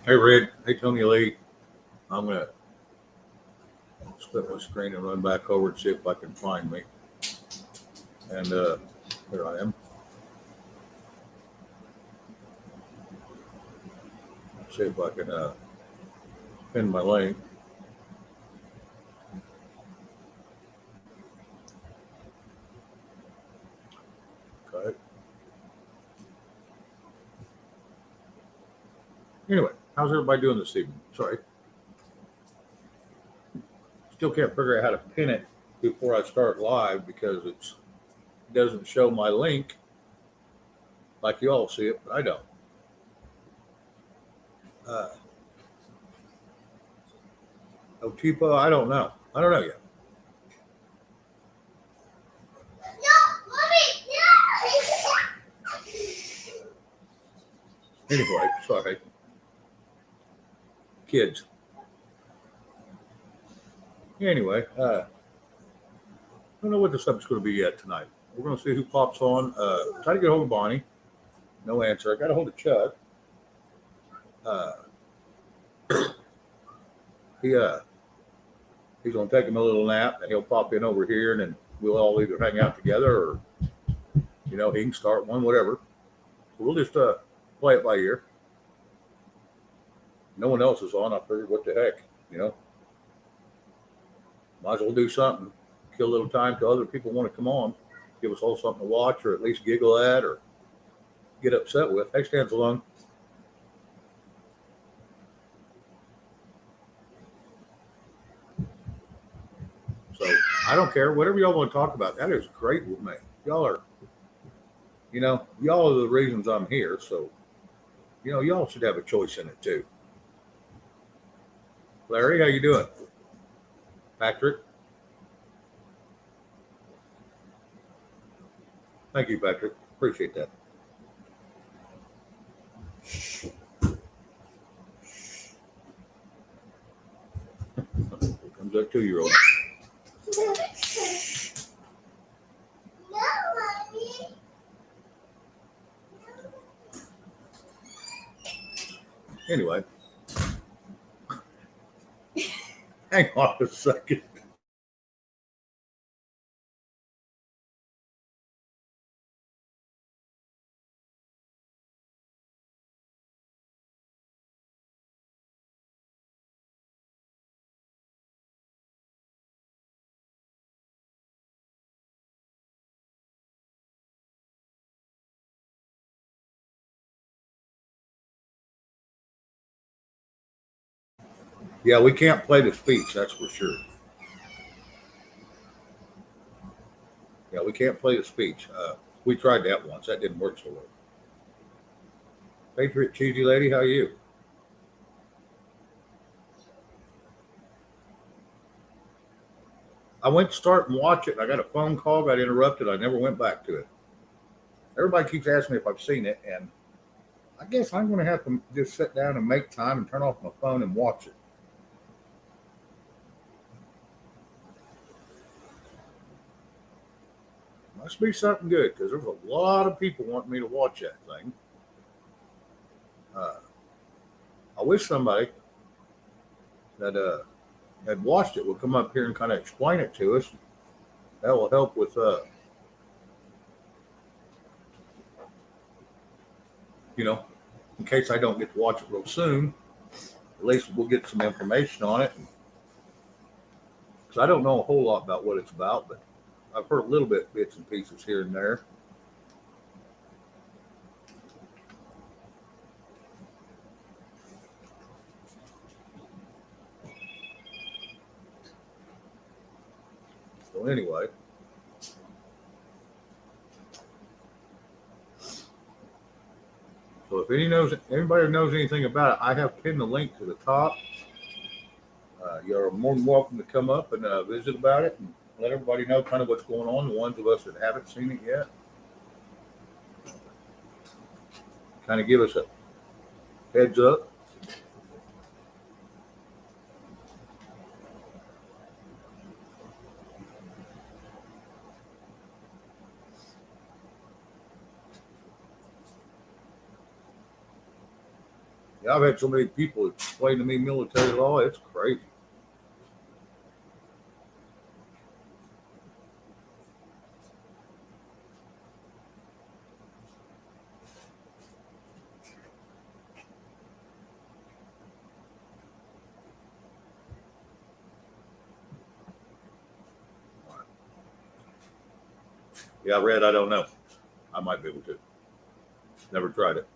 Hey Red, hey Tony Lee. I'm gonna split my screen and run back over and see if I can find me. And here I am. See if I can pin my link. Okay. Anyway, how's everybody doing this evening? Sorry, still can't figure out how to pin it before I start live because it doesn't show my link like you all see it, but I don't. Uh, Otipo, I don't know. I don't know yet. Anyway, sorry, kids. Anyway, I don't know what the subject's going to be yet tonight. We're going to see who pops on. Try to get a hold of Bonnie. No answer. I got a hold of Chuck. Uh, he he's gonna take him a little nap, and he'll pop in over here, and then we'll all either hang out together, or he can start one, whatever. So we'll just play it by ear. No one else is on. I figured, what the heck, might as well do something. Kill a little time till other people want to come on, give us all something to watch, or at least giggle at, or get upset with. Hey, stands alone. So I don't care. Whatever y'all want to talk about, that is great with me. Y'all are, y'all are the reasons I'm here. So, y'all should have a choice in it too. Larry, how you doing? Patrick, thank you, Patrick. Appreciate that. Here comes that 2-year-old. Anyway, hang on a second. Yeah, we can't play the speech, that's for sure. Yeah, we can't play the speech. We tried that once. That didn't work so well. Patriot Cheesy Lady, how are you? I went to start and watch it. And I got a phone call, got interrupted. I never went back to it. Everybody keeps asking me if I've seen it, and I guess I'm going to have to just sit down and make time and turn off my phone and watch it. Must be something good because there's a lot of people wanting me to watch that thing. Uh, I wish somebody that had watched it would come up here and kind of explain it to us. That will help with, you know, in case I don't get to watch it real soon. At least we'll get some information on it. Because I don't know a whole lot about what it's about, but I've heard a little bits and pieces here and there. So anyway, so if anybody knows anything about it, I have pinned the link to the top. You're more than welcome to come up and visit about it and let everybody know kind of what's going on. The ones of us that haven't seen it yet, kind of give us a heads up. Yeah, I've had so many people explain to me military law. It's crazy. Yeah, red. I don't know. I might be able to. Never tried it.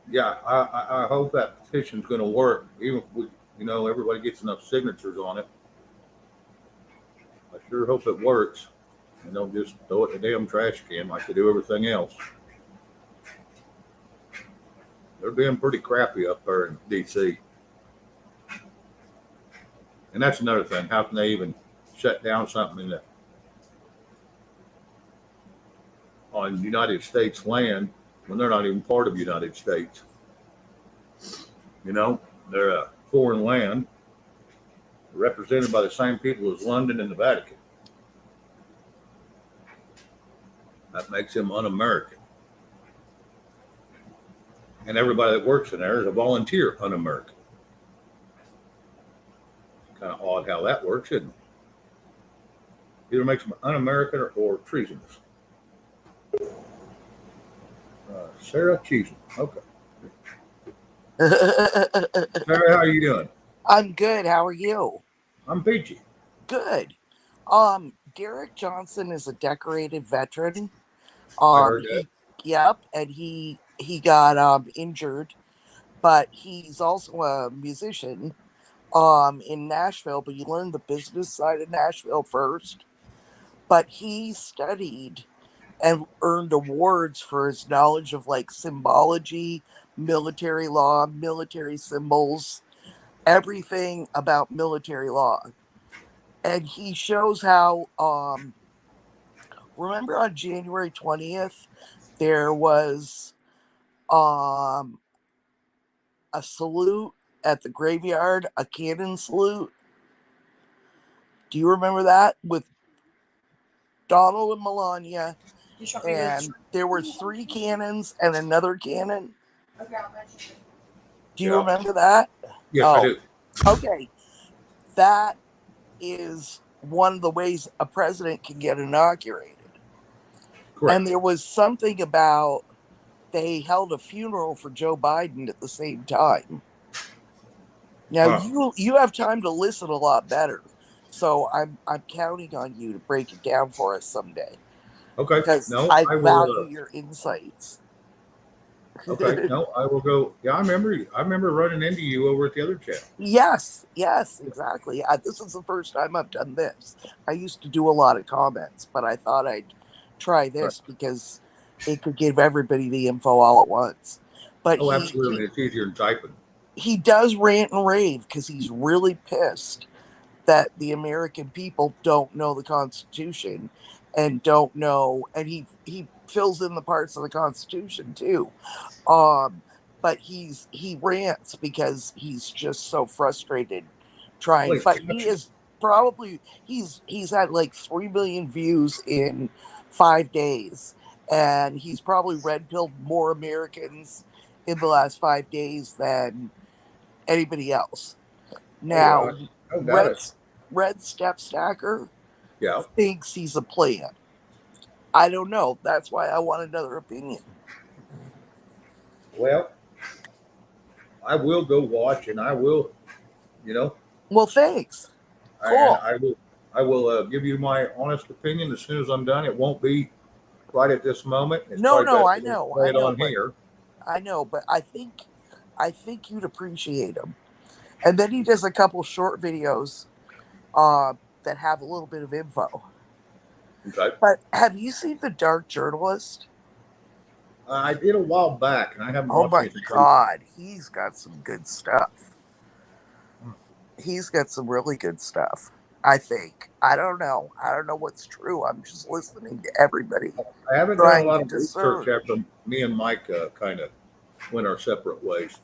Yeah, I hope that petition's going to work. Even if everybody gets enough signatures on it. I sure hope it works. And don't just throw it in the damn trash can like they do everything else. They're being pretty crappy up there in D.C. And that's another thing. How can they even shut down something on United States land when they're not even part of the United States? They're a foreign land represented by the same people as London and the Vatican. That makes them un-American. And everybody that works in there is a volunteer un-American. Kind of odd how that works, isn't it? Either makes them un-American or treasonous. Sarah Cheesman. Okay. Sarah, how are you doing? I'm good. How are you? I'm peachy. Good. Derek Johnson is a decorated veteran. I heard that. And he got injured, but he's also a musician in Nashville, but he learned the business side of Nashville first. But he studied and earned awards for his knowledge of like symbology, military law, military symbols, everything about military law. And he shows how remember on January 20th there was um a salute at the graveyard, a cannon salute. Do you remember that with Donald and Melania? And there were 3 cannons and another cannon. Do you remember that? Yes, I do. Okay. That is one of the ways a president can get inaugurated. Correct. And there was something about they held a funeral for Joe Biden at the same time. Now you have time to listen a lot better, so I'm counting on you to break it down for us someday. Okay. Because No, I I value will. your insights. Okay. No, I will go. Yeah, I remember. I remember running into you over at the other channel. Yes, exactly. This is the first time I've done this. I used to do a lot of comments, but I thought I'd try this because it could give everybody the info all at once. But Oh, absolutely. It's easier than typing. he does rant and rave because he's really pissed that the American people don't know the Constitution and don't know, and he fills in the parts of the Constitution too. But he rants because he's just so frustrated trying. But he is probably he's had like 3 million views in 5 days, and he's probably red pilled more Americans in the last 5 days than anybody else. Now, Red Step Stacker thinks he's a plan. I don't know. That's why I want another opinion. Well, I will go watch, and I will, Well, thanks. Cool. I will give you my honest opinion as soon as I'm done. It won't be right at this moment. It's no, I know, but I think you'd appreciate him. And then he does a couple short videos that have a little bit of info. Okay. But have you seen The Dark Journalist? I did a while back, and I haven't watched anything. Oh my God, he's got some good stuff. He's got some really good stuff. I think. I don't know what's true. I'm just listening to everybody. I haven't done a lot of research after me and Mike kind of went our separate ways.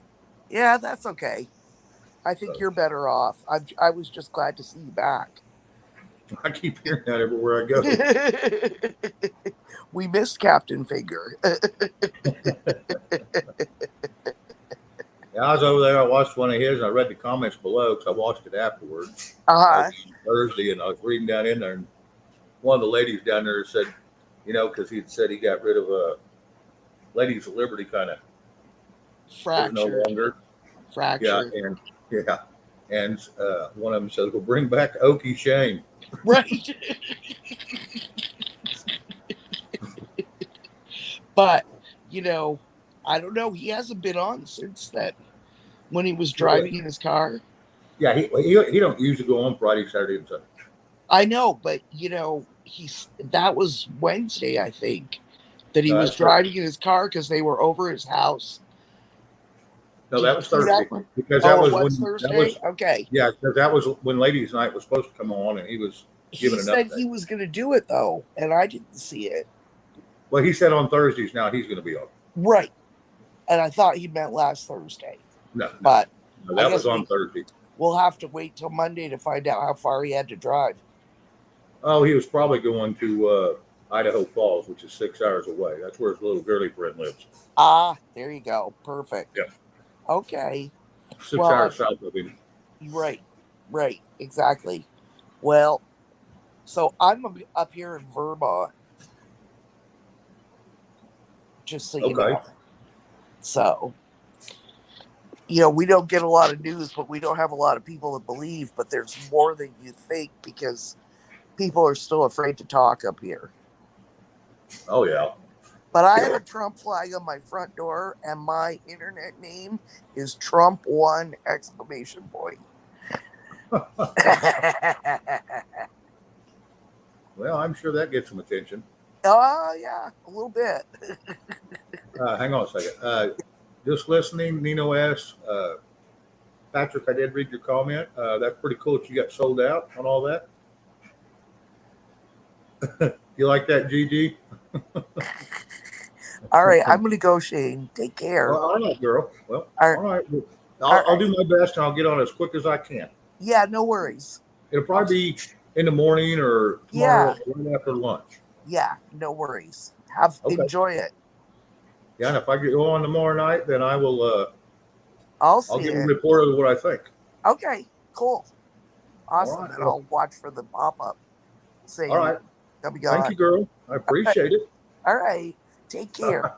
Yeah, that's okay. I think you're better off. I was just glad to see you back. I keep hearing that everywhere I go. We missed Captain Finger. Yeah, I was over there. I watched one of his, and I read the comments below because I watched it afterwards. That was Uh-huh. Thursday, and I was reading down in there, and one of the ladies down there said, because he had said he got rid of Ladies of Liberty, kind of was no Fractured. longer. Yeah, Fractured. and one of them said, "We'll bring back Okie Shane." Right. But, I don't know. He hasn't been on since then when he was driving in his car. Yeah, he don't usually go on Friday, Saturday, and Sunday. I know, but, that was Wednesday, I think, that he No, was that's Thursday. driving in his car because they were over his house. No, Did that you was see that Thursday one? because Oh, it was Thursday? Okay. yeah, because that was when Ladies Night was supposed to come on, and he was He giving an said update. he was going to do it, though, and I didn't see it. Well, he said on Thursdays now he's going to be on. Right. And I thought he meant last Thursday. No, But that was on Thursday. We'll have to wait till Monday to find out how far he had to drive. Oh, he was probably going to Idaho Falls, which is 6 hours away. That's where his little girly friend lives. Ah, there you go. Perfect. Yeah. Okay. 6 hours south of him. Right. Exactly. Well, so I'm up here in Vermont, just so you know. So, we don't get a lot of news, but we don't have a lot of people that believe, but there's more than you think because people are still afraid to talk up here. Oh, yeah. But I have a Trump flag on my front door, and my internet name is Trump1 ! Well, I'm sure that gets some attention. Oh, yeah, a little bit. Hang on a second. Just listening, Nino S. Patrick, I did read your comment. That's pretty cool that you got sold out on all that. You like that, Gigi? All right, I'm going to go, Shane. Take care. Well, all right, girl. Well, all right. I'll do my best, and I'll get on as quick as I can. Yeah, no worries. It'll probably be in the morning or tomorrow right after lunch. Yeah, no worries. Enjoy it. Yeah, and if I get on tomorrow night, then I will. I'll give a report of what I think. Okay, cool. Awesome. Right, and I'll watch for the pop-up. All right. Thank you, girl. I appreciate it. All right. Take care.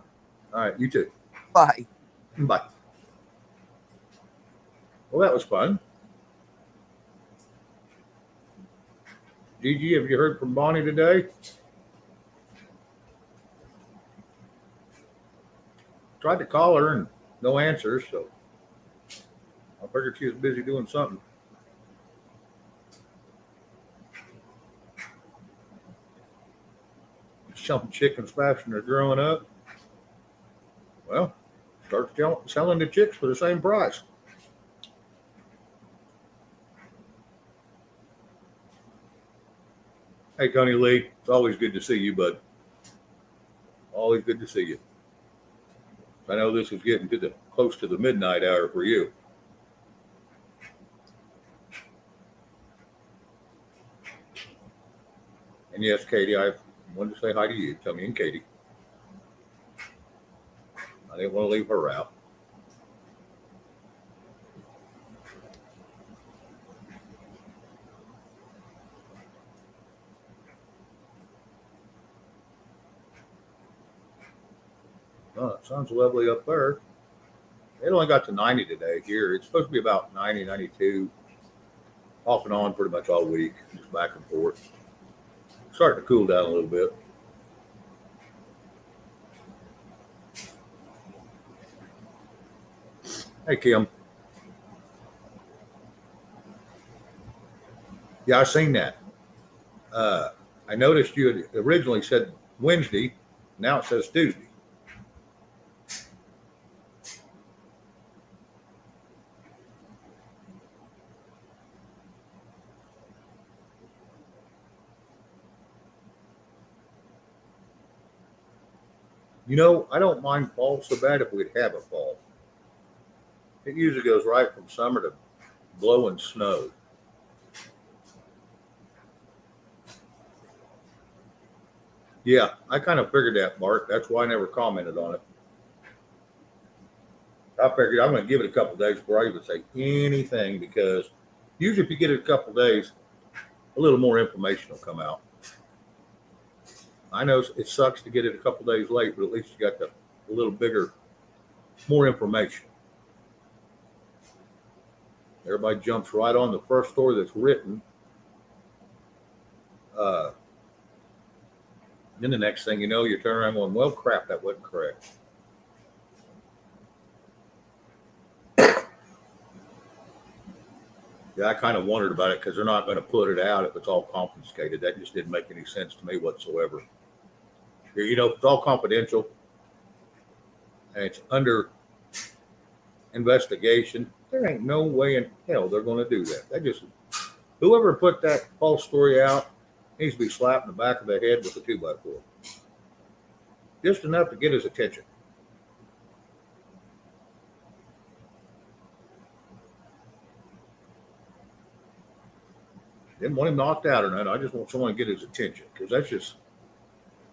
All right. You too. Bye. Bye. Well, that was fun. Gigi, have you heard from Bonnie today? Tried to call her and no answers, so I figured she was busy doing something. Some chickens faster than growing up. Well, start selling the chicks for the same price. Hey, Tony Lee, it's always good to see you, bud. Always good to see you. I know this is getting close to the midnight hour for you. And yes, Katie, I wanted to say hi to you, Tony and Katie. I didn't want to leave her out. Oh, it sounds lovely up there. It only got to 90 today here. It's supposed to be about 90, 92, off and on pretty much all week, just back and forth. Starting to cool down a little bit. Hey, Kim. Yeah, I seen that. I noticed you had originally said Wednesday. Now it says Tuesday. I don't mind fall so bad if we'd have a fall. It usually goes right from summer to blowing snow. Yeah, I kind of figured that, Bart. That's why I never commented on it. I figured I'm going to give it a couple days before I even say anything because usually if you get it a couple days, a little more information will come out. I know it sucks to get it a couple days late, but at least you got a little bigger, more information. Everybody jumps right on the first story that's written. Uh, then the next thing you know, you turn around going, well, crap, that wasn't correct. Yeah, I kind of wondered about it because they're not going to put it out if it's all confiscated. That just didn't make any sense to me whatsoever. You know, if it's all confidential and it's under investigation, there ain't no way in hell they're going to do that. Whoever put that false story out needs to be slapped in the back of the head with a 2x4. Just enough to get his attention. Didn't want him knocked out or nothing. I just want someone to get his attention because that's just,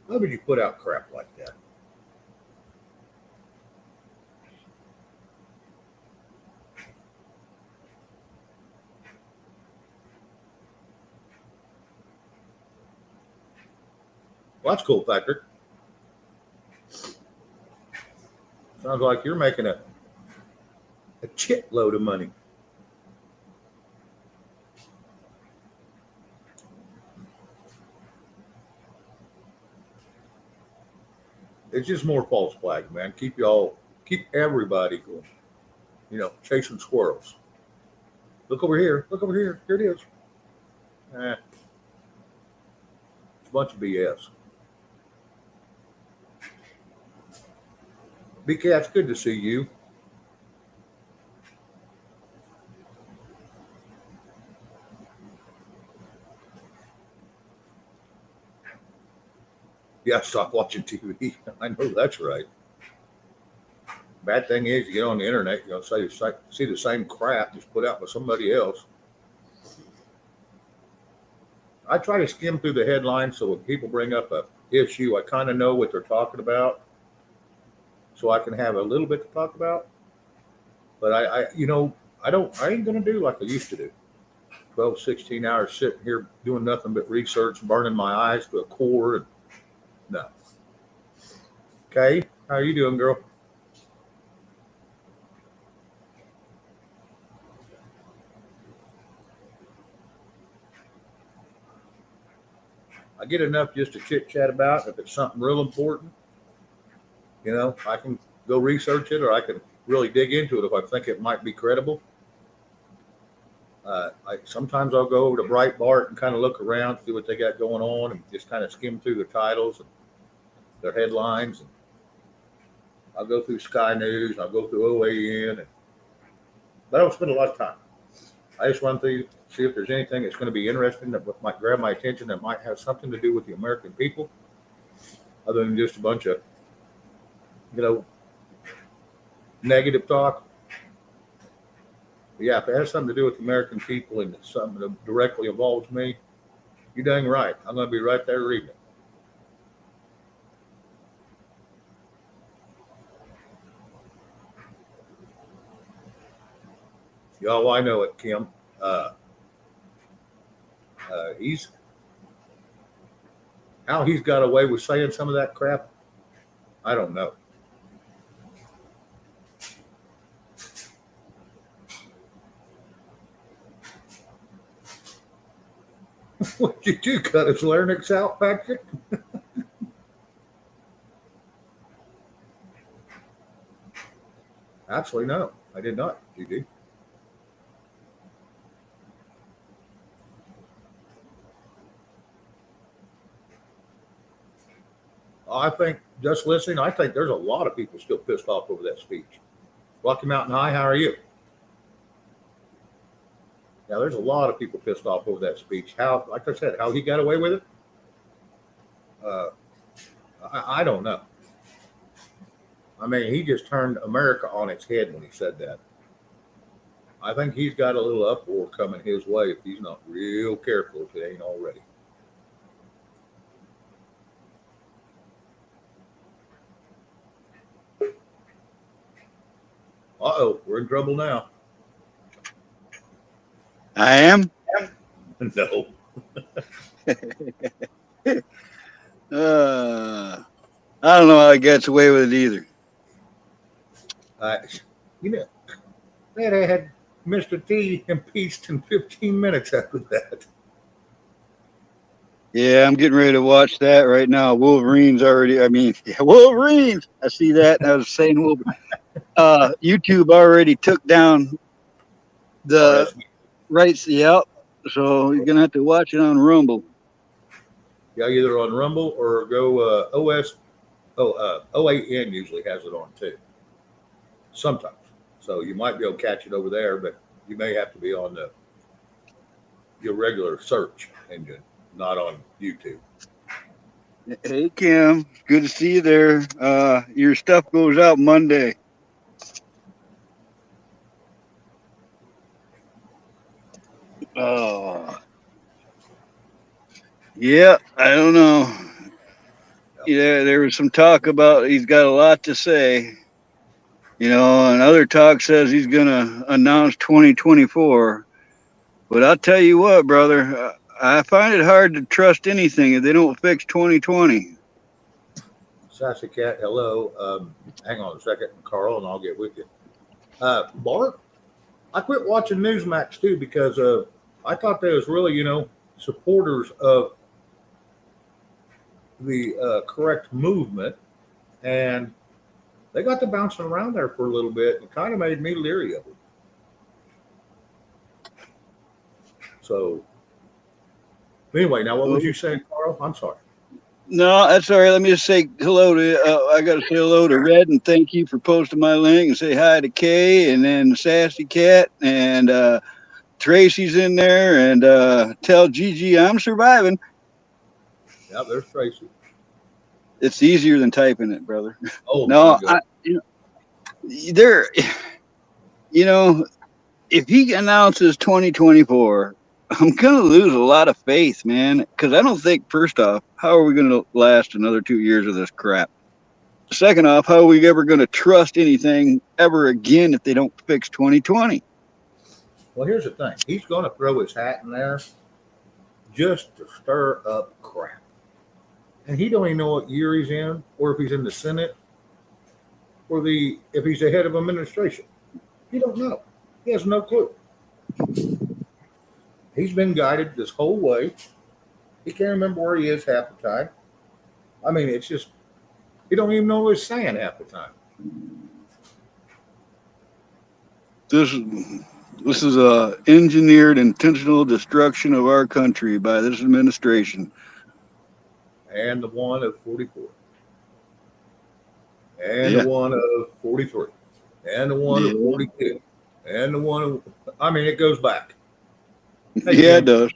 how would you put out crap like that? Well, that's cool, Patrick. Sounds like you're making a shitload of money. It's just more false flags, man. Keep everybody going. You know, chasing squirrels. Look over here. Look over here. Here it is. It's a bunch of BS. BK, it's good to see you. Yeah, stop watching TV. I know that's right. Bad thing is, you get on the internet, you know, see the same crap just put out by somebody else. I try to skim through the headlines so when people bring up a issue, I kind of know what they're talking about, so I can have a little bit to talk about. But you know, I ain't gonna do like I used to do. 12, 16 hours sitting here doing nothing but research, burning my eyes to a core. And no. Okay, how are you doing, girl? I get enough just to chit chat about. If it's something real important, you know, I can go research it or I can really dig into it if I think it might be credible. Sometimes I'll go over to Breitbart and kind of look around, see what they got going on, and just kind of skim through the titles and their headlines. And I'll go through Sky News, I'll go through OAN, but I don't spend a lot of time. I just run through, see if there's anything that's going to be interesting that might grab my attention that might have something to do with the American people, other than just a bunch of, you know, negative talk. But yeah, if it has something to do with the American people and it's something that directly involves me, you're dang right. I'm going to be right there reading it. Y'all, I know it, Kim. Uh, he's how he's got away with saying some of that crap. I don't know. What did you do? Cut his larynx out, Patrick? Actually, no, I did not. GD. I think just listening, I think there's a lot of people still pissed off over that speech. Rocky Mountain High, how are you? Now, there's a lot of people pissed off over that speech. How, like I said, how he got away with it, uh, I don't know. I mean, he just turned America on its head when he said that. I think he's got a little uproar coming his way if he's not real careful if it ain't already. Uh-oh, we're in trouble now. I am. No. I don't know how he gets away with it either. You know, they had Mr. T impeached in 15 minutes after that. Yeah, I'm getting ready to watch that right now. Wolverines already. I mean, yeah, Wolverines. I see that. I was saying Wolverine. YouTube already took down the RS. rights. Yep. So you're gonna have to watch it on Rumble. Yeah, either on Rumble or go OS. OAN usually has it on too. Sometimes. So you might be able to catch it over there, but you may have to be on your regular search engine, not on YouTube. Hey Kim, good to see you there. Your stuff goes out Monday. Oh, yeah. I don't know. Yeah, there was some talk about he's got a lot to say. And other talk says he's gonna announce 2024. But I'll tell you what, brother, I find it hard to trust anything if they don't fix 2020. Sassy Cat, hello. Hang on a second, Carl, and I'll get with you. Bart, I quit watching Newsmax too because I thought they was really, supporters of the correct movement, and they got to bouncing around there for a little bit and kind of made me leery of them. So, anyway, now what was you saying, Carl? I'm sorry. No, that's all right. Let me just say hello to. I got to say hello to Red and thank you for posting my link and say hi to Kay and then Sassy Cat and Tracy's in there and tell Gigi I'm surviving. Yeah, there's Tracy. It's easier than typing it, brother. Oh my No, God. there. If he announces 2024, I'm going to lose a lot of faith, man. Because I don't think, first off, how are we going to last another 2 years of this crap? Second off, how are we ever going to trust anything ever again if they don't fix 2020? Well, here's the thing. He's going to throw his hat in there just to stir up crap. And he don't even know what year he's in, or if he's in the Senate, or if he's the head of administration. He don't know. He has no clue. He's been guided this whole way. He can't remember where he is half the time. I mean, it's just he don't even know what he's saying half the time. This is a engineered intentional destruction of our country by this administration. And the one of 44. And Yeah. the one of 43. And the one of 42. And the one of, I mean, it goes back. Hey, yeah, Kim, it does.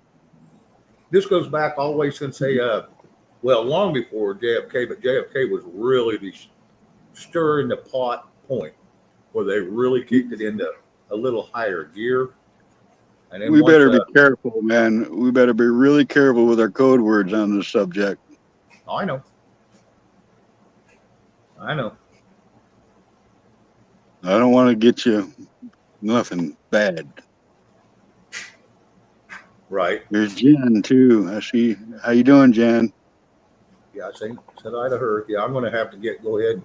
this goes back all the way since long before JFK, but JFK was really the stirring the pot point where they really kicked it into a little higher gear. And then We better be careful, man. We better be really careful with our code words on this subject. I know. I don't want to get you nothing bad. Right. There's Jen too. I see. How you doing, Jen? Yeah, I said hi to her. Yeah, I'm going to have to go ahead and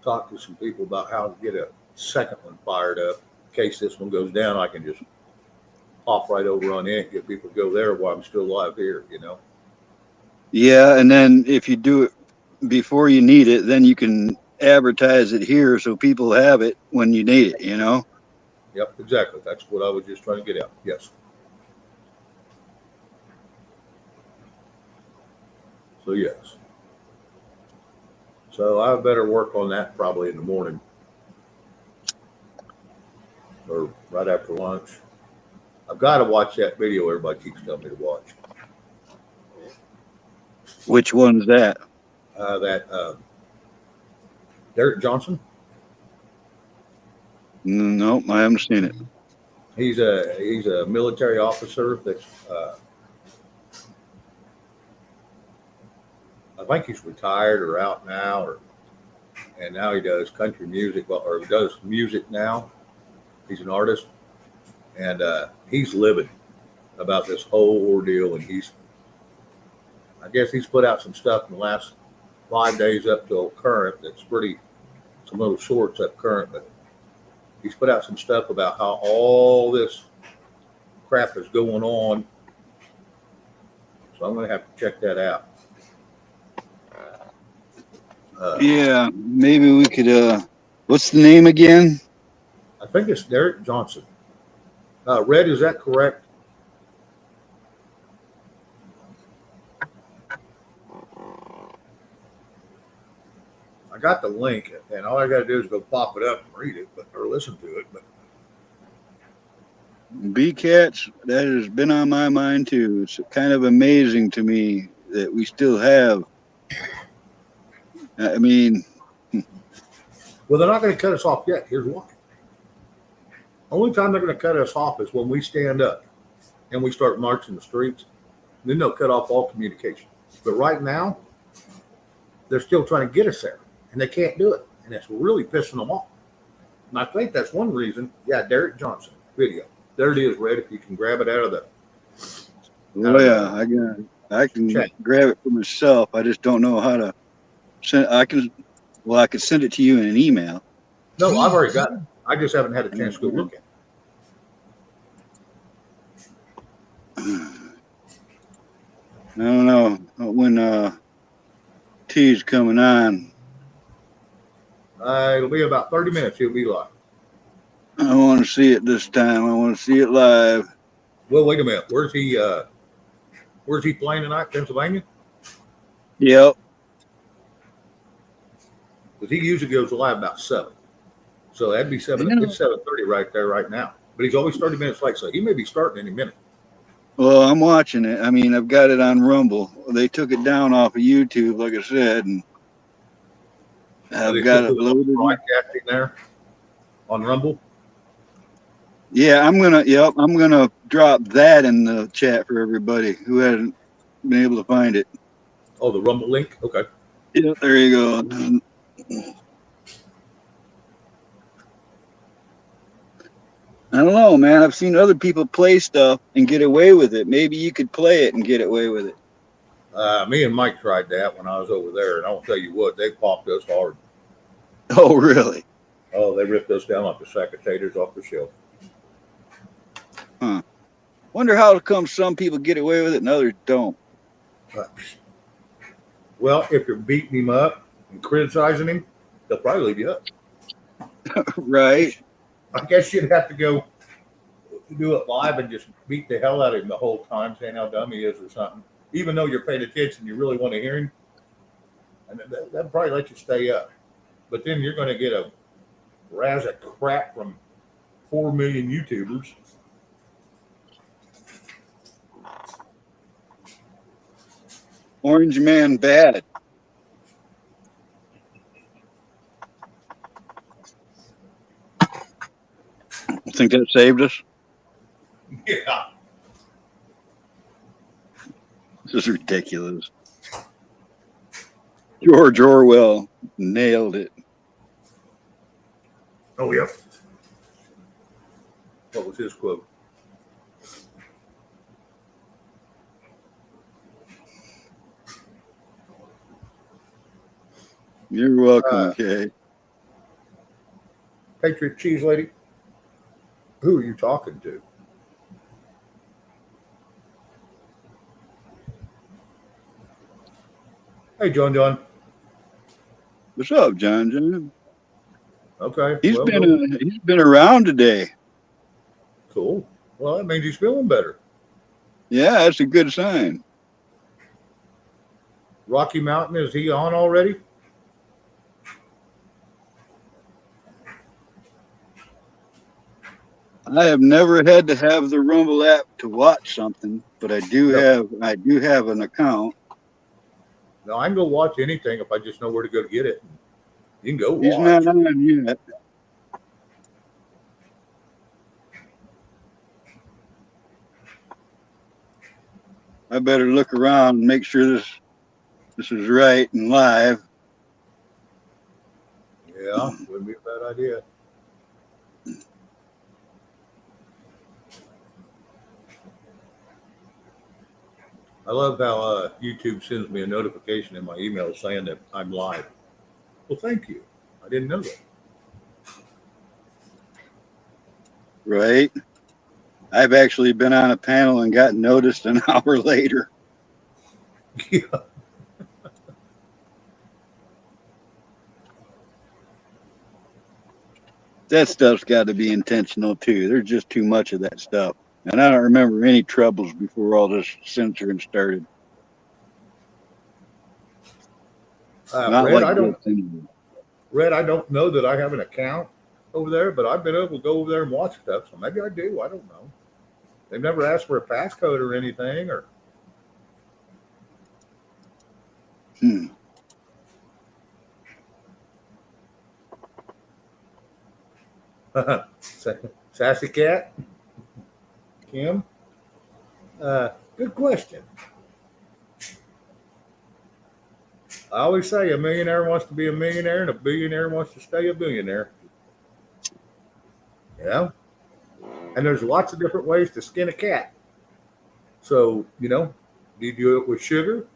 talk to some people about how to get a second one fired up. In case this one goes down, I can just pop right over on it, get people to go there while I'm still live here, Yeah, and then if you do it before you need it, then you can advertise it here so people have it when you need it, Yep, exactly. That's what I was just trying to get at. Yes. So, yes. So I better work on that probably in the morning or right after lunch. I've got to watch that video everybody keeps telling me to watch. Which one's that? That Derek Johnson. No, I haven't seen it. He's a military officer that's I think he's retired or out now, and now he does country music, or he does music now. He's an artist, and he's livid about this whole ordeal. And I guess he's put out some stuff in the last 5 days up till current that's pretty, some little shorts up current, but he's put out some stuff about how all this crap is going on. So I'm going to have to check that out. Yeah, maybe we could. What's the name again? I think it's Derek Johnson. Red, is that correct? I got the link, and all I got to do is go pop it up and read it, or listen to it. But B-Cats, that has been on my mind too. It's kind of amazing to me that we still have. I mean, well, they're not going to cut us off yet. Here's why. Only time they're going to cut us off is when we stand up and we start marching the streets. Then they'll cut off all communication. But right now, they're still trying to get us there, and they can't do it. And it's really pissing them off. And I think that's one reason. Yeah, Derek Johnson video. There it is, Red. If you can grab it out of the. I can grab it for myself. I just don't know how to send. I can send it to you in an email. No, I've already got it. I just haven't had a chance to go look at it. I don't know when T's coming on. It'll be about 30 minutes. He'll be live. I want to see it this time. I want to see it live. Well, wait a minute. Where's he playing tonight? Pennsylvania? Yep. Because he usually goes live about 7. So that'd be 7. It's 7:30 right there right now. But he's always 30 minutes late, so he may be starting any minute. Well, I'm watching it. I mean, I've got it on Rumble. They took it down off of YouTube, like I said, and I've got it loaded. Broadcasting there on Rumble. Yeah, I'm gonna drop that in the chat for everybody who hasn't been able to find it. Oh, the Rumble link? Okay. Yeah, there you go. I don't know, man. I've seen other people play stuff and get away with it. Maybe you could play it and get away with it. Me and Mike tried that when I was over there, and I'll tell you what, they popped us hard. Oh, really? Oh, they ripped us down like a sack of taters off the shelf. Huh. Wonder how it comes some people get away with it and others don't. Well, if you're beating him up and criticizing him, they'll probably leave you up. Right. I guess you'd have to go do it live and just beat the hell out of him the whole time, saying how dumb he is or something. Even though you're paying attention, you really want to hear him. And that'll probably let you stay up. But then you're going to get a razz of crap from 4 million YouTubers. Orange Man bad. Think that saved us? Yeah. This is ridiculous. George Orwell nailed it. Oh, yep. What was his quote? You're welcome, okay. Patriot Cheese Lady? Who are you talking to? Hey, John. What's up, John? Okay. He's been around today. Cool. Well, that means he's feeling better. Yeah, that's a good sign. Rocky Mountain, is he on already? I have never had to have the Rumble app to watch something, but I do have an account. No, I can go watch anything if I just know where to go to get it. You can go watch. He's not on yet. I better look around and make sure this is right and live. Yeah, wouldn't be a bad idea. I love how YouTube sends me a notification in my email saying that I'm live. Well, thank you. I didn't know that. Right. I've actually been on a panel and got noticed an hour later. Yeah. That stuff's got to be intentional too. There's just too much of that stuff. And I don't remember any troubles before all this censoring started. Not Red, like I this don't. anymore. Red, I don't know that I have an account over there, but I've been able to go over there and watch stuff. So maybe I do. I don't know. They've never asked for a passcode or anything, or Hmm. Sassy Cat, Kim. Good question. I always say a millionaire wants to be a millionaire, and a billionaire wants to stay a billionaire. Yeah, and there's lots of different ways to skin a cat. So do you do it with sugar,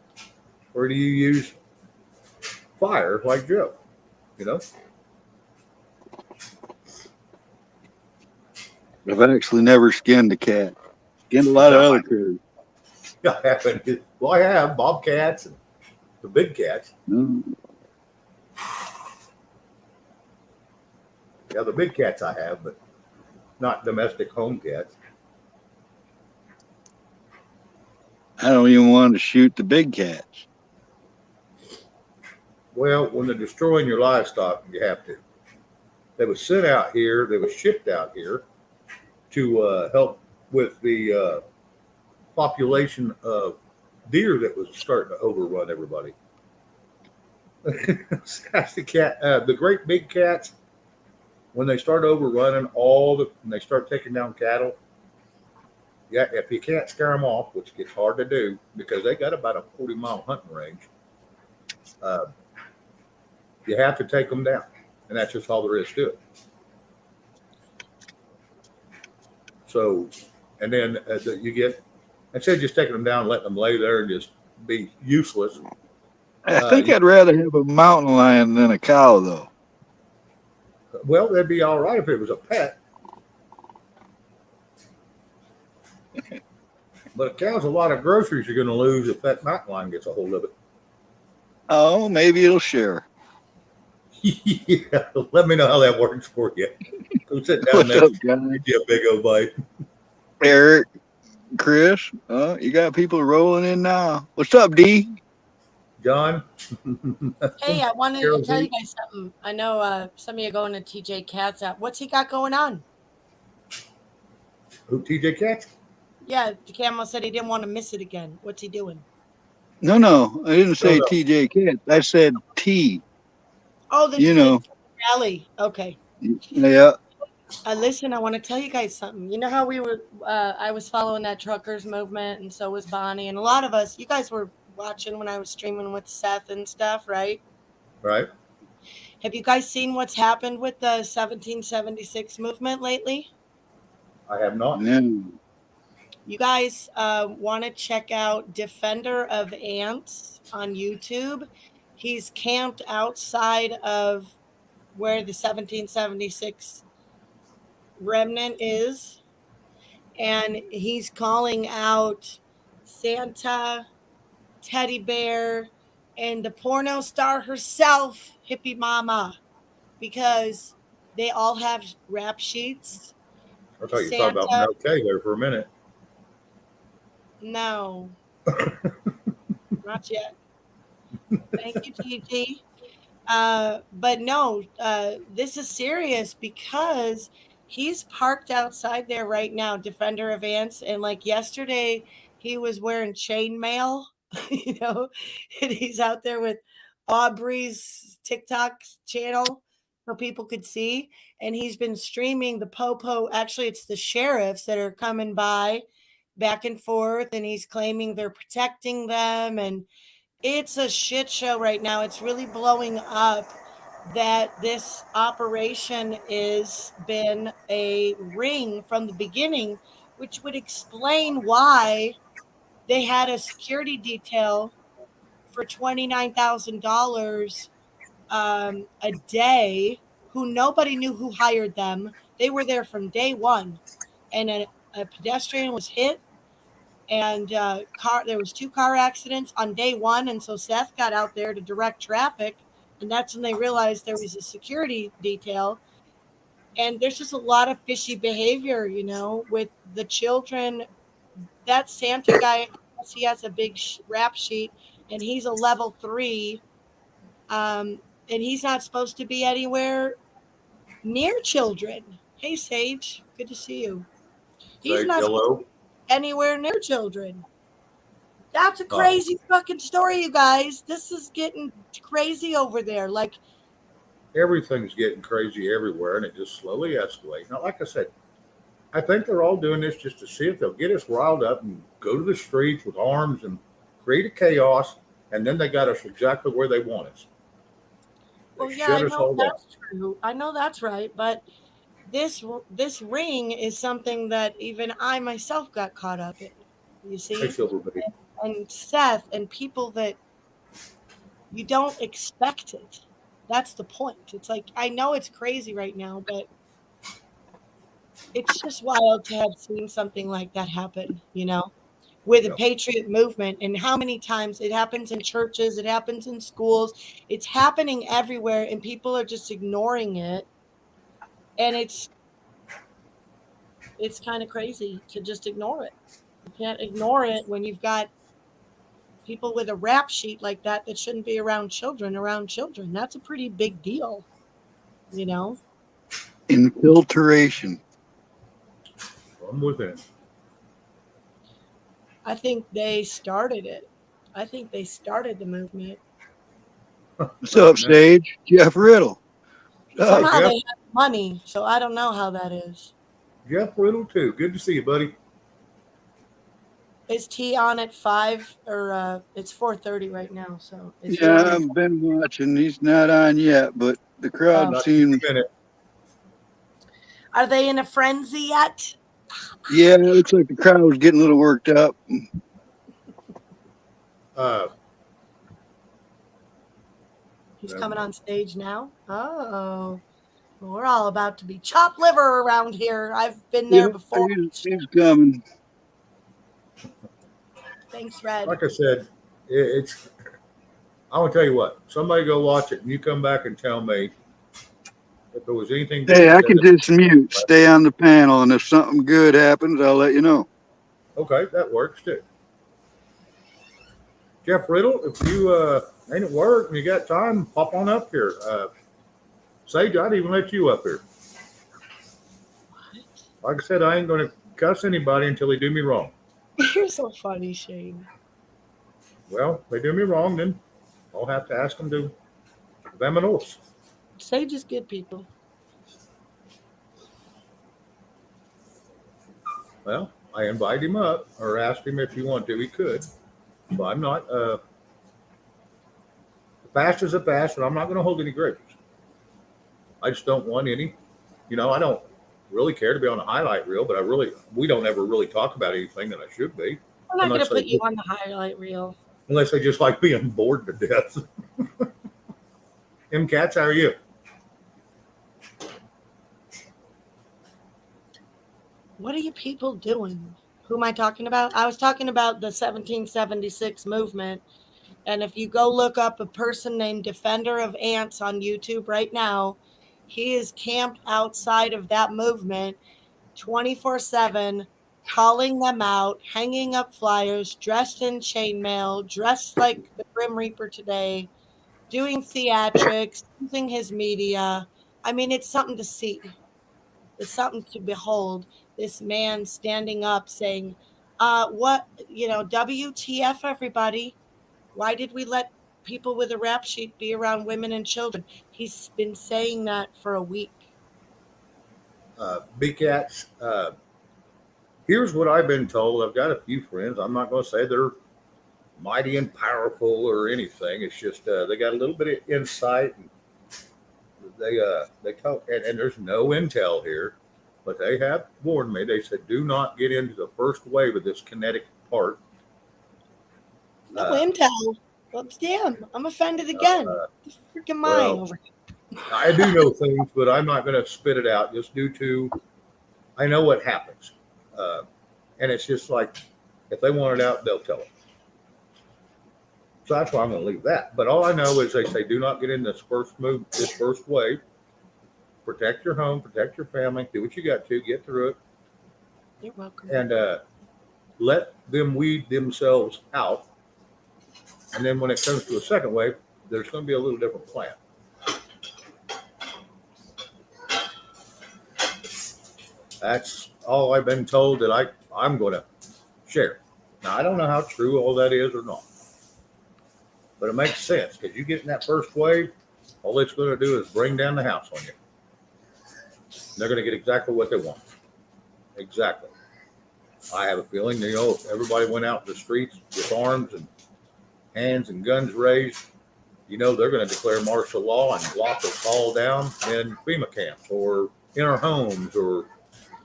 or do you use fire like Joe? You know, I've actually never skinned a cat. Skinned a lot of other critters. I haven't. Well, I have bobcats and the big cats. No. Yeah, the big cats I have, but not domestic home cats. I don't even want to shoot the big cats. Well, when they're destroying your livestock, you have to. They was sent out here. They was shipped out here to help with the population of deer that was starting to overrun everybody. That's the cat. The great big cats, when they start overrunning when they start taking down cattle. Yeah, if you can't scare them off, which gets hard to do because they got about a 40-mile hunting range, uh, you have to take them down, and that's just all there is to it. So, and then you get instead of just taking them down, and letting them lay there and just be useless. I think You, I'd rather have a mountain lion than a cow, though. well, that'd be all right if it was a pet, but a cow's a lot of groceries you're going to lose if that mountain lion gets a hold of it. Oh, maybe it'll share. Yeah, let me know how that works for you. Go sit down What's up, next guys? to you, a big old bite. Eric, Chris, you got people rolling in now. What's up, D? John. Hey, I wanted to Carol tell you Z. guys something. I know some of you are going to TJ Katz app. What's he got going on? Who? TJ Katz? Yeah, Camo said he didn't want to miss it again. What's he doing? No, I didn't No, say no. TJ Cat. I said T. Oh, You know, the rally. Okay. yeah. Listen, I want to tell you guys something. You know how I was following that truckers movement, and so was Bonnie, and a lot of us, you guys were watching when I was streaming with Seth and stuff, right? Right. Have you guys seen what's happened with the 1776 movement lately? I have not. No. You guys want to check out Defender of Ants on YouTube. He's camped outside of where the 1776 remnant is, and he's calling out Santa, Teddy Bear, and the porno star herself, Hippie Mama, because they all have rap sheets. I thought you were talking about Santa, Mel K there for a minute. no, not yet. Thank you, Gigi. But no, this is serious because he's parked outside there right now, Defender of Ants. And like yesterday, he was wearing chainmail, you know, and he's out there with Aubrey's TikTok channel so people could see. And he's been streaming the Popo. Actually, it's the sheriffs that are coming by back and forth, and he's claiming they're protecting them. And it's a shit show right now. It's really blowing up. that this operation is been a ring from the beginning, which would explain why they had a security detail for $29,000 a day, who nobody knew who hired them. They were there from day one, and a pedestrian was hit, and there was 2 car accidents on day one, and so Seth got out there to direct traffic, and that's when they realized there was a security detail. And there's just a lot of fishy behavior, with the children. That Santa guy, he has a big rap sheet, and he's a level 3, and he's not supposed to be anywhere near children. Hey, Sage, good to see you. He's Say not supposed to hello. be anywhere near children. That's a Uh, crazy fucking story, you guys. This is getting crazy over there. Like, Everything's getting crazy everywhere, and it just slowly escalates. Now, like I said, I think they're all doing this just to see if they'll get us riled up and go to the streets with arms and create a chaos, and then they got us exactly where they want us. They well, yeah, I shut us know all down. that's true. I know that's right, but this ring is something that even I myself got caught up in. You Hey, see, Silver Baby. and Seth and people that you don't expect it. That's the point. It's like, I know it's crazy right now, but it's just wild to have seen something like that happen, with a Yeah. patriot movement, and how many times it happens in churches, it happens in schools, it's happening everywhere, and people are just ignoring it. And it's kind of crazy to just ignore it. You can't ignore it when you've got people with a rap sheet like that shouldn't be around children. That's a pretty big deal, you know. Infiltration. From within. I think they started it. I think they started the movement. What's up, Sage? Jeff Riddle. Hey, Somehow Jeff. they have money, so I don't know how that is. Jeff Riddle, too. Good to see you, buddy. Is T on at 5 or it's 4:30 right now? So is he Yeah, on? I've been watching. He's not on yet, but the crowd Oh. Not just seems. a minute. Are they in a frenzy yet? Yeah, it looks like the crowd was getting a little worked up. Uh, He's never coming mind. on stage now. Oh, well, we're all about to be chopped liver around here. I've been there Yeah, before. he's coming. Thanks, Red. Like I said, it's. I want to tell you what. Somebody go watch it, and you come back and tell me if there was anything Hey, being I said. can just mute, stay on the panel, and if something good happens, I'll let you know. Okay, that works too. Jeff Riddle, if you ain't at work and you got time, pop on up here. Sage, I'd even let you up here. Like I said, I ain't going to cuss anybody until they do me wrong. You're so funny, Shane. Well, if they do me wrong, then I'll have to ask them to vámonos. Say just good people. Well, I invited him up or asked him if he wanted to. He could. But I'm not. The past is a past, and I'm not going to hold any grudges. I just don't want any. I don't really care to be on a highlight reel, but we don't ever really talk about anything that I should be. I'm not going Unless to they, put you on the highlight reel. unless they just like being bored to death. M Cats, how are you? What are you people doing? Who am I talking about? I was talking about the 1776 movement. And if you go look up a person named Defender of Ants on YouTube right now, he is camped outside of that movement 24/7, calling them out, hanging up flyers, dressed in chainmail, dressed like the Grim Reaper today, doing theatrics, using his media. I mean, it's something to see. It's something to behold. This man standing up saying, WTF, everybody? Why did we let people with a rap sheet be around women and children? He's been saying that for a week. Big Cats, here's what I've been told. I've got a few friends. I'm not going to say they're mighty and powerful or anything. It's just they got a little bit of insight. And they tell, and there's no intel here, but they have warned me. They said do not get into the first wave of this kinetic part. No Uh, intel. Well, damn, I'm offended again. Freaking mine well, over I do know things, but I'm not going to spit it out just due to I know what happens, uh, and it's just like if they want it out, they'll tell it. So that's why I'm going to leave that. But all I know is they say do not get in this first wave. Protect your home, protect your family, do what you got to, get through it, You're welcome. and let them weed themselves out. And then when it comes to a second wave, there's going to be a little different plan. That's all I've been told that I'm going to share. Now, I don't know how true all that is or not, but it makes sense because you get in that first wave, all it's going to do is bring down the house on you. They're going to get exactly what they want. Exactly. I have a feeling, everybody went out in the streets with arms and hands and guns raised. They're going to declare martial law and lock us all down in FEMA camps or in our homes or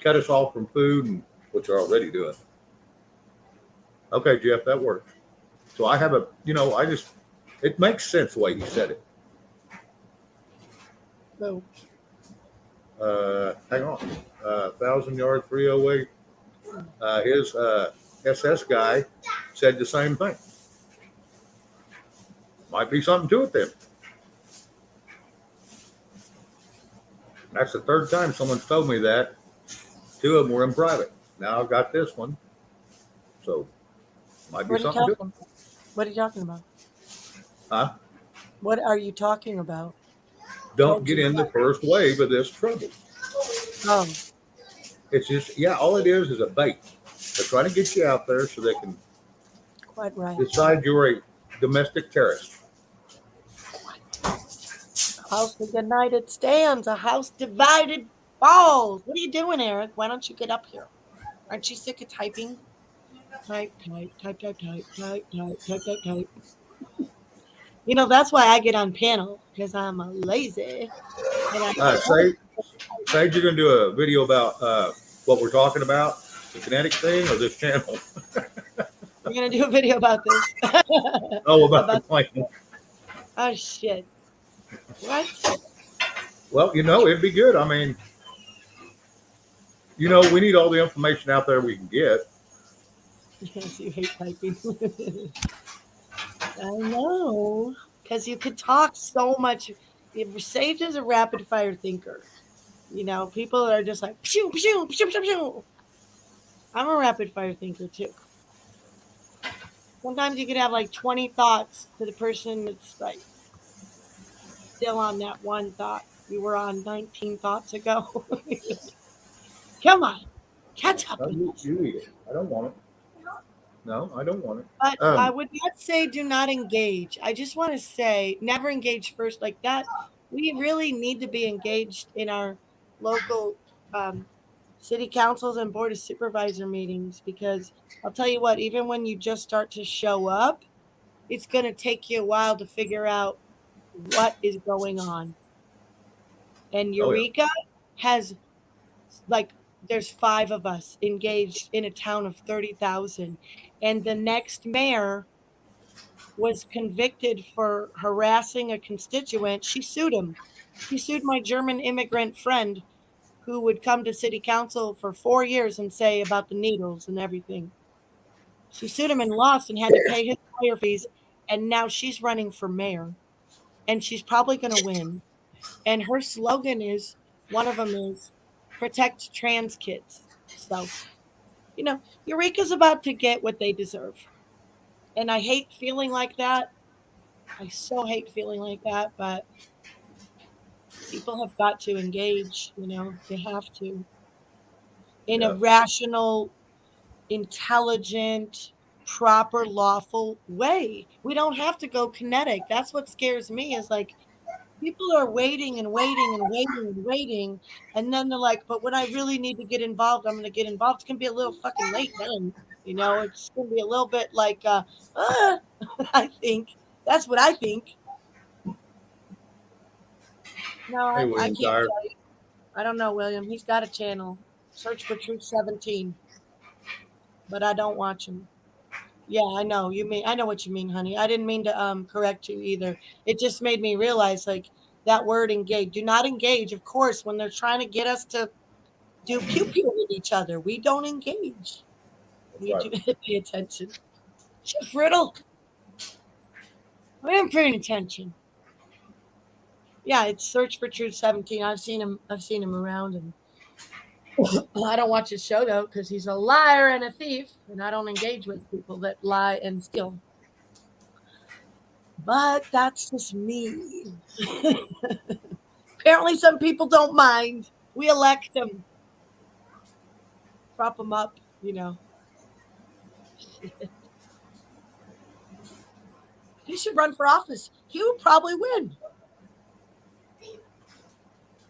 cut us off from food, and which they're already doing. Okay, Jeff, that works. So I have it makes sense the way he said it. No. Hang on. 1,000-yard 308. His SS guy said the same thing. Might be something to it then. That's the third time someone's told me that. 2 of them were in private. Now I've got this one. So might be something to it. What are you talking about? Huh? What are you talking about? Don't get in the first wave of this trouble. Oh. It's just, all it is a bait. They're trying to get you out there so they can Quite right. decide you're a domestic terrorist. A house united stands, a house divided falls. What are you doing, Eric? Why don't you get up here? Aren't you sick of typing? Type, type, type, type, type, type, type, type, type, type. That's why I get on panel, because I'm a lazy. Sage, you're going to do a video about what we're talking about, the kinetic thing, or this channel? We're going to do a video about this. About the plane. Oh, shit. What? Well, it'd be good. I mean, we need all the information out there we can get. Yes, you hate typing. I know, because you could talk so much. Sage is a rapid fire thinker. People are just like, pshoo, pshoo, pshoo, pshoo, pshoo. I'm a rapid fire thinker too. Sometimes you could have like 20 thoughts to the person that's like still on that one thought. You were on 19 thoughts ago. Come on, catch up. You eat it. I don't want it. No, I don't want it. But I would not say do not engage. I just want to say never engage first like that. We really need to be engaged in our local city councils and board of supervisor meetings, because I'll tell you what, even when you just start to show up, it's going to take you a while to figure out what is going on. And Eureka has there's 5 of us engaged in a town of 30,000. And the next mayor was convicted for harassing a constituent. She sued him. She sued my German immigrant friend who would come to city council for 4 years and say about the needles and everything. She sued him and lost and had to pay his lawyer fees. And now she's running for mayor. And she's probably going to win. And her slogan is, one of them is, protect trans kids. So, Eureka's about to get what they deserve. And I hate feeling like that. I so hate feeling like that, but people have got to engage, they have to. In a rational, intelligent, proper, lawful way. We don't have to go kinetic. That's what scares me, is like, people are waiting and waiting and waiting and waiting. And then they're like, but when I really need to get involved, I'm going to get involved. It's going to be a little fucking late then. It's going to be a little bit like, I think. That's what I think. No, Hey, I William can't Dyer. tell you. I don't know, William. He's got a channel. Search for Truth 17, but I don't watch him. Yeah, I know. I know what you mean, honey. I didn't mean to correct you either. It just made me realize like that word engage. Do not engage, of course, when they're trying to get us to do pew pew with each other. We don't engage. That's We right. do pay attention. Chief Riddle. I am paying attention. Yeah, it's Search for Truth 17. I've seen him around, and I don't watch his show though because he's a liar and a thief, and I don't engage with people that lie and steal. But that's just me. Apparently, some people don't mind. We elect them, prop them up, you know. He should run for office. He would probably win.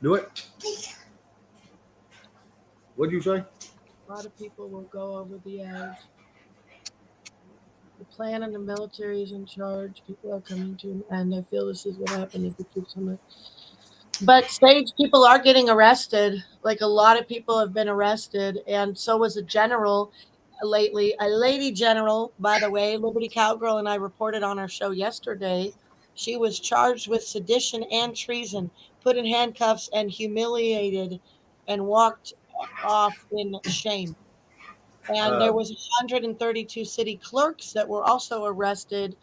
Do it. What'd you say? A lot of people will go over the edge. The plan and the military is in charge. People are coming to an end. I feel this is what happened if we keep so much. But stage people are getting arrested. Like a lot of people have been arrested, and so was a general lately. A lady general, by the way, Liberty Cowgirl and I reported on our show yesterday. She was charged with sedition and treason, put in handcuffs and humiliated, and walked off in shame. And there Uh, was 132 city clerks that were also arrested.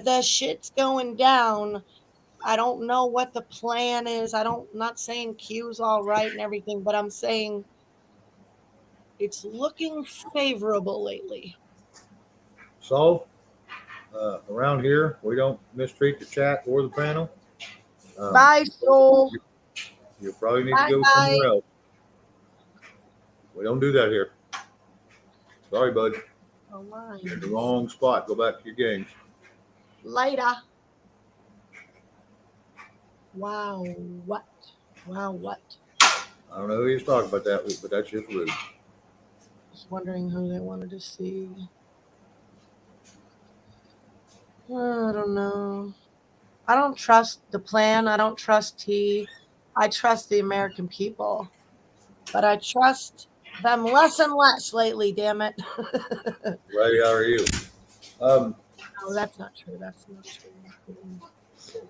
The shit's going down. I don't know what the plan is. Not saying Q's all right and everything, but I'm saying it's looking favorable lately. so, around here, we don't mistreat the chat or the panel. Bye, soul. You probably need to Bye go bye. somewhere else. We don't do that here. Sorry, bud. Oh my. You're in the wrong spot. Go back to your games. Later. Wow. What? Wow, what? I don't know who he's talking about that with, but that's just rude. Just wondering who they wanted to see. I don't know. I don't trust the plan. I don't trust T. I trust the American people. But I trust them less and less lately, damn it. Righty, how are you? Um, No, that's not true. That's not true.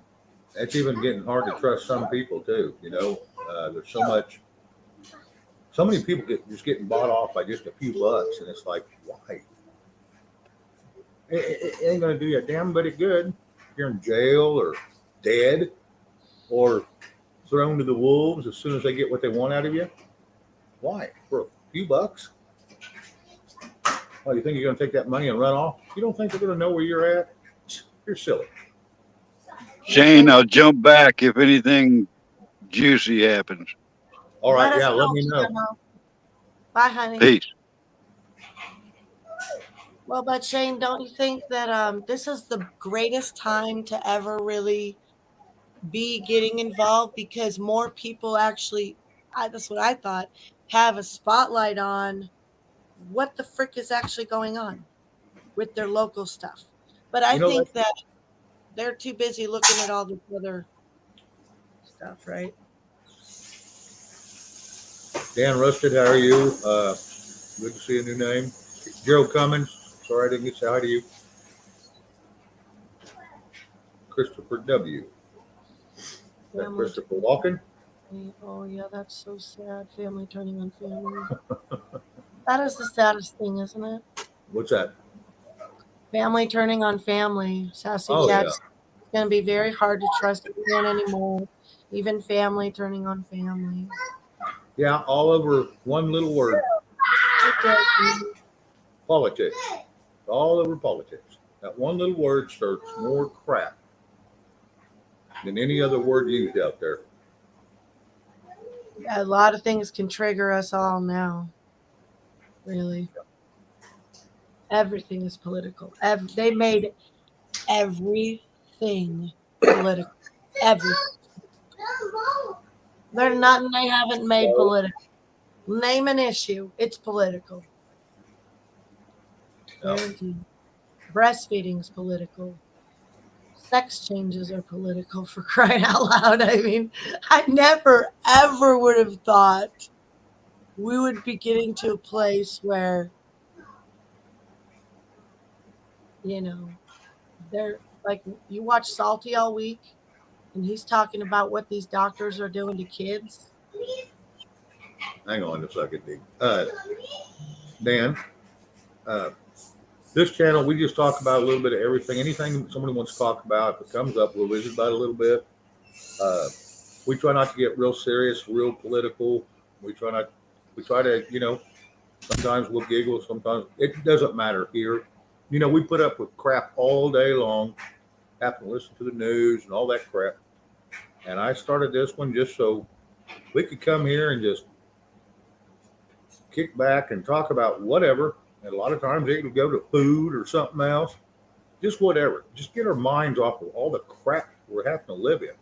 it's even getting hard to trust some people too. You know, there's so many people just getting bought off by just a few bucks, and it's like, why? It ain't gonna do you a damn bit of good. You're in jail or dead or thrown to the wolves as soon as they get what they want out of you. Why? For a few bucks? Oh, you think you're gonna take that money and run off? You don't think they're gonna know where you're at? You're silly. Shane, I'll jump back if anything juicy happens. All right, Let us yeah, let know, me know. Shamo. Bye, honey. Peace. Well, but Shane, don't you think that this is the greatest time to ever really be getting involved because more people actually, that's what I thought, have a spotlight on what the frick is actually going on with their local stuff. But I You know, think that they're too busy looking at all this other stuff, right? Dan Rusted, how are you? Good to see a new name. Gerald Cummins, sorry I didn't get to say hi to you. Christopher W. Is that Family Christopher Walken? Oh yeah, that's so sad. Family turning on family. That is the saddest thing, isn't it? What's that? Family turning on family. Sassy Oh, yeah. cats. It's gonna be very hard to trust anyone anymore. Even family turning on family. Yeah, all over one little word. Politics. All over politics. That one little word starts more crap than any other word used out there. A lot of things can trigger us all now. Really. Everything is political. They made everything political. Everything. They haven't made political. Name an issue. It's political. Yeah. Guaranteed. Breastfeeding is political. sex changes are political, for crying out loud. I mean, I never, ever would have thought we would be getting to a place where, you know, they're like, you watch Salty all week and he's talking about what these doctors are doing to kids. Hang on a second, D. Dan, uh, this channel, we just talk about a little bit of everything. Anything somebody wants to talk about, if it comes up, we'll visit about it a little bit. We try not to get real serious, real political. We try to, sometimes we'll giggle, sometimes it doesn't matter here. We put up with crap all day long, have to listen to the news and all that crap. And I started this one just so we could come here and just kick back and talk about whatever. And a lot of times it would go to food or something else, just whatever. Just get our minds off of all the crap we're having to live in.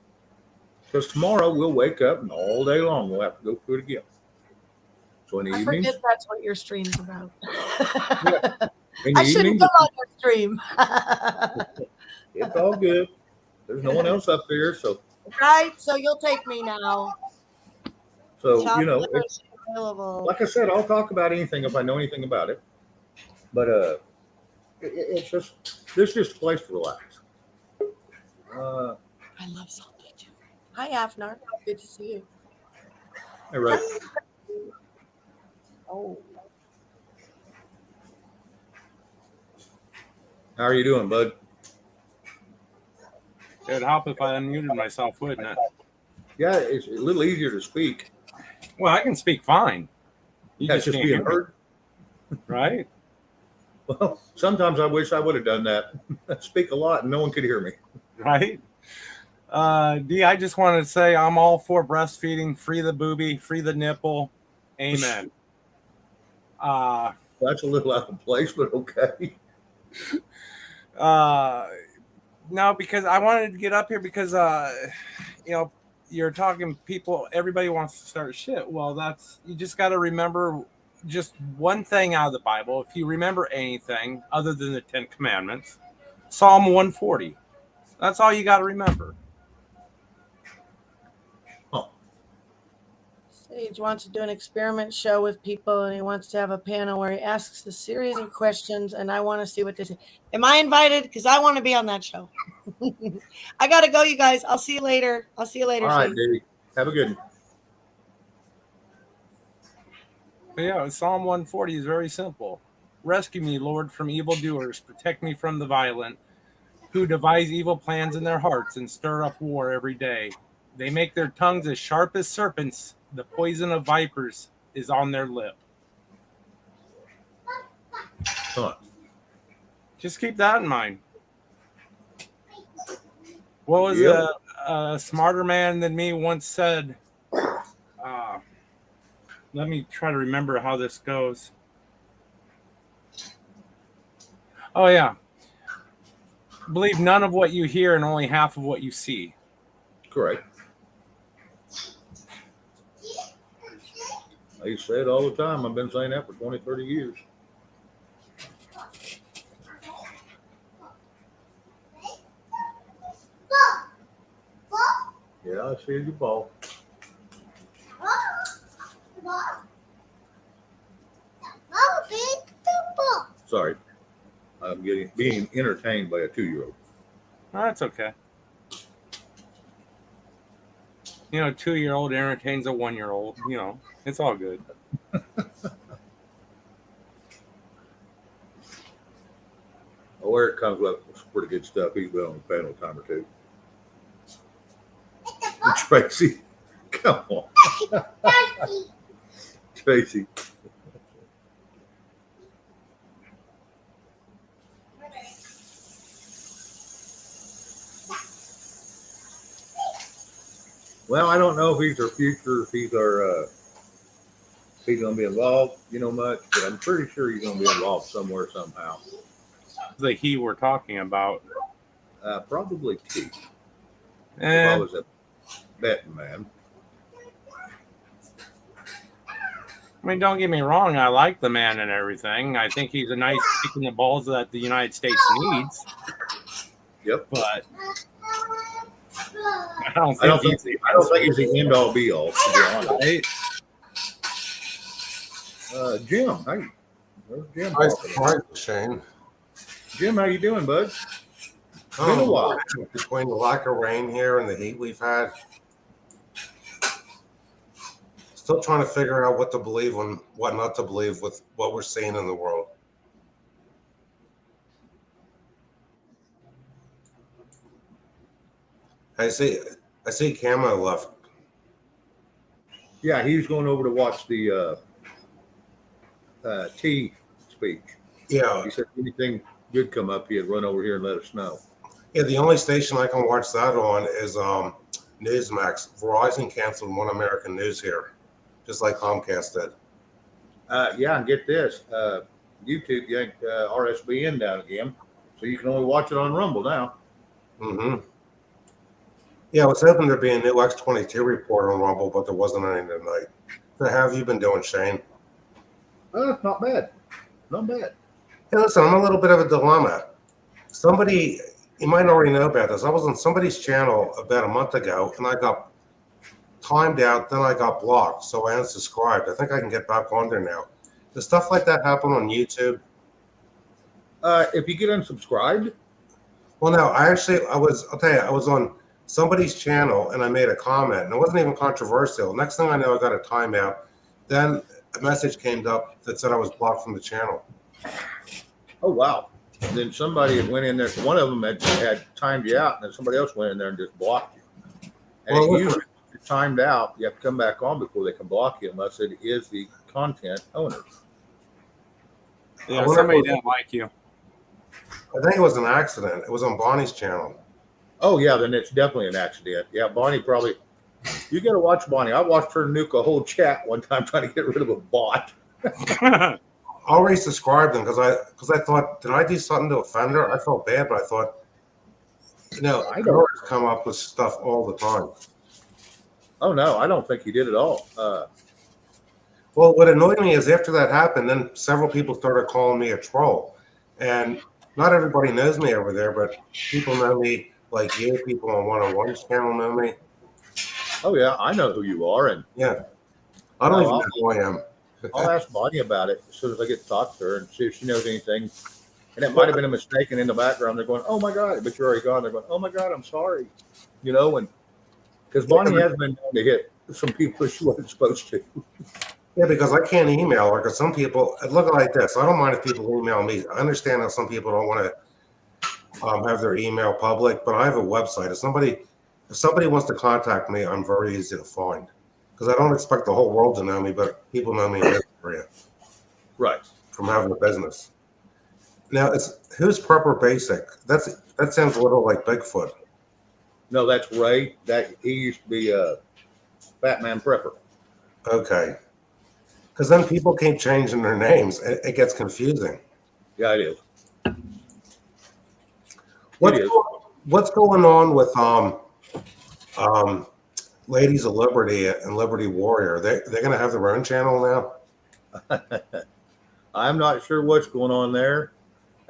Because tomorrow we'll wake up and all day long we'll have to go through it again. So in the evenings, forget that's what your stream's about. yeah, I shouldn't come on your stream. It's all good. There's no one else up there, so right. So you'll take me now. So it's available. Like I said, I'll talk about anything if I know anything about it. But it's just a place to relax. I love Salty too. Hi, Afnar. Good to see you. Hey, right. Oh. How are you doing, bud? It'd help if I unmuted myself, wouldn't it? Yeah, it's a little easier to speak. Well, I can speak fine. You That's just being heard. Right? Well, sometimes I wish I would have done that. I speak a lot and no one could hear me. Right? D, I just wanted to say I'm all for breastfeeding. Free the boobie, free the nipple. Amen. That's a little out of place, but okay. No, because I wanted to get up here because you're talking people, everybody wants to start shit. Well, you just got to remember just one thing out of the Bible. If you remember anything other than the 10 Commandments, Psalm 140. That's all you got to remember. Sage wants to do an experiment show with people, and he wants to have a panel where he asks a series of questions, and I want to see what they say. Am I invited? Because I want to be on that show. I got to go, you guys. I'll see you later. All right, Dave. Have a good one. Yeah, Psalm 140 is very simple. Rescue me, Lord, from evildoers. Protect me from the violent, who devise evil plans in their hearts and stir up war every day. They make their tongues as sharp as serpents. The poison of vipers is on their lip. Huh. Just keep that in mind. What was a smarter man than me once said? Let me try to remember how this goes. Oh, yeah. Believe none of what you hear and only half of what you see. Correct. I used to say it all the time. I've been saying that for 20, 30 years. Yeah, I see you ball. Sorry. I'm being entertained by a 2-year-old. Oh, that's okay. A 2-year-old entertains a 1-year-old. It's all good. Oh, Eric comes up with some pretty good stuff. He's been on the panel a time or two. Tracy, come on. Tracy. Well, I don't know if he's our future, if he's going to be involved, much, but I'm pretty sure he's going to be involved somewhere, somehow. The he we're talking about. Probably T. If Eh, I was a betting man. I mean, don't get me wrong. I like the man and everything. I think he's a nice kick in the balls that the United States needs. Yep. But I don't I don't think think it's the end all be all, to be honest. right? Jim, hey, there's Jim. Hi, talking. hi, Shane. Jim, how you doing, bud? Been a while. Between the lack of rain here and the heat we've had, still trying to figure out what to believe and what not to believe with what we're seeing in the world. I see Camo left. Yeah, he was going over to watch the T speech. Yeah, He said if anything good come up, he'd run over here and let us know. yeah. The only station I can watch that on is Newsmax. Verizon canceled One American News here, just like Comcast did. Yeah, and get this, YouTube yanked RSBN down again, so you can only watch it on Rumble now. Mm-hmm. Yeah, I was hoping there'd be a new X22 report on Rumble, but there wasn't any tonight. So how have you been doing, Shane? Not bad, not bad. Hey, listen, I'm a little bit of a dilemma. Somebody, you might already know about this. I was on somebody's channel about a month ago, and I got timed out, then I got blocked, so I unsubscribed. I think I can get back on there now. Does stuff like that happen on YouTube? If you get unsubscribed, Well, no, I'll tell you, I was on somebody's channel, and I made a comment, and it wasn't even controversial. Next thing I know, I got a timeout. Then a message came up that said I was blocked from the channel. oh wow. And then somebody had went in there. One of them had timed you out, and then somebody else went in there and just blocked you. And Well, usually, if you're timed out, you have to come back on before they can block you, unless it is the content owner. Yeah, somebody didn't like you. I think it was an accident. It was on Bonnie's channel. Oh yeah, then it's definitely an accident. Yeah, Bonnie probably. You got to watch Bonnie. I watched her nuke a whole chat one time trying to get rid of a bot. I'll resubscribe them because I thought, did I do something to offend her? I felt bad, but I thought, I don't. girls come up with stuff all the time. Oh no, I don't think you did at all. Well, what annoyed me is after that happened, then several people started calling me a troll, and not everybody knows me over there, but people know me, like you. People on 101's channel know me. Oh yeah, I know who you are, and Yeah, I don't No, even know who I am. I'll ask Bonnie about it as soon as I get to talk to her and see if she knows anything. And it might have been a mistake, and in the background they're going, "Oh my god!" But you're already gone. They're going, "Oh my god, I'm sorry," and because Bonnie has been known to hit some people she wasn't supposed to. Yeah, because I can't email her. Because some people look like this. I don't mind if people email me. I understand that some people don't want to have their email public, but I have a website. If somebody wants to contact me, I'm very easy to find. Because I don't expect the whole world to know me, but people know me in this area Right. from having a business. Now, who's Prepper Basic? That sounds a little like Bigfoot. No, that's Ray. That he used to be a Batman Prepper. Okay. Because then people keep changing their names. It gets confusing. Yeah, it is. What's going on with Ladies of Liberty and Liberty Warrior? They're going to have their own channel now? I'm not sure what's going on there.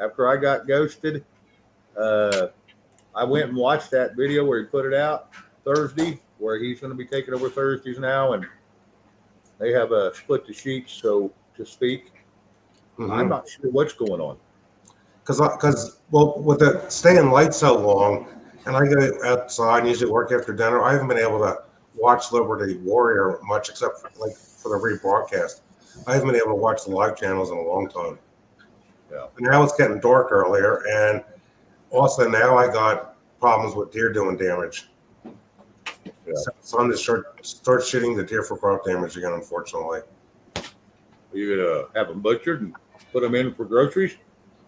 After I got ghosted, I went and watched that video where he put it out Thursday, where he's going to be taking over Thursdays now, and they have split the sheets, so to speak. Mm-hmm. I'm not sure what's going on. Because with the staying light so long, and I go outside and usually work after dinner, I haven't been able to watch Liberty Warrior much, except for the rebroadcast. I haven't been able to watch the live channels in a long time. Yeah. And now it's getting dark earlier, and also now I got problems with deer doing damage. Yeah. So I'm just start shooting the deer for crop damage again, unfortunately. Are you going to have them butchered and put them in for groceries?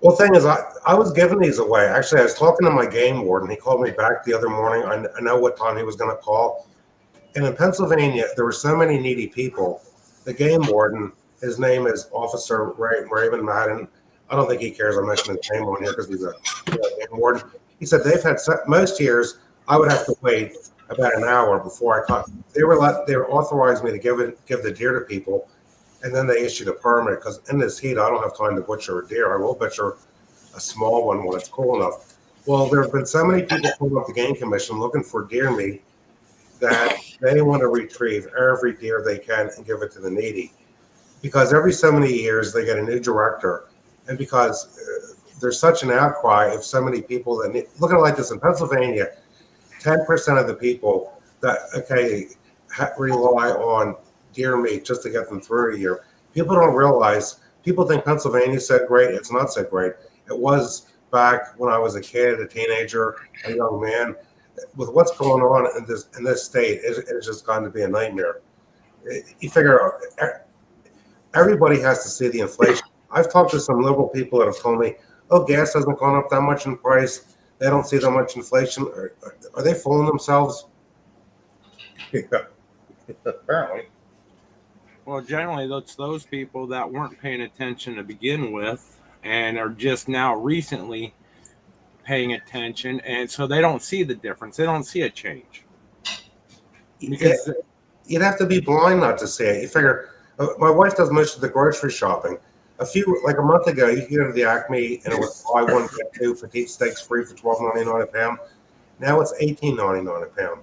Well, the thing is, I was giving these away. Actually, I was talking to my game warden. He called me back the other morning. I know what time he was going to call. And in Pennsylvania, there were so many needy people. The game warden, his name is Officer Raven Madden. I don't think he cares. I mentioned his name on here because he's a game warden. He said they've had most years. I would have to wait about an hour before I caught. They were authorized me to give the deer to people. And then they issued a permit because in this heat, I don't have time to butcher a deer. I will butcher a small one when it's cool enough. Well, there have been so many people calling up the game commission looking for deer meat that they want to retrieve every deer they can and give it to the needy. Because every so many years they get a new director, and because there's such an outcry of so many people that look at it like this in Pennsylvania, 10% of the people that rely on deer meat just to get them through a year. People don't realize. People think Pennsylvania said great. It's not so great. It was back when I was a kid, a teenager, a young man. With what's going on in this state, it's just going to be a nightmare. You figure everybody has to see the inflation. I've talked to some liberal people that have told me, "Oh, gas hasn't gone up that much in price. They don't see that much inflation." Are they fooling themselves? Yeah, apparently. Well, generally, that's those people that weren't paying attention to begin with and are just now recently paying attention. And so they don't see the difference. They don't see a change. Because You'd have to be blind not to see it. You figure, my wife does most of the grocery shopping. Like a month ago, you could go to the Acme and it was buy one get two petite steaks free for $12.99 a pound. Now it's $18.99 a pound.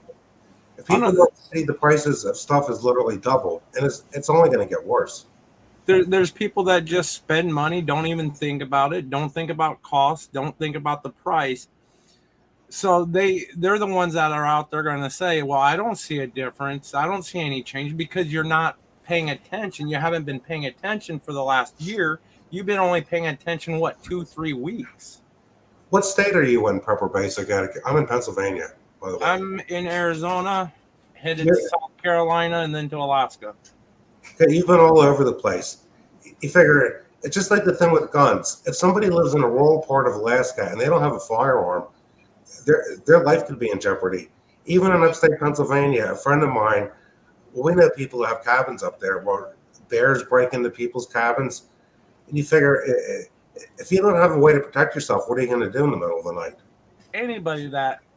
If people don't see the prices of stuff is literally doubled, and it's only going to get worse. there's people that just spend money, don't even think about it, don't think about cost, don't think about the price. So they're the ones that are out there going to say, well, I don't see a difference. I don't see any change, because you're not paying attention. You haven't been paying attention for the last year. You've been only paying attention, 2-3 weeks. What state are you in, Prepper Basic? I'm in Pennsylvania, by the way. I'm in Arizona, headed to South Carolina, and then to Alaska. Okay, you've been all over the place. You figure it's just like the thing with guns. If somebody lives in a rural part of Alaska and they don't have a firearm, their life could be in jeopardy. Even in upstate Pennsylvania, a friend of mine, we know people who have cabins up there where bears break into people's cabins. And you figure, if you don't have a way to protect yourself, what are you going to do in the middle of the night?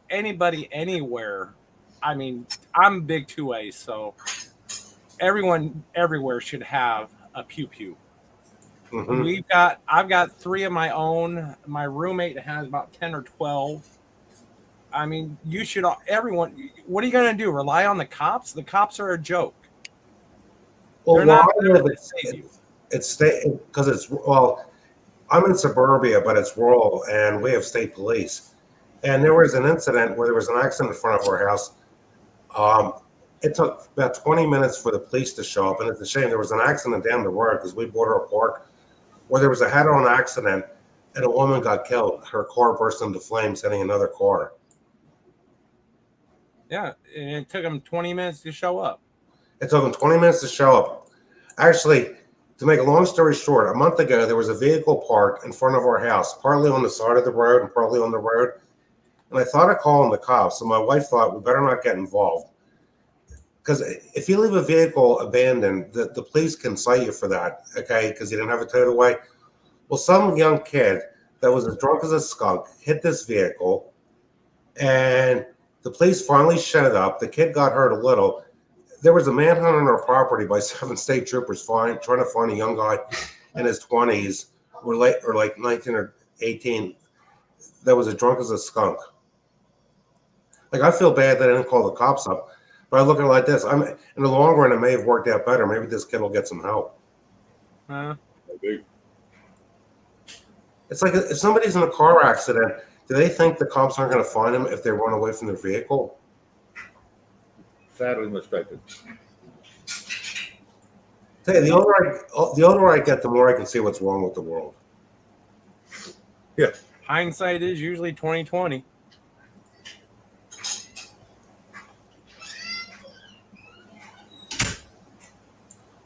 Anybody anywhere. I mean, I'm big 2A, so everyone everywhere should have a pew pew. Mm-hmm. I've got 3 of my own. My roommate has about 10 or 12. I mean, everyone, what are you going to do? Rely on the cops? The cops are a joke. Well, I'm in suburbia, but it's rural, and we have state police. And there was an incident where there was an accident in front of our house. It took about 20 minutes for the police to show up, and it's a shame. There was an accident down the road because we border a park where there was a head-on accident, and a woman got killed. Her car burst into flames, hitting another car. Yeah, and it took them 20 minutes to show up. It took them 20 minutes to show up. Actually, to make a long story short, a month ago, there was a vehicle parked in front of our house, partly on the side of the road and partly on the road. And I thought of calling the cops, and my wife thought we better not get involved. Because if you leave a vehicle abandoned, the police can cite you for that, okay, because you didn't have it towed away. Well, some young kid that was as drunk as a skunk hit this vehicle, and the police finally showed up. The kid got hurt a little. There was a manhunt on our property by 7 state troopers trying to find a young guy in his 20s or like 19 or 18 that was as drunk as a skunk. Like, I feel bad that I didn't call the cops up, but I look at it like this. In the long run, it may have worked out better. Maybe this kid will get some help. Maybe. It's like if somebody's in a car accident, do they think the cops aren't going to find them if they run away from their vehicle? Sadly mistaken. Hey, the older I get, the more I can see what's wrong with the world. Yeah. Hindsight is usually 20/20.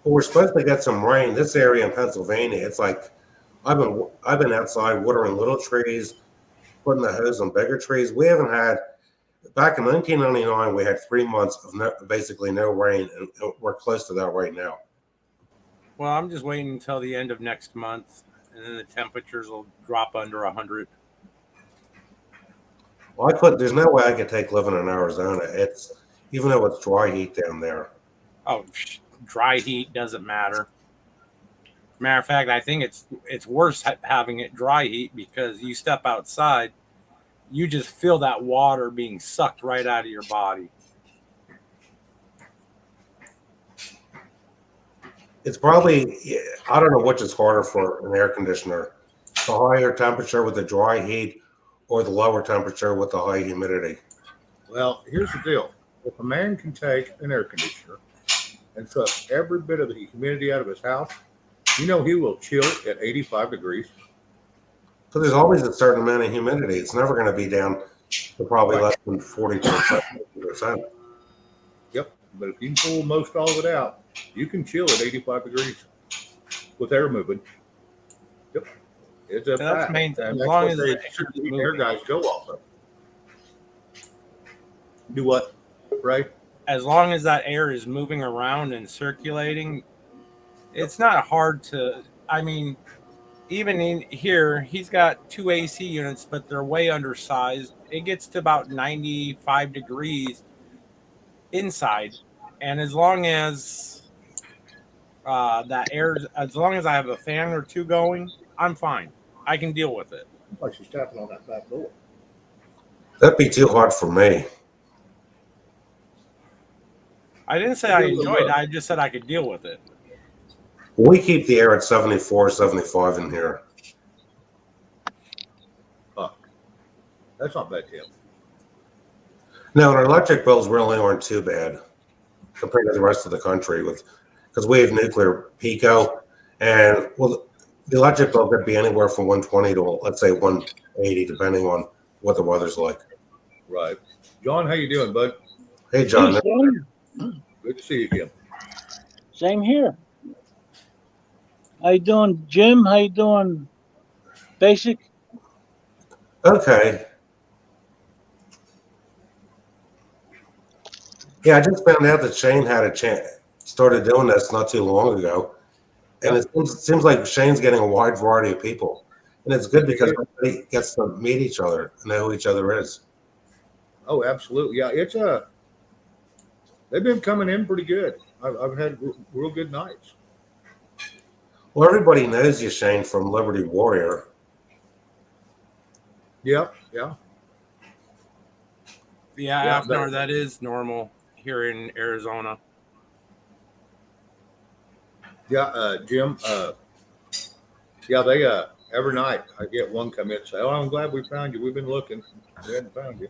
Well, we're supposed to get some rain. This area in Pennsylvania, it's like I've been outside watering little trees, putting the hose on bigger trees. We haven't had. Back in 1999, we had 3 months of basically no rain, and we're close to that right now. Well, I'm just waiting until the end of next month, and then the temperatures will drop under 100. Well, there's no way I could take living in Arizona. Even though it's dry heat down there. Oh, dry heat doesn't matter. Matter of fact, I think it's worse having it dry heat, because you step outside you just feel that water being sucked right out of your body. It's probably, I don't know which is harder for an air conditioner, the higher temperature with the dry heat or the lower temperature with the high humidity. Well, here's the deal. If a man can take an air conditioner and suck every bit of the humidity out of his house, you know he will chill at 85 degrees. So there's always a certain amount of humidity. It's never going to be down to probably Right. less than 40%. Yep. But if you can pull most all of it out, you can chill at 85 degrees with air moving. Yep. It's a And that's fact. main, And as that's long what as they the the air guys go off of. Do what? Right? as long as that air is moving around and circulating, it's not hard to. I mean, even in here, he's got 2 AC units, but they're way undersized. It gets to about 95 degrees inside, and as long as that air, as long as I have a fan or two going, I'm fine. I can deal with it. Like she's tapping on that back door. That'd be too hot for me. I didn't say I enjoyed it. I just said I could deal with it. We keep the air at 74, 75 in here. That's not bad, Tim. No, and our electric bills really aren't too bad compared to the rest of the country, because we have nuclear pico, and well, the electric bill could be anywhere from 120 to let's say 180, depending on what the weather's like. Right. John, how you doing, bud? Hey, John. Good to see you again. Same here. How you doing, Jim? How you doing, Basic? Okay. Yeah, I just found out that Shane had started doing this not too long ago, and it seems like Shane's getting a wide variety of people, and it's good because everybody gets to meet each other and know who each other is. Oh, absolutely. Yeah, it's they've been coming in pretty good. I've had real good nights. Well, everybody knows you, Shane, from Liberty Warrior. Yeah. Yeah, Yeah, Afner, that is normal here in Arizona. Yeah, Jim. Yeah, they every night I get one come in and say, "Oh, I'm glad we found you. We've been looking, we hadn't found you."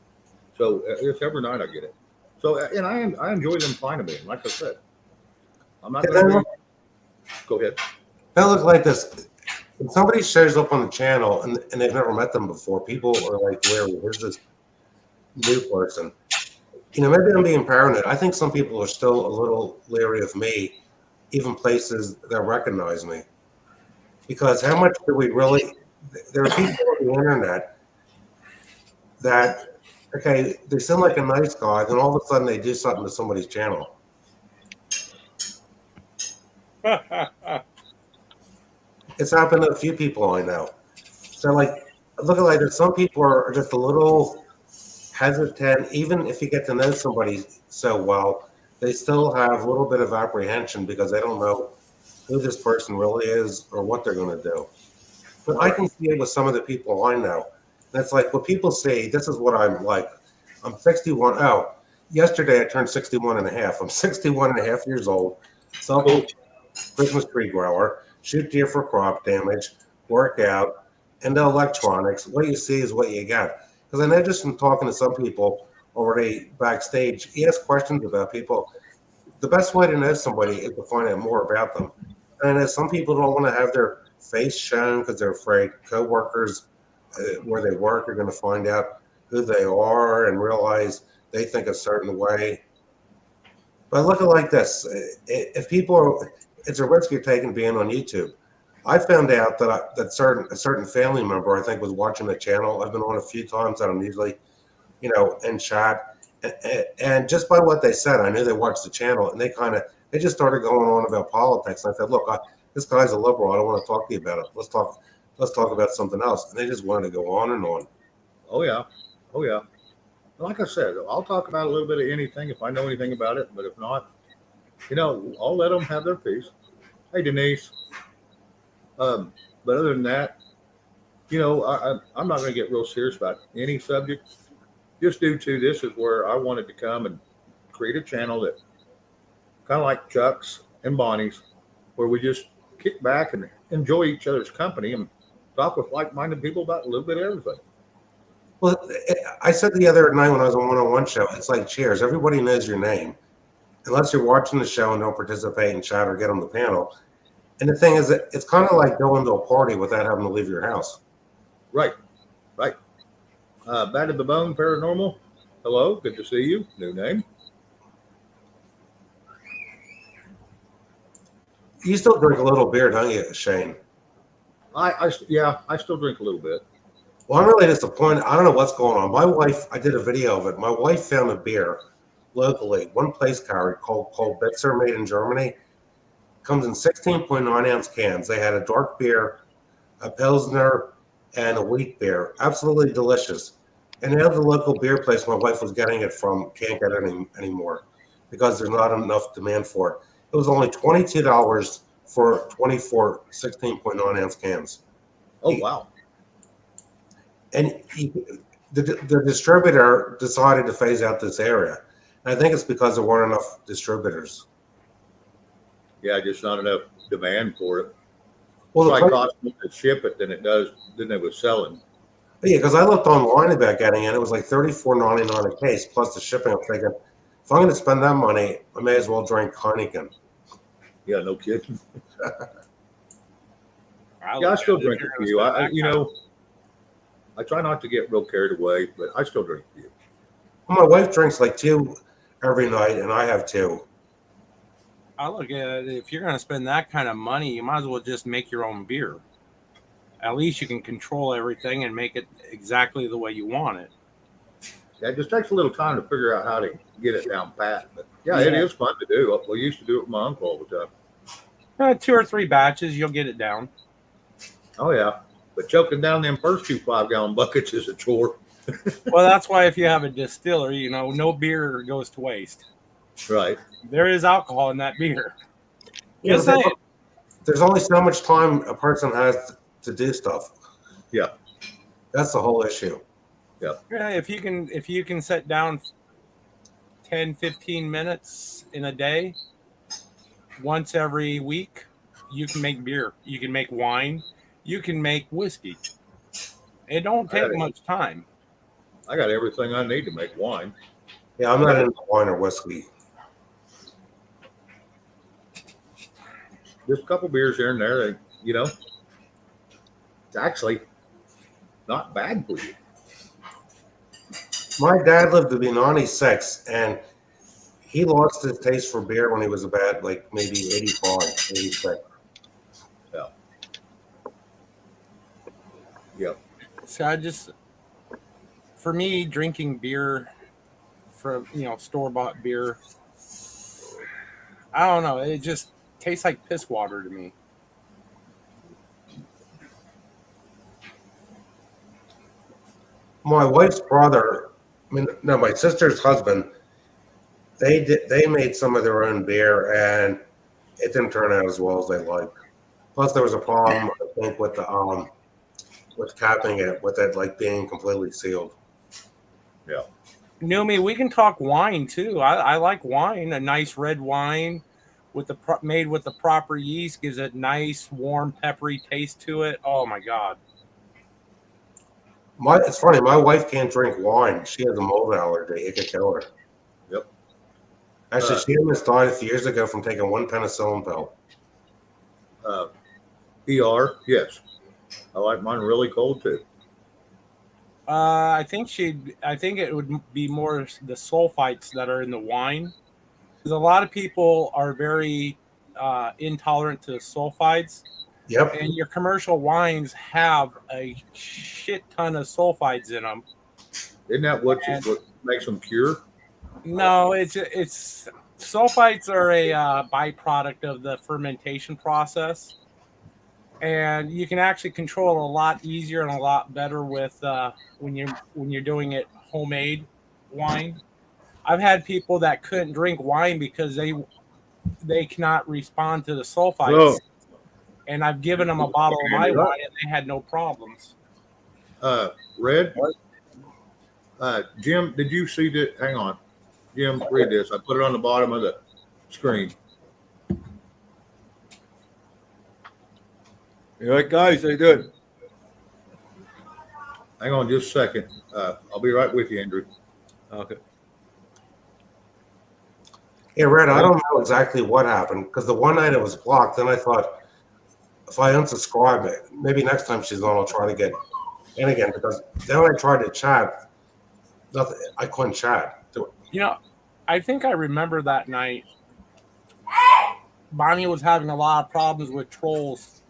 So it's every night I get it. So and I enjoy them finding me. Like I said, I'm not going to be. Go ahead. That looks like this. When somebody shows up on the channel and they've never met them before, people are like, where's this new person? You know, maybe I'm being paranoid. I think some people are still a little leery of me, even places that recognize me. Because how much do we really, there are people on the internet that, okay, they seem like a nice guy, then all of a sudden they do something to somebody's channel. It's happened to a few people I know. So, like, look at like this. Some people are just a little hesitant, even if you get to know somebody so well, they still have a little bit of apprehension because they don't know who this person really is or what they're going to do. But I can see it with some of the people I know. And it's like what people say, this is what I'm like. I'm 61. Oh, yesterday I turned 61 and a half. I'm 61 and a half years old. So Christmas tree grower, shoot deer for crop damage, work out, and the electronics. What you see is what you got. Because I know just from talking to some people already backstage, you ask questions about people. The best way to know somebody is to find out more about them. And some people don't want to have their face shown because they're afraid coworkers where they work are going to find out who they are and realize they think a certain way. But look at it like this: if people are, it's a risk you're taking being on YouTube. I found out that a certain family member I think was watching the channel. I've been on a few times that I'm usually, in chat, and just by what they said, I knew they watched the channel, and they just started going on about politics. And I said, look, this guy's a liberal. I don't want to talk to you about it. Let's talk about something else. And they just wanted to go on and on. Oh yeah. Like I said, I'll talk about a little bit of anything if I know anything about it. But if not, I'll let them have their piece. Hey, Denise. But other than that, I'm not going to get real serious about any subject, just due to this is where I wanted to come and create a channel that kind of like Chuck's and Bonnie's, where we just kick back and enjoy each other's company and talk with like-minded people about a little bit of everything. Well, I said the other night when I was on one-on-one show, it's like Cheers. Everybody knows your name, unless you're watching the show and don't participate and chat or get on the panel. And the thing is that it's kind of like going to a party without having to leave your house. Right. Bad to the Bone Paranormal. Hello, good to see you. New name. You still drink a little beer, don't you, Shane? I still drink a little bit. Well, I'm really disappointed. I don't know what's going on. My wife, I did a video of it. My wife found a beer locally, one place carried called Bitzer, made in Germany. Comes in 16.9 ounce cans. They had a dark beer, a Pilsner, and a wheat beer. Absolutely delicious. And now the local beer place my wife was getting it from can't get it anymore because there's not enough demand for it. It was only $22 for 24 16.9 ounce cans. Oh, wow. And the distributor decided to phase out this area. And I think it's because there weren't enough distributors. Yeah, just not enough demand for it. Well, It's like cost more to ship it than it was selling. Yeah, because I looked online about getting it. It was like $34.99 a case plus the shipping. I'm thinking, if I'm going to spend that money, I may as well drink Heineken. Yeah, no kidding. I still drink a few. I try not to get real carried away, but I still drink a few. Well, my wife drinks like 2 every night, and I have 2. I look at it, if you're going to spend that kind of money, you might as well just make your own beer. At least you can control everything and make it exactly the way you want it. Yeah, it just takes a little time to figure out how to get it down pat. But yeah, it is fun to do. We used to do it with my uncle all the time. 2 or 3 batches, you'll get it down. Oh, yeah. But choking down them first 2 5-gallon buckets is a chore. Well, that's why if you have a distiller, no beer goes to waste. Right. There is alcohol in that beer. Yeah, Just saying. There's only so much time a person has to do stuff. Yeah. That's the whole issue. Yeah. Yeah, if you can sit down 10, 15 minutes in a day, once every week, you can make beer. You can make wine. You can make whiskey. It don't take much time. I got everything I need to make wine. Yeah, I'm not into wine or whiskey. Just a couple beers here and there, it's actually not bad for you. My dad lived to be 96, and he lost his taste for beer when he was about maybe 85, 86. Yeah. Yep. So for me, drinking beer from, store-bought beer, I don't know. It just tastes like piss water to me. My wife's brother, my sister's husband, they made some of their own beer, and it didn't turn out as well as they liked. Plus, there was a problem, I think, with the with capping it, with it being completely sealed. Yeah. Numi, we can talk wine too. I like wine. A nice red wine made with the proper yeast gives it nice, warm, peppery taste to it. Oh my God. It's funny. My wife can't drink wine. She has a mold allergy. It could kill her. Yep. Actually, she almost died a few years ago from taking 1 penicillin pill. ER, yes. I like mine really cold too. I think it would be more the sulfites that are in the wine. Because a lot of people are very intolerant to sulfites. Yep. And your commercial wines have a shit ton of sulfites in them. Isn't that what makes them pure? No, it's sulfites are a byproduct of the fermentation process, and you can actually control it a lot easier and a lot better with when you're doing it homemade wine. I've had people that couldn't drink wine because they cannot respond to the sulfites. Oh. And I've given them a bottle of my wine, and they had no problems. Red. Jim, did you see that? Hang on, Jim, read this. I put it on the bottom of the screen. You all right, guys? How you doing? Hang on just a second. I'll be right with you, Andrew. Okay. Yeah, Red, I don't know exactly what happened because the one night it was blocked. Then I thought if I unsubscribe it, maybe next time she's on, I'll try to get in again because then I tried to chat. Nothing. I couldn't chat. You know, I think I remember that night. Bonnie was having a lot of problems with trolls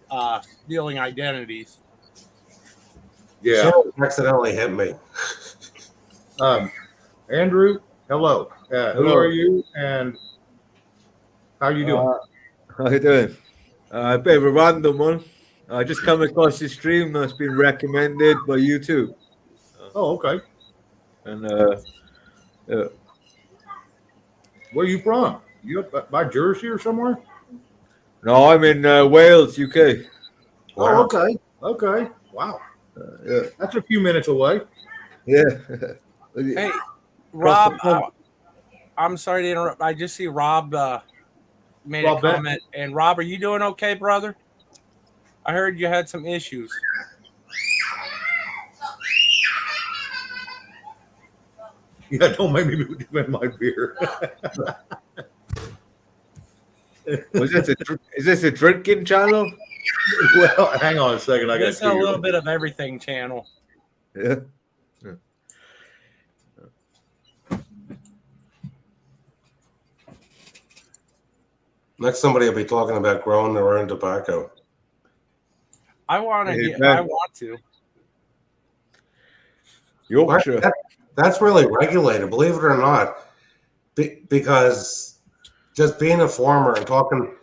stealing identities. Yeah. She accidentally hit me. Andrew, hello. Who Hello. are you and how are you doing? How you doing? A bit of a random one. I just come across this stream that's been recommended by you too. Oh, okay. And yeah. Where are you from? You up by Jersey or somewhere? No, I'm in Wales, UK. Oh, Wow. okay. Okay. Wow. Yeah. That's a few minutes away. Yeah. Hey, Rob, I'm sorry to interrupt. I just see Rob made Rob a comment. And Rob, are you doing okay, brother? I heard you had some issues. Yeah, don't make me defend my beer. Is this a drinking channel? Well, hang on a second. I got This is a little bit of everything channel. Yeah. Next, somebody will be talking about growing their own tobacco. I want to. Amen. I want to. Yorkshire. That's really regulated, believe it or not, because just being a farmer and talking,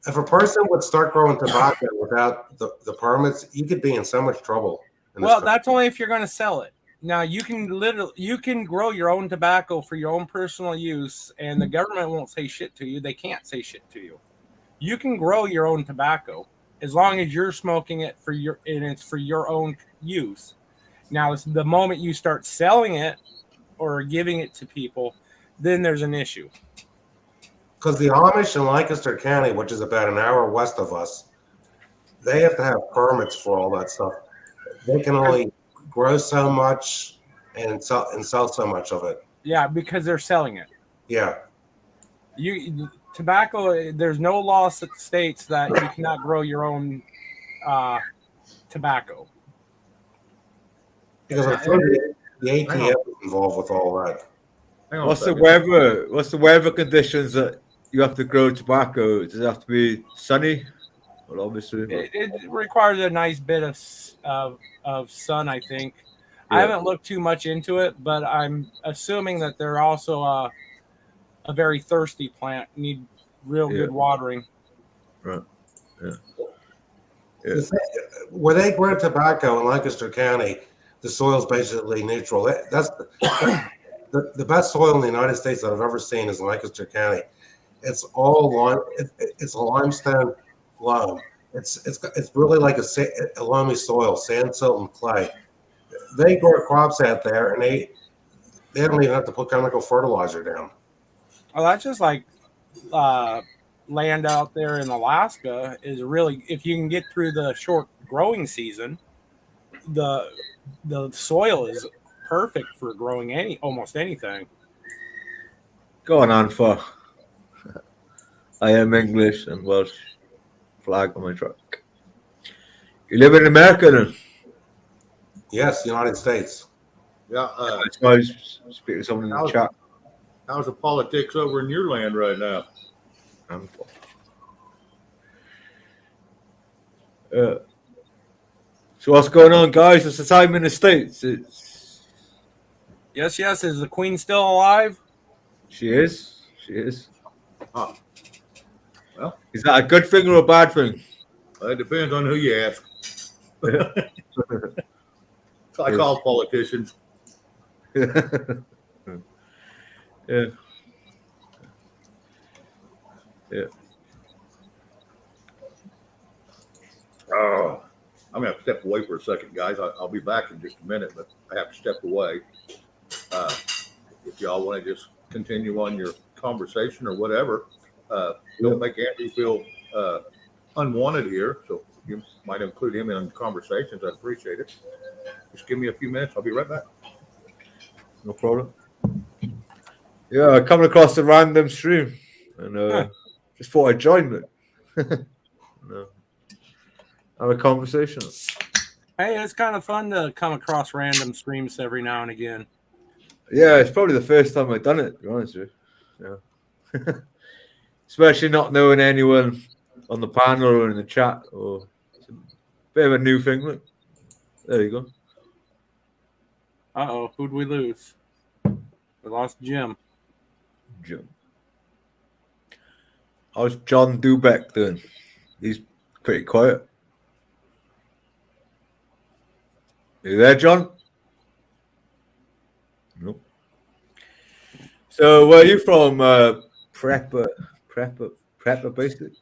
if a person would start growing tobacco without the permits, you could be in so much trouble. Well, that's only if you're going to sell it. Now you can grow your own tobacco for your own personal use, and the government won't say shit to you. They can't say shit to you. You can grow your own tobacco as long as you're smoking it and it's for your own use. Now, the moment you start selling it or giving it to people, then there's an issue. Because the Amish in Lancaster County, which is about an hour west of us, they have to have permits for all that stuff. They can only grow so much and sell so much of it. Yeah, because they're selling it. Yeah. Tobacco, there's no law that states that you cannot grow your own tobacco. Because I'm sure the ATF is involved with all that. What's the weather conditions that you have to grow tobacco? Does it have to be sunny? Well, obviously, it requires a nice bit of sun, I think. Yeah. I haven't looked too much into it, but I'm assuming that they're also a very thirsty plant, need real good watering. Right. Yeah. Yeah. Where they grow tobacco in Lancaster County, the soil's basically neutral. That's the best soil in the United States that I've ever seen is Lancaster County. It's all lime. It's a limestone loam. It's really like a loamy soil, sand, silt, and clay. They grow crops out there, and they don't even have to put chemical fertilizer down. Well, that's just like land out there in Alaska is really, if you can get through the short growing season, the soil is perfect for growing almost anything. Go on, Anfa. I am English and Welsh. Flag on my truck. You live in America then? Yes, United States. Yeah. I suppose speak to someone in the chat. How's the politics over in your land right now? So what's going on, guys? It's the time in the States. Yes. Is the Queen still alive? She is. Oh. Well, is that a good thing or a bad thing? It depends on who you ask. Like all politicians. Yeah. Oh. I'm going to step away for a second, guys. I'll be back in just a minute, but I have to step away. If y'all want to just continue on your conversation or whatever, don't make Andrew feel unwanted here. So you might include him in conversations. I'd appreciate it. Just give me a few minutes. I'll be right back. No problem. Yeah, I coming across a random stream and just thought I'd join it. No. Have a conversation. Hey, it's kind of fun to come across random streams every now and again. Yeah, it's probably the first time I've done it, to be honest with you. Yeah. Especially not knowing anyone on the panel or in the chat. Or it's a bit of a new thing. Look. There you go. Uh-oh, who'd we lose? We lost Jim. Jim. How's John Dubeck doing? He's pretty quiet. Are you there, John? Nope. So, where are you from? Prepper, basically.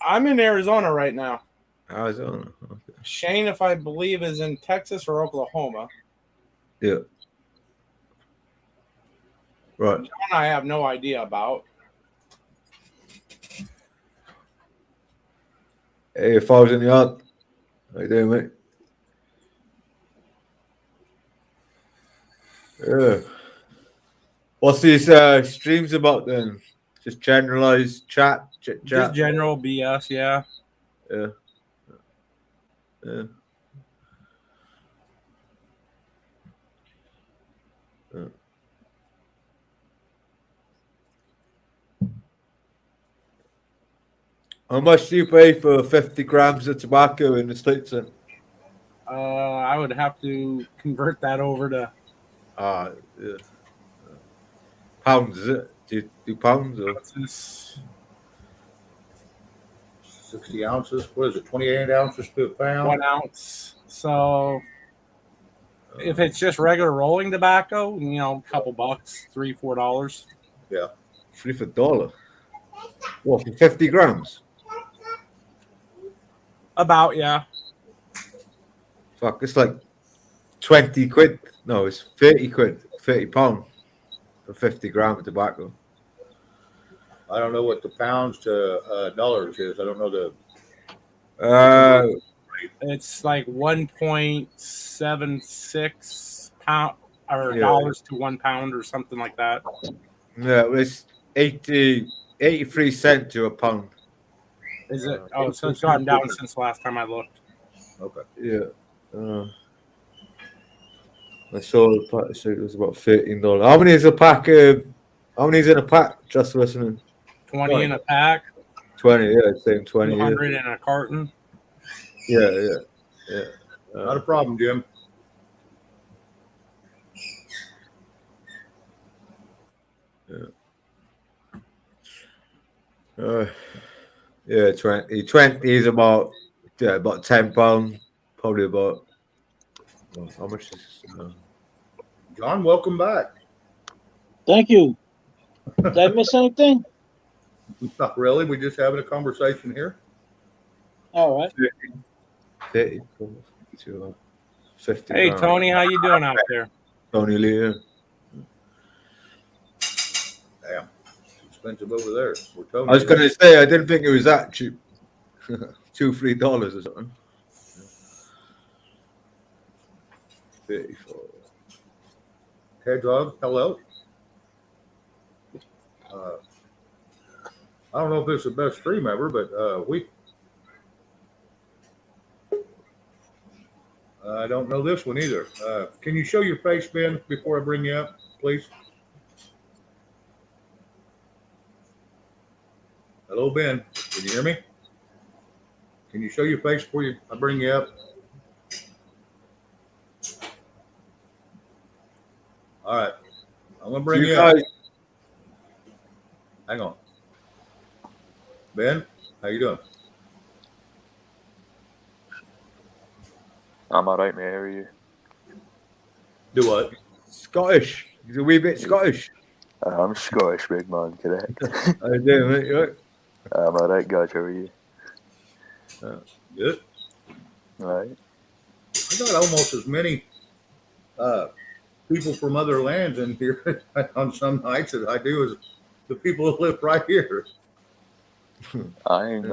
I'm in Arizona right now. Arizona. Okay. Shane, if I believe, is in Texas or Oklahoma. Yeah. Right. John, I have no idea about. Hey, 1,000 yard. How you doing, mate? Yeah. What's these streams about then? Just generalized chat, chit chat. Just general BS, yeah. Yeah. Yeah. Yeah. How much do you pay for 50 grams of tobacco in the States then? I would have to convert that over to Yeah. Pounds, is it? Do you do pounds or? 60 ounces. What is it? 28 ounces to a pound? 1 ounce. So if it's just regular rolling tobacco, a couple bucks, $3-4. Yeah. $3 for $1. What, for 50 grams? About, yeah. Fuck, it's like 20 quid. No, it's 30 quid, £30 for 50 grams of tobacco. I don't know what the pounds to dollars is. I don't know the. It's like 1.76 pound or Yeah. dollars to 1 pound or something like that. Yeah, it's 83 cents to a pound. Is it? So it's gone down since the last time I looked. Okay. Yeah. I saw the pack, so it was about $13. How many is a pack of? How many is in a pack? Just listening. 20 in a pack. 20, yeah, same 20. 200 in a carton. Yeah. Not a problem, Jim. Yeah. 20 is about £10. Probably about. Well, how much is? John, welcome back. Thank you. Did I miss anything? Not really. We're just having a conversation here. All right. 30, 50. Hey, Tony, how you doing out there? Tony Lee. Yeah. Damn, it's expensive over there. We're Tony. I was going to say, I didn't think it was that cheap. $2-3 or something. 34. Hedgehog, hello. I don't know if it's the best stream ever, but I don't know this one either. Can you show your face, Ben, before I bring you up, please? Hello, Ben. Can you hear me? Can you show your face before I bring you up? All right. I'm going to bring you up. Hang on. Ben, how you doing? I'm all right, mate. How are you? Do what? Scottish. He's a wee bit Scottish. I'm Scottish, big man, correct. How you doing, mate? You right? I'm all right, guys. How are you? Good. Right. I got almost as many people from other lands in here on some nights as I do as the people who live right here. I'm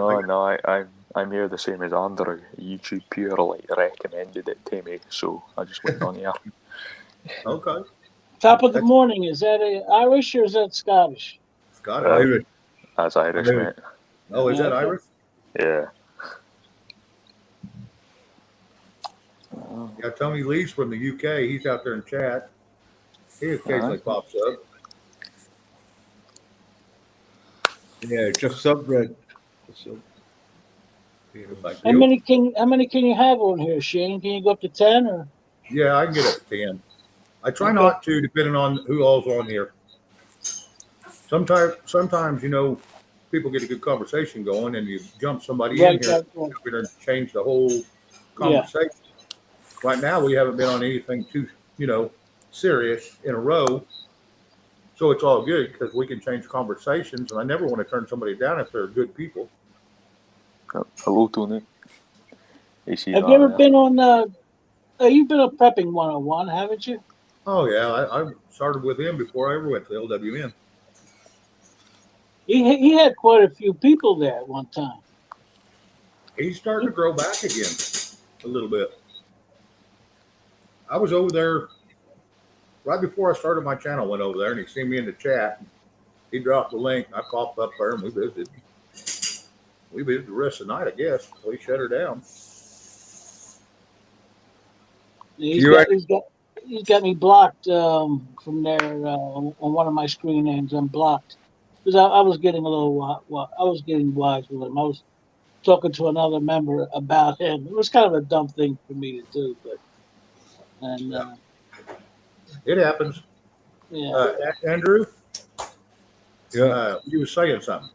here the same as Andrew. YouTube purely recommended it to me, so I just went on here. Okay. Top of the That's morning. Is that Irish or is that Scottish? Scottish. Irish. That's Irish, Irish. mate. Oh, is that Okay. Irish? Yeah. Yeah, Tony Lee's from the UK. He's out there in chat. He occasionally pops up. Yeah, just subreddit. So, Thank How you. many can you have on here, Shane? Can you go up to 10 or? Yeah, I can get up to 10. I try Okay. not to, depending on who all's on here. Sometimes, people get a good conversation going and you jump somebody in Right, here right, right. and change the whole Yeah. conversation. Right now, we haven't been on anything too, serious in a row. So it's all good because we can change conversations. And I never want to turn somebody down if they're good people. Hello, Tony. You see Have that you ever there? been on? You've been on Prepping 101, haven't you? Oh, yeah. I started with him before I ever went to LWN. He had quite a few people there at one time. He's starting to grow back again a little bit. I was over there right before I started my channel, went over there and he seen me in the chat. He dropped the link. I popped up there and we visited. We visited the rest of the night, I guess. So he shut her down. He's got me blocked from there on one of my screen names. I'm blocked because I was getting a little I was getting wise with him. I was talking to another member about him. It was kind of a dumb thing for me to do, but It happens. yeah. Andrew, yeah. you were saying something.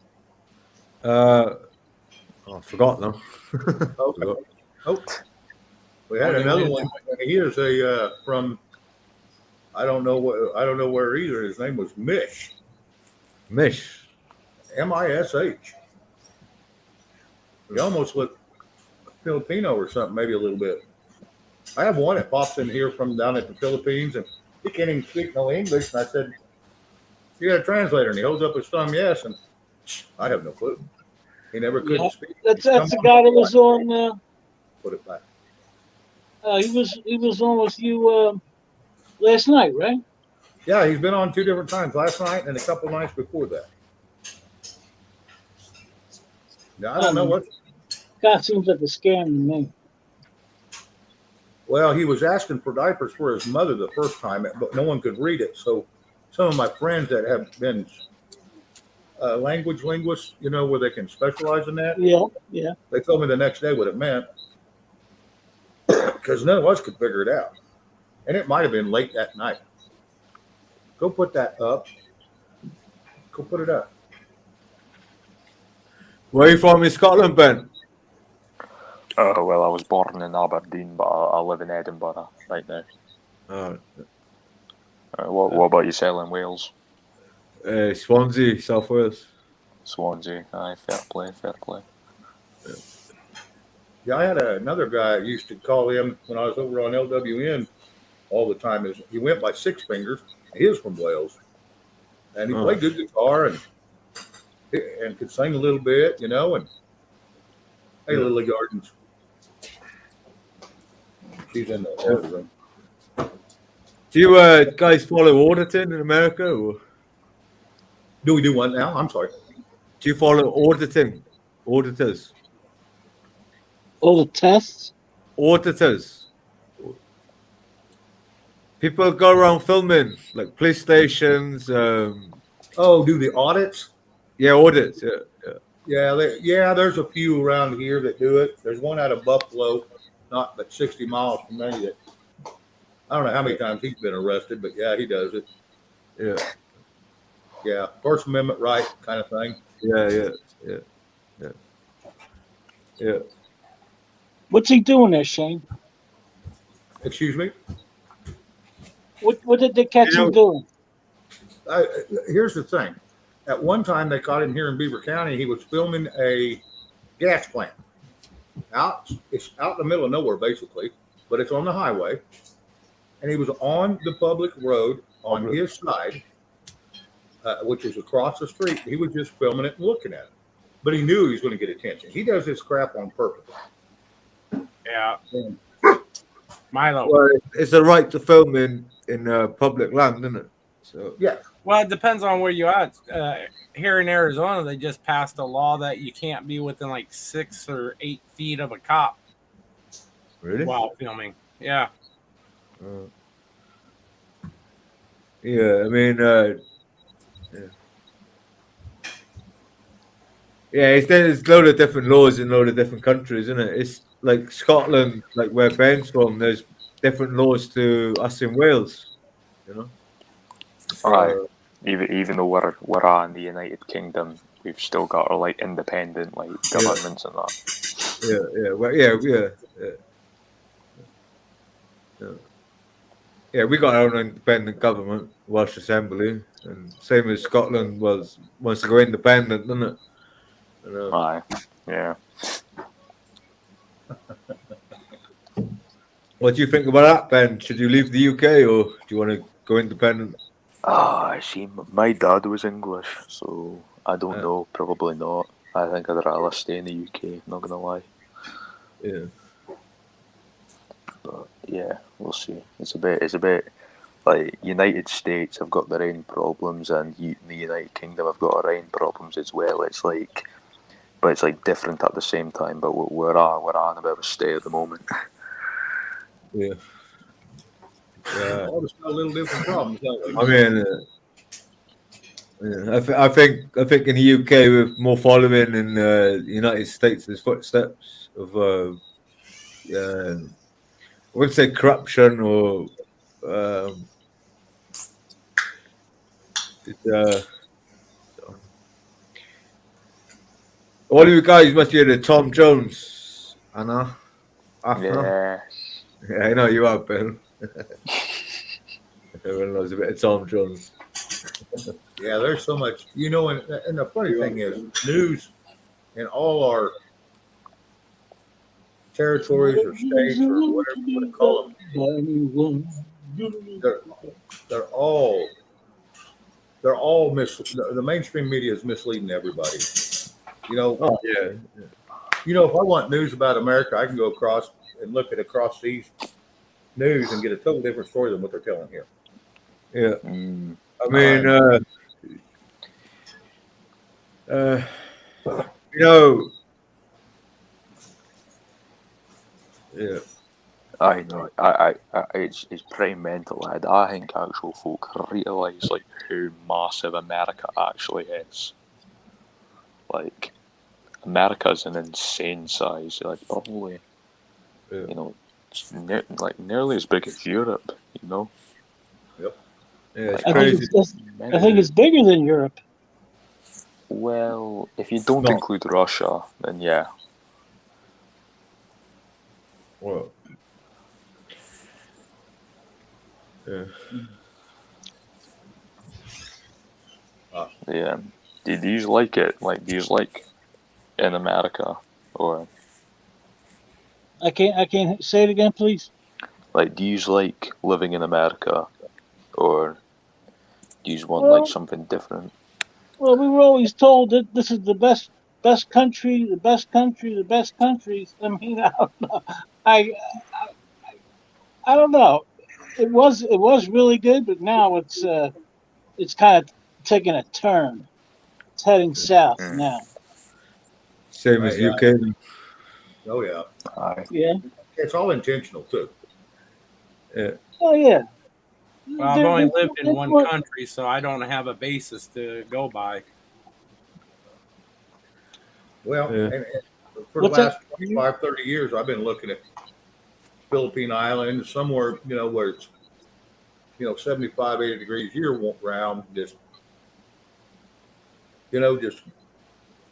I forgot now. Okay. Oh, we had another one. He is from I don't know where either. His name was Mish. Mish. Mish. He almost looked Filipino or something, maybe a little bit. I have one that pops in here from down at the Philippines, and he can't even speak no English. And I said, "You got a translator?" And he holds up his thumb, yes, and I have no clue. He never could speak. That's the guy that was on. Put it back. He was on with you last night, right? Yeah, he's been on 2 different times, last night and a couple nights before that. Now, I don't know what. God seems like a scam to me. Well, he was asking for diapers for his mother the first time, but no one could read it. So some of my friends that have been language linguists, where they can specialize in that. Yeah. They told me the next day what it meant because none of us could figure it out. And it might have been late that night. Go put that up. Go put it up. Where are you from in Scotland, Ben? Well, I was born in Aberdeen, but I live in Edinburgh right now. What about yourself in Wales? Swansea, South Wales. Swansea, aye, fair play. Yeah, I had another guy I used to call him when I was over on LWN all the time. He went by Six Fingers. He is from Wales. And he played good guitar and could sing a little bit, and hey, Lily Gardens. She's in the other room. Do you guys follow auditing in America? Or? Do we do what now? I'm sorry. Do you follow auditing? Auditors? All the tests? Auditors. People go around filming, like police stations. Do the audits? Yeah, audits. Yeah, there's a few around here that do it. There's one out of Buffalo, not but 60 miles from me. That I don't know how many times he's been arrested, but yeah, he does it. Yeah, First Amendment right kind of thing. Yeah. What's he doing there, Shane? Excuse me? What did they catch him doing? Here's the thing. At one time, they caught him here in Beaver County. He was filming a gas plant. It's out in the middle of nowhere, basically, but it's on the highway. And he was on the public road on his side, which is across the street. He was just filming it and looking at it. But he knew he was going to get attention. He does this crap on purpose. Yeah. Milo. Well, it's a right to film in public land, isn't it? So yeah. Well, it depends on where you're at. Here in Arizona, they just passed a law that you can't be within like 6 or 8 feet of a cop. Really? While filming. Yeah. Yeah, I mean, there's a load of different laws in a load of different countries, isn't it? It's like Scotland, like where Ben's from, there's different laws to us in Wales, you know? So, even though we're in the United Kingdom, we've still got our like independent like governments and that. Yeah, we got our own independent government, Welsh Assembly, and same as Scotland wants to go independent, doesn't it? Aye, yeah. What do you think about that, Ben? Should you leave the UK or do you want to go independent? I see. My dad was English, so I don't know. Probably not. I think I'd rather stay in the UK. Not gonna lie. Yeah. But yeah, we'll see. It's a bit like United States have got their own problems, and the United Kingdom have got our own problems as well. It's like different at the same time. But we're on a bit of a stay at the moment. Yeah. Yeah. All just got a little different problems, don't we? I mean, I think in the UK we're more following in the United States' footsteps of I wouldn't say corruption or all of you guys must hear the Tom Jones, Anna. Yeah. Yeah, I know you are, Ben. Everyone knows a bit of Tom Jones. Yeah, there's so much, and the funny thing is, news in all our territories or states or whatever you want to call them, they're all the mainstream media is misleading everybody. Oh, yeah. If I want news about America, I can go across and look at across these news and get a total different story than what they're telling here. Yeah. I mean, yeah. I know. I it's pretty mental. I think actual folk realise like how massive America actually is. Like, America's an insane size. Like, probably, it's nearly as big as Europe. Yep. Yeah, it's I crazy. think it's bigger than Europe. Well, if you don't include Russia, then yeah. Well, yeah. Yeah. Do you like it? Like, do you like in America, or I can't say it again, please. like, do you like living in America, or do you want like something different? Well, we were always told that this is the best country, the best country, the best countries. I mean, I don't know. I don't know. It was really good, but now it's kind of taking a turn. It's heading south now. Same as UK. Oh yeah. Yeah. It's all intentional too. Yeah. Oh yeah. Well, I've only lived in one country, so I don't have a basis to go by. Well, and for the last 25, 30 years, I've been looking at Philippine Islands, somewhere, where it's, 75, 80 degrees year round, just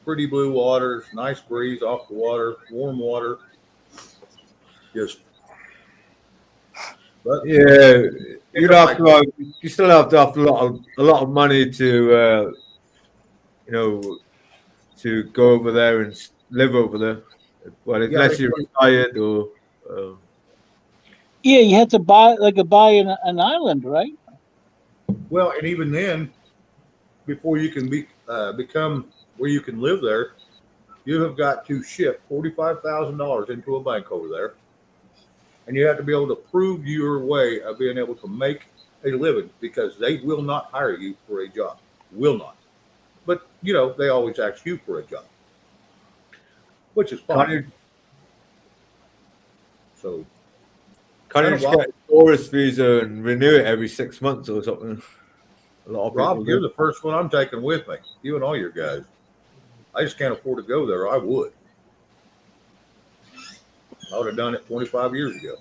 pretty blue waters, nice breeze off the water, warm water. But yeah, you still have to have a lot of money to, to go over there and live over there. Well, unless you're retired or. Yeah, you had to buy an island, right? Well, and even then, before you can become where you can live there, you have got to ship $45,000 into a bank over there, and you have to be able to prove your way of being able to make a living, because they will not hire you for a job. Will not. But they always ask you for a job, which is fine. So Can't you just get a tourist visa and renew it every 6 months or something? A lot of Rob, people you're the first one I'm taking with me. You and all your guys. I just can't afford to go there. I would. I would have done it 25 years ago.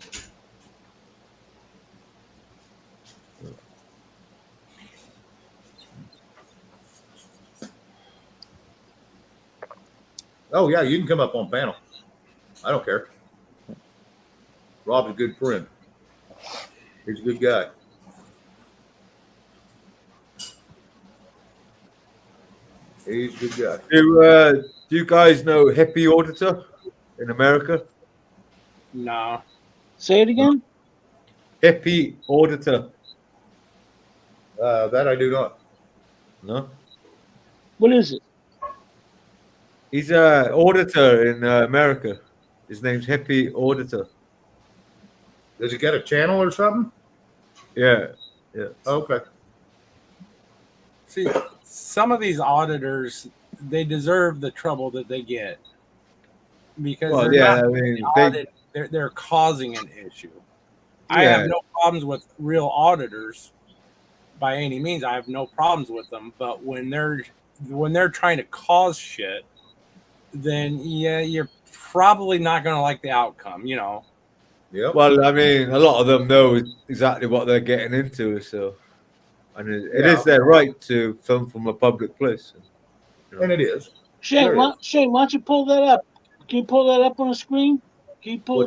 Oh, yeah, you can come up on panel. I don't care. Rob's a good friend. He's a good guy. He's a good guy. Do you guys know Hippie Auditor in America? No. Say it again. Hippie Auditor. That I do not. No. What is it? He's an auditor in America. His name's Hippie Auditor. Does he get a channel or something? Yeah. Yeah. Okay. See, some of these auditors, they deserve the trouble that they get because they're causing an issue. Yeah. I have no problems with real auditors by any means. I have no problems with them, but when they're trying to cause shit, then you're probably not going to like the outcome, Yep. Well, I mean, a lot of them know exactly what they're getting into, so and it is their right to film from a public place. And it is. Shane, why don't you pull that up? Can you pull that up on the screen? Can you pull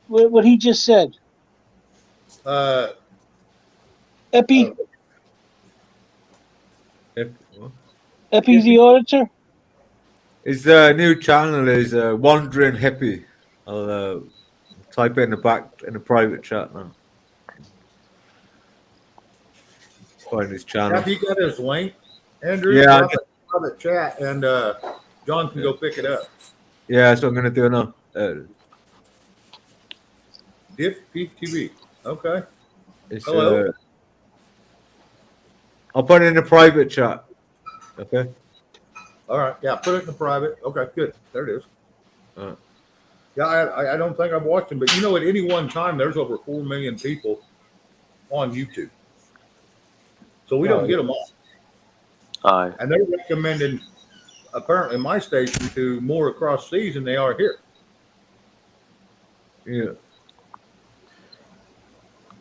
what he just said? Epi the auditor? His new channel is Wandering Hippie. I'll type it in the private chat now. Find his channel. Have you got his link, Andrew? Yeah, I'll the chat, and John can go pick it up. Yeah, that's what I'm gonna do now. Dip TV. Okay. Hello. I'll put it in the private chat. Okay. All right. Yeah, put it in the private. Okay, good. There it is. Yeah, I don't think I've watched him, but at any one time there's over 4 million people on YouTube, so we don't get them all. Aye. And they're recommending apparently my station to more across seas than they are here. Yeah.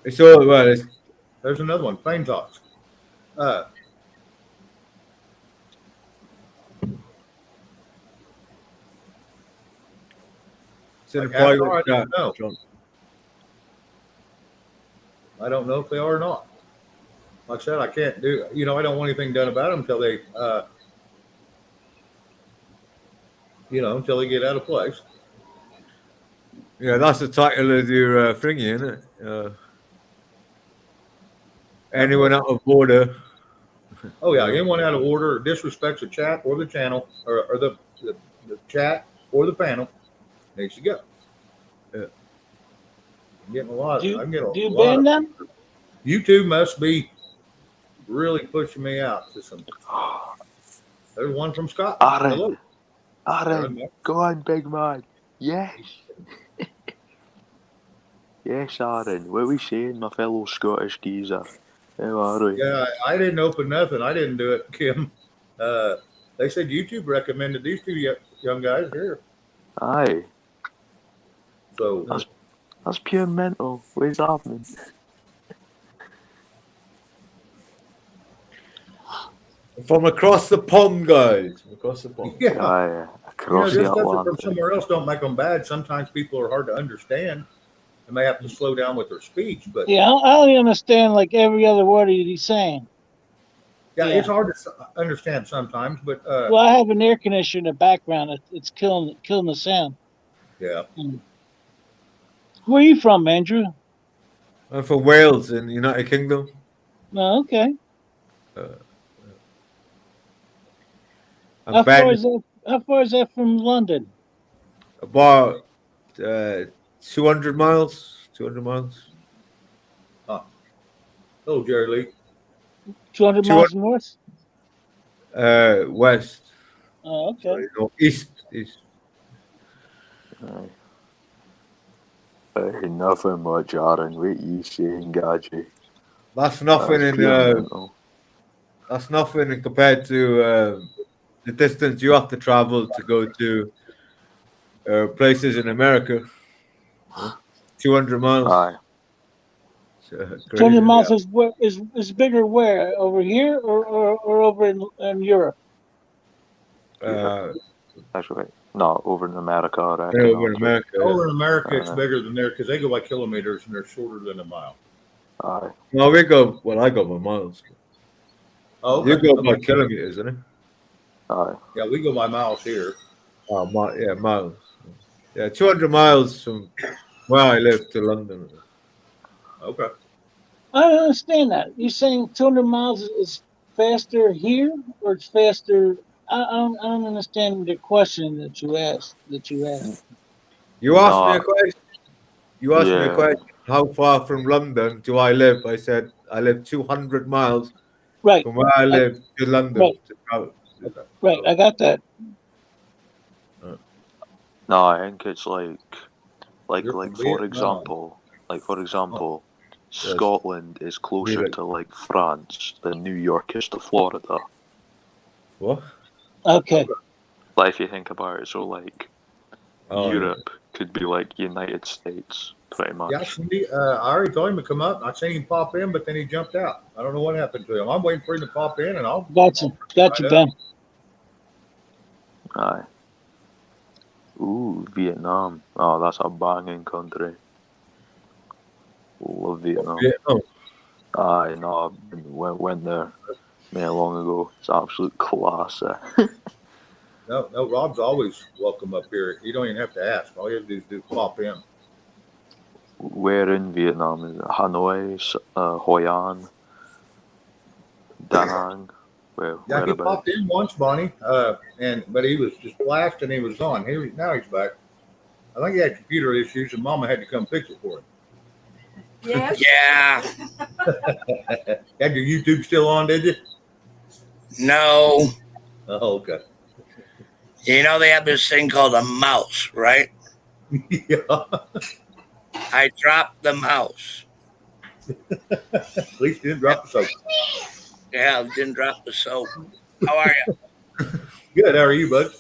It's all well. There's another one, Fame Talks. It's in the private chat. I don't know if they are or not. Like I said, I can't do. I don't want anything done about them until they, until they get out of place. Yeah, that's the title of your thingy, isn't it? Anyone out of order. Oh yeah, anyone out of order or disrespects the chat or the channel or the chat or the panel needs to go. Yeah. I'm getting a lot. Do you ban them? YouTube must be really pushing me out to some. There's one from Scotland. Aaron, go on, big man. Yes. Yes, Aaron. What are we saying, my fellow Scottish geezer? How are we? Yeah, I didn't open nothing. I didn't do it, Kim. They said YouTube recommended these two young guys here. Aye. So that's pure mental. Where's that happening? From across the pond, guys. Across the pond. Yeah. Aye, across the Atlantic. Stuff from somewhere else don't make them bad. Sometimes people are hard to understand and may have to slow down with their speech. But yeah, I only understand like every other word he's saying. Yeah, Yeah. it's hard to understand sometimes, but Well, I have an air conditioner in the background. It's killing the sound. yeah. Where are you from, Andrew? I'm from Wales in the United Kingdom. Oh, okay. I'm How far bang is that? How far is that from London? about 200 miles. 200 miles. Oh, Jerry Lee. 200 200 miles north. west. Oh, okay. Sorry, no, east. Aye. Hey, nothing much, Aaron. What you saying, Gadget? That's nothing That's in pure mental. that's nothing compared to the distance you have to travel to go to places in America. 200 miles. Aye. Twenty Crazy. miles is where is bigger where over here or over in Europe? That's right. No, over in America, I reckon. Over in Also. America. Yeah. Over in America, it's bigger than there because they go by kilometers and they're shorter than a mile. Aye. No, we go. Well, I go by miles. Oh, okay. You go by kilometers, isn't it? Aye. Yeah, we go by miles here. Oh, yeah, miles. Yeah, 200 miles from where I live to London. Okay. I don't understand that. You saying 200 miles is faster here or it's faster? I don't understand the question that you asked. You asked me a No. question. You asked me a Yeah. question. How far from London do I live? I said I live 200 miles Right. from where I live to London. Right. To travel. Right. I got that. No, I think it's like You're from for Vietnam. example, Yes. Scotland is closer Really? to like France than New York is to Florida. What? Okay. Like if you think about it, so like Oh, Europe could be like United States, pretty much. Yeah, I already told him to come up. I seen him pop in, but then he jumped out. I don't know what happened to him. I'm waiting for him to pop in, and I'll. Gotcha, Ben. Aye. Ooh, Vietnam. Oh, that's a banging country. Love Vietnam. Vietnam. Aye, no, went there long ago. It's absolute class. No, Rob's always welcome up here. You don't even have to ask. All you have to do is pop in. Where in Vietnam? Is it Hanoi, Hoi An, Da Nang? Yeah, he popped in once, Bonnie, but he was just flashed and he was gone. Now he's back. I think he had computer issues, and Mama had to come fix it for him. Yes. Yeah. Had your YouTube still on? Did you? No. Oh, okay. You know they have this thing called a mouse, right? Yeah. I dropped the mouse. At least you didn't drop the soap. Yeah, I didn't drop the soap. How are you? Good. How are you, bud?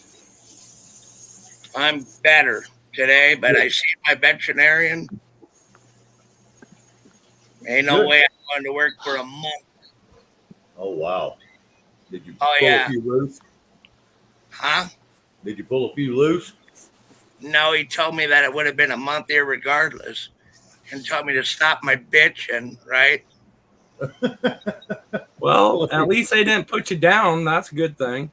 I'm better today, but I see my veterinarian. Ain't no way I'm going to work for a month. Oh, wow. Did you Oh, pull yeah. a few loose? Huh? Did you pull a few loose? No, he told me that it would have been a month irregardless and told me to stop my bitching, right? Well, at least they didn't put you down. That's a good thing.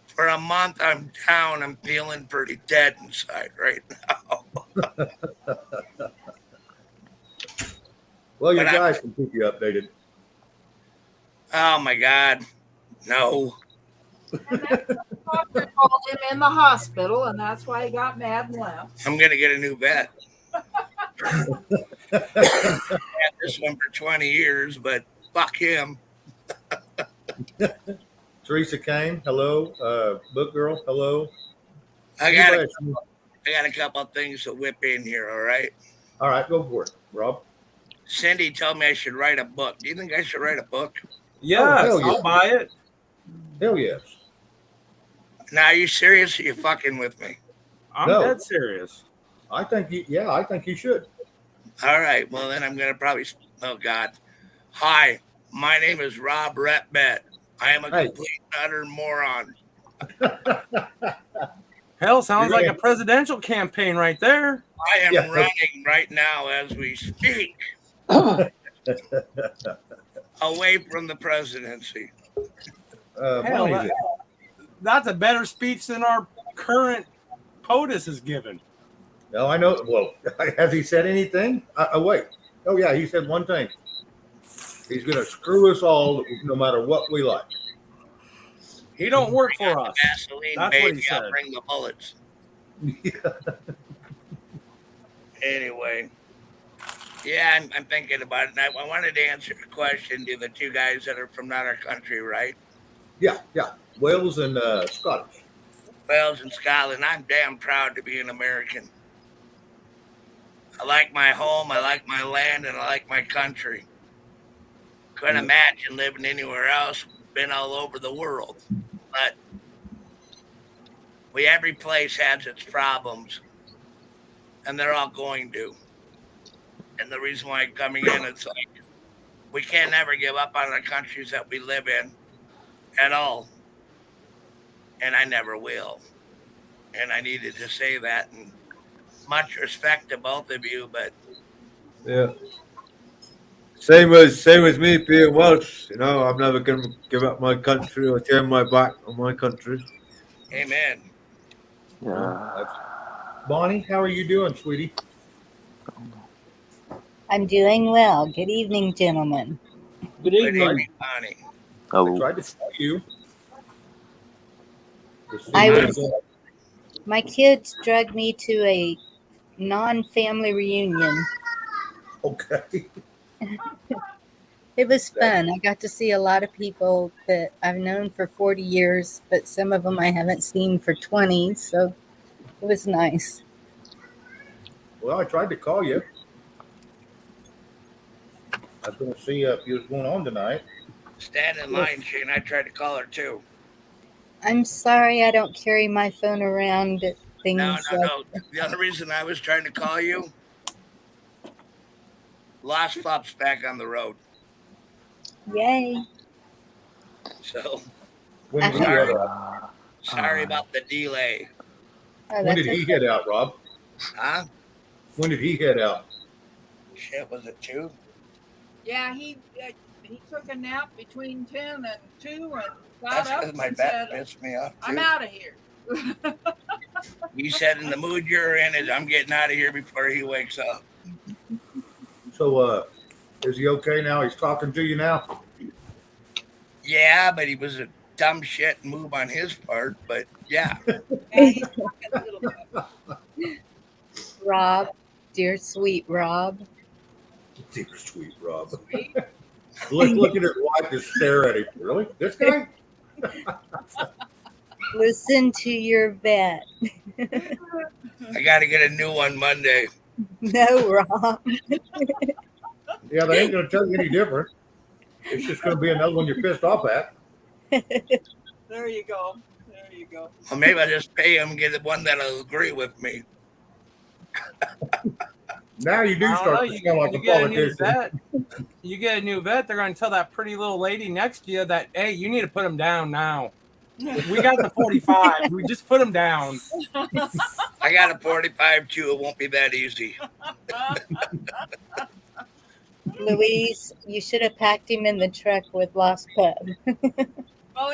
For a month, I'm down. I'm feeling pretty dead inside right now. Well, your guys can keep you updated. Oh, my God. No. And that's the doctor called him in the hospital, and that's why he got mad and left. I'm going to get a new vet. I had this one for 20 years, but fuck him. Teresa Kane, hello. Book Girl, hello. I got a couple of things to whip in here, all right? All right, go for it, Rob. Cindy told me I should write a book. Do you think I should write a book? Yes, I'll buy it. Hell yes. Now, are you serious? Or are you fucking with me? I'm dead serious. I think you should. All right. Well, then I'm going to probably. Oh, God. Hi, my name is Rob Retbet. I am a complete and utter moron. Hell, sounds like a presidential campaign right there. I am running right now as we speak. away from the presidency. Hell, that's a better speech than our current POTUS is given. No, I know. Well, has he said anything? Wait. Oh, yeah, he said one thing. He's going to screw us all no matter what we like. He don't work for us. Gasoline, That's baby. what he said. I'll bring the bullets. Anyway. Yeah, I'm thinking about it. And I wanted to answer a question to the two guys that are from another country, right? Yeah. Wales and Scottish. Wales and Scotland. I'm damn proud to be an American. I like my home, I like my land, and I like my country. Couldn't imagine living anywhere else. Been all over the world. But every place has its problems. And they're all going to. And the reason why I'm coming in, it's like, we can't never give up on the countries that we live in at all. And I never will. And I needed to say that. And much respect to both of you, but yeah. Same as me being Welsh. You know, I'm never going to give up my country or turn my back on my country. Amen. Yeah. Bonnie, how are you doing, sweetie? I'm doing well. Good evening, gentlemen. Good evening, Bonnie. I tried to tell you. My kids dragged me to a non-family reunion. Okay. It was fun. I got to see a lot of people that I've known for 40 years, but some of them I haven't seen for 20, so it was nice. Well, I tried to call you. I was going to see if you was going on tonight. Stand in line, Shane. I tried to call her too. I'm sorry I don't carry my phone around at things. No. The other reason I was trying to call you, lost pups back on the road. Yay. So, When did he head out? Sorry about the delay. When did he head out, Rob? Huh? When did he head out? Shit, was it 2? Yeah, he took a nap between 10 and 2 and got That's up because my and bet said, pissed me off, too. I'm out of here. He said in the mood you're in is I'm getting out of here before he wakes up. So, is he okay now? He's talking to you now? Yeah, but he was a dumb shit move on his part, but yeah. Rob, dear sweet Rob. Dear sweet Rob. Look at his wife just stare at him. Really? This guy? Listen to your vet. I got to get a new one Monday. No, Rob. Yeah, they ain't going to tell you any different. It's just going to be another one you're pissed off at. There you go. Well, maybe I just pay him and get the one that'll agree with me. Now you do start to sound like a politician. You get a new vet, they're going to tell that pretty little lady next to you that, hey, you need to put him down now. We got the 45. We just put him down. I got a 45 too. It won't be that easy. Louise, you should have packed him in the truck with Lost Pup. Well,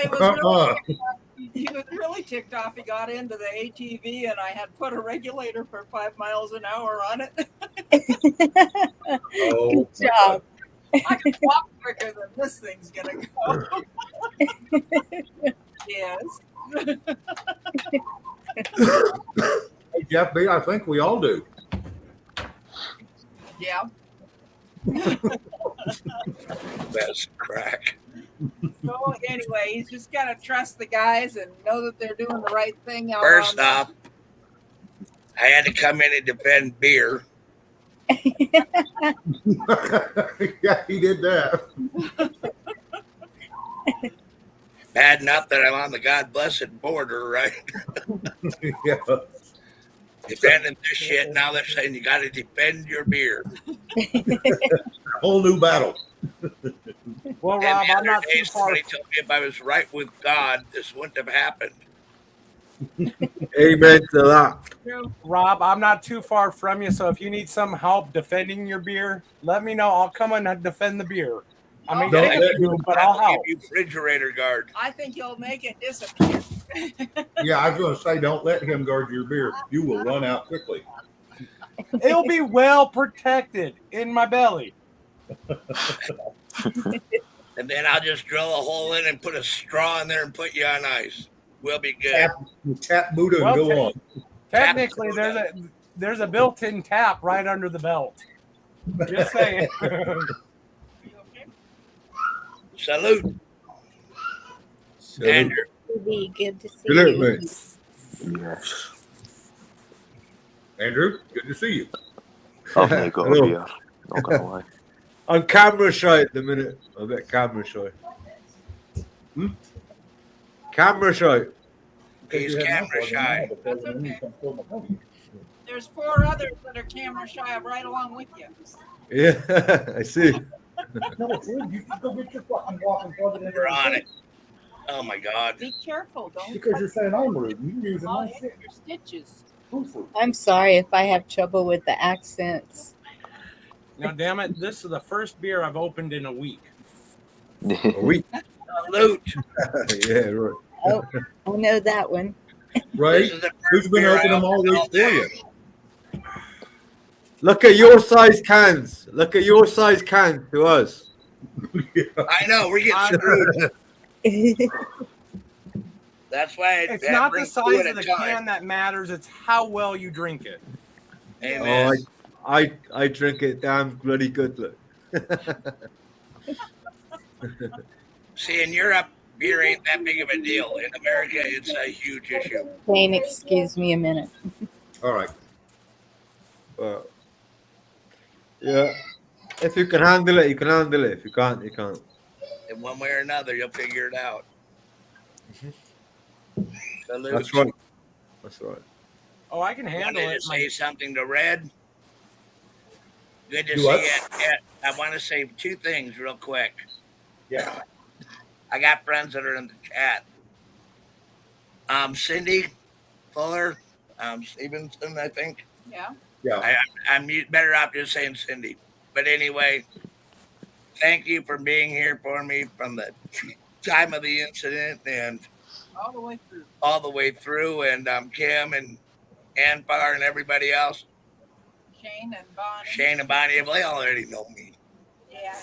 he was really ticked off. He got into the ATV, and I had put a regulator for 5 miles an hour on it. Oh, good job. I can walk quicker than this thing's gonna go. Yes. Hey, Jeff B, I think we all do. Yeah. That's crack. So anyway, he's just got to trust the guys and know that they're doing the right thing. First off, I had to come in and defend beer. Yeah, he did that. Bad enough that I'm on the God blessed border, right? Yeah. Defending this shit. Now they're saying you got to defend your beer. Whole new battle. Well, Rob, I'm not too far. Somebody told me if I was right with God, this wouldn't have happened. Amen to that. Rob, I'm not too far from you, so if you need some help defending your beer, let me know. I'll come and defend the beer. I mean, Don't take a let few, him- but I I'll will help. give you refrigerator guard. I think you'll make it disappear. Yeah, I was going to say, don't let him guard your beer. You will run out quickly. It'll be well protected in my belly. And then I'll just drill a hole in and put a straw in there and put you on ice. We'll be good. Tap Buddha and Well, go on. Technically, there's a built-in tap right under the belt. Just saying. Salute. Andrew. Good to see Salute, you. mate. Yes. Andrew, good to see you. I've not got a Hello. beer. Not gonna lie. I'm camera shy at the minute. I'm a bit camera shy. Camera shy. He's camera shy. That's okay. There's 4 others that are camera shy right along with you. Yeah, I see. We're on it. Oh my God. Be careful, don't Because you're saying I'm rude. You're using all my hit shit. your stitches. I'm sorry if I have trouble with the accents. Now, damn it, this is the first beer I've opened in a week. A week. Salute. Yeah, right. Oh, I know that one. Right? This is the Who's first been beer I opening them all opened week all for day. you? Look at your size cans. Look at your size cans to us. I know, we're getting screwed. That's why It's I not the bring 2 size at of a the time. can that matters. It's how well you drink it. Amen. Oh, I drink it damn bloody good. Look. See, in Europe, beer ain't that big of a deal. In America, it's a huge issue. Jane, excuse me a minute. All right. Yeah. If you can handle it, you can handle it. If you can't, you can't. In one way or another, you'll figure it out. Salute. That's right. That's right. Oh, I can handle Wanted it. to say something to Red. Good to Do see what? you. I want to say 2 things real quick. Yeah. I got friends that are in the chat. Cindy Fuller, Stevenson, I think. Yeah. Yeah. I'm better off just saying Cindy. But anyway, thank you for being here for me from the time of the incident and All the way through. all the way through. And Kim and Anbar and everybody else. Shane and Bonnie. Shane and Bonnie, well, they already know me. Yeah.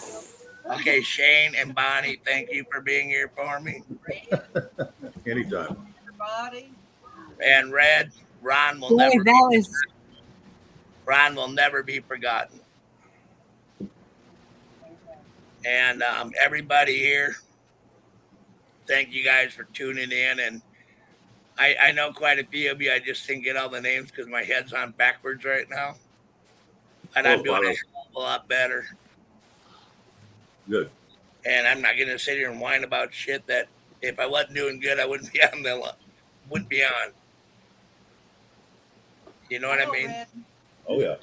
Okay, Shane and Bonnie, thank you for being here for me. Anytime. Body. And Red, Ron will Boy, Ron will never be forgotten. And everybody here, thank you guys for tuning in. And I know quite a few of you. I just didn't get all the names because my head's on backwards right now. And I'm doing a hell of a lot better. Good. And I'm not going to sit here and whine about shit that if I wasn't doing good, I wouldn't be on wouldn't be on. You know what I mean? Oh, yeah.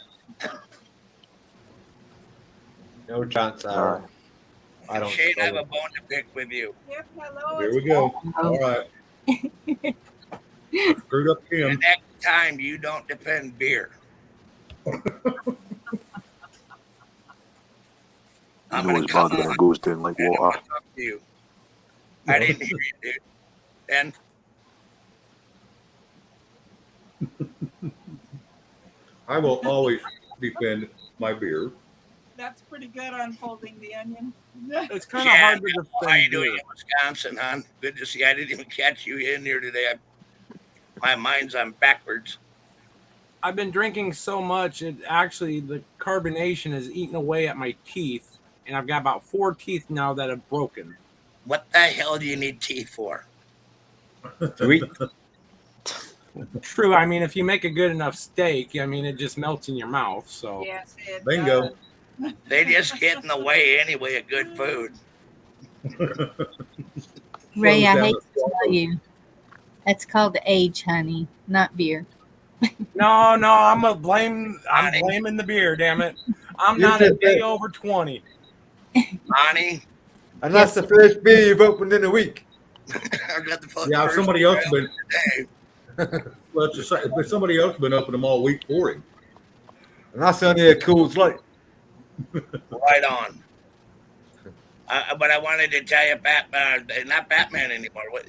No chance. Alright. I don't. Shane, I have a bone to pick with you. Yep, hello. Here we go. All right. Screwed up The Kim. next time you don't defend beer. I'm You know going it's to come bad when on it goes down like and I'm water. gonna talk to you. I didn't hear you, dude. And I will always defend my beer. That's pretty good unfolding the onion. It's kind of hard to defend. how you doing beer. in Wisconsin, hon? Good to see you. I didn't even catch you in here today. My mind's on backwards. I've been drinking so much, it actually the carbonation has eaten away at my teeth, and I've got about 4 teeth now that have broken. What the hell do you need teeth for? Sweet. True. I mean, if you make a good enough steak, I mean, it just melts in your mouth. So Yes, it Bingo. does. They just get in the way anyway of good food. Ray, I Slows down hate the to tell you. That's called age, honey, not beer. no, I'm blaming the beer. Damn it, I'm You not a said day that. over 20. Bonnie, And that's the first beer you've opened in a week. I got the fucking Yeah, first somebody else beer been. today. Let's just say, but somebody else been opening them all week for him. And that's only a cool light. Right on. But I wanted to tell you, Batman, not Batman anymore. What?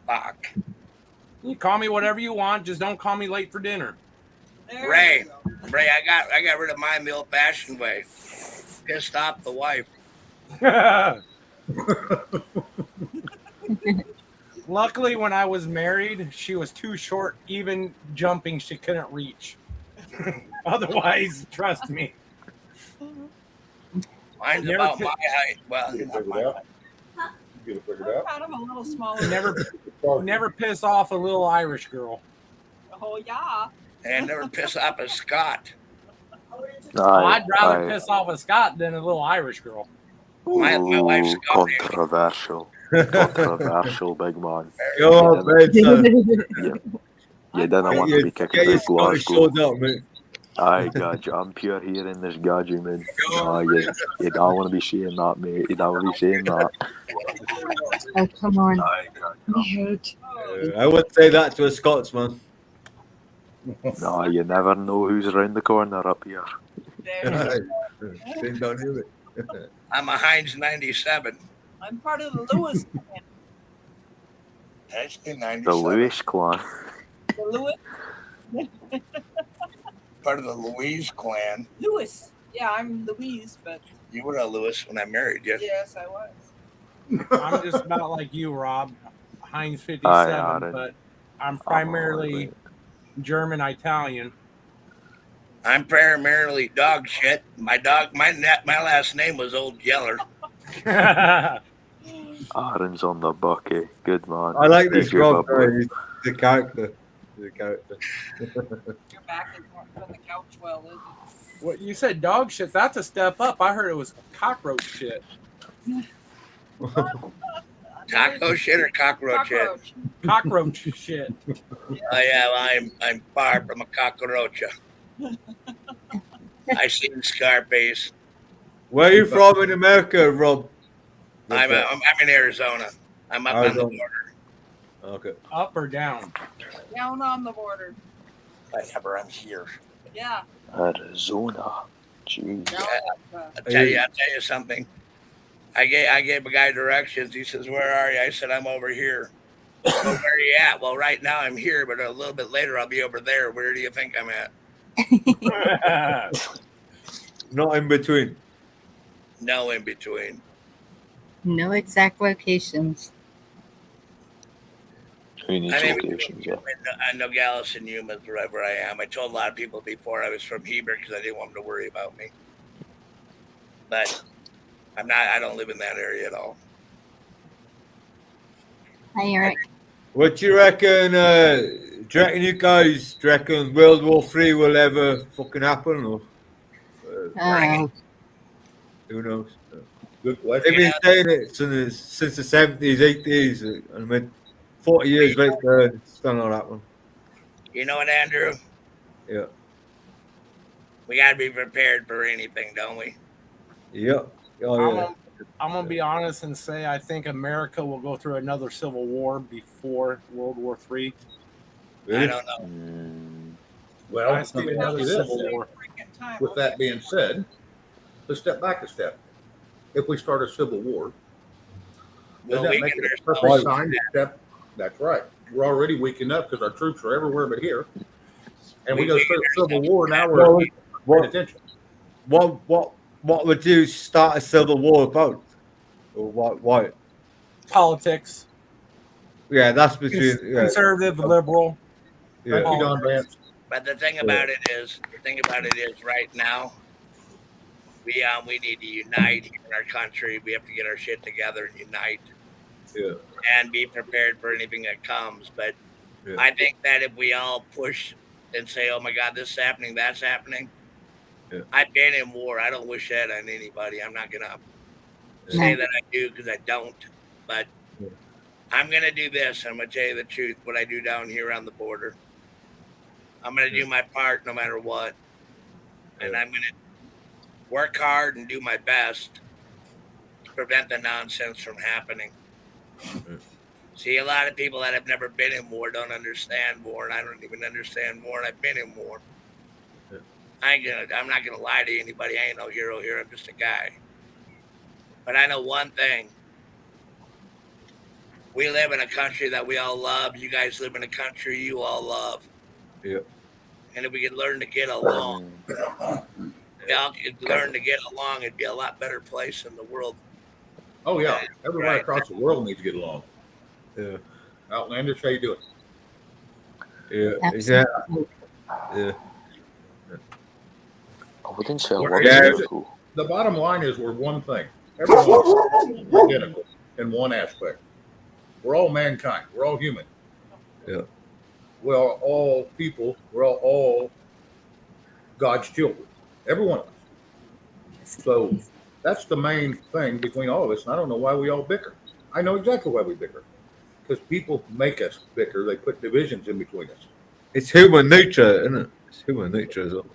Fuck. You call me whatever you want, just don't call me late for dinner. There Ray, you go. Ray, I got rid of mine the old-fashioned way. Pissed off the wife. Luckily, when I was married, she was too short. Even jumping, she couldn't reach. Otherwise, trust me. Mine's Never about pi- my height. Well, You not figured my it out. height. You get it figured I'm out. kind of a little smaller. Never piss off a little Irish girl. Oh yeah. And never piss off a Scot. I'd rather piss off a Scot than a little Irish girl. My wife's Ooh, Scottish. controversial. Controversial, big man. Go on, mate, son. You didn't want to be kicking Get your about Scottish Glasgow. sword out, mate. Aye, Gadget. I'm pure hearing this Gadget, man. Nah, you don't want to be saying that, mate. You don't want to be saying that. Oh, come on. I wouldn't say that to a Scotsman. Nah, you never know who's around the corner up here. Same down here, mate. I'm a Heinz 97. I'm part of the Lewis clan. That's the 97. The Lewis clan. The Lewis. Part of the Louise clan. Lewis. Yeah, I'm Louise, but You were a Lewis when I married you. yes, I was. I'm just about like you, Rob. Heinz 57, Aye, but I'm primarily German Italian. I'm primarily dog shit. My last name was Old Yeller. Aaron's on the bucket. Good man. I like this Good Rob boy. guy. He's the character. The character. Your back is on the couch well, isn't it? What you said, dog shit? That's a step up. I heard it was cockroach shit. Taco shit or cockroach shit? Cockroach shit. Oh yeah, well, I'm far from a cockroach. I seen Scarface. Where are you from in America, Rob? I'm in Arizona. I'm up on the border. Okay. Up or down? Down on the border. Whatever, I'm here. Yeah. Arizona. Jeez. I'll tell you something. I gave a guy directions. He says, "Where are you?" I said, "I'm over here." Well, where are you at? Well, right now I'm here, but a little bit later I'll be over there. Where do you think I'm at? Not in between. No in between. No exact locations. Who needs I mean, locations? Yeah. I know Nogales and Yuma is right where I am. I told a lot of people before I was from Heber because I didn't want them to worry about me. But I'm not. I don't live in that area at all. Hi, Eric. What do you reckon? Do you reckon you guys? Do you reckon World War III will ever fucking happen? Or who knows? Good question. They've been saying it since the 70s, 80s. I mean, 40 years later, it's still not happening. You know what, Andrew? Yeah. We got to be prepared for anything, don't we? Yeah. Oh, yeah. I'm gonna be honest and say I think America will go through another civil war before World War III. Really? I don't know. Well, I let see me another ask you this. civil war. With that being said, let's step back a step. If we start a civil war, does that make it a perfect sign to step? That's right. We're already weakened up because our troops are everywhere but here. And we go through a civil war now. We're paying attention. What would you start a civil war about? Or what? Why? Politics. Yeah, that's between Conservative, liberal. Yeah. Thank you, Don Vance. But the thing about it is, right now, we need to unite here in our country. We have to get our shit together and unite. Yeah. And be prepared for anything that comes. But Yeah. I think that if we all push and say, "Oh my God, this is happening, that's happening," Yeah. I've been in war. I don't wish that on anybody. I'm not gonna say that I do because I don't. But Yeah. I'm gonna do this. I'm gonna tell you the truth. What I do down here on the border, I'm gonna do my part no matter what, and I'm gonna work hard and do my best to prevent the nonsense from happening. See, a lot of people that have never been in war don't understand war, and I don't even understand war, and I've been in war. I'm not gonna lie to anybody. I ain't no hero here. I'm just a guy. But I know one thing. We live in a country that we all love. You guys live in a country you all love. Yeah. And if we could learn to get along, if y'all could learn to get along, it'd be a lot better place in the world. Oh yeah, everybody Right. across the world needs to get along. Yeah. Outlandish, how you doing? Yeah. Absolutely. Yeah. I wouldn't say I We're- love yeah, Liverpool. The bottom line is we're one thing. Everyone's identical in one aspect. We're all mankind. We're all human. Yeah. We're all people. We're all God's children. Every one of us. So that's the main thing between all of us. And I don't know why we all bicker. I know exactly why we bicker. Because people make us bicker. They put divisions in between us. It's human nature, isn't it? It's human nature as well.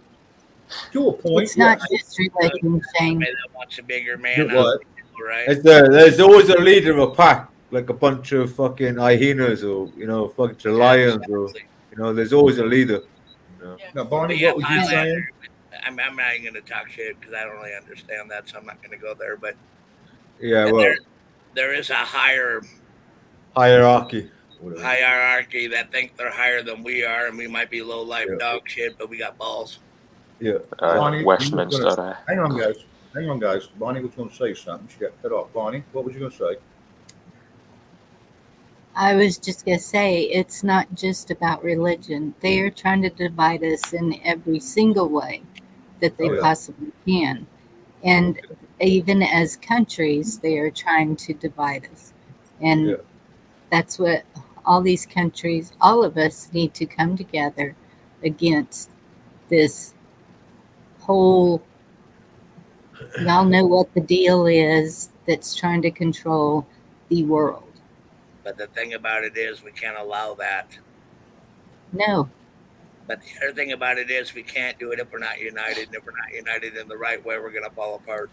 To a point, It's not yes. just religion, Shane. Somebody that wants a bigger man, What? right? There's always a leader of a pack, like a bunch of fucking hyenas or, a bunch of lions or, there's always a leader. Now, Bonnie, Yeah, what was you saying? I'm not even going to talk shit because I don't really understand that, so I'm not going to go there. But Yeah, well, there is a hierarchy that think they're higher than we are, and we might be low life dog shit, but we got balls. Yeah. Bonnie, Westminster. Hang on, guys. Bonnie was going to say something. She got cut off. Bonnie, what was you going to say? I was just going to say, it's not just about religion. They are trying to divide us in every single way that they possibly can. And even as countries, they are trying to divide us. And that's what all these countries, all of us need to come together against this whole, y'all know what the deal is that's trying to control the world. But the thing about it is, we can't allow that. No. But the other thing about it is, we can't do it if we're not united. And if we're not united in the right way, we're going to fall apart.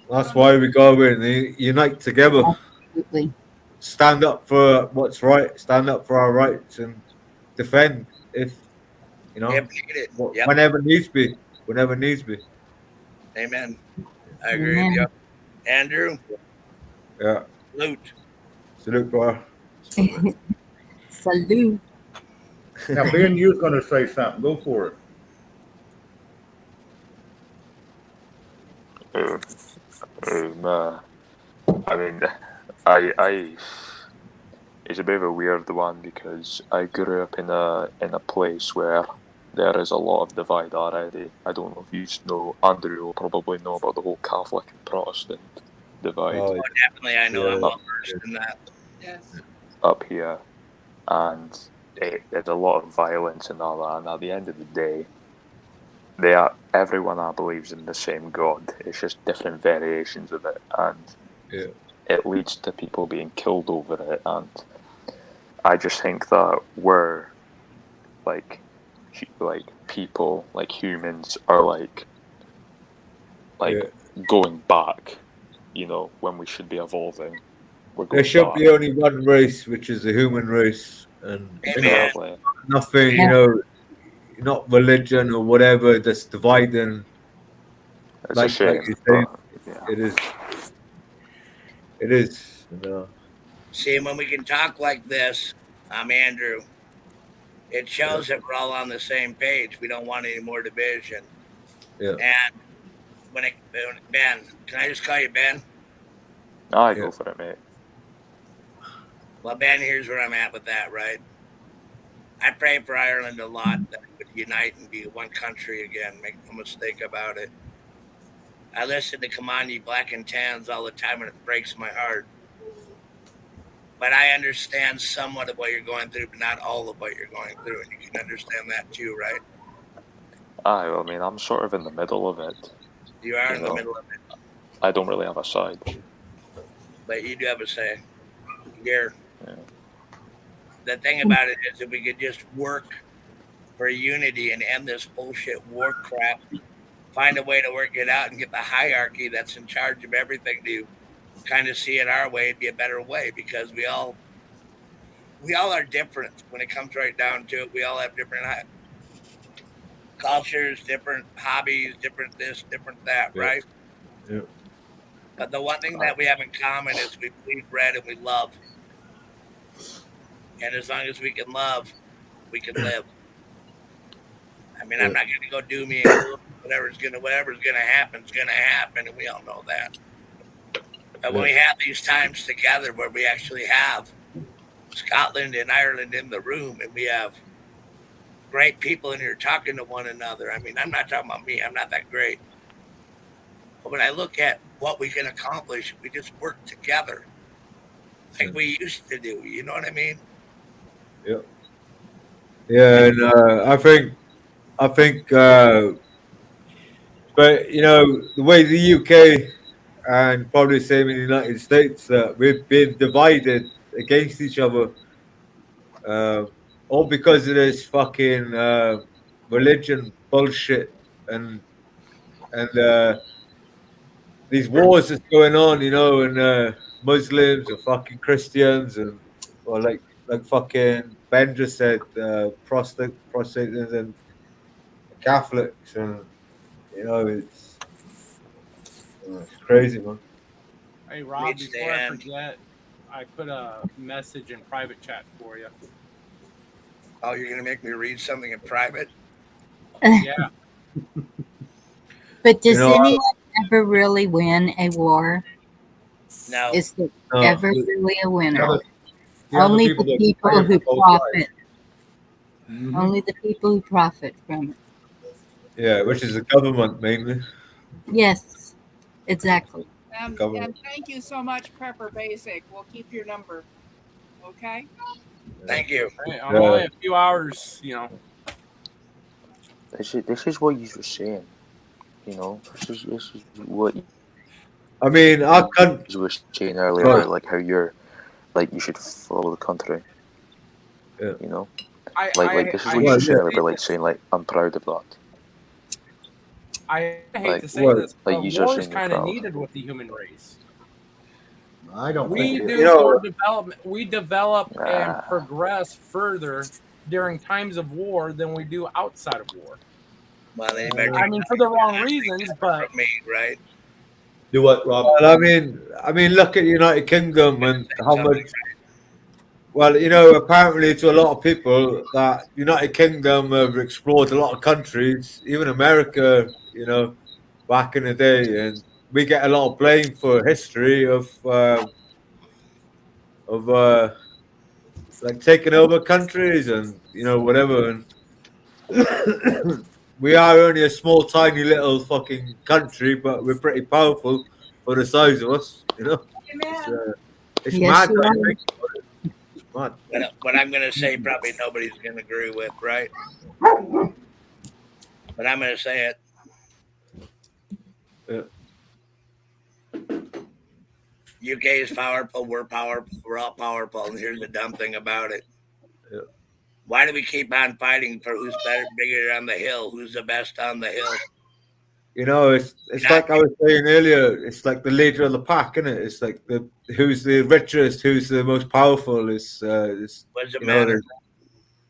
That's why we go in and unite together. Absolutely. Stand up for what's right. Stand up for our rights and defend if whenever needs be. Whenever needs be. Amen. I agree with you, Andrew. Yeah. Salute, bro. Salute. Now, Ben, you was going to say something. Go for it. I mean, I it's a bit of a weird one because I grew up in a place where there is a lot of divide already. I don't know if you know, Andrew will probably know about the whole Catholic and Protestant divide. Oh, definitely, I know. I'm well versed in that. Yes. Up here, and there's a lot of violence and all that. And at the end of the day, everyone believes in the same God. It's just different variations of it, and it leads to people being killed over it. And I just think that we're like people, like humans, are like going back. When we should be evolving. There should be only one race, which is the human race, and nothing, not religion or whatever that's dividing. It's a shame. You say, it is. It is. See, when we can talk like this, I'm Andrew. It shows that we're all on the same page. We don't want any more division. Yeah. And Ben, can I just call you Ben? Go for it, mate. Well, Ben, here's where I'm at with that, right? I pray for Ireland a lot, that we would unite and be one country again. Make no mistake about it. I listen to Come On, You Black and Tans all the time, and it breaks my heart. But I understand somewhat of what you're going through, but not all of what you're going through, and you can understand that too, right? I mean, I'm sort of in the middle of it. You are in the middle of it. I don't really have a side. But you do have a say. The thing about it is, if we could just work for unity and end this bullshit war crap, find a way to work it out and get the hierarchy that's in charge of everything to kind of see it our way, it'd be a better way, because we all are different when it comes right down to it. We all have different cultures, different hobbies, different this, different that, right? Yeah. But the one thing that we have in common is we bleed red and we love. And as long as we can love, we can live. I mean, I'm not going to go do me and gloom. Whatever's gonna happen is gonna happen, and we all know that. But when we have these times together where we actually have Scotland and Ireland in the room, and we have great people in here talking to one another. I mean, I'm not talking about me. I'm not that great. But when I look at what we can accomplish, we just work together like we used to do. You know what I mean? Yeah. Yeah, and I think, but you know, the way the UK and probably the same in the United States, we've been divided against each other, all because of this fucking religion bullshit and these wars that's going on, you know, and Muslims and fucking Christians and or like fucking Ben just said, prostitutes and Catholics, and you know it's crazy, man. Hey Rob, before I forget, I put a message in private chat for you. Oh, you're gonna make me read something in private? Yeah. But does anyone ever really win a war? No. Is there ever really a winner? The Only people the that people fight who both profit. Mhm. Only the people who profit from it. Yeah, which is the government mainly. Yes, exactly. And thank you so much, Prepper Basic. We'll keep your number. Okay? Thank you. Hey, I'm only a few hours, you know. This is what you were saying, you know. This is what I mean, our country. You were saying earlier about like how you're like you should follow the country. Yeah. You know, I this is what you were saying earlier about like saying like I'm proud of that. I hate Like, to say this, like but you war are is saying you're kind of proud. needed with the human race. I don't We think do you know, more development. We develop and progress further during times of war than we do outside of war. Well, then you better I mean, for the wrong reasons, but from me, right? Do what, Rob? Well, I mean, look at the United Kingdom and how much. Well, you know, apparently to a lot of people, that United Kingdom have explored a lot of countries, even America. You know, back in the day, and we get a lot of blame for history of like taking over countries and you know whatever. And we are only a small, tiny little fucking country, but we're pretty powerful for the size of us. You know, it's Yes, mad. you I are. think it's mad. What I'm going to say, probably nobody's going to agree with, right? But I'm going to say it. Yeah. UK is powerful. We're powerful. We're all powerful. And here's the dumb thing about it. Yeah. Why do we keep on fighting for who's better, bigger on the hill? Who's the best on the hill? You know, it's like I was saying earlier. It's like the leader of the pack, isn't it? It's like who's the richest, who's the most powerful. It's What does it you know, matter?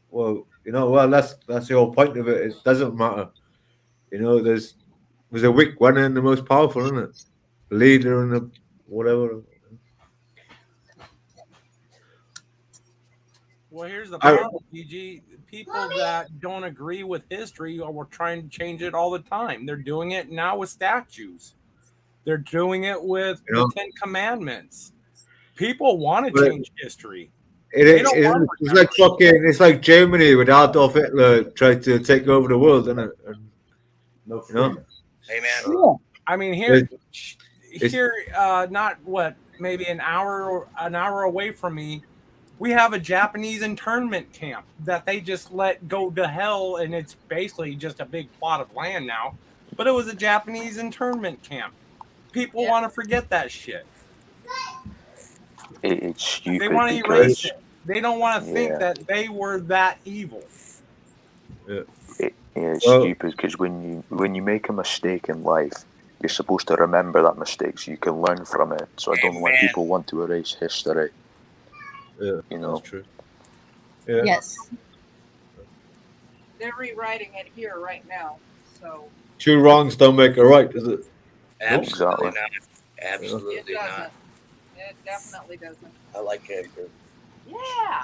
well, you know, well that's the whole point of it. It doesn't matter. You know, there's a weak one and the most powerful, isn't it? The leader and the whatever. well, here's the problem, PG. People that don't agree with history are trying to change it all the time. They're doing it now with statues. They're doing it with the Ten Commandments. People want to change history. It's like fucking. It's like Germany with Adolf Hitler tried to take over the world, isn't it? And, you know? Amen. I mean, here, not what, maybe an hour away from me, we have a Japanese internment camp that they just let go to hell, and it's basically just a big plot of land now. But it was a Japanese internment camp. People want to forget that shit. It's stupid. They want to erase it. They don't want to think that they were that evil. Yeah. It's stupid because when you make a mistake in life, you're supposed to remember that mistake so you can learn from it. So I don't know why people want to erase history. Yeah, you know. That's true. Yeah. Yes. They're rewriting it here right now. So Two wrongs don't make a right, is it? Absolutely not. Absolutely It doesn't. not. It definitely doesn't. I like Edgar. Yeah.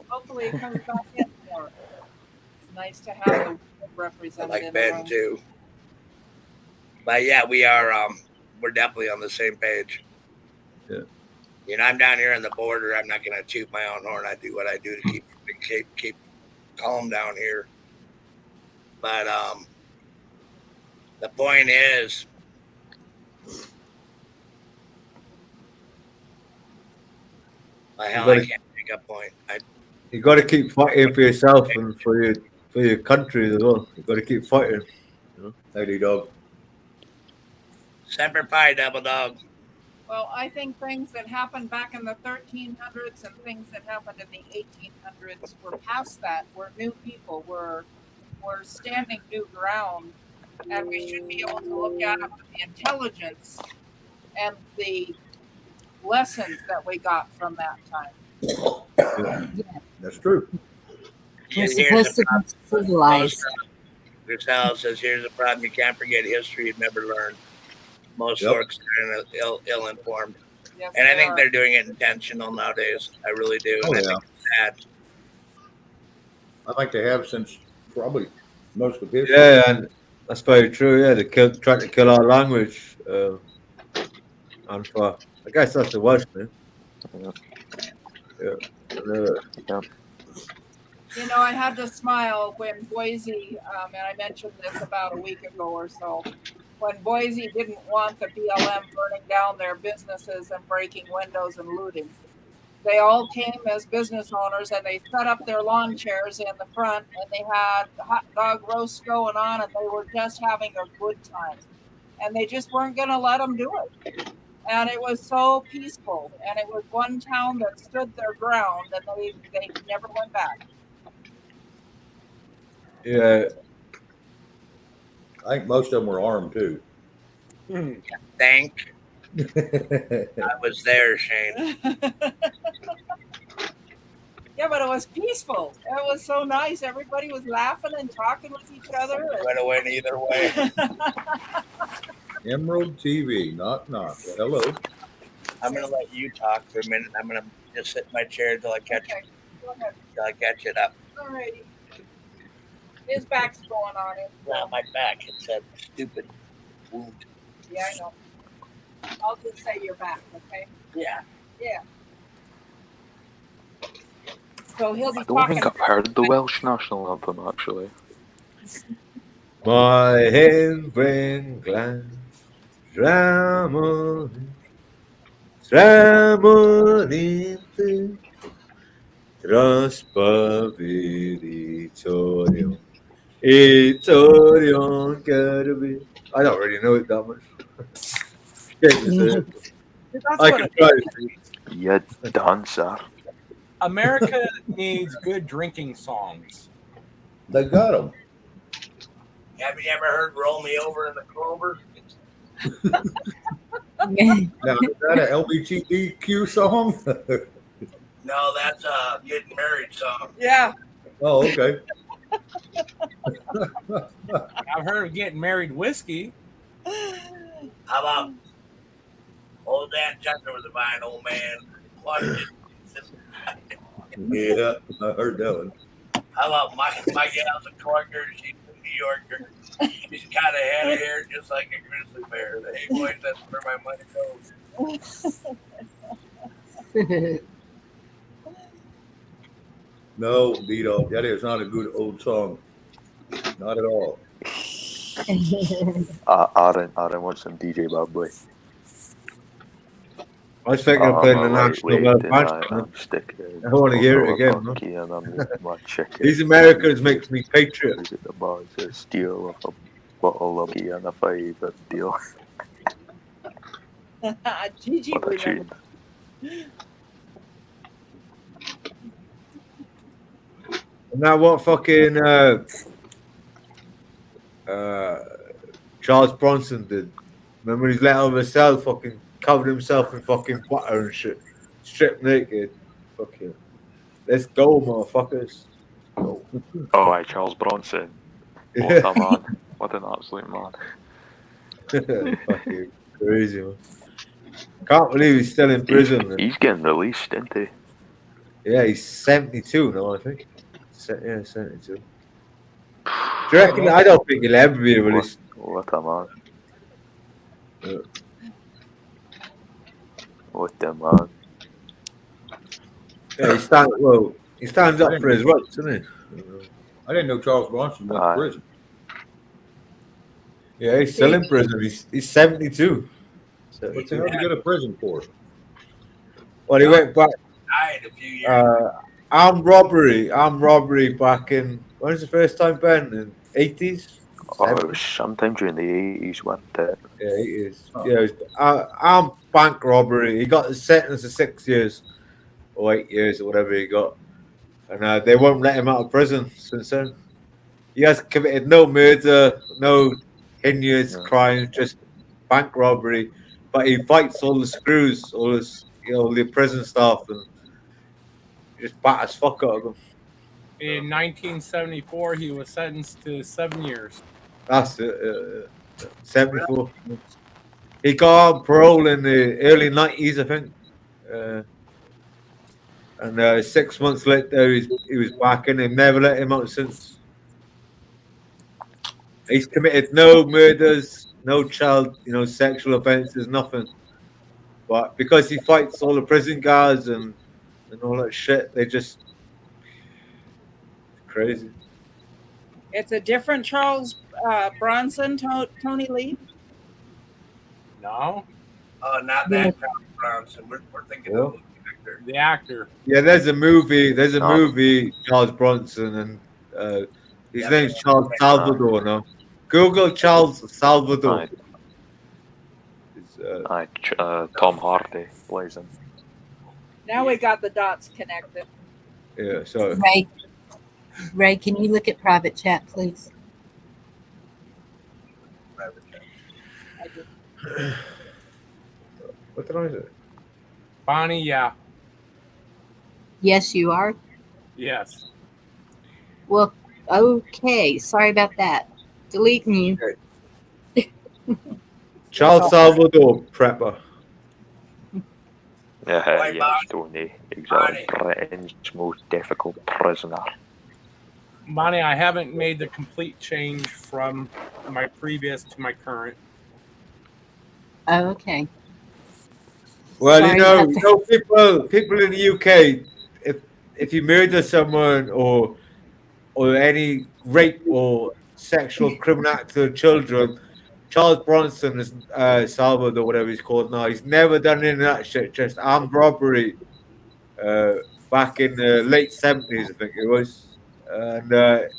Hopefully it comes back in more. It's nice to have the world I represented like in the Ben room. too. But yeah, we are. We're definitely on the same page. Yeah. You know, I'm down here on the border. I'm not going to toot my own horn. I do what I do to keep calm down here. But the point is, I can't make a point. You got to keep fighting for yourself and for your country as well. You got to keep fighting. You know, Lady Dog. Semper Fi, Double Dog. Well, I think things that happened back in the 1300s and things that happened in the 1800s were past that. We're new people. We're standing new ground, and we should be able to look at it with the intelligence and the lessons that we got from that time. That's true. We're supposed to be civilized. Grisel says, here's the problem. You can't forget history you've never learned. Most folks are ill-informed. Yes, and I think they're doing it intentional nowadays. I really do. Oh, I yeah. think it's sad. I think they have since probably most of history. Yeah, and that's very true. Yeah, they tried to kill our language. And for, I guess that's the worst thing. Yeah. You know, I had to smile when Boise, and I mentioned this about a week ago or so, when Boise didn't want the BLM burning down their businesses and breaking windows and looting. They all came as business owners and they set up their lawn chairs in the front and they had hot dog roasts going on and they were just having a good time. And they just weren't going to let them do it. And it was so peaceful. And it was one town that stood their ground and they never went back. Yeah. I think most of them were armed too. Thank. I was there, Shane. Yeah, but it was peaceful. It was so nice. Everybody was laughing and talking with each other. Could have went either way. Emerald TV, knock. Hello. I'm gonna let you talk for a minute. I'm gonna just sit in my chair until I catch it up. Alrighty. His back's going on it. Not my back. It's a stupid wound. Yeah, I know. I'll just say you're back, okay? Yeah. Yeah. So he'll be I don't talking. think I've heard the Welsh national anthem actually. My hen glan tramonite traspaviritorium itorium carbi. I don't really know it that much. I can try it. You dancer. America needs good drinking songs. They got them. Have you ever heard "Roll Me Over in the Clover"? Now, is that an LGBTQ song? No, that's a getting married song. Yeah. Oh, okay. I've heard of getting married whiskey. How about old Dan Tucker was a fine old man? Yeah, I heard that one. How about my gal's a Corker? She's a New Yorker. She's got a head of hair just like a grizzly bear. Hey boys, that's where my money goes. No, D-Dog, that is not a good old song. Not at all. Aaron wants some DJ Bad Boy. I was thinking of playing the national match. I want to hear it again. No? These Americans makes me patriot. Is it the bars that steal of a bottle of key and a 5 at deal? Gigi What a tune. And that what fucking Charles Bronson did. Remember he's let out of his cell, fucking covered himself in fucking butter and shit, stripped naked. Fucking, let's go, motherfuckers. Go. Oh, Charles Bronson. What a man. What an absolute man. Fucking crazy, man. Can't believe he's still in prison. He's getting released, isn't he? Yeah, he's 72 now, I think. Yeah, 72. Do you reckon? I don't think he'll ever be released. What a man. What a man. Yeah, he stands up for his rights, doesn't he? I didn't know Charles Bronson went to prison. Yeah, he's still in prison. He's 72. What the hell did he go to prison for? Well, he went back. Died a few years. Armed robbery back in, when was the first time, Ben? In 80s? Oh, it was sometime during the 80s, wasn't it? Yeah, 80s. Yeah, it was, armed bank robbery. He got a sentence of 6 years or 8 years or whatever he got. And they won't let him out of prison since then. He has committed no murder, no heinous crime, just bank robbery. But he fights all the screws, all this, the prison staff, and just batters fuck out of them. In 1974, he was sentenced to 7 years. That's it. 74. He got on parole in the early 90s, I think. And 6 months later, he was back in. They've never let him out since. He's committed no murders, no child, sexual offences, nothing. But because he fights all the prison guards and all that shit, they just crazy. It's a different Charles Bronson, Tony Lee. No. Oh, not that Charles Bronson. We're thinking of the actor. Yeah, there's a movie. Movie, Charles Bronson, and his name's Charles Salvador. No, Google Charles Salvador. Tom Hardy plays him. Now we got the dots connected. Yeah, so Ray, can you look at private chat, please? What did I say? Bonnie, yeah. Yes, you are. Yes. Well, okay. Sorry about that. Deleting you. Charles Salvador, prepper. Yes, Tony. Exactly. Britain's most difficult prisoner. Bonnie, I haven't made the complete change from my previous to my current. Oh, okay. Well, Sorry, people in the UK, if you murder someone or any rape or sexual criminal act to children, Charles Bronson is Salvador, whatever he's called now. He's never done any of that shit. Just armed robbery. Back in the late 70s, I think it was, and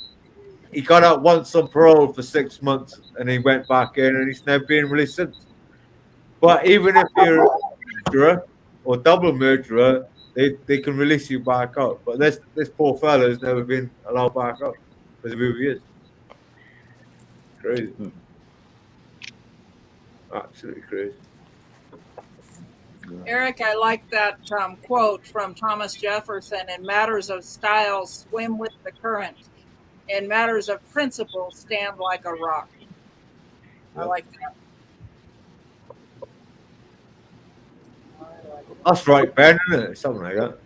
he got out once on parole for 6 months, and he went back in, and he's never been released since. But even if you're a murderer or double murderer, they can release you back out. But this poor fella has never been allowed back out because of who he is. Crazy. Absolutely crazy. Eric, I like that quote from Thomas Jefferson: in matters of style, swim with the current. In matters of principle, stand like a rock. I like that. That's right, Ben, isn't it? Something like that.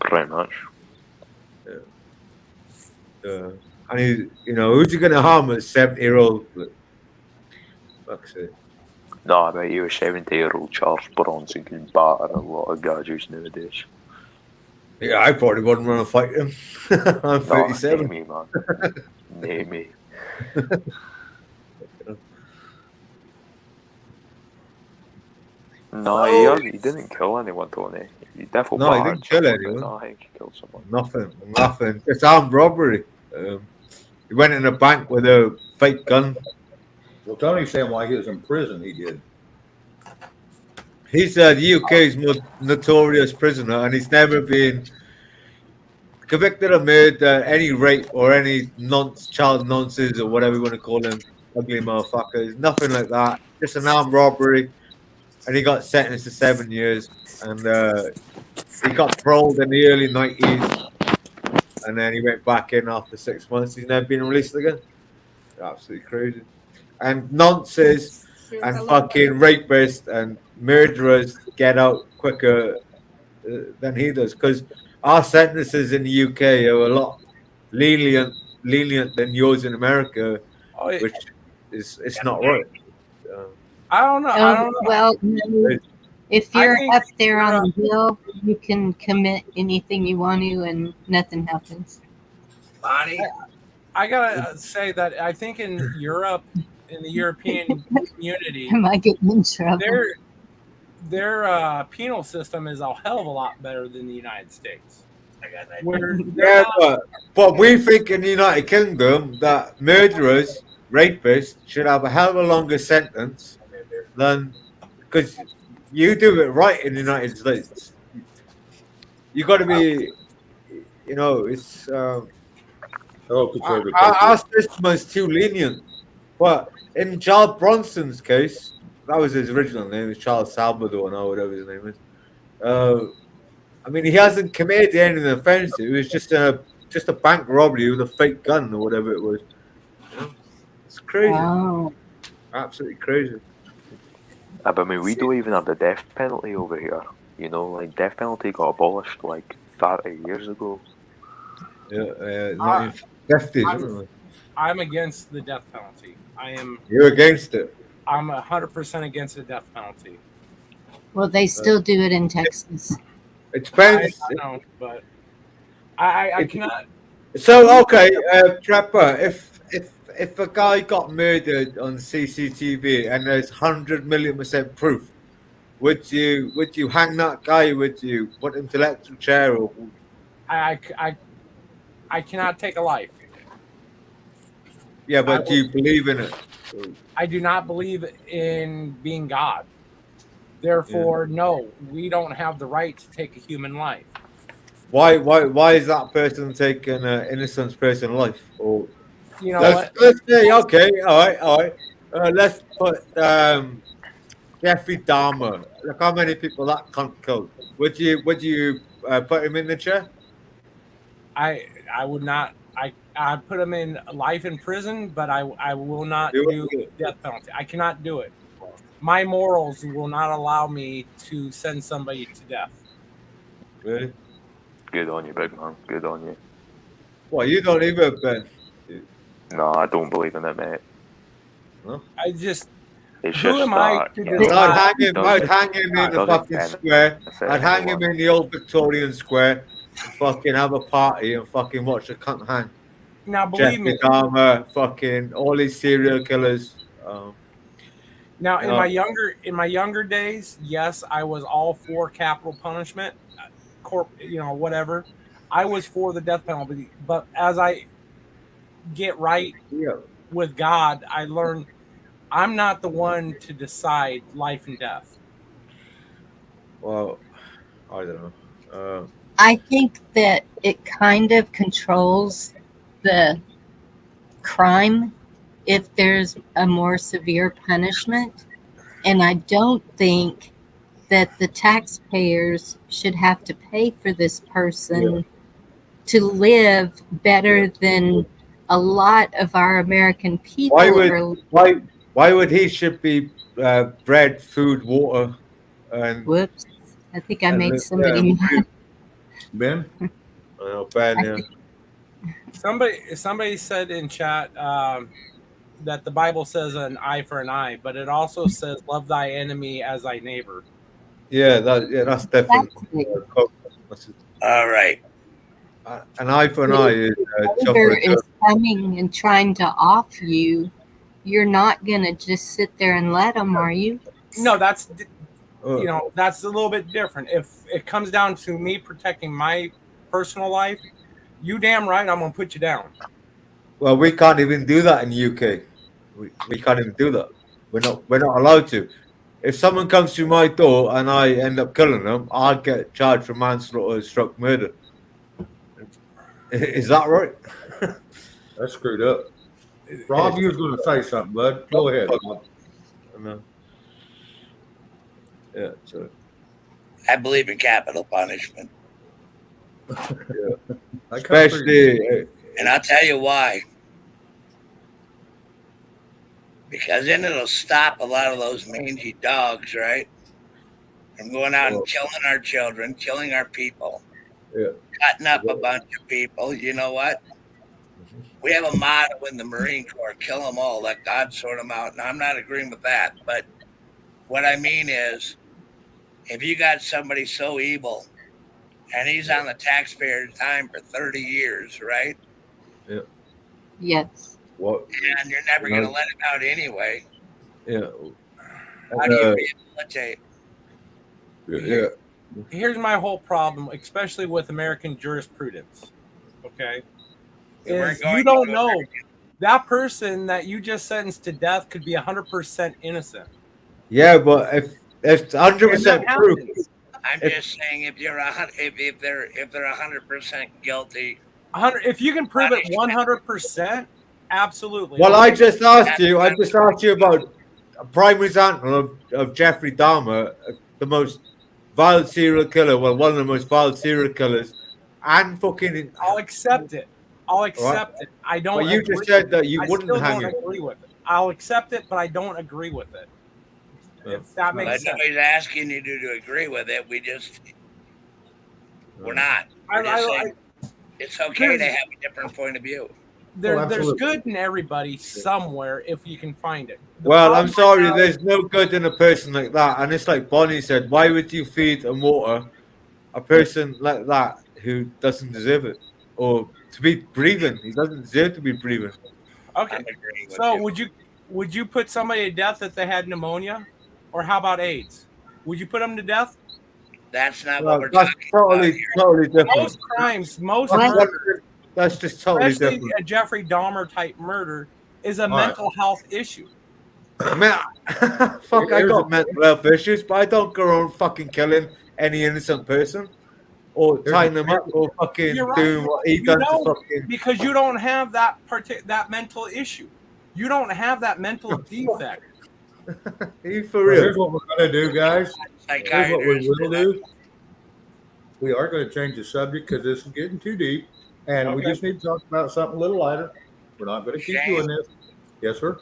Pretty much. Yeah. And who's he going to harm at 70-year-old? Fuck's sake. No, I bet you a 70-year-old Charles Bronson can batter a lot of gadgets nowadays. Yeah, I probably wouldn't want to fight him. I'm 37. Name me, man. Name me. No, he didn't kill anyone, Tony. He definitely No, he didn't kill anyone. No, I think he killed someone. Nothing. It's armed robbery. He went in a bank with a fake gun. Well, Tony's saying while he was in prison, he did. He's the UK's most notorious prisoner, and he's never been convicted of murder, any rape, or any child nonsense, or whatever you want to call him, ugly motherfuckers. Nothing like that. Just an armed robbery, and he got sentenced to 7 years, and he got paroled in the early 90s, and then he went back in after 6 months. He's never been released again. Absolutely crazy. and nonces and fucking rapists and murderers get out quicker than he does, because our sentences in the UK are a lot lenient than yours in America, which is it's not right. I don't know. I don't know. Well, no, if I you're think up there you're, on the hill, you can commit anything you want to, and nothing happens. Bonnie? I gotta say that I think in Europe, in the European community, Am I getting in trouble? their penal system is a hell of a lot better than the United States. Where Yeah, but we think in the United Kingdom that murderers, rapists should have a hell of a longer sentence than, because you do it right in the United States. You got to be, it's our system is too lenient. But in Charles Bronson's case, that was his original name, is Charles Salvador, or whatever his name is. I mean, he hasn't committed anything offensive. It was just a bank robbery with a fake gun or whatever it was. It's crazy. Oh. Absolutely crazy. But I mean, we don't even have the death penalty over here. You know, like death penalty got abolished like 30 years ago. Yeah, 1950s, isn't it? I'm against the death penalty. You're against it. I'm 100% against the death penalty. Well, they still do it in Texas. It depends. I know, but I cannot. So okay, Trapper, if a guy got murdered on CCTV and there's 100,000,000% proof, would you hang that guy? Would you put him to electric chair? Or... I cannot take a life. Yeah, but do you believe in it? I do not believe in being God. Therefore, no, we don't have the right to take a human life. Why is that person taking an innocent person's life? Or you know, let's say okay, all right. Let's put Jeffrey Dahmer. Look how many people that cunt killed. Would you put him in the chair? I would not. I'd put him in life in prison, but I will not do death penalty. I cannot do it. My morals will not allow me to send somebody to death. Really? Good on you, big man. Good on you. Well, you don't either, Ben. No, I don't believe in it, mate. No? I just. It's who just am I to decide? I'd hang him in the fucking square. I'd hang him in the old Victorian square and fucking have a party and fucking watch the cunt hang. Now, believe me. Dahmer, fucking all these serial killers. Now, in my younger days, yes, I was all for capital punishment, whatever. I was for the death penalty, but as I get right with God, I learned I'm not the one to decide life and death. Well, I don't know. I think that it kind of controls the crime if there's a more severe punishment. And I don't think that the taxpayers should have to pay for this person to live better than a lot of our American people. Why would he should be bread, food, water, and whoops? I think I made somebody mad. Ben? Ben, yeah. Somebody said in chat that the Bible says an eye for an eye, but it also says love thy enemy as thy neighbor. Yeah, that's definitely. All right. An eye for an eye is is coming and trying to off you. You're not gonna just sit there and let them, are you? No, that's that's a little bit different. If it comes down to me protecting my personal life, you damn right I'm gonna put you down. Well, we can't even do that in the UK. We can't even do that. We're not allowed to. If someone comes to my door and I end up killing them, I'll get charged for manslaughter, stroke murder. Is that right? That's screwed up. Rob, you was going to say something, bud. Go ahead. No. Yeah, so. I believe in capital punishment. Especially. And I'll tell you why. because then it'll stop a lot of those mangy dogs, right, from going out and killing our children, killing our people, cutting up a bunch of people. You know what? We have a motto in the Marine Corps: kill them all, let God sort them out. And I'm not agreeing with that, but what I mean is, if you got somebody so evil and he's on the taxpayer's dime for 30 years, right? Yeah. Yes. What? And you're never going to let him out anyway. Yeah. How do you rehabilitate? Yeah. Here's my whole problem, especially with American jurisprudence. Okay. Is you don't know that person that you just sentenced to death could be 100% innocent. Yeah, but if 100% proof, I'm just saying, if they're 100% guilty, if you can prove it 100%, absolutely. Well, I just asked you about a prime example of Jeffrey Dahmer, the most violent serial killer. Well, one of the most violent serial killers, and fucking. I'll accept it. I'll accept it. I don't. But you just said that you wouldn't hang don't him. agree with it. I'll accept it, but I don't agree with it. If that makes sense. Nobody's asking you to agree with it. We're not. We're just saying it's okay to have a different point of view. There's good in everybody somewhere if you can find it. Well, I'm sorry, there's no good in a person like that. And it's like Bonnie said, why would you feed and water a person like that who doesn't deserve it? Or to be breathing. He doesn't deserve to be breathing. Okay. So would you put somebody to death if they had pneumonia? Or how about AIDS? Would you put them to death? That's not what we're talking totally different. Most crimes, that's just totally especially different. a Jeffrey Dahmer type murder is a mental health issue. Man, fuck, I got mental health issues, but I don't go around fucking killing any innocent person or tying them up or fucking doing what he done to fucking. Because you don't have that mental issue. You don't have that mental defect. You for real? Here's what we're gonna do, guys. Here's what we will do. We are going to change the subject because this is getting too deep, and we just need to talk about something a little lighter. We're not going to keep doing this. Yes, sir.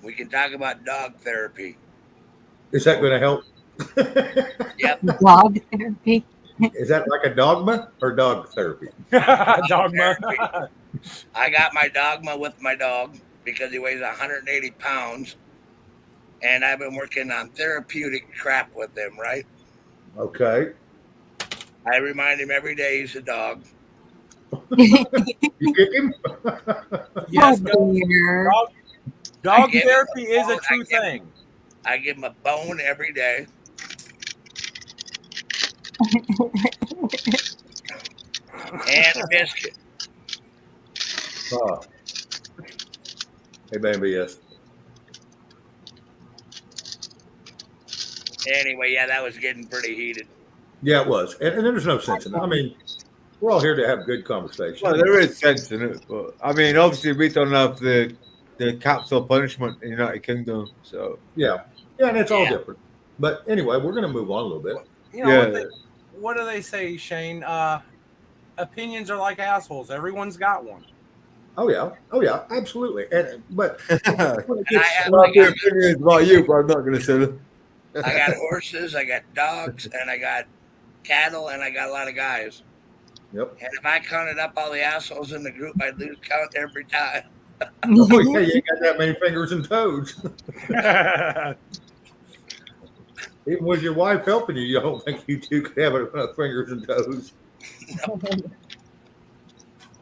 We can talk about dog therapy. Is that going to help? Yep. Dog therapy. Is that like a dogma or dog therapy? Dogma. I got my dogma with my dog because he weighs 180 pounds, and I've been working on therapeutic crap with him, right? Okay. I remind him every day he's a dog. You kick him? Yes, Oh, dog therapy is a true thing. I give him a bone every day. And a biscuit. Oh. Hey, baby, yes. Anyway, yeah, that was getting pretty heated. Yeah, it was. And there's no sense in it. I mean, we're all here to have good conversation. Well, there is sense in it, but I mean, obviously, we don't have the capital punishment in the United Kingdom, so yeah, and it's all different. But anyway, we're going to move on a little bit. You know, what do they say, Shane? Opinions are like assholes. Everyone's got one. Oh yeah, absolutely. But your opinions about you, but I'm not going to say that. I got horses, I got dogs, and I got cattle, and I got a lot of guys. Yep. And if I counted up all the assholes in the group, I'd lose count every time. Oh yeah, you ain't got that many fingers and toes. Even with your wife helping you, you don't think you two could have enough fingers and toes. No.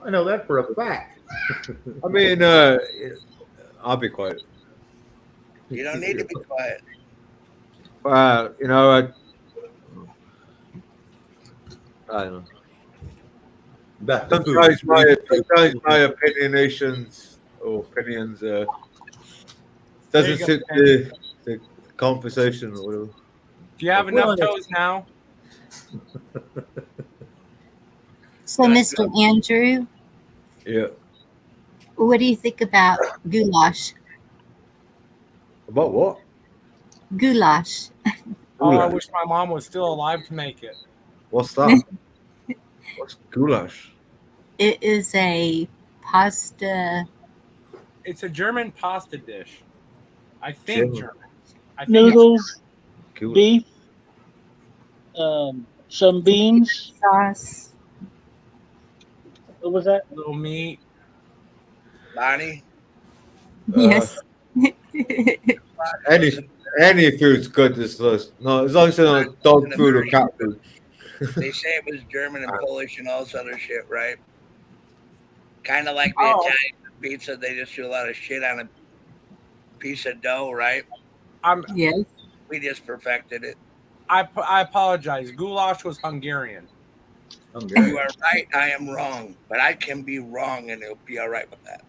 I know that for a fact. I mean, I'll be quiet. You don't need to be quiet. You know, I don't know. Sometimes my opinions doesn't suit the conversation or whatever. Do you have enough toes now? So, Mr. Andrew, yeah, what do you think about goulash? About what? Goulash. Oh, I wish my mom was still alive to make it. What's that? What's goulash? It is a pasta. It's a German pasta dish. I think German. German. I think Noodles, Cool. beef, some beans. Sauce. What was that? little meat. Bonnie, Yes. Any food's good this list. No, as long as it's not dog food or cat food. they say it was German and Polish and all this other shit, right? Kind of like the Oh. Italian pizza, they just do a lot of shit on a piece of dough, right? Yes. We just perfected it. I apologize. Goulash was Hungarian. You are right. I am wrong, but I can be wrong, and it'll be all right with that.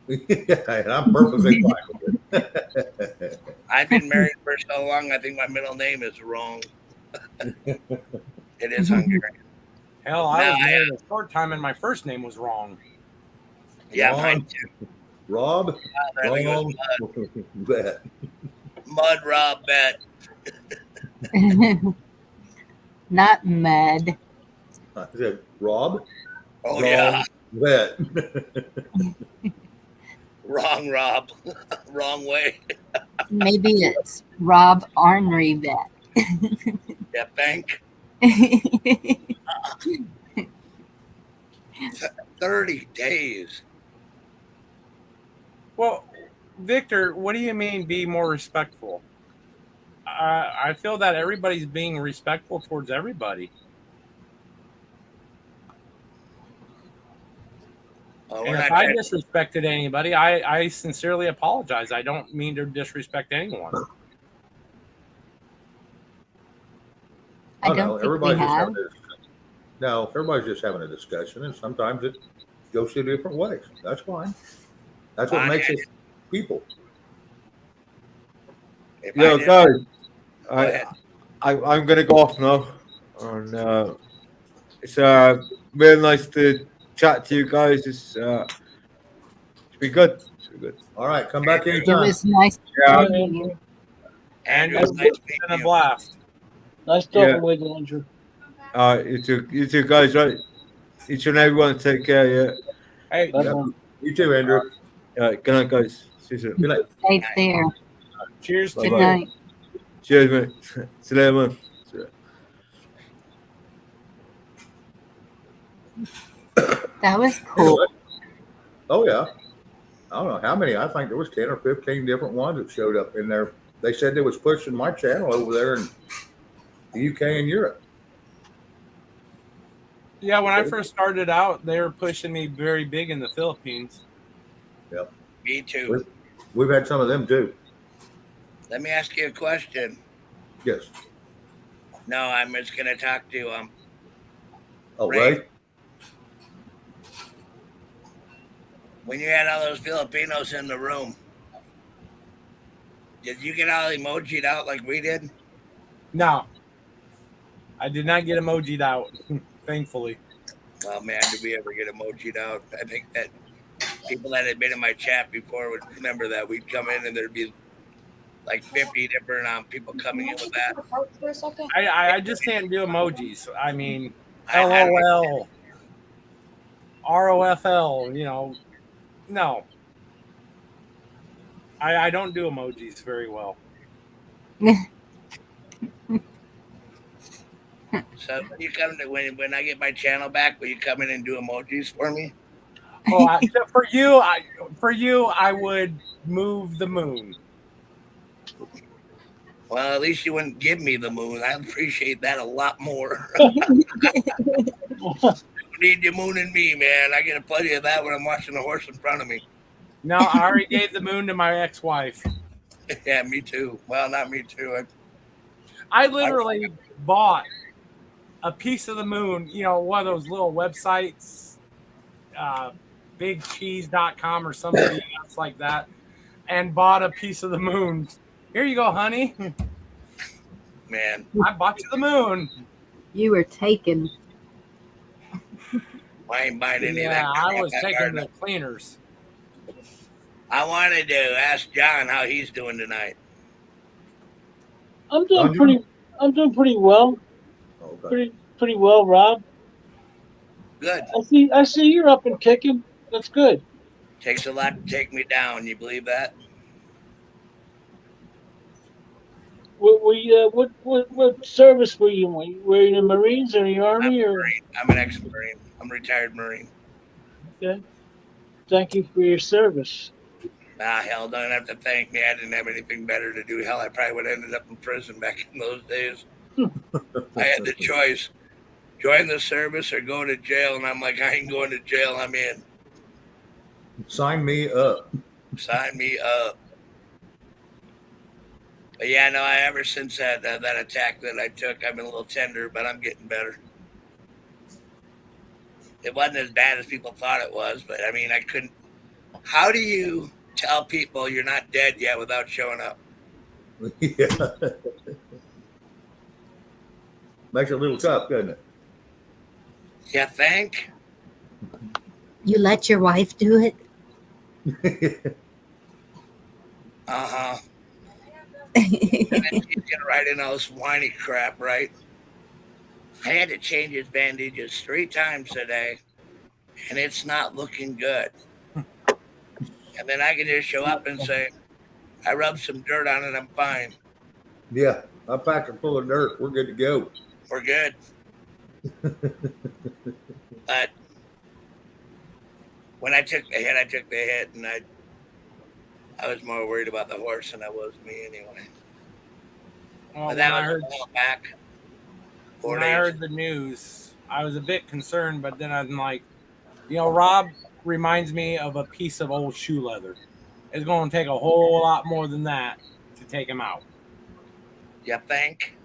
Yeah, I'm perfectly fine with it. I've been married for so long. I think my middle name is wrong. It is Hungarian. Hell, I Now, was married a short time, and my first name was wrong. Yeah, Wrong. mine too. Rob? I think it was Wrong. Bet. Mud Rob Bet. Not mud. I said, Rob? Oh, Wrong. yeah. Bet. Wrong, Rob. Wrong way. Maybe it's Rob Ornery Vet. Yeah, bank. 30 days. Well, Victor, what do you mean be more respectful? I feel that everybody's being respectful towards everybody. Oh, And if I disrespected anybody, I sincerely apologize. I don't mean to disrespect anyone. I Oh, don't no, think everybody's we just have. having a discussion. No, everybody's just having a discussion, and sometimes it goes two different ways. That's fine. That's what makes us people. Yo, guys, I'm gonna go off now, and it's real nice to chat to you guys. It's been good. It's been good. All right, come back It anytime. was nice Yeah. to meet you. Andrew, It's nice been a blast. Nice talking with you, Andrew. You two guys, right? Each and everyone, take care. Yeah. Hey, You too, Andrew. Good night, guys. See you soon. Good night. Stay there. Cheers Good Bye-bye. night. Cheers, mate. See you later, man. See you later. That was cool. Oh yeah. I don't know how many. I think there was 10 or 15 different ones that showed up in there. They said they was pushing my channel over there in the UK and Europe. Yeah, when I first started out, they were pushing me very big in the Philippines. Yep. Me too. We've had some of them too. Let me ask you a question. Yes. No, I'm just going to talk to Oh, Ray. Ray? When you had all those Filipinos in the room, did you get all emojied out like we did? No, I did not get emojied out, thankfully. Well, man, did we ever get emojied out? I think that people that had been in my chat before would remember that we'd come in and there'd be like 50 different people coming in with that. I just can't do emojis. I mean, LOL, ROFL, no. I don't do emojis very well. So you come to when I get my channel back, will you come in and do emojis for me? Oh, for you, I would move the moon. Well, at least you wouldn't give me the moon. I appreciate that a lot more. Need the moon and me, man. I get plenty of that when I'm watching the horse in front of me. No, I already gave the moon to my ex-wife. Yeah, me too. Well, not me too. I literally bought a piece of the moon, one of those little websites, bigcheese.com or something else like that, and bought a piece of the moon. Here you go, honey. Man, I bought you the moon. You were taken. I ain't buying any of Yeah, that. I was taking the cleaners. I wanted to ask John how he's doing tonight. I'm doing pretty well. Okay. Pretty well, Rob. Good. I see you're up and kicking. That's good. Takes a lot to take me down. You believe that? What service were you in? Were you in the Marines or the Army or? I'm an ex-Marine. I'm a retired Marine. Okay. Thank you for your service. Ah, hell, don't have to thank me. I didn't have anything better to do. Hell, I probably would have ended up in prison back in those days. I had the choice: join the service or go to jail. And I'm like, I ain't going to jail. I'm in. Sign me up. Sign me up. But yeah, no, ever since that attack that I took, I've been a little tender, but I'm getting better. It wasn't as bad as people thought it was, but I mean, I couldn't. How do you tell people you're not dead yet without showing up? Yeah. Makes it a little tough, doesn't it? You think? You let your wife do it? Uh-huh. And then she's gonna write in all this whiny crap, right? I had to change his bandages 3 times today, and it's not looking good. And then I can just show up and say, I rubbed some dirt on it, I'm fine. Yeah, I packed it full of dirt. We're good to go. We're good. But when I took the hit, and I was more worried about the horse than I was me anyway. Well, But that when was I heard, a while back. 4 when days. I heard the news, I was a bit concerned, but then I'm like, Rob reminds me of a piece of old shoe leather. It's going to take a whole lot more than that to take him out. You think?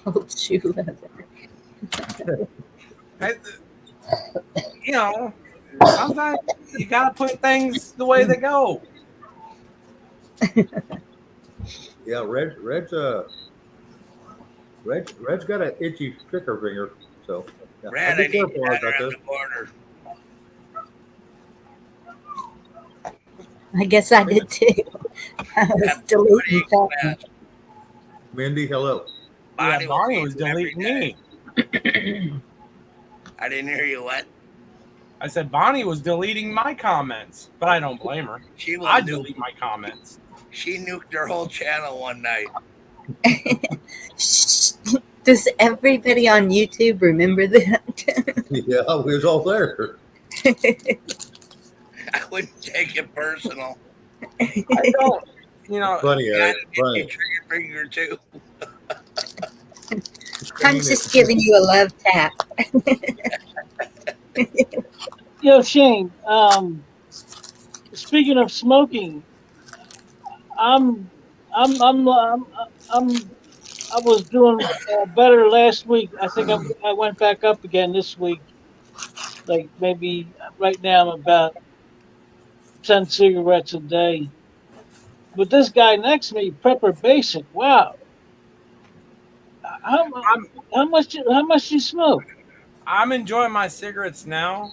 Old shoe leather. Sometimes you got to put things the way they go. Yeah, Red's got an itchy trigger finger, so yeah, Red, I need you down there on the border. I guess I did too. I was deleting that. Mindy, hello. Bonnie was deleting me. I didn't hear you. What? I said Bonnie was deleting my comments, but I don't blame her. I delete my comments. She nuked her whole channel one night. Does everybody on YouTube remember that? Yeah, we was all there. I wouldn't take it personal. I don't. Funny, Eric. Funny. Trigger finger too. I'm just giving you a love tap. Shane. Speaking of smoking, I was doing better last week. I think I went back up again this week. Like maybe right now I'm about 10 cigarettes a day. But this guy next to me, Prepper Basic, wow. How much you smoke? I'm enjoying my cigarettes now.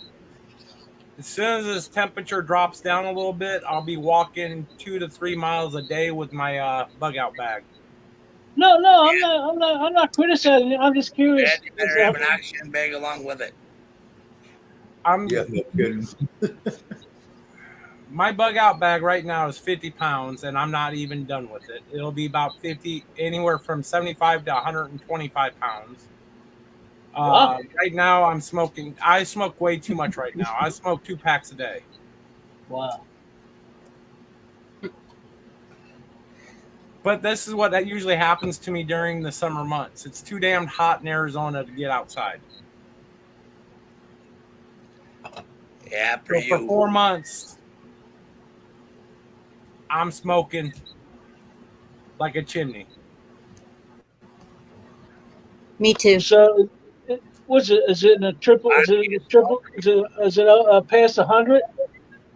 As soon as this temperature drops down a little bit, I'll be walking 2 to 3 miles a day with my bug out bag. No, I'm not criticizing you. I'm just curious. You better have an oxygen bag along with it. Yeah, no kidding. My bug out bag right now is 50 pounds, and I'm not even done with it. It'll be about 50, anywhere from 75 to 125 pounds. Wow. Right now, I smoke way too much right now. I smoke 2 packs a day. Wow. But this is what that usually happens to me during the summer months. It's too damn hot in Arizona to get outside. Yeah, for For 4 months, I'm smoking like a chimney. Me too. So, what's it? Is it in a triple? Is it a triple? Is it past 100?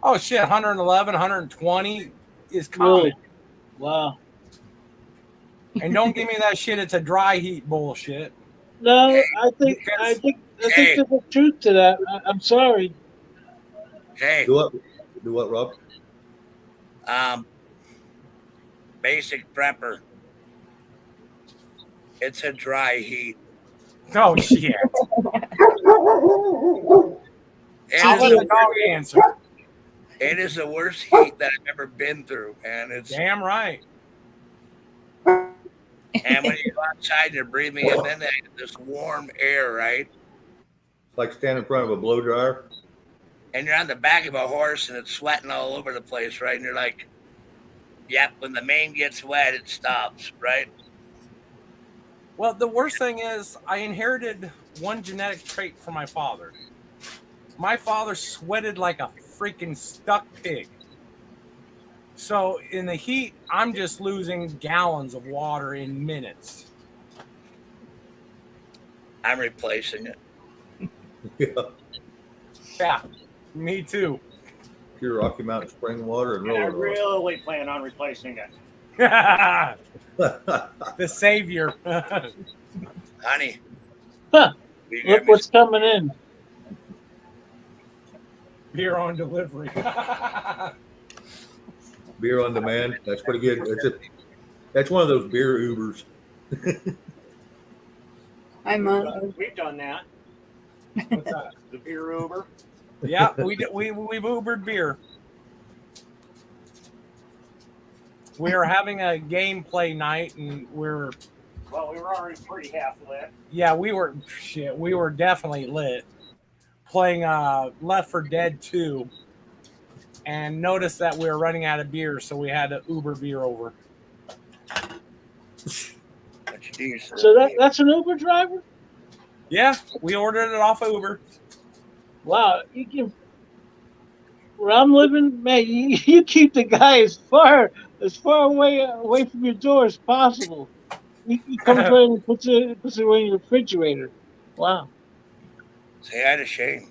Oh shit, 111, 120 is common. Really? Wow. And don't give me that shit. It's a dry heat bullshit. No, I think there's a truth to that. I'm sorry. Hey. Do what, Rob? Basic Prepper. It's a dry heat. Oh shit. I'll let the dog answer. It is the worst heat that I've ever been through, man. It's damn right. And when you go outside and you're breathing in this warm air, right? It's like standing in front of a blow dryer. And you're on the back of a horse and it's sweating all over the place, right? And you're like, yep, when the mane gets wet, it stops, right? Well, the worst thing is I inherited one genetic trait from my father. My father sweated like a freaking stuck pig. So in the heat, I'm just losing gallons of water in minutes. I'm replacing it. Yeah, me too. Pure Rocky Mountain spring water and And I roller. really plan on replacing it. The savior. Honey. Huh. Look what's coming in. Beer on delivery. Beer on demand. That's pretty good. That's one of those beer Ubers. We've done that. What's that? The beer Uber? Yeah, we've Ubered beer. We are having a gameplay night, and we're. Well, we were already pretty half lit. Yeah, we were definitely lit. Playing Left 4 Dead 2, and noticed that we were running out of beer, so we had to Uber beer over. So that's an Uber driver? Yeah, we ordered it off Uber. Wow, you give. Where I'm living, man, you keep the guy as far away from your door as possible. He comes right and puts it away in your refrigerator. Wow. Say hi to Shane.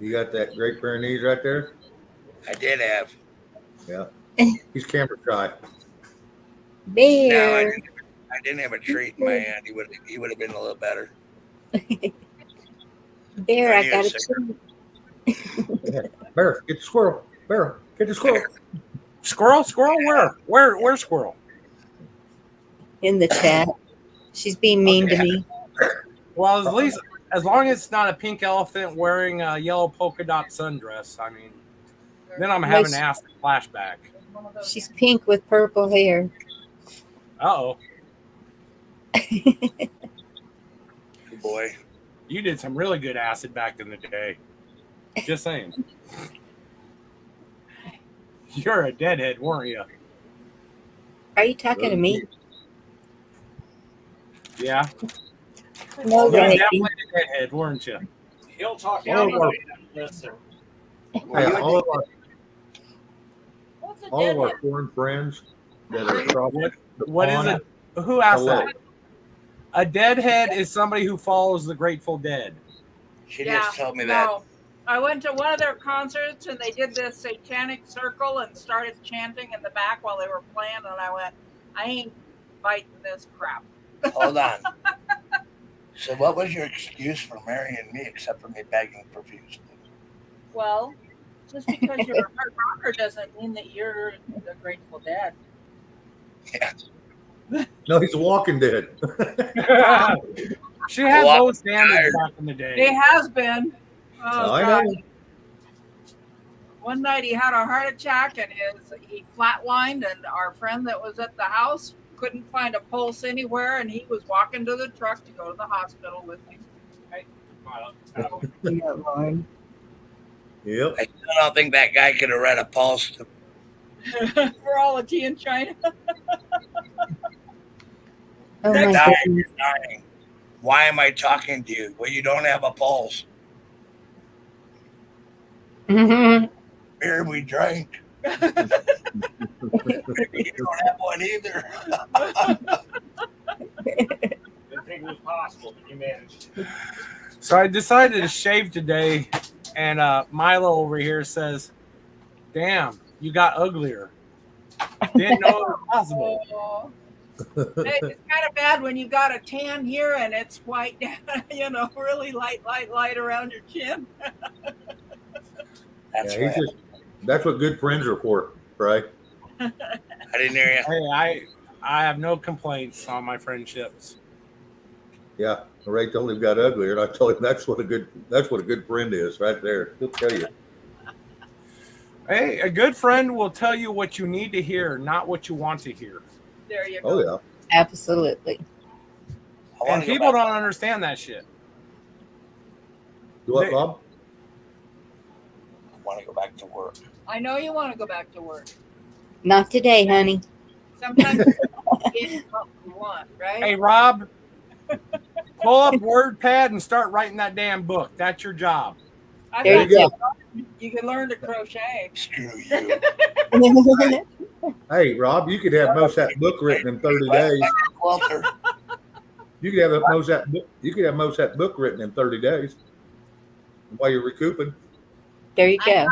You got that Great Pyrenees right there? I did have. Yeah. He's camera shy. Bear. No, I didn't have a treat in my hand. He would have been a little better. Bear, I got a treat. Bear, get the squirrel. Bear, get the squirrel. Squirrel? Where squirrel? In the chat. She's being mean to me. Well, at least as long as it's not a pink elephant wearing a yellow polka dot sundress, I mean, then I'm having an acid flashback. She's pink with purple hair. Uh-oh. Good boy. You did some really good acid back in the day. Just saying. You're a deadhead, weren't you? Are you talking to me? Yeah. No, You're right. definitely a deadhead, weren't you? He'll talk to anybody that listen. All of our foreign friends that are crossing the What is pond. it? Who asked Hello. that? A deadhead is somebody who follows the Grateful Dead. She just told me that. No. I went to one of their concerts and they did this satanic circle and started chanting in the back while they were playing, and I went, I ain't biting this crap. Hold on. So what was your excuse for marrying me except for me begging profusely? Well, just because you're a hard rocker doesn't mean that you're the Grateful Dead. Yeah. No, he's a Walking Dead. She had low standards back in the day. It has been. Oh, I God. know. One night he had a heart attack and he flatlined, and our friend that was at the house couldn't find a pulse anywhere, and he was walking to the truck to go to the hospital with me. Yeah, Lord. Yep. I still don't think that guy could have read a pulse. For all of tea in China. Oh You're my dying, goodness. you're dying. Why am I talking to you? Well, you don't have a pulse. Beer we drank. Maybe you don't have one either. Didn't think it was possible, but you managed. So I decided to shave today, and Milo over here says, "Damn, you got uglier. Didn't know it was possible." Oh. It's kind of bad when you got a tan here and it's white, really light around your chin. That's what good friends are for, right? I didn't hear you. Hey, I have no complaints on my friendships. Yeah, Ray told him got uglier, and I told him that's what a good friend is, right there. He'll tell you. Hey, a good friend will tell you what you need to hear, not what you want to hear. There you Oh go. yeah. Absolutely. And people don't understand that shit. You what, Rob? I want to go back to work. I know you want to go back to work. Not today, honey. Sometimes you get what you want, right? Hey, Rob, pull up WordPad and start writing that damn book. That's your job. There you go. You can learn to crochet. Screw you. Hey, Rob, you could have most of that book written in 30 days. Walter. You could have most of that book. You could have most of that book written in 30 days while you're recouping. There you go.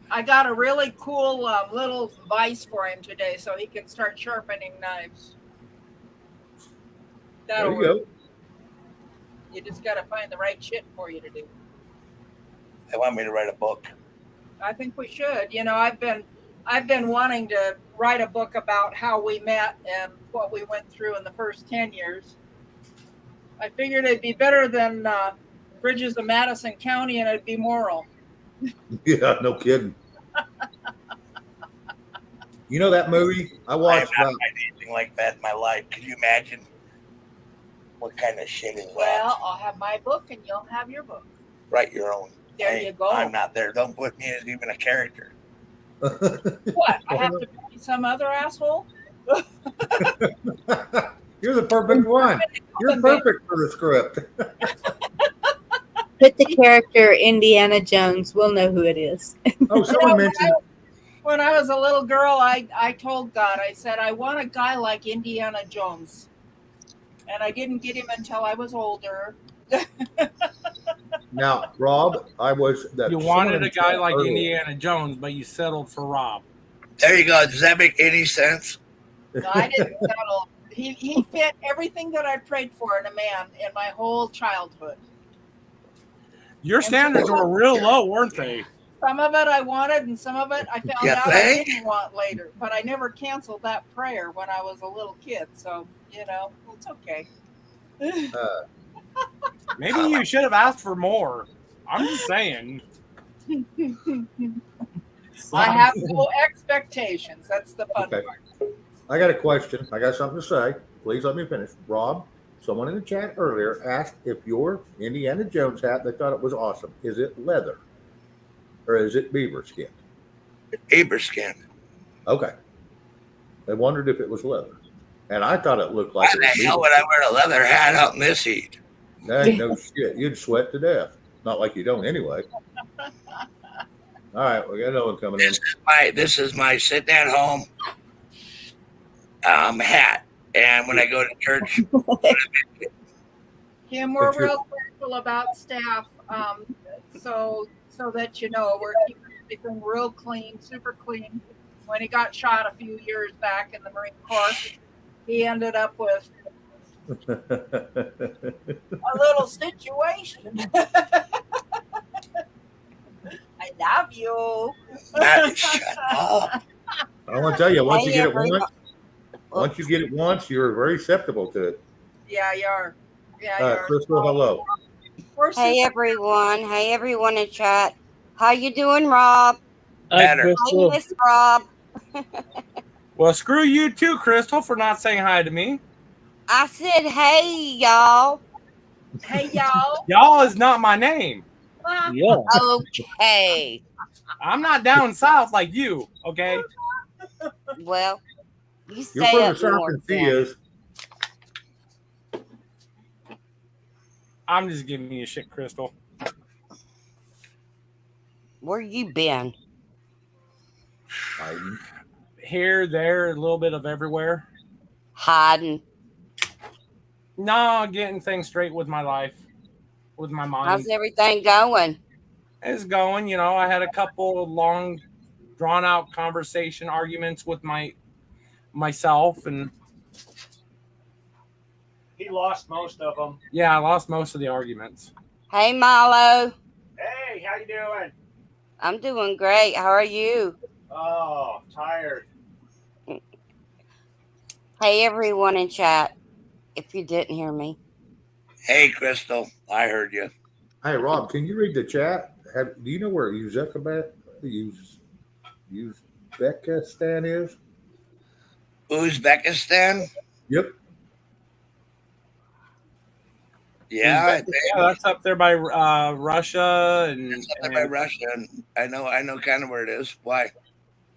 I got a really cool little vise for him today, so he can start sharpening knives. That'll There you work. go. You just got to find the right shit for you to do. They want me to write a book. I think we should. You know, I've been wanting to write a book about how we met and what we went through in the first 10 years. I figured it'd be better than Bridges of Madison County, and it'd be moral. Yeah, no kidding. You know that movie I watched? I have not had anything like that in my life. Can you imagine what kind of shit is that? Well, I'll have my book, and you'll have your book. Write your own. There you go. I'm not there. Don't put me as even a character. What? I have to be some other asshole? You're the perfect one. You're perfect for the script. Put the character Indiana Jones. We'll know who it is. Oh, someone mentioned. When I was a little girl, I told God, I said, I want a guy like Indiana Jones. And I didn't get him until I was older. Now, Rob, I was. You wanted a guy like Indiana Jones, but you settled for Rob. There you go. Does that make any sense? No, I didn't settle. He fit everything that I prayed for in a man in my whole childhood. Your standards were real low, weren't they? Some of it I wanted, and some of it I found out I didn't want later. But I never canceled that prayer when I was a little kid. So, you know, it's okay. Maybe you should have asked for more. I'm just saying. I have no expectations. That's the fun part. I got a question. I got something to say. Please let me finish. Rob, someone in the chat earlier asked if your Indiana Jones hat, they thought it was awesome. Is it leather or is it beaver skin? Beaver skin. Okay. They wondered if it was leather. And I thought it looked like Why the hell would I wear a leather hat out in this heat? That ain't no shit. You'd sweat to death. Not like you don't anyway. All right, we got another one coming in. This is my sitting at home hat. And when I go to church, Kim, we're real careful about staff, so that you know we're keeping everything real clean, super clean. When he got shot a few years back in the Marine Corps, he ended up with a little situation. I love you. Shut up. I want to tell you, once you get it once, you're very susceptible to it. Yeah, you are. Yeah, you are. Crystal, hello. Hey everyone in chat. How you doing, Rob? Better. Hi, Miss Rob. Well, screw you too, Crystal, for not saying hi to me. I said, hey, y'all. Hey, y'all. Y'all is not my name. Yeah. Okay. I'm not down south like you, okay? Well, you You're stay further up south north. than she is. I'm just giving you shit, Crystal. Where you been? Hiding. Here, there, a little bit of everywhere. Hiding. No, getting things straight with my life, with my mind. How's everything going? It's going. You know, I had a couple of long, drawn-out conversation arguments with myself, and He lost most of them. yeah, I lost most of the arguments. Hey, Milo. Hey, how you doing? I'm doing great. How are you? Oh, tired. Hey, everyone in chat. If you didn't hear me. Hey, Crystal, I heard you. Hey, Rob, can you read the chat? Do you know where Uzekabat use? Uzbekistan is? Uzbekistan? Yep. Yeah, that's up there by Russia and, that's up there by Russia. And I know kind of where it is. Why?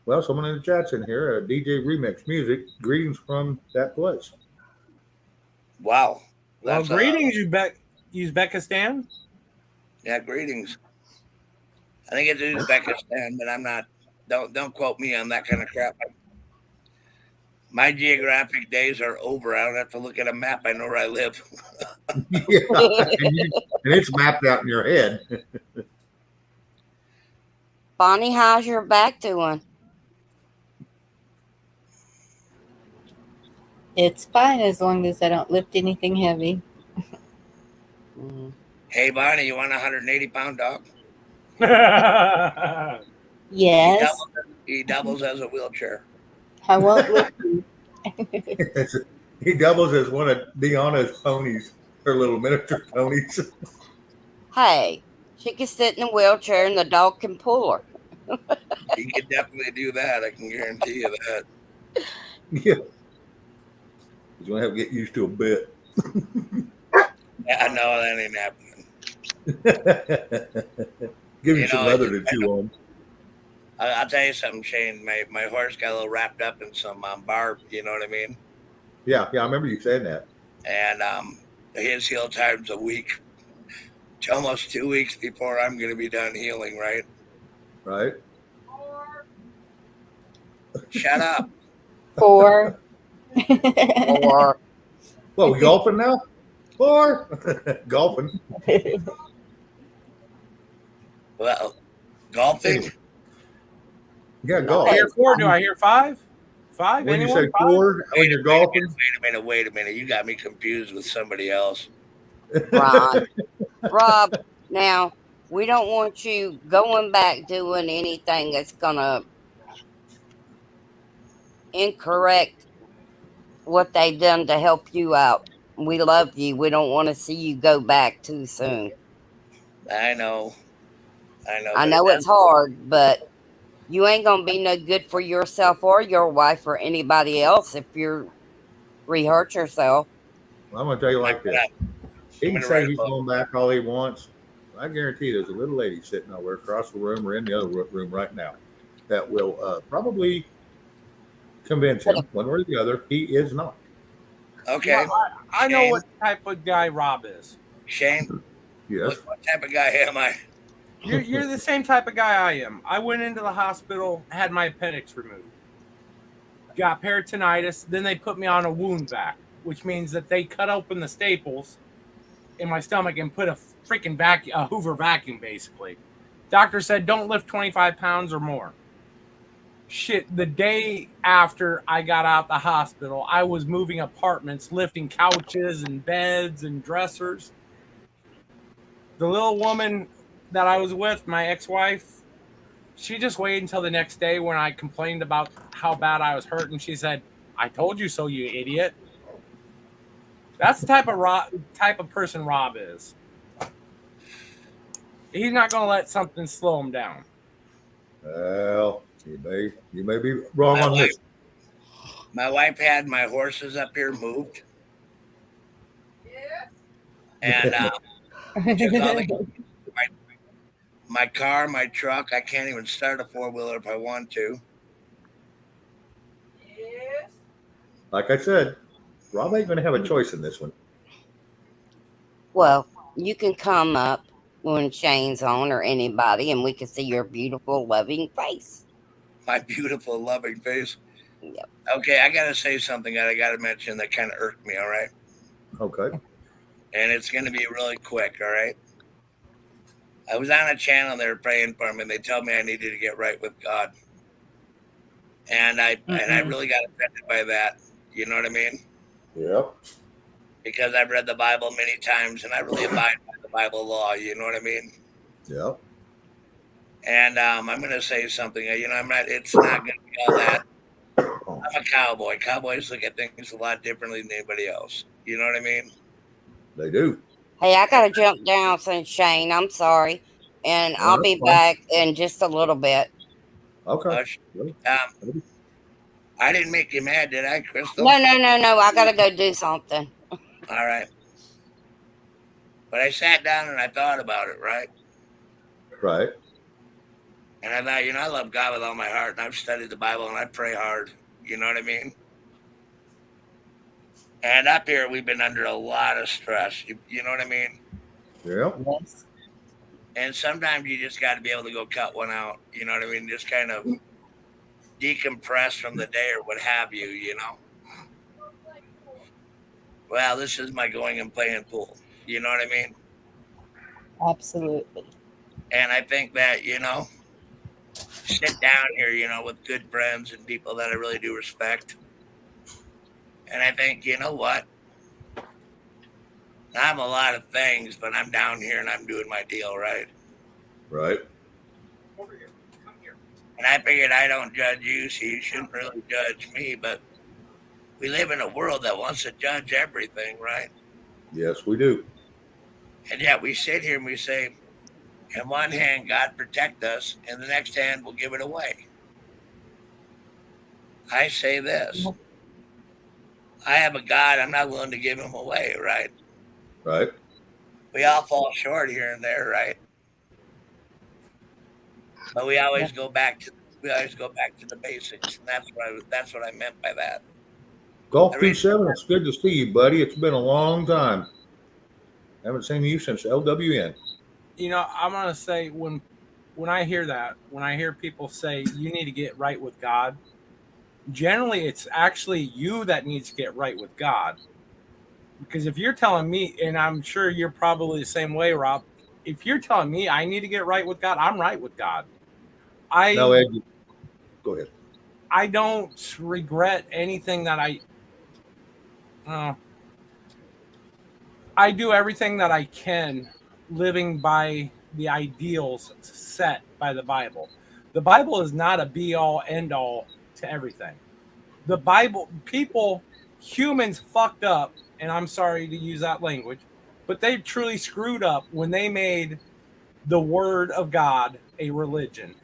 Well, someone in the chat's in here. DJ Remix Music. Greetings from that place. Wow. Well, greetings, Uzbekistan. Yeah, greetings. I think it's Uzbekistan, but I'm not. Don't quote me on that kind of crap. My geographic days are over. I don't have to look at a map. I know where I live. Yeah, and it's mapped out in your head. Bonnie, how's your back doing? It's fine as long as I don't lift anything heavy. Hey, Bonnie, you want a 180-pound dog? Yes. He doubles as a wheelchair. I won't lift you. He doubles as one of Deanna's ponies, her little miniature ponies. Hey, she can sit in a wheelchair and the dog can pull her. He can definitely do that. I can guarantee you that. Yeah. He's going to have to get used to a bit. Yeah, no, that ain't happening. Give him some leather to chew on. I'll tell you something, Shane. My horse got a little wrapped up in some barb. You know what I mean? Yeah, I remember you saying that. And his heal time's a week. It's almost 2 weeks before I'm going to be done healing, right? Right. Shut up. 4. 4. Well, we golfing now? 4. Golfing. Well, golfing? Yeah, golf. I hear 4. Do I hear 5? 5? When Anyone? you say 4, when you're golfing? Wait a minute. You got me confused with somebody else. Rob, now, we don't want you going back doing anything that's going to incorrect what they've done to help you out. We love you. We don't want to see you go back too soon. I know. I know it's hard, but you ain't going to be no good for yourself or your wife or anybody else if you re-hurt yourself. Well, I'm going to tell you like this. He can say he's going back all he wants. I guarantee there's a little lady sitting over across the room or in the other room right now that will probably convince him one way or the other he is not. Okay. Well, I know what type of guy Rob is. Shane? Yes. What type of guy am I? You're the same type of guy I am. I went into the hospital, had my appendix removed, got peritonitis, then they put me on a wound vac, which means that they cut open the staples in my stomach and put a freaking Hoover vacuum, basically. Doctor said, don't lift 25 pounds or more. Shit, the day after I got out the hospital, I was moving apartments, lifting couches and beds and dressers. The little woman that I was with, my ex-wife, she just waited until the next day when I complained about how bad I was hurt, and she said, I told you so, you idiot. That's the type of person Rob is. He's not going to let something slow him down. Well, you may be wrong on this. My wife had my horses up here moved. And my car, my truck, I can't even start a 4-wheeler if I want to. Like I said, Rob ain't going to have a choice in this one. Well, you can come up when Shane's on or anybody, and we can see your beautiful, loving face. My beautiful, loving face? Yep. Okay, I got to say something that I got to mention that kind of irked me, all right? Okay. And it's going to be really quick, all right? I was on a channel, they were praying for me, and they told me I needed to get right with God. And I really got offended by that. You know what I mean? Yep. Because I've read the Bible many times, and I really abide by the Bible law. You know what I mean? Yep. And I'm going to say something. You know, it's not going to be all that. I'm a cowboy. Cowboys look at things a lot differently than anybody else. You know what I mean? They do. Hey, I got to jump down since Shane. I'm sorry. And I'll be back in just a little bit. Okay. I didn't make you mad, did I, Crystal? No. I gotta go do something. All right. But I sat down and I thought about it, right? Right. And I thought, I love God with all my heart, and I've studied the Bible, and I pray hard. You know what I mean? And up here, we've been under a lot of stress. You know what I mean? Yeah. Yes. And sometimes you just got to be able to go cut one out. You know what I mean? Just kind of decompress from the day or what have you, Well, this is my going and playing pool. You know what I mean? Absolutely. And I think that, sit down here, with good friends and people that I really do respect. And I think, you know what? I'm a lot of things, but I'm down here and I'm doing my deal, right? Right. And I figured I don't judge you, so you shouldn't really judge me, but we live in a world that wants to judge everything, right? Yes, we do. And yet we sit here and we say, in one hand, God protect us, and the next hand, we'll give it away. I say this. I have a God, I'm not willing to give him away, right? Right. We all fall short here and there, right? But we always go back to the basics, and that's what I meant by that. Golf 27, it's good to see you, buddy. It's been a long time. Haven't seen you since LWN. I'm gonna say when I hear that, when I hear people say you need to get right with God, generally it's actually you that needs to get right with God. Because if you're telling me, and I'm sure you're probably the same way, Rob, if you're telling me I need to get right with God, I'm right with God. No, Ed, go ahead. I don't regret anything that I do everything that I can living by the ideals set by the Bible. The Bible is not a be-all, end-all to everything. The Bible, humans fucked up, and I'm sorry to use that language, but they truly screwed up when they made the Word of God a religion.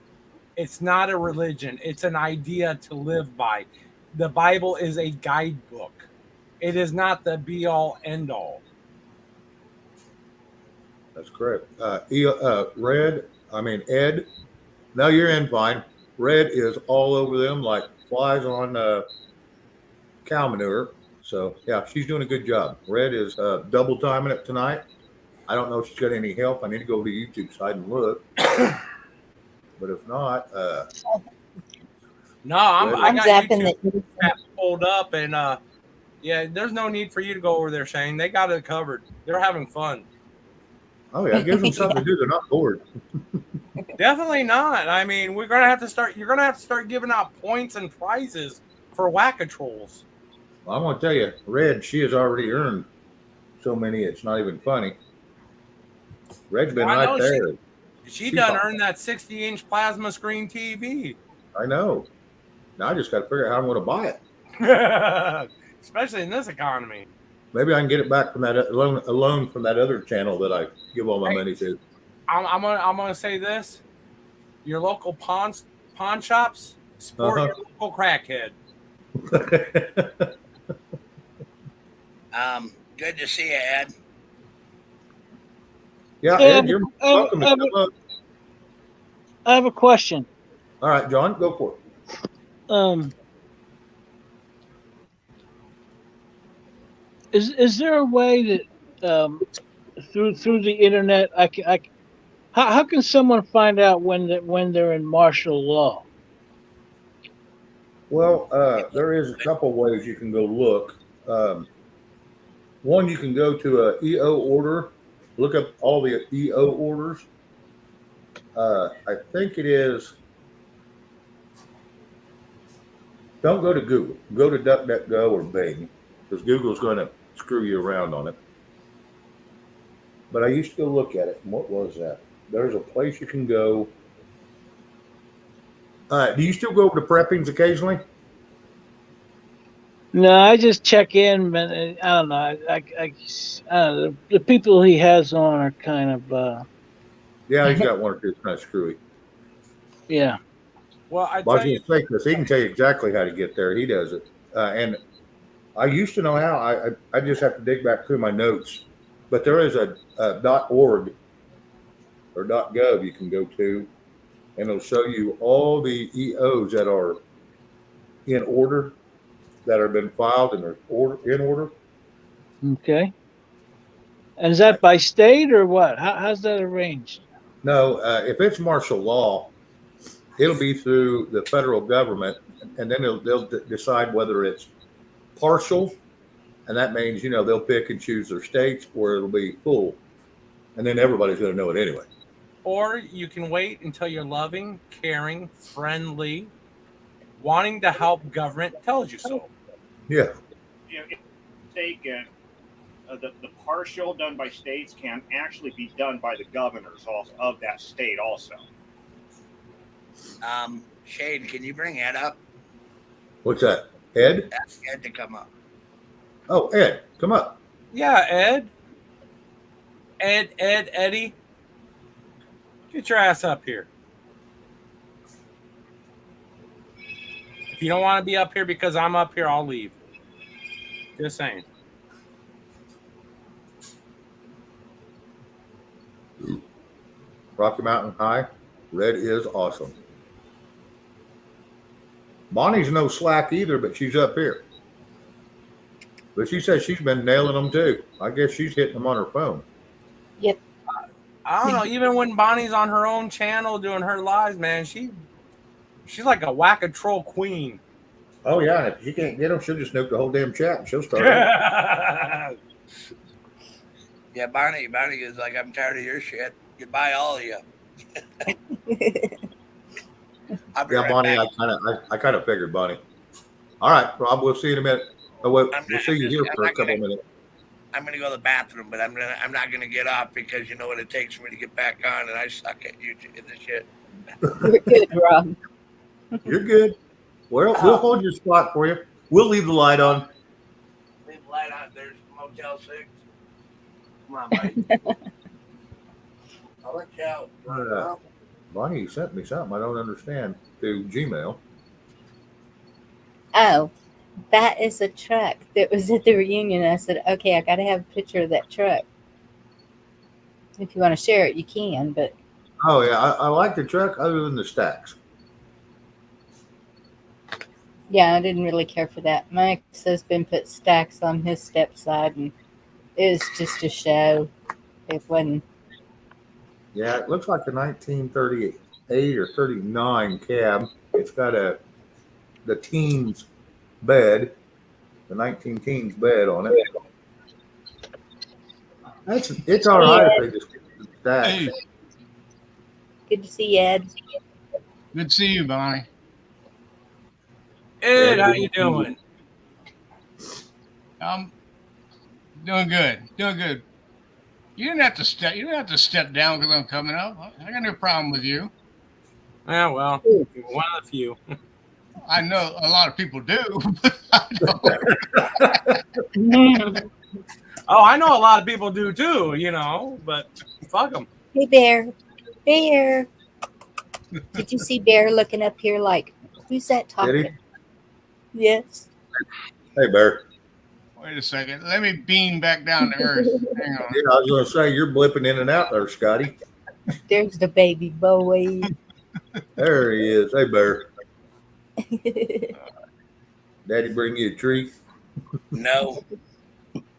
It's not a religion. It's an idea to live by. The Bible is a guidebook. It is not the be-all, end-all. That's correct. Ed, no, you're in fine. Red is all over them like flies on cow manure. So, yeah, she's doing a good job. Red is double timing it tonight. I don't know if she's got any help. I need to go to the YouTube side and look. But if not, no, I got zapping YouTube pulled up, and yeah, there's no need for you to go over there, Shane. They got it covered. They're having fun. Oh yeah, it gives them something to do. They're not bored. Definitely not. I mean, you're gonna have to start giving out points and prizes for whack-a-trolls. Well, I'm gonna tell you, Red, she has already earned so many. It's not even funny. Red's been right there. She done earned that 60-inch plasma screen TV. I know. Now I just got to figure out how I'm going to buy it. Especially in this economy. Maybe I can get it back from that loan from that other channel that I give all my money to. I'm gonna say this: your local pawn shops support your local crackhead. Good to see you, Ed. Yeah, Ed, you're welcome to come up. I have a question. All right, John, go for it. Is there a way that through the internet how can someone find out when they're in martial law? Well, there is a couple ways you can go look. One, you can go to a EO order, look up all the EO orders. I think it is. Don't go to Google. Go to DuckDuckGo or Bing, because Google's going to screw you around on it. But I used to go look at it. And what was that? There's a place you can go. Do you still go over to preppings occasionally? No, I just check in, but I don't know. I don't know. The people he has on are kind of. Yeah, he's got one or two kind of screwy. Yeah. Well, I But I was tell you, going to say, because he can tell you exactly how to get there. He does it. And I used to know how. I just have to dig back through my notes. But there is a .org or .gov you can go to, and it'll show you all the EOs that are in order, that have been filed and are in order. Okay. And is that by state or what? How's that arranged? No, if it's martial law, it'll be through the federal government, and then they'll decide whether it's partial, and that means they'll pick and choose their states, or it'll be full, and then everybody's going to know it anyway. or you can wait until you're loving, caring, friendly, wanting to help government tells you so. Yeah. If taken, the partial done by states can actually be done by the governors of that state also. Shane, can you bring Ed up? What's that? Ed? Ask Ed to come up. Oh, Ed, come up. Yeah, Ed. Eddie. Get your ass up here. If you don't want to be up here because I'm up here, I'll leave. Just saying. Rocky Mountain High. Red is awesome. Bonnie's no slack either, but she's up here. But she says she's been nailing them too. I guess she's hitting them on her phone. Yep. I don't know. Even when Bonnie's on her own channel doing her lives, man, she's like a whack-a-troll queen. Oh yeah, and if she can't get them, she'll just nuke the whole damn chat and she'll start. Yeah, Bonnie is like, I'm tired of your shit. Goodbye, all of you. Yeah, Bonnie, back. I kind of figured, Bonnie. All right, Rob, we'll see you in a minute. Oh, wait, we'll see you here for a couple minutes. I'm gonna go to the bathroom, but I'm not gonna get off because you know what it takes for me to get back on, and I suck at YouTube and this shit. You're good, Rob. You're good. Well, we'll hold your spot for you. We'll leave the light on. Leave the light on. There's Motel 6. Come on, buddy. I'll let you out. Bonnie, you sent me something I don't understand through Gmail. Oh, that is a truck that was at the reunion. I said, okay, I got to have a picture of that truck. If you want to share it, you can, but. Oh, yeah. I like the truck other than the stacks. Yeah, I didn't really care for that. My ex-husband put stacks on his stepside, and it was just a show. It wasn't. Yeah, it looks like a 1938 or 39 cab. It's got the teens bed, the 19 teens bed on it. It's all right if they just get the stacks. Hey. Good to see you, Ed. Good to see you, Bonnie. Ed, how you doing? I'm doing good. Doing good. You didn't have to step down because I'm coming up. I got no problem with you. Yeah, well, one of the few. I know a lot of people do, but I don't. Oh, I know a lot of people do too, but fuck them. Hey, Bear. Bear. Did you see Bear looking up here like, who's that talking? Yes. Hey, Bear. Wait a second. Let me beam back down to earth. Hang on. Yeah, I was going to say, you're blipping in and out there, Scotty. There's the baby boy. There he is. Hey, Bear. Daddy bring you a treat? No.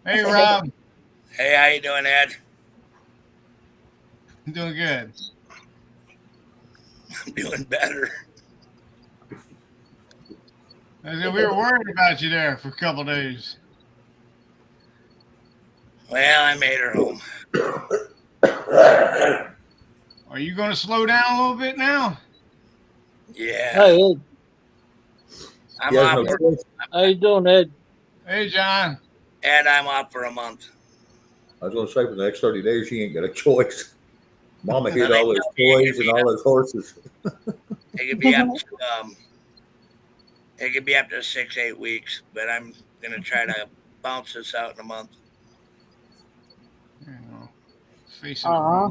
Hey, Rob. Hey, how you doing, Ed? I'm doing good. I'm doing better. We were worried about you there for a couple of days. Well, I made her home. Are you going to slow down a little bit now? Yeah. Hey, Ed. I'm off. How you doing, Ed? Hey, John. Ed, I'm off for a month. I was going to say, for the next 30 days, she ain't got a choice. Mama hid all his toys and all his horses. It could be up to, it could be up to 6-8 weeks, but I'm going to try to bounce this out in a month. Aw.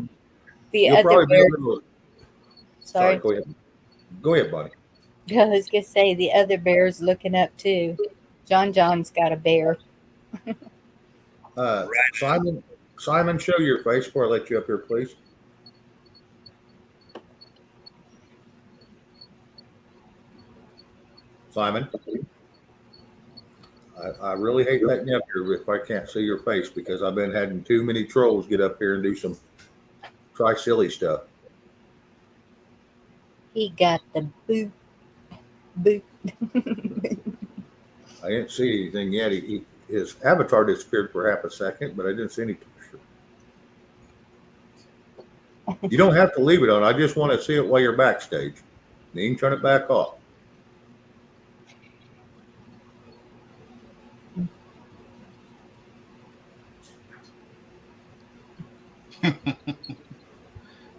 The other Bear. Sorry, go ahead. Go ahead, buddy. I was gonna say the other bear's looking up too. John's got a bear. Simon, show your face before I let you up here, please. Simon, I really hate letting you up here if I can't see your face because I've been having too many trolls get up here and do some try silly stuff. He got the boop boop. I didn't see anything yet. His avatar disappeared for half a second, but I didn't see any picture. You don't have to leave it on. I just want to see it while you're backstage. Then you can turn it back off.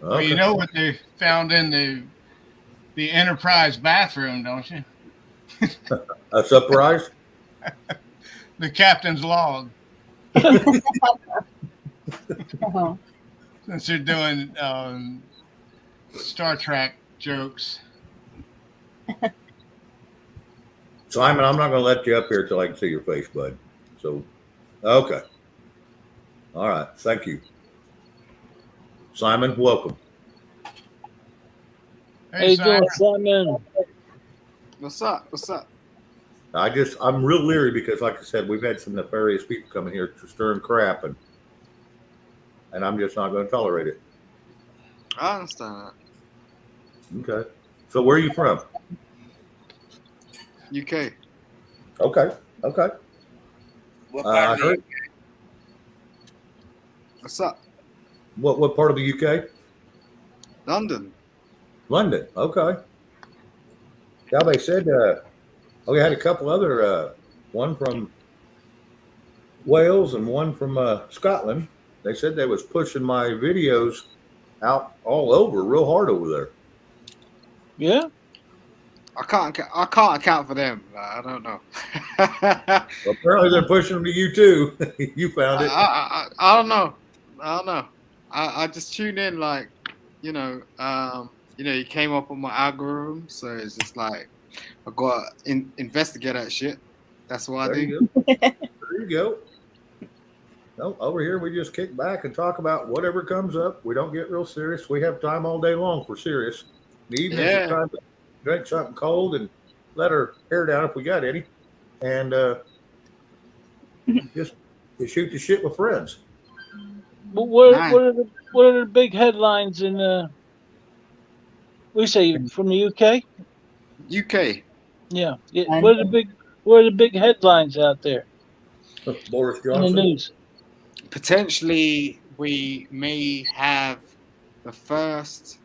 Well, you know what they found in the Enterprise bathroom, don't you? A surprise? The captain's log. Since they're doing Star Trek jokes. Simon, I'm not going to let you up here till I can see your face, bud. So, okay. All right. Thank you. Simon, welcome. Hey, doing, Simon? What's up? What's up? I'm real leery because, like I said, we've had some nefarious people coming here to stirring crap, and I'm just not going to tolerate it. I understand that. Okay. So, where are you from? UK. Okay. Okay. What part of the UK? What's up? What part of the UK? London. London. Okay. Yeah, they said we had a couple other one from Wales and one from Scotland. They said they was pushing my videos out all over real hard over there. Yeah. I can't account for them. I don't know. Well, apparently they're pushing them to you too. You found it. I don't know. I don't know. I just tune in like, you came up on my algorithm, so it's just like I got to investigate that shit. That's what I do. There you go. No, over here we just kick back and talk about whatever comes up. We don't get real serious. We have time all day long for serious. The evenings Yeah. are time to drink something cold and let our hair down if we got any, and just shoot the shit with friends. But what are the big headlines in we say from the UK? UK. Yeah. What are the big headlines out there? Boris In the Johnson. news. Potentially, we may have the first,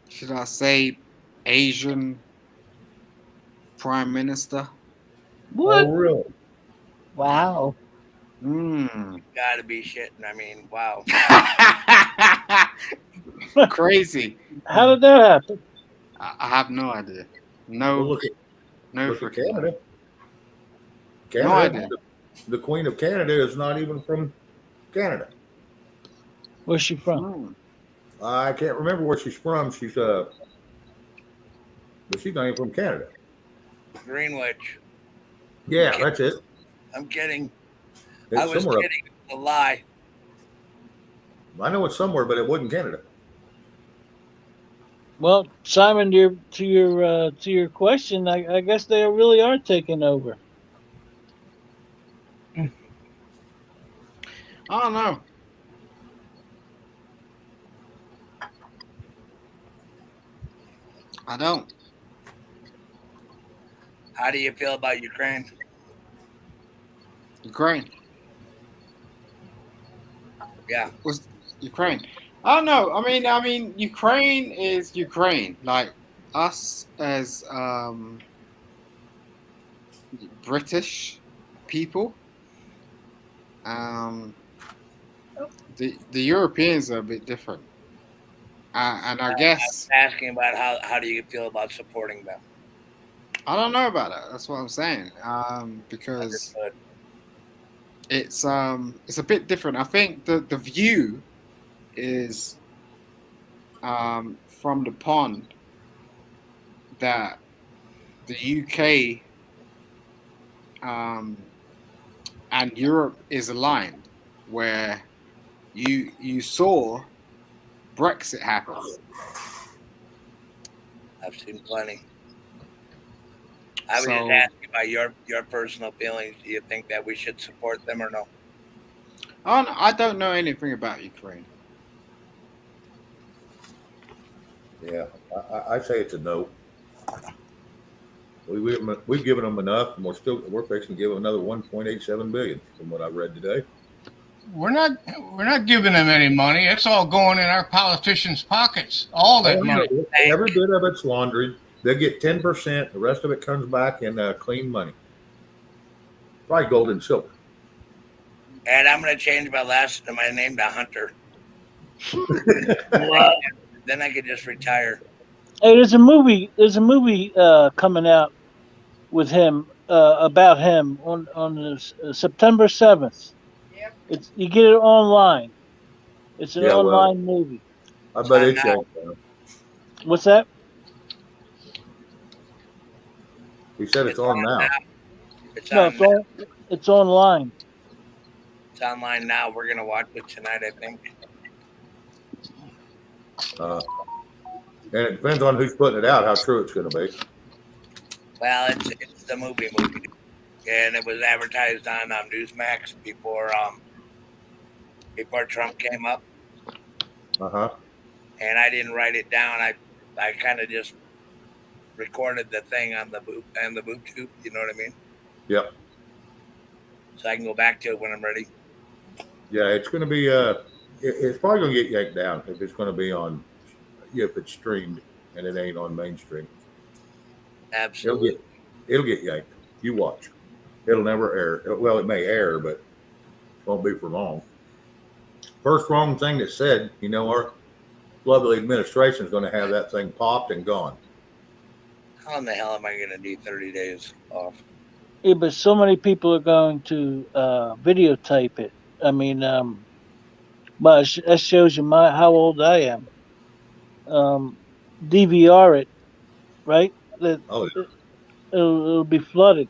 should I say, Asian Prime Minister. What? Oh, really? Wow. Gotta be shitting. I mean, wow. Crazy. How did that happen? I have no idea. No, Well, look at Canada. No idea. The Queen of Canada is not even from Canada. Where's she from? I can't remember where she's from. She's but she's not even from Canada. Greenwich. Yeah, that's it. I'm kidding. It's I was somewhere kidding. It's a lie. I know it's somewhere, but it wasn't Canada. Well, Simon, to your question, I guess they really are taking over. I don't know. I don't. How do you feel about Ukraine? Ukraine. Yeah. Was Ukraine? I don't know. I mean, Ukraine is Ukraine. Like us as British people. The Europeans are a bit different, and I guess I'm asking about how do you feel about supporting them? I don't know about that. That's what I'm saying. Because it's a bit different. I think the view is from the pond that the UK and Europe is aligned, where you saw Brexit happen. I've seen plenty. I was just asking about your personal feelings. Do you think that we should support them or no? I don't know anything about Ukraine. Yeah, I say it's a no. We've given them enough, and we're fixing to give them another 1.87 billion, from what I read today. We're not giving them any money. It's all going in our politicians' pockets. All that money. Every bit of it's laundered. They get 10%. The rest of it comes back in clean money. Probably gold and silver. And I'm going to change my name to Hunter. Then I could just retire. Hey, there's a movie coming out with him about him on September 7th. Yep. You get it online. It's an online movie. I bet it's out. What's that? He said it's on now. It's online. It's online now. We're gonna watch it tonight, I think. And it depends on who's putting it out, how true it's going to be. Well, it's the movie, and it was advertised on Newsmax before Trump came up. And I didn't write it down. I kind of just recorded the thing on the boob tube. You know what I mean? Yep. So I can go back to it when I'm ready. Yeah, it's going to be. It's probably going to get yanked down if it's going to be on. If it's streamed and it ain't on mainstream. Absolutely. It'll get yanked. You watch. It'll never air. Well, it may air, but it won't be for long. First wrong thing that's said, our lovely administration is going to have that thing popped and gone. How in the hell am I going to do 30 days off? Yeah, but so many people are going to videotape it. I mean, but that shows you how old I am. DVR it, right? It'll be flooded.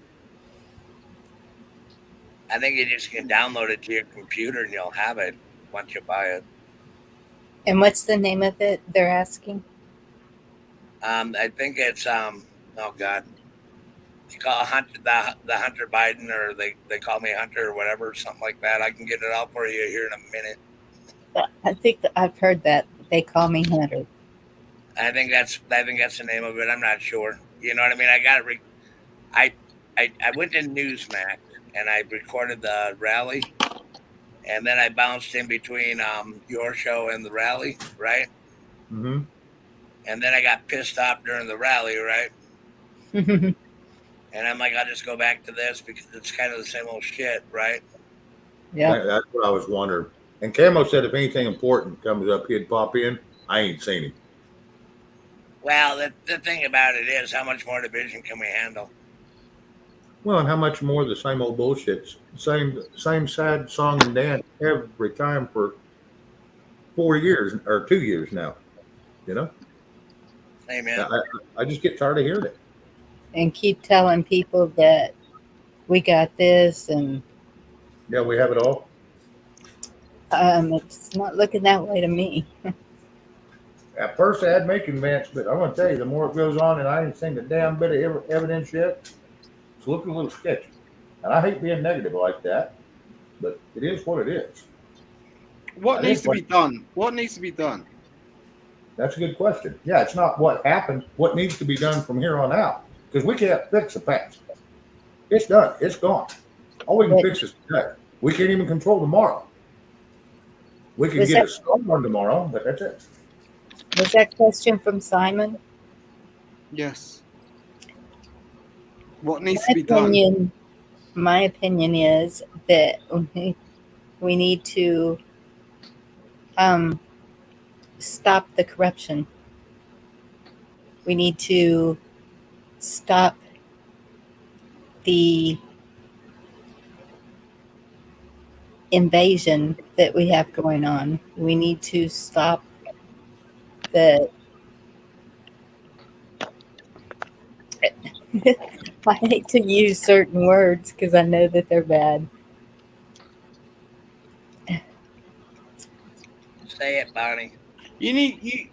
I think you just can download it to your computer and you'll have it once you buy it. And what's the name of it they're asking? I think it's oh God. They call Hunter the Hunter Biden, or they call me Hunter or whatever, something like that. I can get it out for you here in a minute. I think that I've heard that they call me Hunter. I think that's the name of it. I'm not sure. You know what I mean? I got it. I went to Newsmax and I recorded the rally, and then I bounced in between your show and the rally, right? Mm-hmm. And then I got pissed off during the rally, right? And I'm like, I'll just go back to this because it's kind of the same old shit, right? Yeah. That's what I was wondering. And Camo said if anything important comes up, he'd pop in. I ain't seen him. Well, the thing about it is, how much more division can we handle? Well, and how much more of the same old bullshit, same sad song and dance every time for 4 years or 2 years now, Amen. I just get tired of hearing it. And keep telling people that we got this and yeah, we have it all. It's not looking that way to me. At first, I had me convinced, but I'm going to tell you, the more it goes on, and I ain't seen a damn bit of evidence yet, it's looking a little sketchy. And I hate being negative like that, but it is what it is. What needs to be done? What needs to be done? That's a good question. Yeah, it's not what happened. What needs to be done from here on out? Because we can't fix the past. It's done. It's gone. All we can fix is today. We can't even control tomorrow. We can get a storm tomorrow, but that's it. Was that question from Simon? Yes. What needs to be done? My opinion is that we need to stop the corruption. We need to stop the invasion that we have going on. We need to stop the I hate to use certain words because I know that they're bad. Say it, Bonnie. You need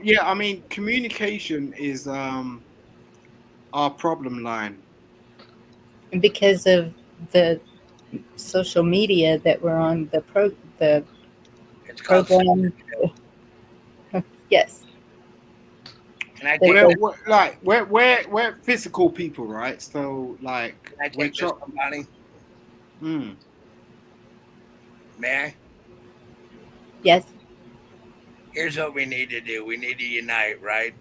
yeah, I mean communication is our problem line. And because of the social media that we're on, the It's called program. Yes. Can I That take We're, this? they- we're like we're physical people, right? So like Can I we're take this one, Bonnie? mm. May I? Yes. Here's what we need to do. We need to unite, right?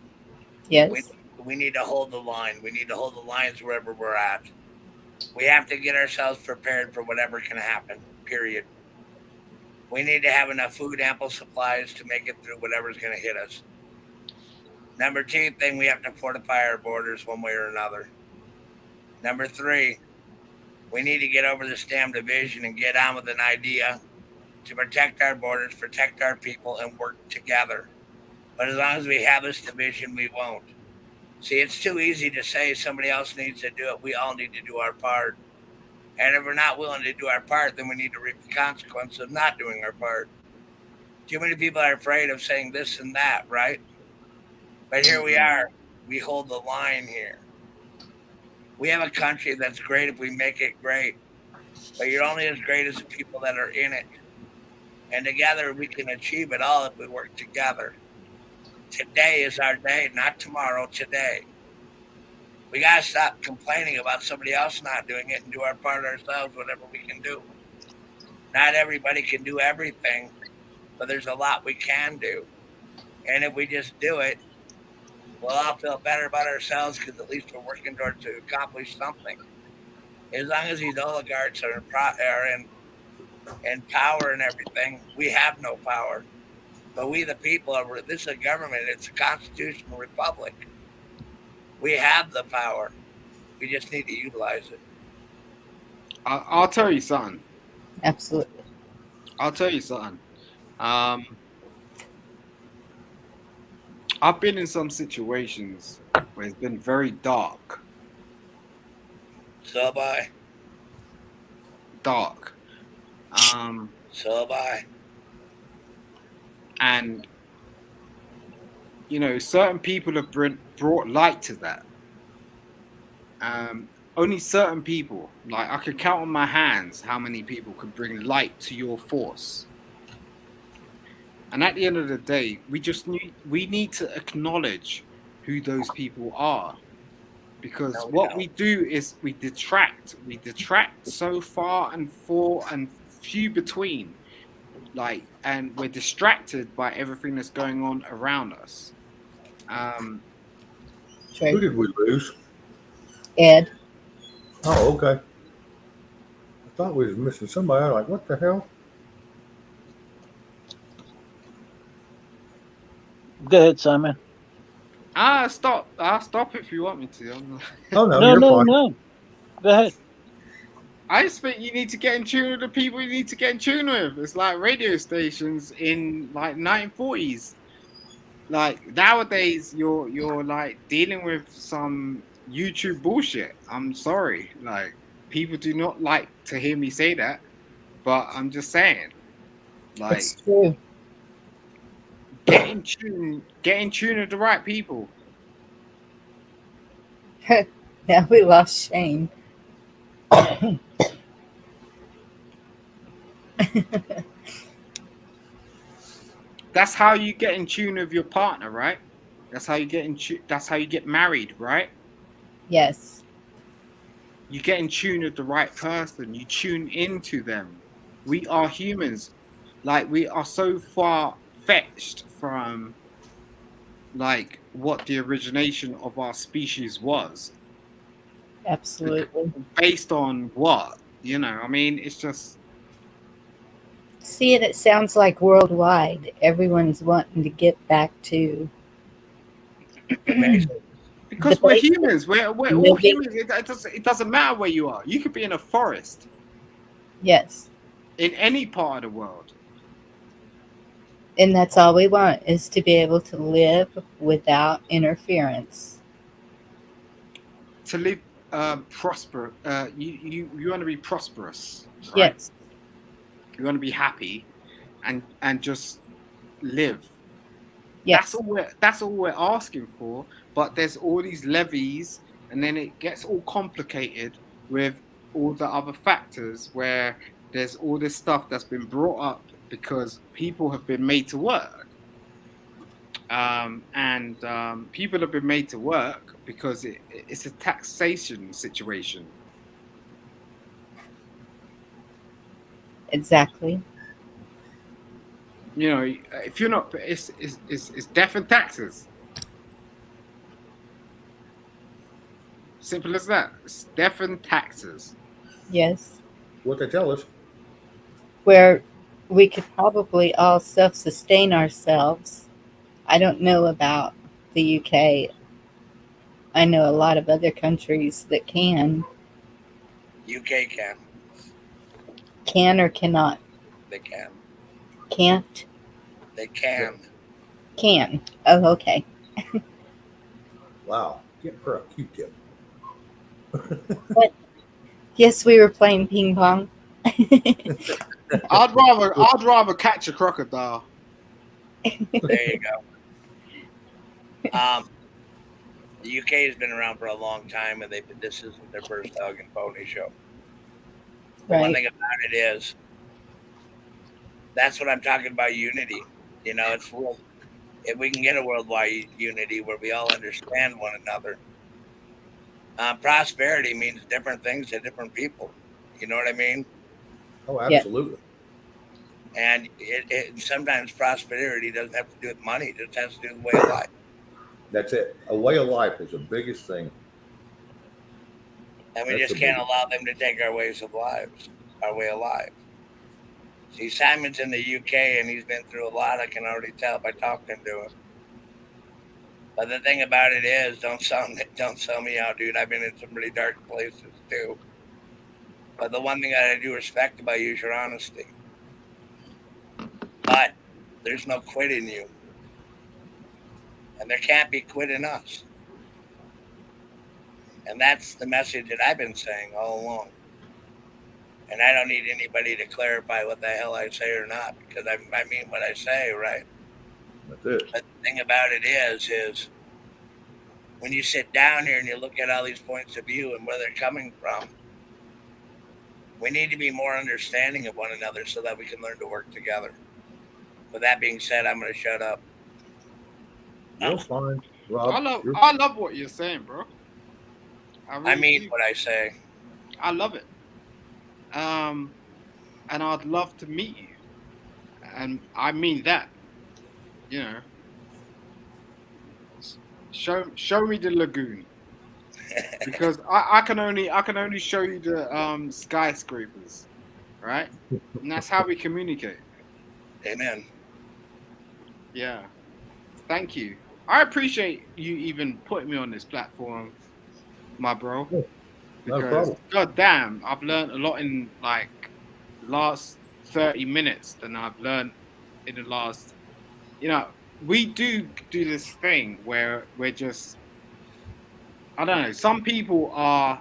We Yes. we need to hold the line. We need to hold the lines wherever we're at. We have to get ourselves prepared for whatever can happen. Period. We need to have enough food, ample supplies to make it through whatever's going to hit us. Number two thing, we have to fortify our borders one way or another. Number three, we need to get over this damn division and get on with an idea to protect our borders, protect our people, and work together. But as long as we have this division, we won't. See, it's too easy to say somebody else needs to do it. We all need to do our part. And if we're not willing to do our part, then we need to reap the consequence of not doing our part. Too many people are afraid of saying this and that, right? But here we are. We hold the line here. We have a country that's great if we make it great. But you're only as great as the people that are in it. And together we can achieve it all if we work together. Today is our day, not tomorrow, today. We got to stop complaining about somebody else not doing it and do our part ourselves, whatever we can do. Not everybody can do everything, but there's a lot we can do. And if we just do it, we'll all feel better about ourselves because at least we're working towards to accomplish something. As long as these oligarchs are in power and everything, we have no power. But we, the people, this is a government. It's a constitutional republic. We have the power. We just need to utilize it. I'll tell you something. Absolutely. I'll tell you something. I've been in some situations where it's been very dark. So have I. Dark. So have I. And you know, certain people have brought light to that. Only certain people, like I could count on my hands how many people could bring light to your force. And at the end of the day, we need to acknowledge who those people are. Because No, we what don't. we do is we detract so far and few between. Like, and we're distracted by everything that's going on around us. Who did we lose? Ed. Oh, okay. I thought we was missing somebody. I was like, what the hell? Go ahead, Simon. I'll stop if you want me to. Oh no, No, you're no, fine. no. Go ahead. I just think you need to get in tune with the people you need to get in tune with. It's like radio stations in like 1940s. Like nowadays, you're like dealing with some YouTube bullshit. I'm sorry, like people do not like to hear me say that, but I'm just saying, like, It's true. get in tune with the right people. Now we lost Shane. That's how you get in tune with your partner, right? That's how you get in tune. That's how you get married, right? Yes. You get in tune with the right person. You tune into them. We are humans. Like, we are so far fetched from like what the origination of our species was. Absolutely. Based on what? You know, I mean, it's just See, it sounds like worldwide, everyone's wanting to get back to because we're humans. We're all humans. It doesn't matter where you are. You could be in a forest. Yes. In any part of the world. And that's all we want, is to be able to live without interference. to live prosper. You want to be prosperous, right? Yes. You want to be happy, and just live. Yes. That's all we're asking for. But there's all these levies, and then it gets all complicated with all the other factors where there's all this stuff that's been brought up because people have been made to work. And people have been made to work because it's a taxation situation. Exactly. You know, if you're not, it's death and taxes. Simple as that. It's death and taxes. Yes. What they tell us. Where we could probably all self-sustain ourselves. I don't know about the UK. I know a lot of other countries that can. UK can. Can or cannot? They can. Can't? They can. Can. Oh, okay. Wow. Get her a Q-tip. What? Yes, we were playing ping pong. I'd rather catch a crocodile. There you go. The UK has been around for a long time, and this isn't their first dog and pony show. The one thing about it is, that's what I'm talking about, unity. You know, if we can get a worldwide unity where we all understand one another, prosperity means different things to different people. You know what I mean? Oh, absolutely. And sometimes prosperity doesn't have to do with money; it just has to do with the way of life. That's it. A way of life is the biggest thing. And we just can't allow them to take our way of life. See, Simon's in the UK and he's been through a lot. I can already tell by talking to him. But the thing about it is, don't sell me out, dude. I've been in some pretty dark places too. But the one thing I do respect about you is your honesty. But there's no quit in you. And there can't be quit in us. And that's the message that I've been saying all along. And I don't need anybody to clarify what the hell I say or not, because I mean what I say, right? That's it. But the thing about it is when you sit down here and you look at all these points of view and where they're coming from, we need to be more understanding of one another so that we can learn to work together. With that being said, I'm going to shut up. You're fine, Rob. I love what you're saying, bro. I mean what I say. I love it. And I'd love to meet you. And I mean that. You know. Show me the lagoon. Because I can only show you the skyscrapers. Right? And that's how we communicate. Amen. Yeah. Thank you. I appreciate you even putting me on this platform, my bro. Because god damn, I've learned a lot in like last 30 minutes than I've learned in the last, you know, we do this thing where we're just, I don't know, some people are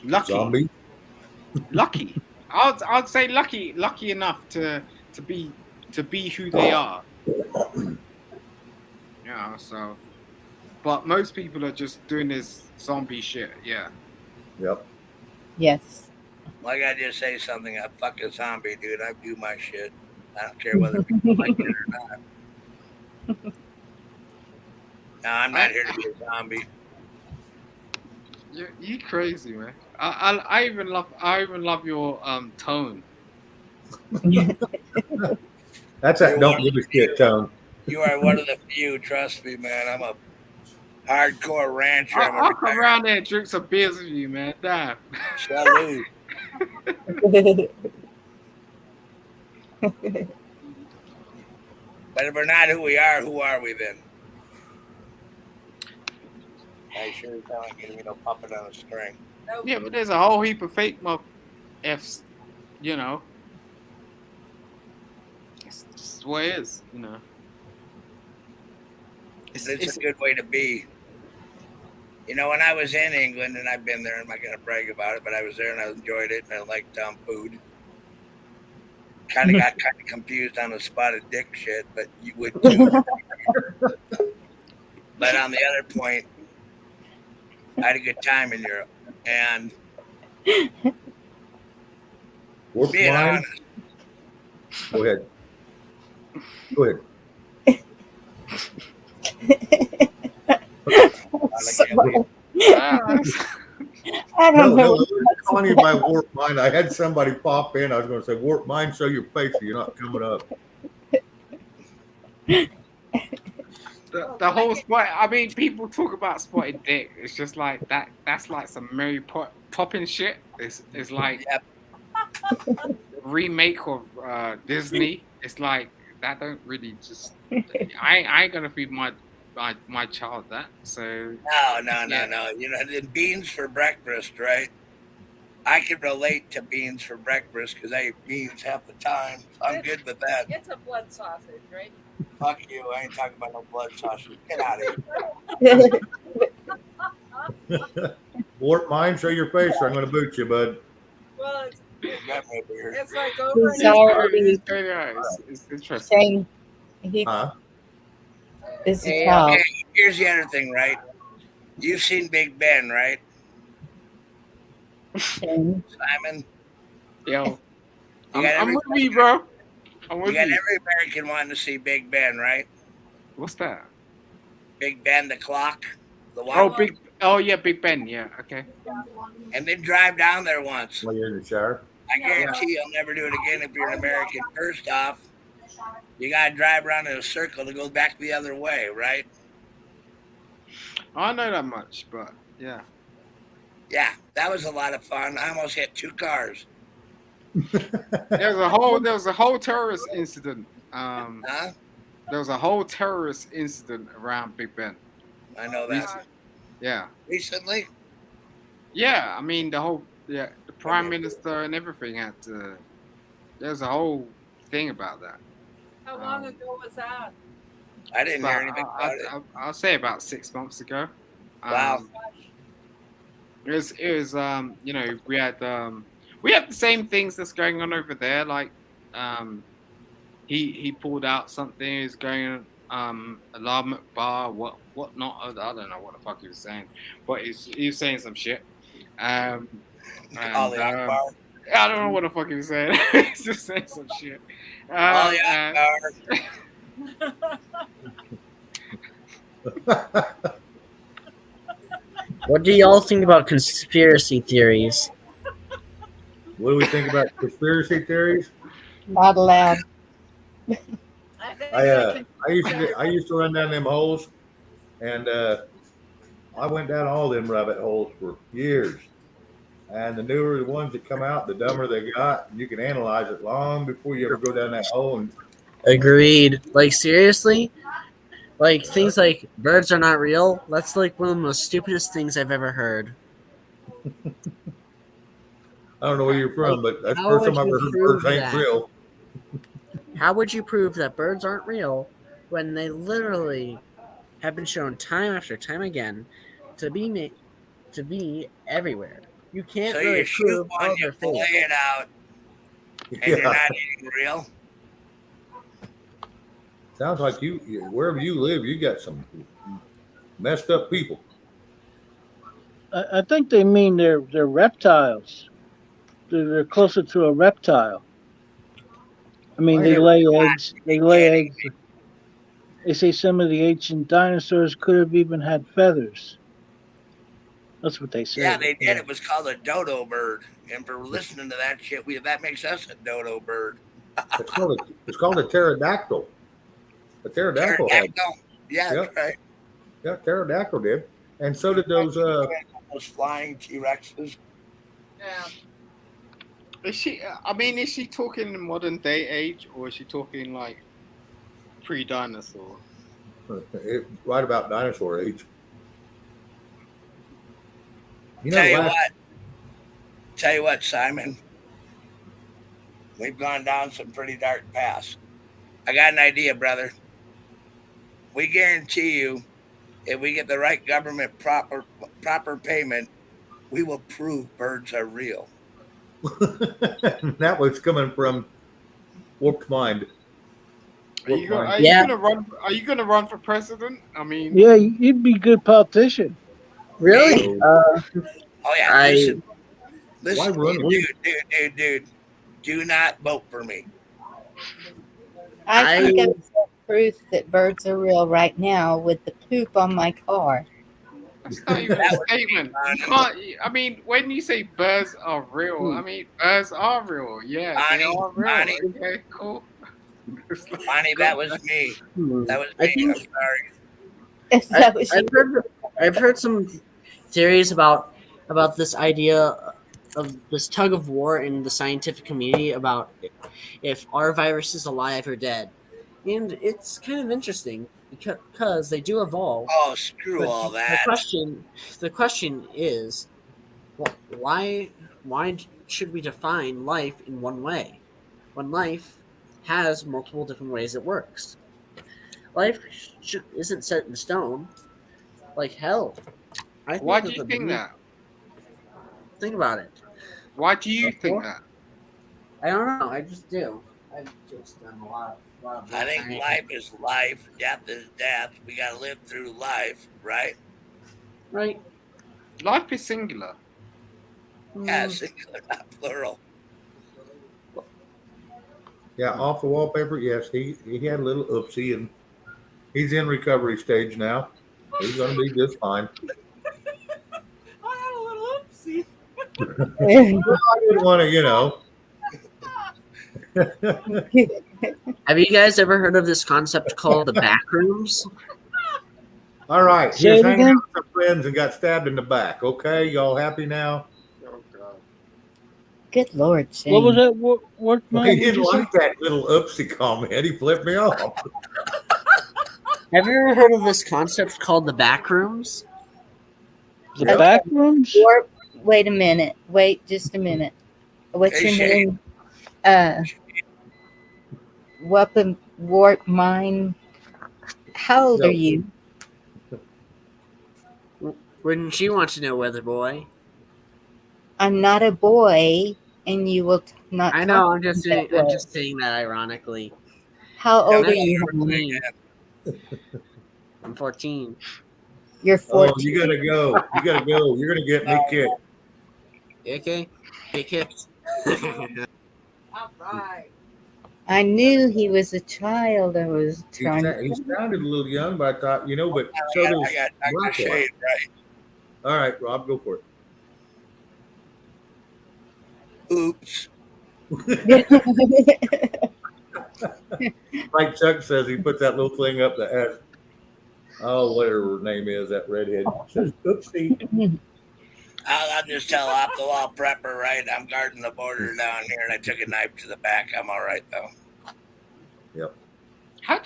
lucky. Lucky. I'd say lucky enough to be who they are. Yeah, so but most people are just doing this zombie shit, yeah. Yep. Yes. Well, I gotta just say something. I fuck a zombie, dude. I do my shit. I don't care whether people like it or not. No, I'm not here to be a zombie. You crazy, man. I even love your tone. That's that don't give a shit tone. You are one of the few. Trust me, man. I'm a hardcore rancher. I'll come around there and drink some beers with you, man. Damn. Salute. But if we're not who we are, who are we then? I sure as hell ain't gonna be no puppet on a string. Yeah, but there's a whole heap of fake F's, you know. It's just the way it is, you know. It's a good way to be. You know, when I was in England, and I've been there, I'm not going to brag about it, but I was there and I enjoyed it, and I liked food. Kind of got kind of confused on the spotted dick shit, but you would too. But on the other point, I had a good time in Europe, and being honest. Go ahead. Go ahead. I don't know. No, I was calling you by warp mind. I had somebody pop in. I was going to say, warp mind, show your face. You're not coming up. The whole spot. I mean, people talk about spotted dick. It's just like that. That's like some Mary Poppins shit. It's like remake of Disney. It's like that. Don't really just. I ain't gonna feed my child that. So No. You know, the beans for breakfast, right? I can relate to beans for breakfast because I eat beans half the time. I'm good with that. It's a blood sausage, right? Fuck you. I ain't talking about no blood sausage. Get out of here. Warp mind, show your face, or I'm going to boot you, bud. Well, it's like He's over already it's interesting. saying Huh? It's a Hey, child. okay, here's the other thing, right? You've seen Big Ben, right? Simon? Yo. You got I'm with you, bro. I'm You with got you. every American wanting to see Big Ben, right? What's that? Big Ben, the clock. The Oh, Oh yeah, Big Ben. Yeah. Okay. And then drive down there once. While you're in the shower? I guarantee you'll never do it again if you're an American. First off, you got to drive around in a circle to go back the other way, right? I know that much, but yeah. Yeah, that was a lot of fun. I almost hit 2 cars. There was a whole terrorist incident. There was a whole terrorist incident around Big Ben. I know that. Yeah. Recently? Yeah, I mean the prime minister and everything had to. There's a whole thing about that. How long ago was that? I didn't hear anything about it. I'll say about 6 months ago. Wow. It was you know, we had the same things that's going on over there. Like he pulled out something. He's going alarm bar, what not. I don't know what the fuck he was saying, but he was saying some shit. And, I don't know what the fuck he was saying. He's just saying some shit. What do y'all think about conspiracy theories? What do we think about conspiracy theories? Not allowed. I used to run down them holes, and I went down all them rabbit holes for years. And the newer the ones that come out, the dumber they got. And you can analyze it long before you ever go down that hole. And Agreed. Like, seriously? Like, things like birds are not real? That's like one of the most stupidest things I've ever heard. I don't know where you're from, but that's the How first would time I've you ever heard prove birds ain't that? real. How would you prove that birds aren't real when they literally have been shown time after time again to be everywhere? You can't So really you shoot prove one, you they're fillet fake. it out, and you're not eating real. Sounds like you, wherever you live, you got some messed up people. I think they mean they're reptiles. They're closer to a reptile. I mean, they lay eggs. They lay eggs. They say some of the ancient dinosaurs could have even had feathers. That's what they say. Yeah, they did. It was called a dodo bird. And for listening to that shit, that makes us a dodo bird. It's called a pterodactyl. A pterodactyl. Yeah, that's right. Yeah, pterodactyl did. And so did those flying T-Rexes. Yeah. Is she talking modern day age, or is she talking like pre-dinosaur? Right about dinosaur age. You know, Tell you what, Simon. We've gone down some pretty dark paths. I got an idea, brother. we guarantee you, if we get the right government proper payment, we will prove birds are real. That was coming from Warped Mind. Are you Warped Mind. gonna run? Are you gonna run for president? I mean, Yeah, you'd be a good politician. Really? Oh yeah, I listen, Why running? dude, do not vote for me. I think I've got proof that birds are real right now with the poop on my car. that's not even a statement. You can't. I mean, when you say birds are real, I mean birds are real. Yeah, they are real. Bonnie. Okay, cool. Bonnie, that was me. That was I me. think- I'm sorry. I've heard some theories about this idea of this tug of war in the scientific community about if our virus is alive or dead, and it's kind of interesting because they do evolve. Oh, screw all that. The question is, why should we define life in one way when life has multiple different ways it works? Life isn't set in stone. Like hell. I think Why do that you the think moon- that? Think about it. Why do you think that? I don't know. I just do. I've just done a lot of I think life is life, death is death. We gotta live through life, right? Right. Life is singular. Yeah, singular, not plural. Yeah, off the wallpaper. Yes, he had a little oopsie, and he's in recovery stage now. He's going to be just fine. I had a little oopsie. Well, I didn't want to, you know. Have you guys ever heard of this concept called the back rooms? All right, Say he was it hanging again? out with some friends and got stabbed in the back. Okay, y'all happy now? Good Lord, Shane. What was that? What Well, man he did didn't you say? like that little oopsie comment. He flipped me off. Have you ever heard of this concept called the back rooms? The back rooms? Wait a minute. Wait just a minute. What's Hey, your Shane. name? Weapon Warp Mine. How old No. are you? Wouldn't you want to know, Weather Boy? I'm not a boy, and you will not. I know. talk I'm just to me saying. that I'm way. just saying that ironically. How old are I'm you? 14. I'm 14. You're Oh, 14. you gotta go. You gotta go. You're gonna get me kicked. Okay. Get kicked. All right. I knew he was a child. I was He trying. he sounded a little young, but I thought, you know, but so does I got Blackwell. Shane, right? All right, Rob, go for it. Oops. Like Chuck says, he puts that little thing up that has, oh, whatever her name is, that redhead. Says, oopsie. I'll just tell off the wall prepper, right? I'm guarding the border down here, and I took a knife to the back. I'm all right though. Yep. How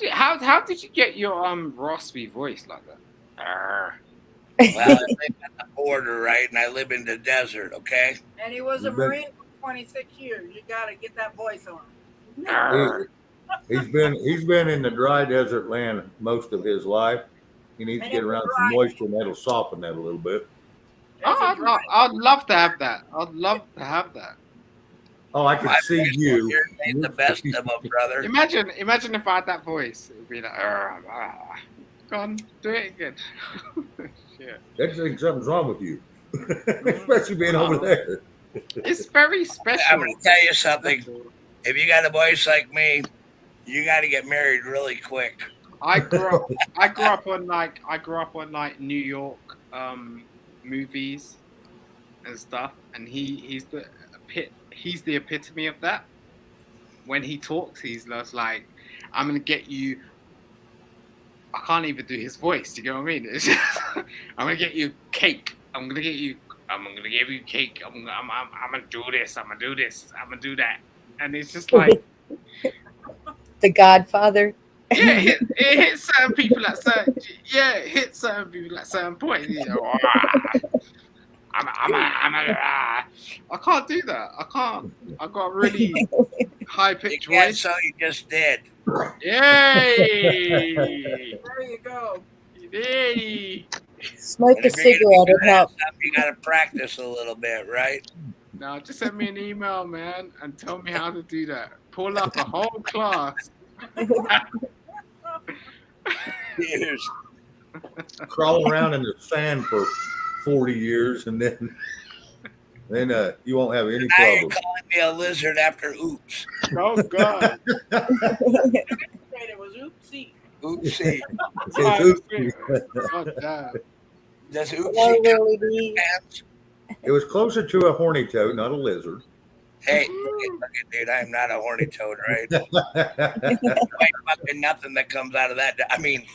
did you get your raspy voice like that? Arr. Well, I live at the border, right? And I live in the desert, okay? And he was a You bet. Marine for 26 years. You got to get that voice on. He's been in the dry desert land most of his life. He needs to get around some moisture, and that'll soften that a little bit. Oh, I'd love to have that. I'd love to have that. Oh, I could see you. You're ain't the best of them, brother. Imagine if I had that voice. It'd be like, go on, do it again. Shit. I think something's wrong with you, especially being over there. It's very special. I'm going to tell you something. If you got a voice like me, you got to get married really quick. I grew up on like New York movies and stuff, and he's the epitome of that. When he talks, he's just like, "I'm gonna get you." I can't even do his voice. Do you know what I mean? It's just, I'm gonna get you cake. I'm gonna give you cake. I'm gonna do this. I'm gonna do this. I'm gonna do that. And it's just like The Godfather. Yeah, it hits certain people at certain. Yeah, it hits certain people at certain points. You know, I can't do that. I can't. I got really high pitched voice. So you just did. Yay! There you go. Hey. Smoke And a if you're gonna be cigarette, good it at helps. something, you gotta practice a little bit, right? No, just send me an email, man, and tell me how to do that. Pull up a whole class. Years. Crawl around in the sand for 40 years, and then you won't have any Now you're problem. calling me a lizard after oops. Oh God. It was oopsie. Oopsie. It's oopsie. God damn. Does Hello, oopsie come Willie with D. pants? It was closer to a horny toad, not a lizard. Hey, look at, dude, I'm not a horny toad, right? Ain't fucking nothing that comes out of that. I mean,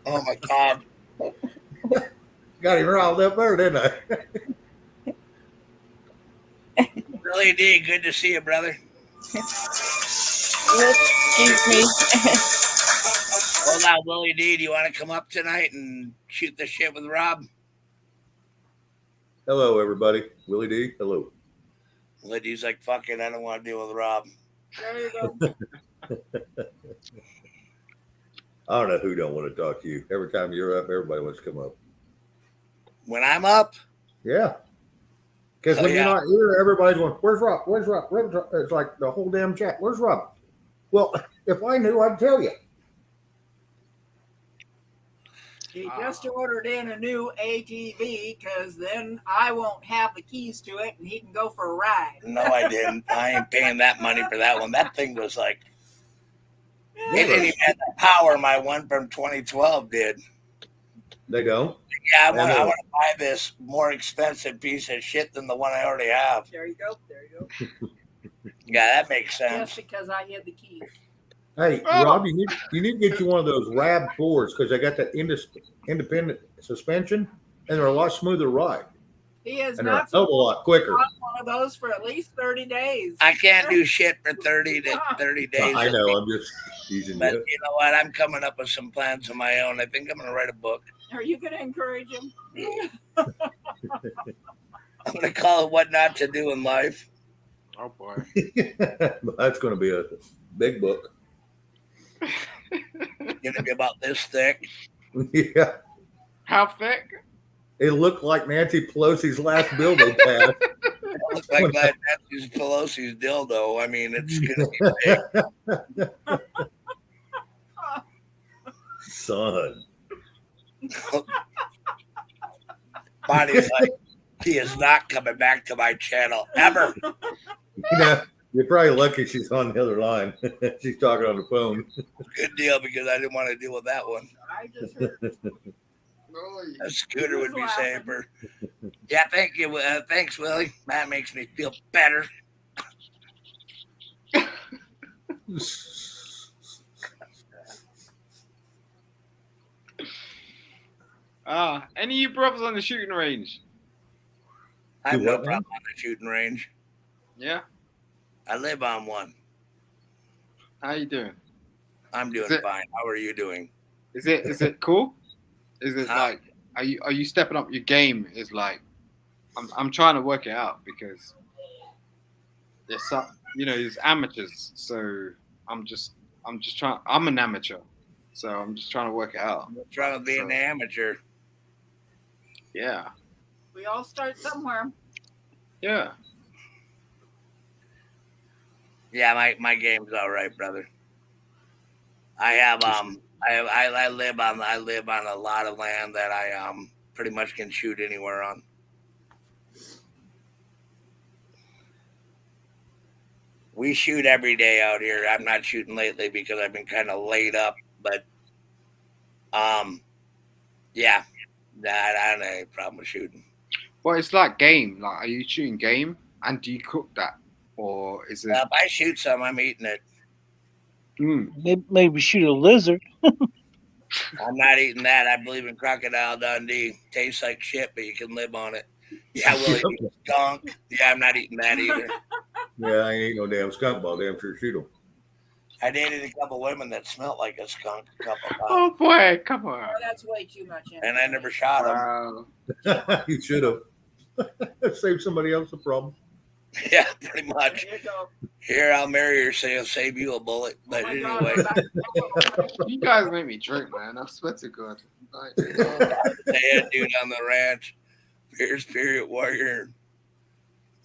oh my God. Got him riled up there, didn't I? Really, D, good to see you, brother. Excuse me. Hold on, Willie D, do you want to come up tonight and shoot the shit with Rob? Hello, everybody. Willie D, hello. Willie D's like, fuck it, I don't want to deal with Rob. There you go. I don't know who don't want to talk to you. Every time you're up, everybody wants to come up. When I'm up? Yeah. Because when you're not here, everybody's going, where's Rob? Where's Rob? Where's Rob? It's like the whole damn chat. Where's Rob? Well, if I knew, I'd tell you. He just ordered in a new ATV because then I won't have the keys to it and he can go for a ride. No, I didn't. I ain't paying that money for that one. That thing was like, it didn't even have the power my one from 2012 did. They don't? Yeah, I want to buy this more expensive piece of shit than the one I already have. There you go. There you go. Yeah, that makes sense. Just because I had the keys. Hey, Rob, you need to get you one of those RAV 4s because they got that independent suspension, and they're a lot smoother ride. He is And they're not a hell of a lot quicker. on one of those for at least 30 days. I can't do shit for 30 days. I know. I'm just teasing But you. you know what? I'm coming up with some plans of my own. I think I'm going to write a book. Are you going to encourage him? I'm going to call it What Not to Do in Life. Oh, boy. That's going to be a big book. It's going to be about this thick. Yeah. How thick? It looked like Nancy Pelosi's last bill they passed. It looks like Nancy Pelosi's dildo. I mean, it's going to be big. Son. Bonnie's like, he is not coming back to my channel ever. You know, you're probably lucky she's on the other line. She's talking on the phone. Good deal, because I didn't want to deal with that one. I just heard. A scooter would be safer. Yeah, thank you. Thanks, Willie. That makes me feel better. Any of you brothers on the shooting range? I have no problem on the shooting range. Yeah? I live on one. How you doing? I'm doing fine. How are you doing? Is it cool? Is it like are you stepping up your game? Is like I'm trying to work it out because there's some there's amateurs, so I'm just trying. I'm an amateur, so I'm just trying to work it out. I'm trying to be an amateur. Yeah. We all start somewhere. Yeah. Yeah, my game's all right, brother. I have I live on a lot of land that I pretty much can shoot anywhere on. We shoot every day out here. I'm not shooting lately because I've been kind of laid up, but yeah, I don't have any problem with shooting. Well, it's like game. Like, are you shooting game and do you cook that, or is it? If I shoot some, I'm eating it. Maybe shoot a lizard. I'm not eating that. I believe in Crocodile Dundee. Tastes like shit, but you can live on it. Yeah, Willie, skunk. Yeah, I'm not eating that either. Yeah, I ain't eating no damn skunk ball. Damn sure shoot them. I dated a couple women that smelled like a skunk a couple times. Oh boy, come on. Oh, that's way too much. And I never shot them. You should have. Saved somebody else a problem. Yeah, pretty much. Here, I'll marry her, say I'll save you a bullet. But anyway. You guys make me drink, man. I swear to God. Dad, dude on the ranch. Fierce period warrior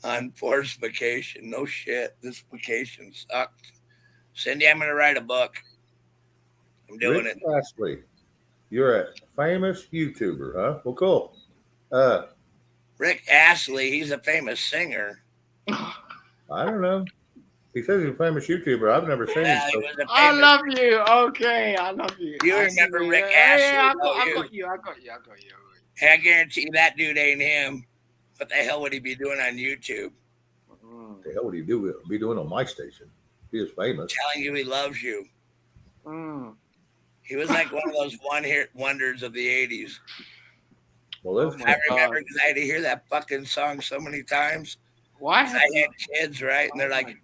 on forced vacation. No shit. This vacation sucked. Cindy, I'm going to write a book. I'm doing Rick it. Astley, you're a famous YouTuber, huh? Well, cool. Rick Astley, he's a famous singer. I don't know. He says he's a famous YouTuber. I've never seen him. So. I love you. Okay, I love you. You remember Rick Astley? Yeah, I got you. Hey, I guarantee you that dude ain't him. What the hell would he be doing on YouTube? What the hell would he be doing on my station? He is famous. Telling you he loves you. He was like one of those one-hit wonders of the 80s. Well, I remember because I had to hear that fucking song so many times. Why? I had kids, right? And they're like,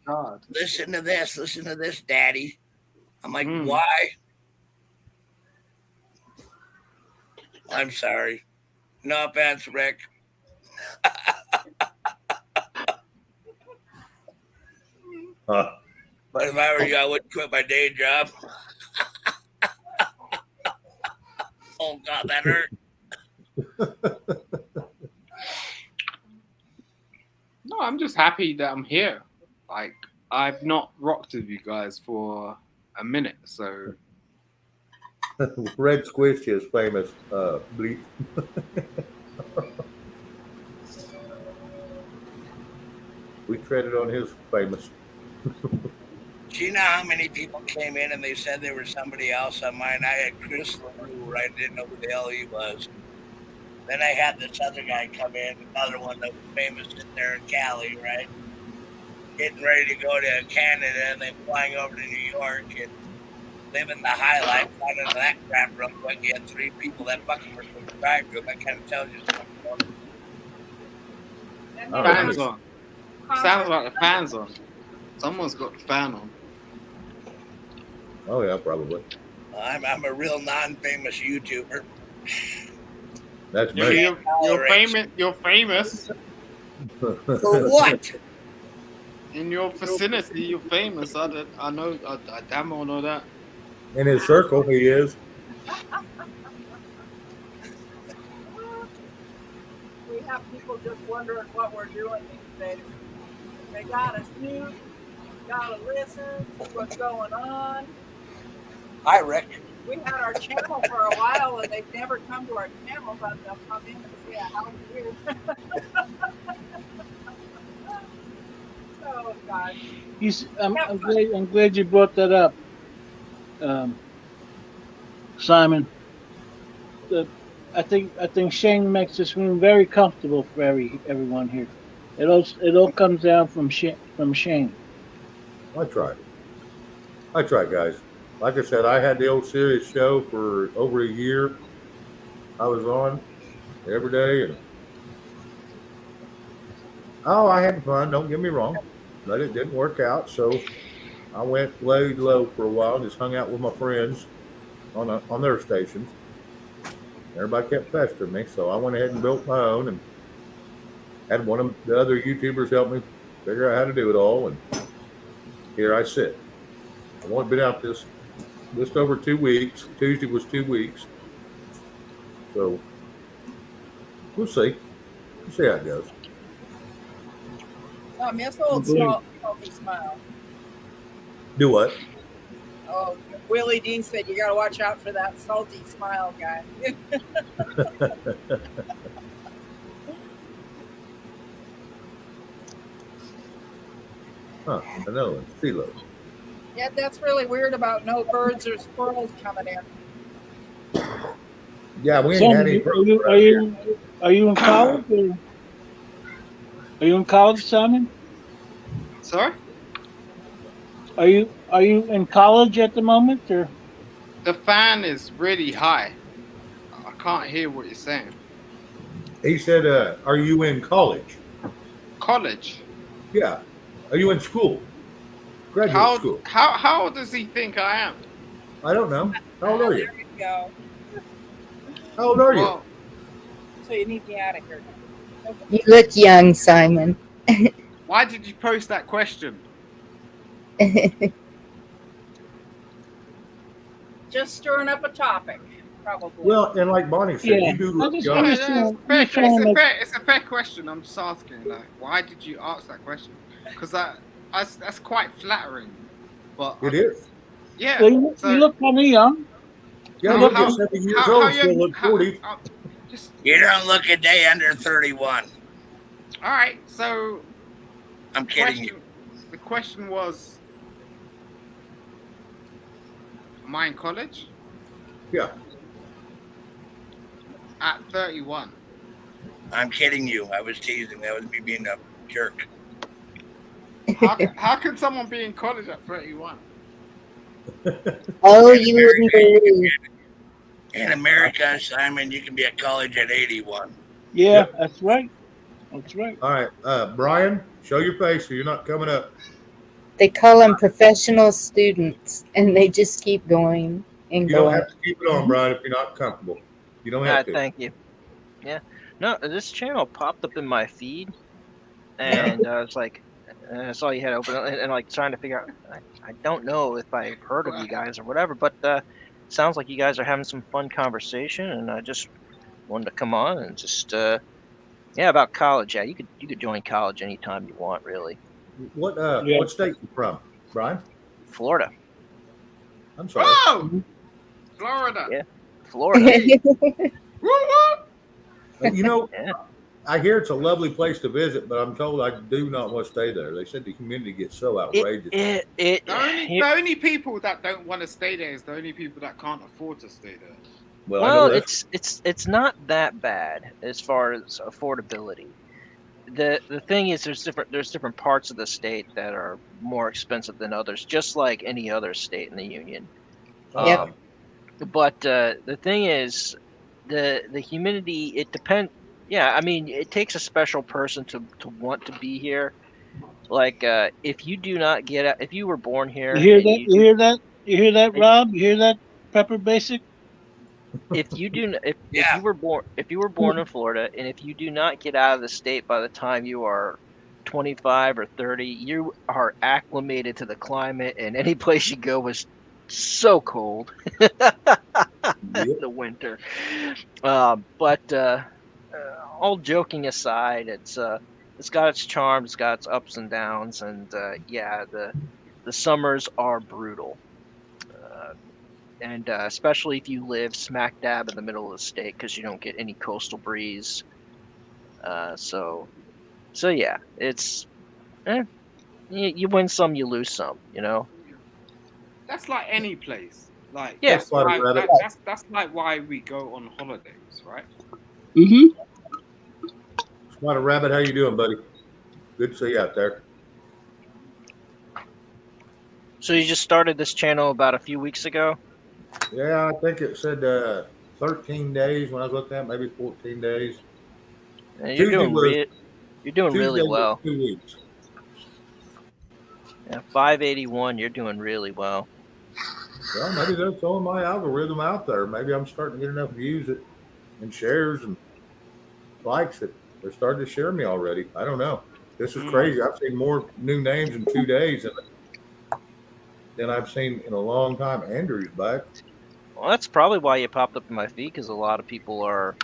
listen to this, Daddy. I'm like, why? I'm sorry. No offense, Rick. But if I were you, I wouldn't quit my day job. Oh, God, that hurt. No, I'm just happy that I'm here. Like, I've not rocked with you guys for a minute, so. Red Squishy is famous. Bleep. We treaded on his famous. Do you know how many people came in and they said they were somebody else on mine? I had Chris LaRue, right? I didn't know who the hell he was. Then I had this other guy come in, another one that was famous in there in Cali, right? Getting ready to go to Canada and then flying over to New York and living the high life, flying into that crap real quick. You had 3 people that fucking were subscribed to him. That kind of tells you something. Fans on. Sounds like the fans on. Someone's got the fan on. Oh yeah, probably. I'm a real non-famous YouTuber. That's me. You're famous. You're famous. For what? In your vicinity, you're famous. I know. I damn well know that. In his circle, he is. We have people just wondering what we're doing these days. They gotta snoop, gotta listen, see what's going on. Hi, Rick. We had our channel for a while, and they've never come to our channel, but they'll come in and say, how weird. Oh, God. I'm glad you brought that up, Simon. I think Shane makes this room very comfortable for everyone here. It all comes down from Shane. I tried, guys. Like I said, I had the old Sirius show for over a year. I was on every day, and I had fun. Don't get me wrong, but it didn't work out. So I went laid low for a while, just hung out with my friends on their stations. Everybody kept pestering me, so I went ahead and built my own, and had one of the other YouTubers help me figure out how to do it all, and here I sit. I've only been out just over 2 weeks. Tuesday was 2 weeks. So we'll see. We'll see how it goes. I miss old salty smile. Do what? Oh, Willie Dean said you got to watch out for that salty smile guy. Huh, another one. CeeLo. Yeah, that's really weird about no birds or squirrels coming in. Yeah, we ain't had any. Are you in college? Are you in college, Simon? Sorry? Are you in college at the moment, or? The fan is really high. I can't hear what you're saying. He said, "Are you in college?" College? Yeah. Are you in school? Graduate school. How old does he think I am? I don't know. How old are you? There you go. How old are you? So you need me out of here. You look young, Simon. Why did you post that question? Just stirring up a topic, probably. Well, and like Bonnie said, Yeah, you do I look just, young. I'm just saying, I'm just saying that It's a fair question. I'm just asking, like, why did you ask that question? Because that's quite flattering. But It is. yeah. well, you So look kind of young. Yeah, You look look at 7 years how old, still young? look 40. Just You don't look a day under 31. all right. So I'm kidding you. the question was, am I in college? Yeah. At 31. I'm kidding you. I was teasing. That was me being a jerk. How can someone be in college at 31? Oh, you wouldn't believe. In America, Simon, you can be at college at 81. Yeah, Yep. that's right. That's right. All right. Brian, show your face so you're not coming up. They call them professional students, and they just keep going and You don't going. have to keep it on, Brian, if you're not comfortable. You don't have to. Thank you. Yeah. No, this channel popped up in my feed, and I was like, I saw you had open and like trying to figure out. I don't know if I've heard of you guys or whatever, but sounds like you guys are having some fun conversation, and I just wanted to come on and just yeah, about college. Yeah, you could join college anytime you want, really. What Yeah. what state you from, Brian? Florida. I'm sorry. Oh, Florida. Yeah, Florida. You know, Yeah. I hear it's a lovely place to visit, but I'm told I do not want to stay there. They said the community gets so outrageous. The only people that don't want to stay there is the only people that can't afford to stay there. Well, it's not that bad as far as affordability. The thing is, there's different parts of the state that are more expensive than others, just like any other state in the union. Yep. But the thing is, the humidity, it depends. Yeah, I mean, it takes a special person to want to be here. Like if you do not get out, if you were born here, You hear and that? You hear that? You hear that, Rob? You hear that, Pepper Basic? if you do if you were born in Florida, and if you do not get out of the state by the time you are 25 or 30, you are acclimated to the climate, and any place you go is so cold in the winter. But all joking aside, it's got its charms, it's got its ups and downs, and yeah, the summers are brutal. And especially if you live smack dab in the middle of the state, because you don't get any coastal breeze. So yeah, it's you win some, you lose some. You know. That's like any place. Like Yeah. that's like why we go on holidays, right? Mm-hmm. Spotted Rabbit, how you doing, buddy? Good to see you out there. So you just started this channel about a few weeks ago? Yeah, I think it said 13 days when I was looking at it, maybe 14 days. And you're doing really well. 2 weeks. Yeah, 581. You're doing really well. Well, maybe they're throwing my algorithm out there. Maybe I'm starting to get enough views and shares and likes that they're starting to share me already. I don't know. This is crazy. I've seen more new names in 2 days than I've seen in a long time. Andrew's back. Well, that's probably why you popped up in my feed, because a lot of people are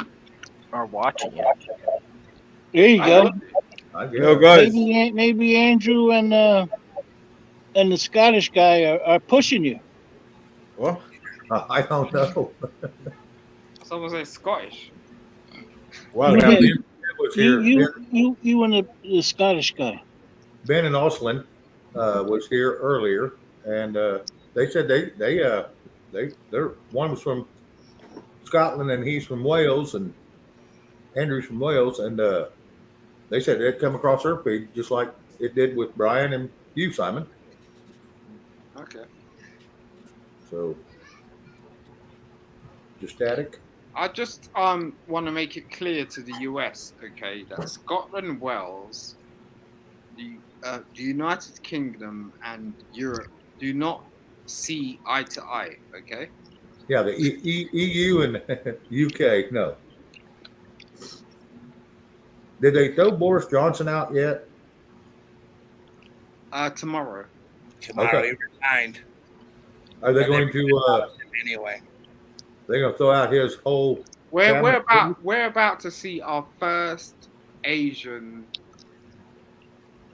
watching you. There you go. Yo, guys. Maybe Andrew and the Scottish guy are pushing you. What? I don't know. Someone say Scottish. Well, Yeah. Ben was here. You and the Scottish guy. Ben and Oslin was here earlier, and they said they're one was from Scotland and he's from Wales, and Andrew's from Wales, and they said they'd come across their feed just like it did with Brian and you, Simon. Okay. So just static. I just want to make it clear to the US, okay, that Scotland, Wales, the United Kingdom, and Europe do not see eye to eye, okay? Yeah, the EU and UK, no. Did they throw Boris Johnson out yet? Tomorrow. Tomorrow Okay. he resigned. Are they But going to? Anyway. They're going to throw out his whole. We're about to see our first Asian.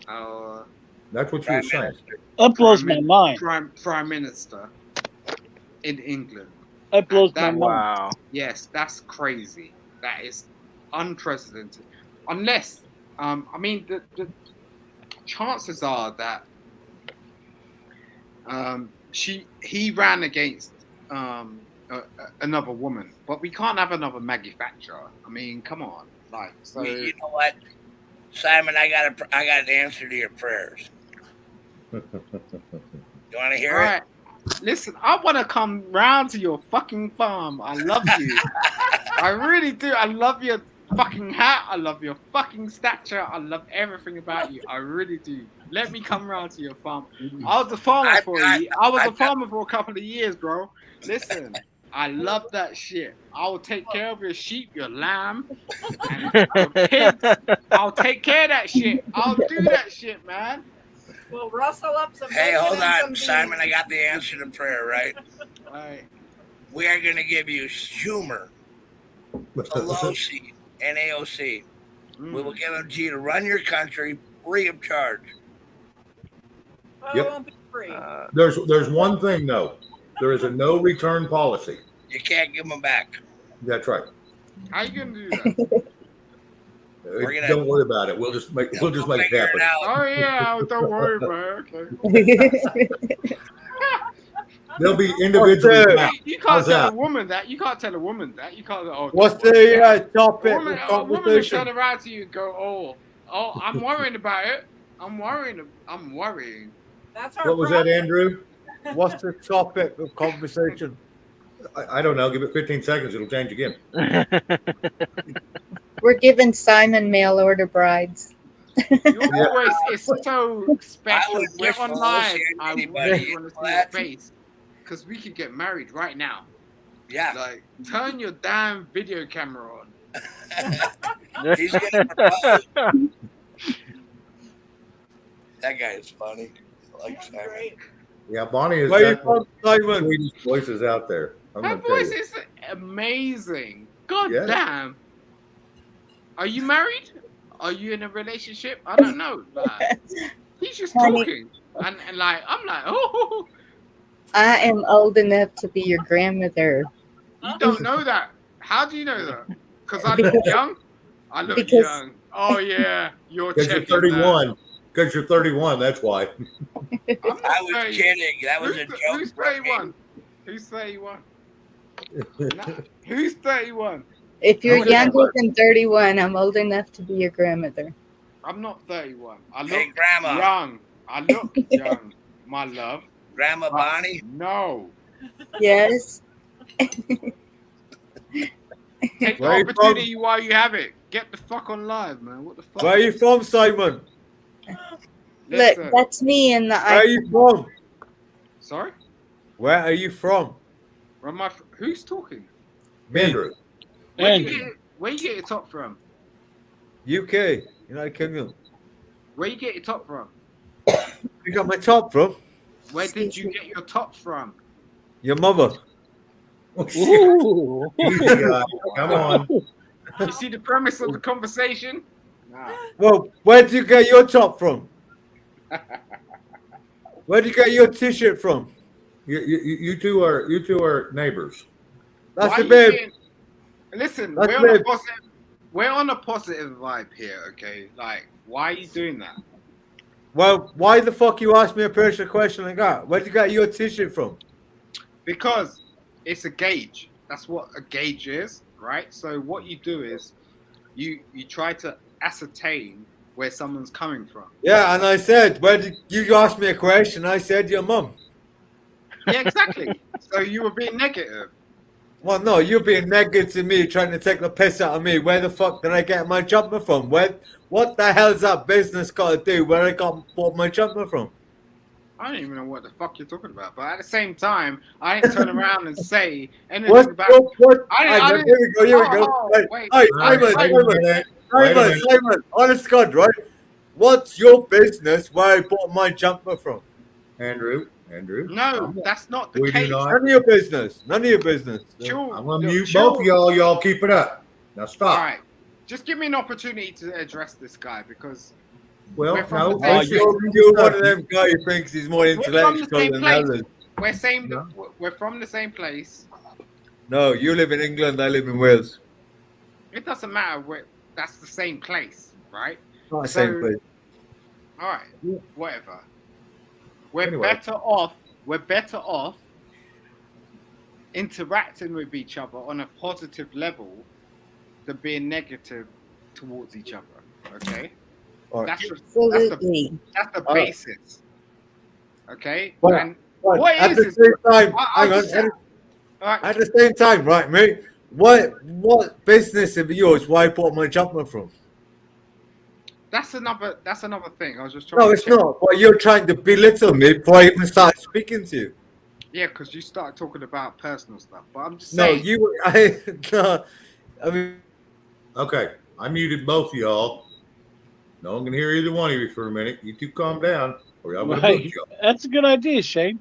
That's what you were saying. That blows my mind. Prime Minister in England. That blows my mind. Wow. Yes, that's crazy. That is unprecedented. Unless, I mean, the chances are that he ran against another woman, but we can't have another Maggie Thatcher. I mean, come on, like so. You know what, Simon? I got an answer to your prayers. You want to hear All right. Listen, I want to come round to your fucking farm. I love you. I really do. I love your fucking hat. I love your fucking stature. I love everything about you. I really do. Let me come round to your farm. I was a farmer for a couple of years, bro. Listen, I love that shit. I will take care of your sheep, your lamb, and your pigs. I'll take care of that shit. I'll do that shit, man. We'll rustle up some. Hey, bacon hold and on, some Simon. beans. I got the answer to prayer, right? Right. We are going to give you Schumer, Pelosi, and AOC. We will give them to you to run your country free of charge. Well, Yep. it won't be free. There's one thing though. There is a no return policy. You can't give them back. That's right. How you gonna do that? Don't worry about it. We'll just make it happen. Oh yeah, don't worry about it. Okay. They'll be individually. You can't tell a woman that. You can't tell a woman that. You can't. Oh, What's the topic a of woman will conversation? turn around to you and go, oh, I'm worrying about it. I'm worrying. That's our What was that, Andrew? What's the topic of conversation? I don't know. Give it 15 seconds. It'll change again. We're giving Simon mail order brides. Your voice is so special. would Get wish on for live. Lucy I anybody really want to see your that. face. Because we could get married right now. Yeah. Like, turn your damn video camera on. He's gonna propose. That guy is funny. I like Simon. Yeah, Bonnie has Where you got from, Simon? sweetest voices out there. I'm Her gonna tell voice you. is amazing. God Yeah. damn. Are you married? Are you in a relationship? I don't know. Like, he's just Honey. talking. And like, I'm like, oh, I am old enough to be your grandmother. you don't know that. How do you know that? Because I look young? I look Because- young. Oh, yeah. You're Because you're checking 31. Because you're 31. That's why. I'm I not was 30. kidding. That was a joke. Who's 31? Who's 31? Who's 31? If you're How would that younger work? than 31, I'm old enough to be your grandmother. I'm not 31. I look Hey, Grandma. young. I look young, my love. Grandma Bonnie? No. Yes. Take the Where you from? opportunity while you have it. Get the fuck on live, man. What the fuck? Where are you from, Simon? Look, Listen. that's me in the Where are you from? Sorry? Where are you from? Who's talking? Me. Andrew. Where you get your top from? UK, United Kingdom. Where you get your top from? You got my top from? Where did you get your top from? Your mother. Ooh. Easy, come on. You see the premise of the conversation? Nah. Well, where did you get your top from? Where did you get your t-shirt from? You two are neighbors. That's Why the you babe. being- Listen, That's we're on a positive vibe here, okay? Like, why are you doing that? Well, why the fuck you ask me a personal question like that? Where did you get your t-shirt from? Because it's a gauge. That's what a gauge is, right? So what you do is you try to ascertain where someone's coming from. Yeah, and I said, where did you ask me a question? I said your mum. Yeah, exactly. So you were being negative. Well, no, you're being negative to me, trying to take the piss out of me. Where the fuck did I get my jumper from? What the hell's that business got to do? Where I bought my jumper from? I don't even know what the fuck you're talking about. But at the same time, I didn't turn around and say anything What? about. What? I didn't. Here we go. Here we go. Oh, Right. wait. Hey, Wait a minute. Simon, honest God, right? What's your business where I bought my jumper from? Andrew. No, that's not the We do case. not. None of your business. None of your business. Chill, I'm gonna look, mute chill. both of y'all. Y'all keep it up. Now stop. All right, just give me an opportunity to address this guy because Well, we're from no, the same Oh, you're one of them guys who thinks he's more We're from the intellectual same than place. others. We're from the same place. No, you live in England, I live in Wales. It doesn't matter. That's the same place, right? Not the same place. All right, whatever. We're Anyway. better off. We're better off interacting with each other on a positive level than being negative towards each other. Okay, All right. Absolutely. That's the All right. basis. Okay, But, and but what at is the it? same time, I'll hang on. just say- all right. At the same time, right, mate? What business of yours where I bought my jumper from? That's another thing. I was just trying. No, to it's check. not. But you're trying to belittle me before I even start speaking to you. Yeah, because you started talking about personal stuff. But I'm just No, saying. I mean. Okay, I muted both of y'all. No one can hear either one of you for a minute. You two calm down, or I'm gonna boot Right. y'all. That's a good idea, Shane.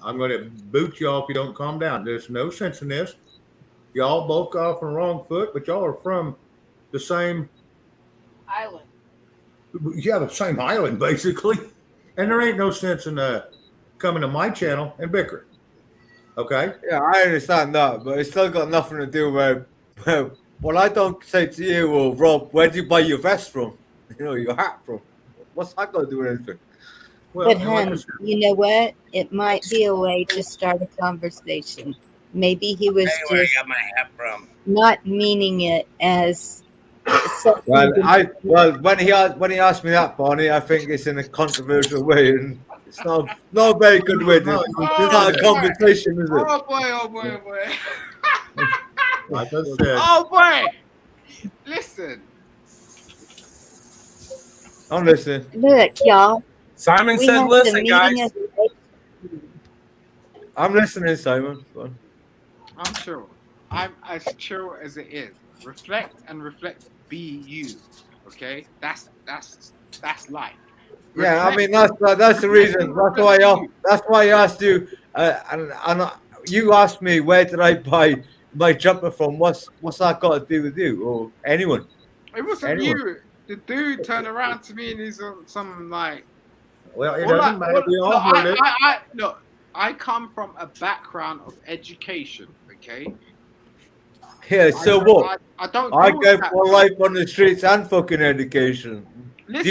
I'm gonna boot y'all if you don't calm down. There's no sense in this. Y'all both got off on the wrong foot, but y'all are from the same Island. yeah, the same island basically. And there ain't no sense in coming to my channel and bickering. Okay? Yeah, I understand that, but it's still got nothing to do with what I don't say to you, or Rob, where do you buy your vest from? You know, your hat from. What's that got to do with anything? Well, But hun, you know what? It might be a way to start a conversation. Maybe he was Tell you where I just got my hat from. not meaning it as Well, something. when he asked me that, Barney, I think it's in a controversial way, and it's not a very good way to start a conversation, is it? Oh boy! Oh boy! Oh boy! Like I said. Oh boy! Listen. I'm listening. Look, y'all. Simon we said, have "Listen, the guys." meeting I'm listening, Simon. Go on. I'm chill. I'm as chill as it is. Reflect and reflect. Be you. Okay. That's life. Yeah, I Reflect- mean that's the reason. That's why I asked you, and you asked me where did I buy my jumper from? What's that got to do with you or anyone? It wasn't Anyone. you. The dude turned around to me and he's on some like. Well, it doesn't matter. We all heard it. Look, I come from a background of education. Okay. Yeah, so what? I don't. I deal with get that. for life on the streets and fucking education. Listen,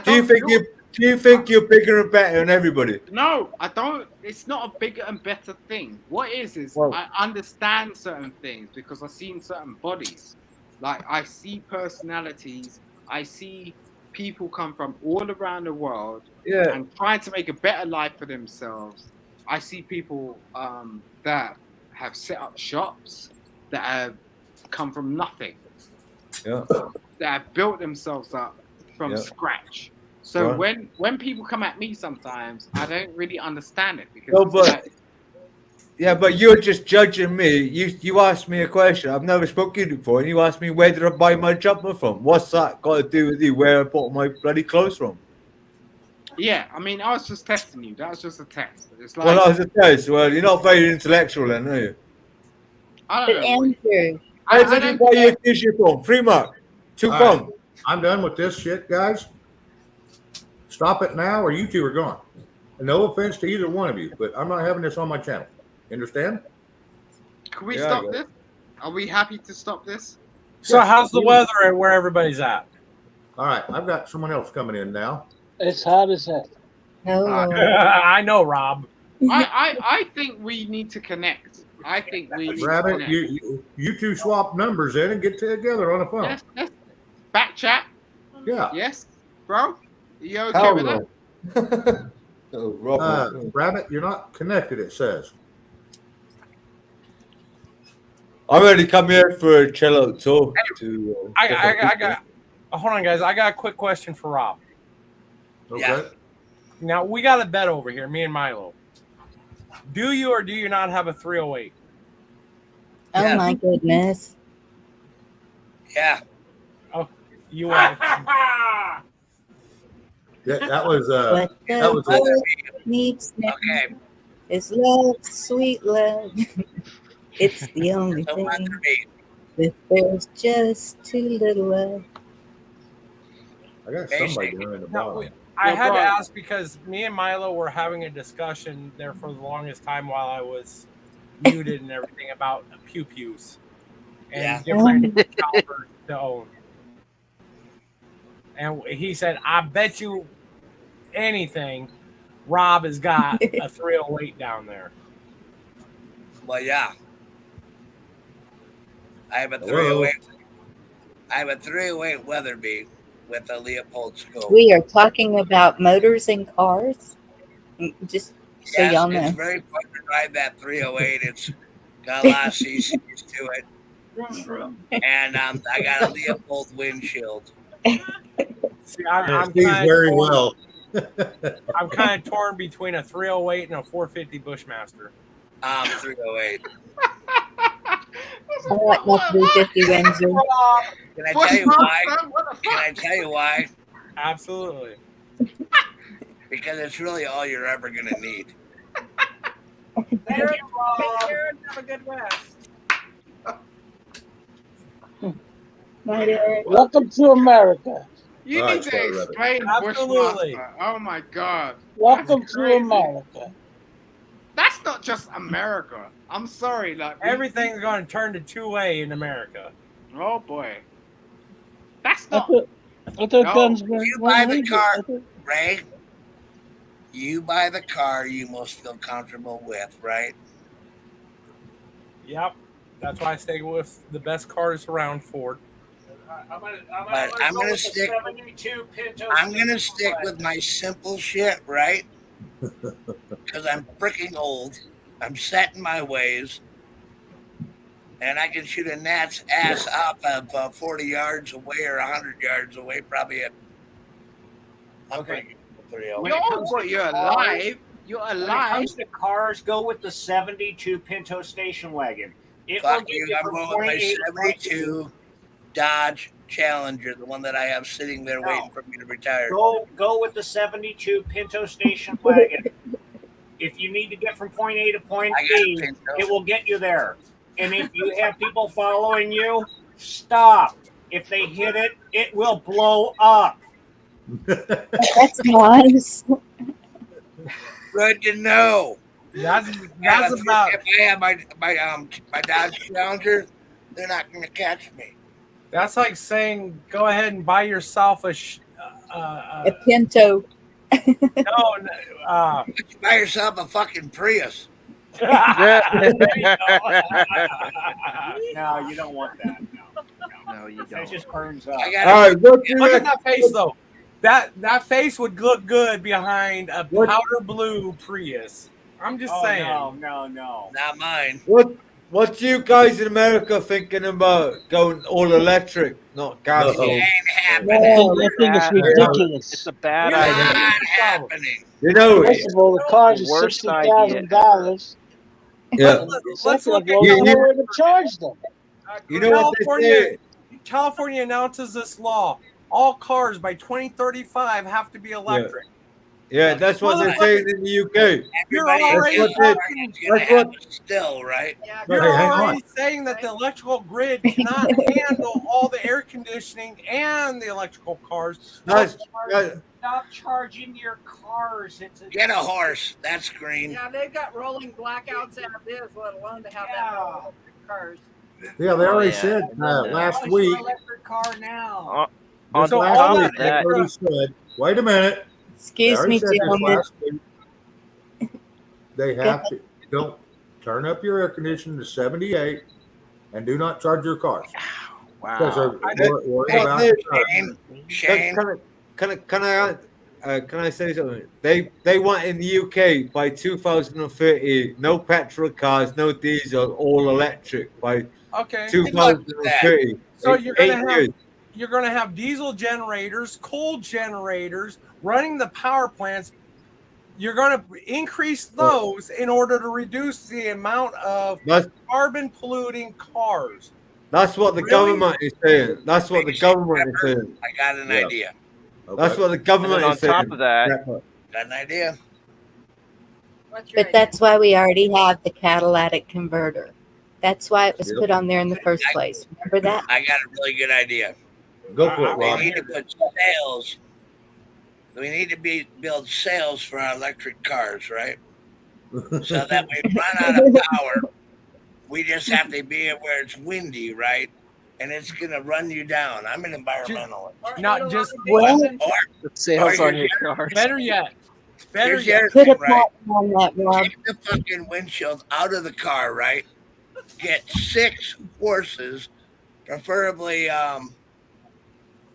do you think do you think you're bigger and better than everybody? No, I don't. It's not a bigger and better thing. What is I understand certain things because I've seen certain bodies. Like I see personalities. I see people come from all around the world and trying to make a better life for themselves. I see people that have set up shops that have come from nothing. Yeah. That have built themselves up from scratch. So Right. when people come at me sometimes, I don't really understand it because No, it's but like, but you're just judging me. You asked me a question. I've never spoken to you before, and you asked me where did I buy my jumper from? What's that got to do with you? Where I bought my bloody clothes from? yeah, I mean, I was just testing you. That was just a test. It's like, Well, I was a test. Well, you're not very intellectual, then, are you? I But don't know. Andrew, Where did you buy your t-shirt from? Free mark. £2. All right, I'm done with this shit, guys. Stop it now, or you two are gone. And no offense to either one of you, but I'm not having this on my channel. Understand? Can we Yeah, I stop get this? Are we happy to stop this? So, Yes. how's the weather at where everybody's at? All right, I've got someone else coming in now. It's hot as heck. I know, Rob. I think we need to connect. I think we need to Rabbit, connect. you two swap numbers in and get together on the phone. Yes. Back chat. Yeah. Yes, bro. Are you okay Hell with no. that? Rabbit, you're not connected, it says. I'm already come here for a chill out talk. I got. Hold on, guys. I got a quick question for Rob. Okay. Yeah. Now we got a bet over here, me and Milo. Do you or do you not have a 308? oh my goodness. Yeah. Oh, you are. That was What that the was world needs now Okay. is love, sweet love. It's the only So thing. Weatherby. If there's just too little love. I got somebody down in the No, bottom. I No had to problem. ask because me and Milo were having a discussion there for the longest time while I was muted and everything about pew pews and different calibers to own. And he said, I bet you anything Rob has got a 308 down there. Well, yeah. I have a Hello? 308. I have a 308 Weatherby with a Leopold scope. We are talking about motors and cars. Just so Yes, y'all it's know. very fun to ride that 308. It's got a lot of CCs to it. And I got a Leopold windshield. See, I'm Sees kind very of well. I'm kind of torn between a 308 and a 450 Bushmaster. 308. I like my 350 Windsor. Can I tell you why? Can I tell you why? Absolutely. Because it's really all you're ever going to need. Thank you, Rob. Take care and have a good rest. Night, Eric. Welcome to America. You All right, need to Square Rabbit. explain Absolutely. Bushmaster. Oh my God. Welcome That's to crazy. America. That's not just America. I'm sorry. Like Everything's going to turn to 2A in America. Oh boy. That's I not. thought No. guns were You buy the legal. car, Ray. You buy the car you most feel comfortable with, right? Yep. That's why I stay with the best cars around, Ford. I'm gonna stick. I'm gonna stick with my simple shit, right? Because I'm freaking old. I'm set in my ways, and I can shoot a gnat's ass up of 40 yards away or 100 yards away, probably at. Okay. When When it it comes comes but to you're cars- alive. You're When it alive. comes to cars, go with the 72 Pinto station wagon. It will Fuck get you! you I'm from going with point my A to point B. 72 Dodge Challenger, the one that I have sitting there waiting for me to retire. Go with the 72 Pinto station wagon. If you need to get from point A to point I got a B, Pinto. it will get you there. And if you have people following you, stop. If they hit it, it will blow up. That's nice. Good to know. That's If about. I have my Dodge Challenger, they're not going to catch me. That's like saying go ahead and buy yourself a A Pinto. Buy yourself a fucking Prius. No, you don't want that. No, you It don't. just burns up. I got All right, what do you Look at reckon? that face, though. That face would look good behind a powder blue Prius. I'm just saying. No. Not mine. What you guys in America thinking about going all electric, not gas? No. Ain't happening. I think it's ridiculous. It's a bad Yeah. idea. Not happening. You know, First of all, the cars The are worst $60,000. yeah. Let's look at Well, there's nowhere to charge them. You know what they say? California announces this law. All cars by 2035 have to be electric. Yeah, that's what they're saying in the UK. You're Everybody already in the car is gonna that's have what- it still, right? You're Hey, hang already on. saying that the electrical grid cannot handle all the air conditioning and the electrical cars. Stop charging your cars. Get a horse. That's green. Yeah, they've got rolling blackouts as is, let alone to have that many electric cars. Yeah, they already yeah. said last week. Electric car now. On Just So last all week, that they extra- already said. Wait a minute. They Excuse already me, said this gentlemen. last week. They have to don't turn up your air conditioning to 78, and do not charge your cars because Wow. they're worried about the charging. Shane. Can I say something? They want in the UK by 2030 no petrol cars, no diesel, all electric by Okay. 2030. So Like 8 years. you're gonna have diesel generators, coal generators running the power plants. You're gonna increase those in order to reduce the amount of carbon polluting cars. That's what the Really? government is saying. That's what the government is saying. I got an Yeah. idea. That's what the government on is saying. top of that, got an idea. But that's why we already have the catalytic converter. That's why it was put on there in the first place. Remember that? I got a really good idea. Go for it, We Rob. need to put sails. We need to build sails for our electric cars, right? So that we run out of power. We just have to be where it's windy, right? And it's gonna run you down. I'm an environmentalist. Not just Or sails on your here's- cars. better yet. Better Here's the yet. other Put a thing, right? button on that, Rob. Take the fucking windshield out of the car, right? Get 6 horses, preferably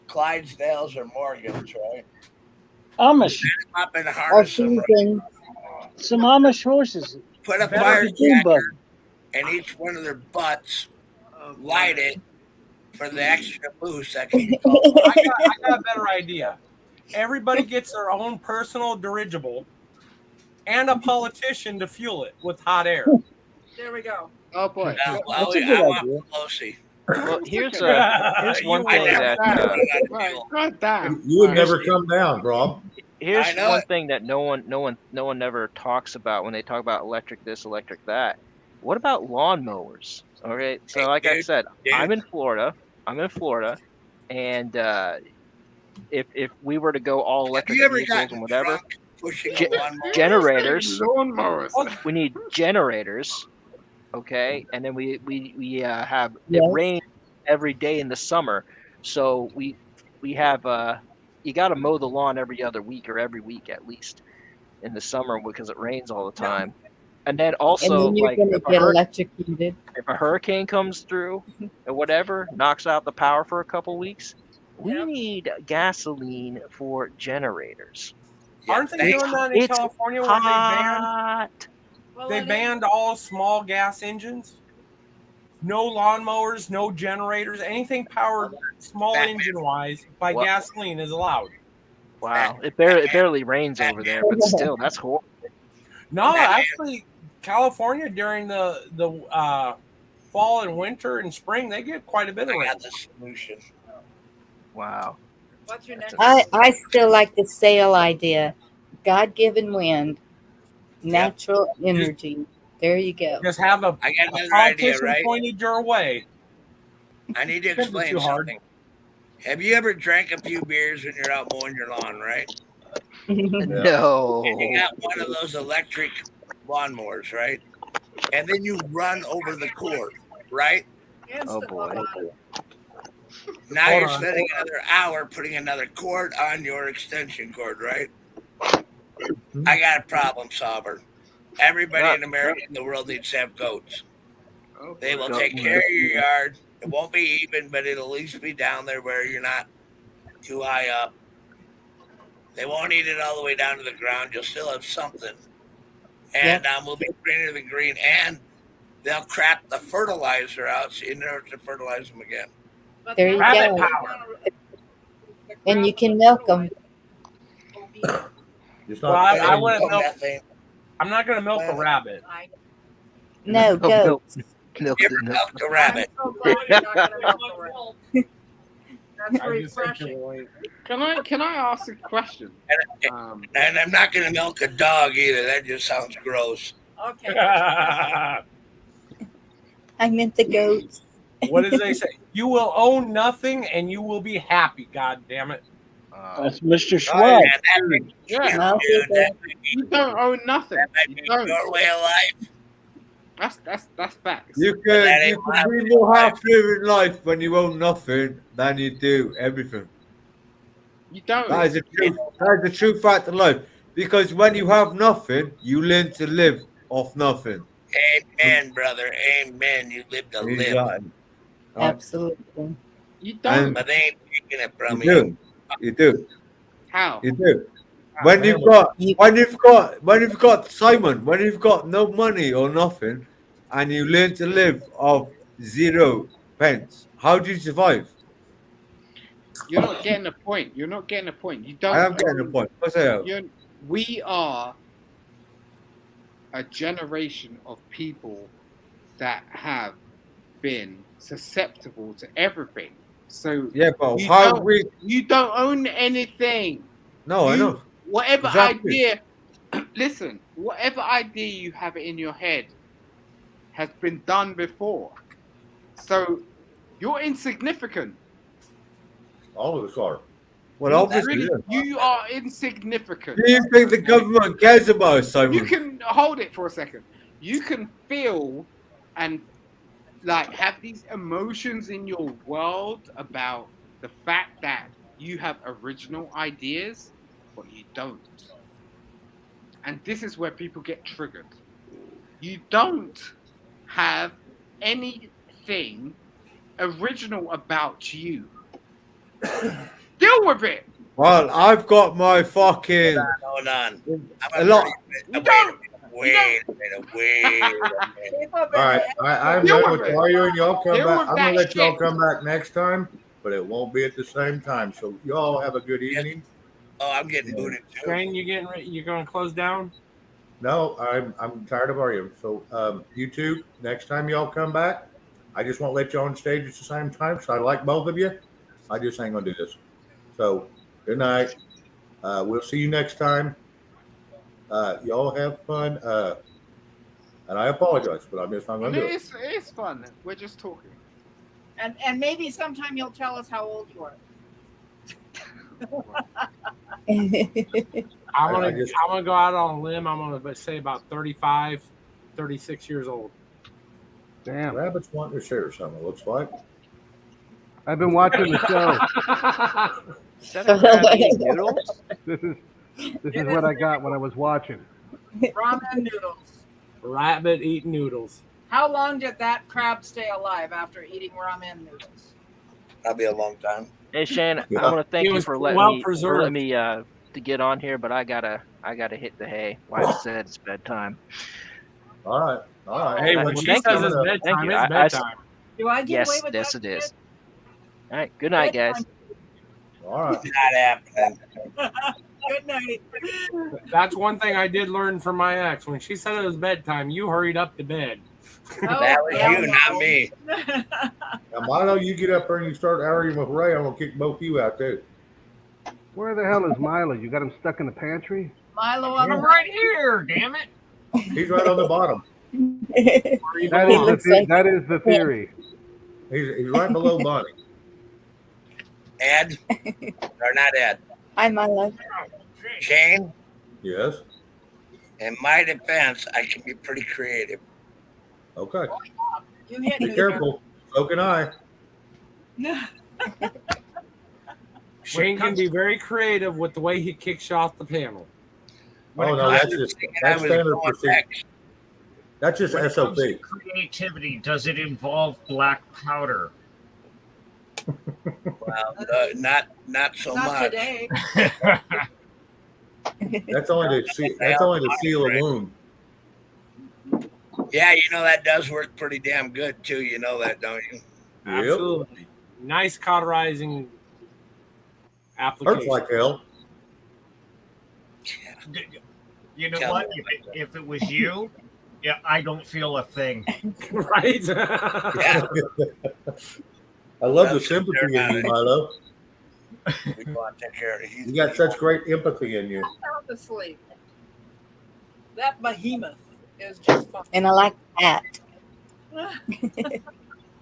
Clydesdales or Morgans, right? Amish. Set 'em up and harness them, right? Some Amish horses. Put a Better fire than Dune buggy. in each one of their butts, light it for the extra boost that can be called. I got a better idea. Everybody gets their own personal dirigible and a politician to fuel it with hot air. There we go. Oh boy. Well, That's a I good want idea. Pelosi. Well, here's one thing that God damn. You would never come down, Rob. here's I know one it. thing that no one never talks about when they talk about electric this, electric that. What about lawnmowers? Okay, so like I said, I'm in Florida, and if we were to go all electric you ever vehicles gotten and whatever, drunk pushing a lawnmower? generators. Lawnmowers. We need generators, okay, and then we have Yes. it rains every day in the summer, so we have you got to mow the lawn every other week or every week at least in the summer because it rains all the time. And then also, And then you're like, going to if a get hur- electrocuted. if a hurricane comes through or whatever, knocks out the power for a couple weeks, we need gasoline for generators. Aren't they doing that in It's California where hot. they banned all small gas engines? No lawnmowers, no generators, anything powered small engine wise by What? gasoline is allowed. Wow, it barely rains over there, but still, that's horrible. No, actually, California during the fall and winter and spring, they get quite a bit of rain. The solution. Wow. What's your next? I still like the sail idea. God-given wind, natural energy. There you go. Just have a I got another politician idea, right? pointed your way. I need to Couldn't be explain too hard. something. Have you ever drank a few beers when you're out mowing your lawn, right? No. And you got one of those electric lawnmowers, right? And then you run over the cord, right? Oh boy. Now Hold you're on. spending another hour putting another cord on your extension cord, right? I got a problem solver. Everybody in America in the world needs to have goats. They will take care of your yard. It won't be even, but it'll at least be down there where you're not too high up. They won't eat it all the way down to the ground. You'll still have something. And we'll be greener than green. And they'll crap the fertilizer out so you never have to fertilize them again. There you Rabbit go. power. And you can milk them. Well, I wouldn't milk. Methane. I'm not going to milk a rabbit. No, goats. Milk the rabbit. That's I just think refreshing. Can I ask a question? And I'm not going to milk a dog either. That just sounds gross. Okay. I meant the goats. What does they say? You will own nothing and you will be happy. God damn it! That's Mr. Schwab. Yeah. You don't own nothing. You don't. Your way of life. That's facts. You can be more happier in life when you own nothing than you do everything. You don't. That is the true fact of life. Because when you have nothing, you learn to live off nothing. Amen, brother. Amen. You live to live. Exactly. Absolutely. You don't. But they ain't taking it from You you. do. You do. How? You do. When you've got Simon, when you've got no money or nothing, and you learn to live off 0 pence, how do you survive? You're not getting the point. You're not getting the point. You don't. I am getting the point. What's that? We are a generation of people that have been susceptible to everything. So yeah, but you don't own anything. No, I know. Whatever Exactly. idea, listen, whatever idea you have in your head has been done before. So you're insignificant. All of us are. Well, obviously, You are insignificant. do you think the government cares about us, Simon? You can hold it for a second. You can feel and like have these emotions in your world about the fact that you have original ideas, but you don't. And this is where people get triggered. You don't have anything original about you. Deal with it. Well, I've got my fucking. Hold on. A lot. Wait a minute. All right, I'm done with arguing. Y'all come back. I'm gonna let y'all come back next time, but it won't be at the same time. So y'all have a good evening. Oh, I'm getting booted too. Shane, you getting ready? You going to close down? No, I'm tired of arguing. So you two, next time y'all come back, I just won't let you on stage at the same time. So I like both of you. I just ain't gonna do this. So good night. We'll see you next time. Y'all have fun. And I apologize, but I'm just not gonna do it. It's fun. We're just talking. And maybe sometime you'll tell us how old you are. I'm gonna go out on a limb. I'm gonna say about 35, 36 years old. Damn. Rabbit's wanting to share something, it looks like. I've been watching the show. Is that a rabbit eating noodles? This is what I got when I was watching. Ramen noodles. Rabbit eating noodles. How long did that crab stay alive after eating ramen noodles? That'll be a long time. Hey Shane, Yeah. I want to thank It you was for well letting me preserved. to get on here, but I gotta hit the hay. Wife said it's bedtime. All right. Hey, when Well, she thank says you. it's Thank bedtime, you. it's bedtime. Do I get away Yes, with yes, that? it is. All right. Good night, guys. All right. Not happening. Good night. That's one thing I did learn from my ex. When she said it was bedtime, you hurried up to bed. That was you, not me. Now, Milo, you get up there and you start arguing with Ray, I'm gonna kick both you out too. Where the hell is Milo? You got him stuck in the pantry? Milo on the I'm right here, damn it. He's right on the bottom. That is the theory. He's right below Bonnie. Ed? Or not Ed? Hi, Milo. Shane? Yes. In my defense, I can be pretty creative. Okay. You hit Be me. careful. So can I. Shane can be very creative with the way he kicks you off the panel. Oh no, that's standard procedure. That's just When it SOP. comes to creativity, does it involve black powder? Well, not so Not much. today. That's only to seal a wound. Yeah, you know that does work pretty damn good too. You know that, don't you? Absolutely. Nice cauterizing application. Hurts like hell. You know what? If it was you, yeah, I don't feel a thing. Right? Yeah. I love the sympathy in you, Milo. We go out and take care of it. You got such great empathy in you. Sound asleep. That behemoth is just fun. And I like that.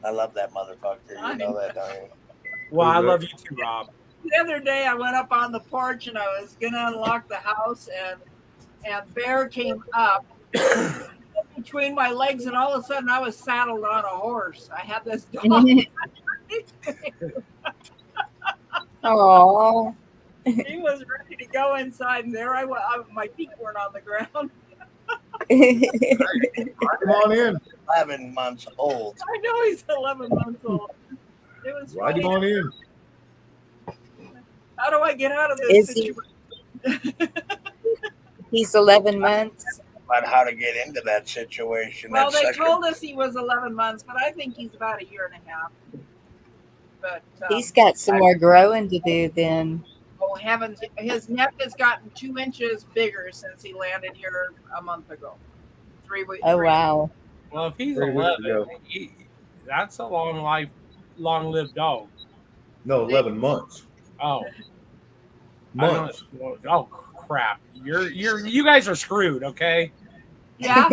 I love that motherfucker. You know that, don't you? Well, I love you too, Rob. The other day I went up on the porch and I was gonna unlock the house and Bear came up between my legs and all of a sudden I was saddled on a horse. I had this dog. Oh. He was ready to go inside and there I was. My feet weren't on the ground. Come on in. 11 months old. I know he's 11 months old. It was Ride funny. him on in. How do I get out of this Is he? situation? He's 11 months. About how to get into that situation. Well, That's they such a- told us he was 11 months, but I think he's about a year and a half. But He's got some more growing to do then. oh heavens, his neck has gotten 2 inches bigger since he landed here a month ago. 3 weeks. Oh, wow. Well, if he's 3 weeks 11, ago. that's a long-lived dog. No, 11 months. Oh, Months. oh crap! You guys are screwed. Okay. Yeah.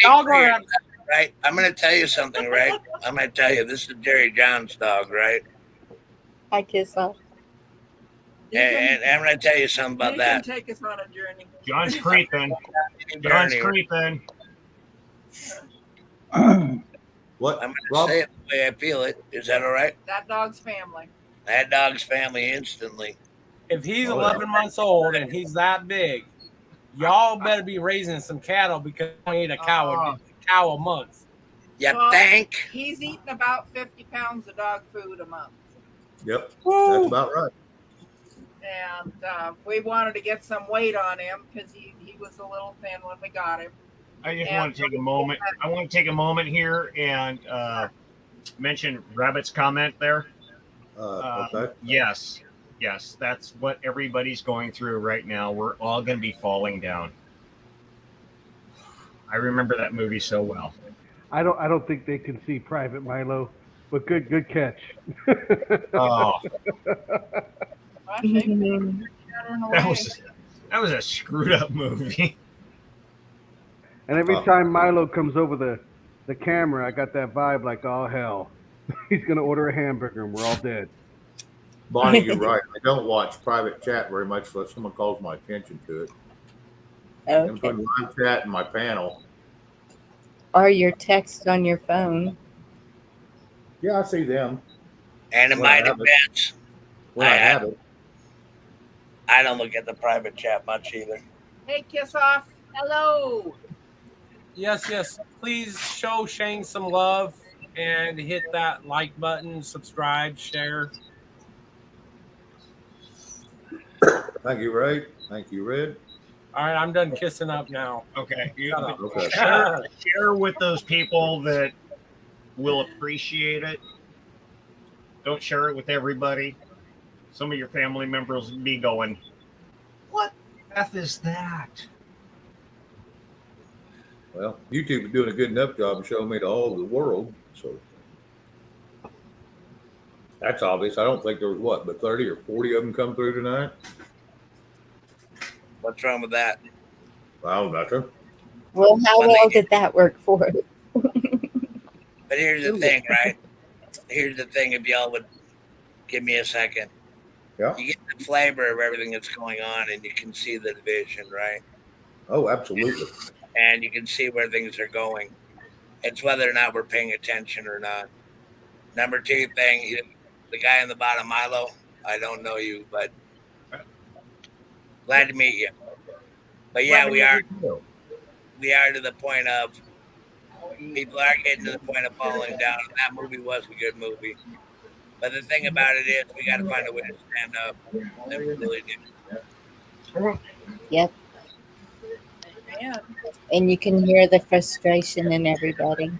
Y'all go ahead. Right. I'm going to tell you something, right? I'm going to tell you. This is Jerry John's dog, right? Hi, Kiss Off. And I'm going to tell you something about He that. can take us on a journey. John's creeping. John's creeping. What? I'm going to say it the way I feel it. Is that all right? That dog's family. That dog's family instantly. If he's 11 months old and he's that big, y'all better be raising some cattle because you don't eat a cow a month. You Well, think? He's eating about 50 pounds of dog food a month. Yep, that's about right. And we wanted to get some weight on him because he was a little thin when we got him. I just want to take a moment. I want to take a moment here and mention Rabbit's comment there. Okay. Yes, that's what everybody's going through right now. We're all going to be falling down. I remember that movie so well. I don't think they can see Private Milo, but good catch. Oh, that was a screwed up movie. And every time Milo comes over the camera, I got that vibe like, oh hell, he's gonna order a hamburger and we're all dead. Bonnie, you're right. I don't watch private chat very much unless someone calls my attention to it. I'm putting live chat in my panel. Or your text on your phone. Yeah, I see them. And in my defense, When I have it. I don't look at the private chat much either. Hey, Kiss Off. Hello. Yes. Please show Shane some love and hit that like button, subscribe, share. Thank you, Ray. Thank you, Red. All right, I'm done kissing up now. Okay. Shut up. Okay. Share with those people that will appreciate it. Don't share it with everybody. Some of your family members will be going, "What the F is that?" Well, YouTube is doing a good enough job of showing me to all of the world, so that's obvious. I don't think there was but 30 or 40 of them come through tonight. What's wrong with that? Well, nothing. Well, how well did that work for us? But here's the thing, right? Here's the thing. If y'all would give me a second. Yeah. You get the flavor of everything that's going on, and you can see the division, right? Oh, absolutely. And you can see where things are going. It's whether or not we're paying attention or not. Number two thing, the guy in the bottom, Milo, I don't know you, but glad to meet you. But yeah, we are to the point of people are getting to the point of falling down. And that movie was a good movie. But the thing about it is we got to find a way to stand up. And we really do. Yep. And you can hear the frustration in everybody.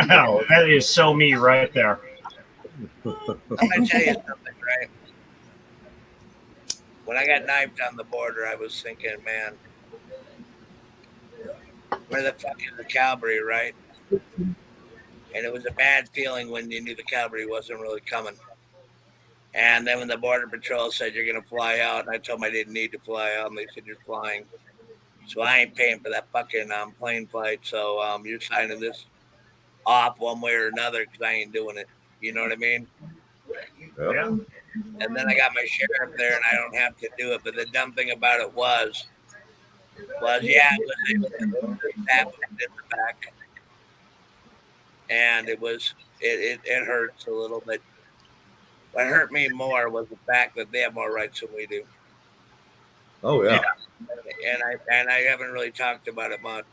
Wow, that is so me right there. I'm going to tell you something, right? When I got knifed on the border, I was thinking, man, where the fuck is the cavalry, right? And it was a bad feeling when you knew the cavalry wasn't really coming. And then when the Border Patrol said you're going to fly out, and I told them I didn't need to fly out, and they said you're flying. So I ain't paying for that fucking plane flight. So you're signing this off one way or another because I ain't doing it. You know what I mean? Yeah. And then I got my sheriff there, and I don't have to do it. But the dumb thing about it was yeah, it was stab in the back, and it hurts a little bit. What hurt me more was the fact that they have more rights than we do. Oh yeah. And I haven't really talked about it much.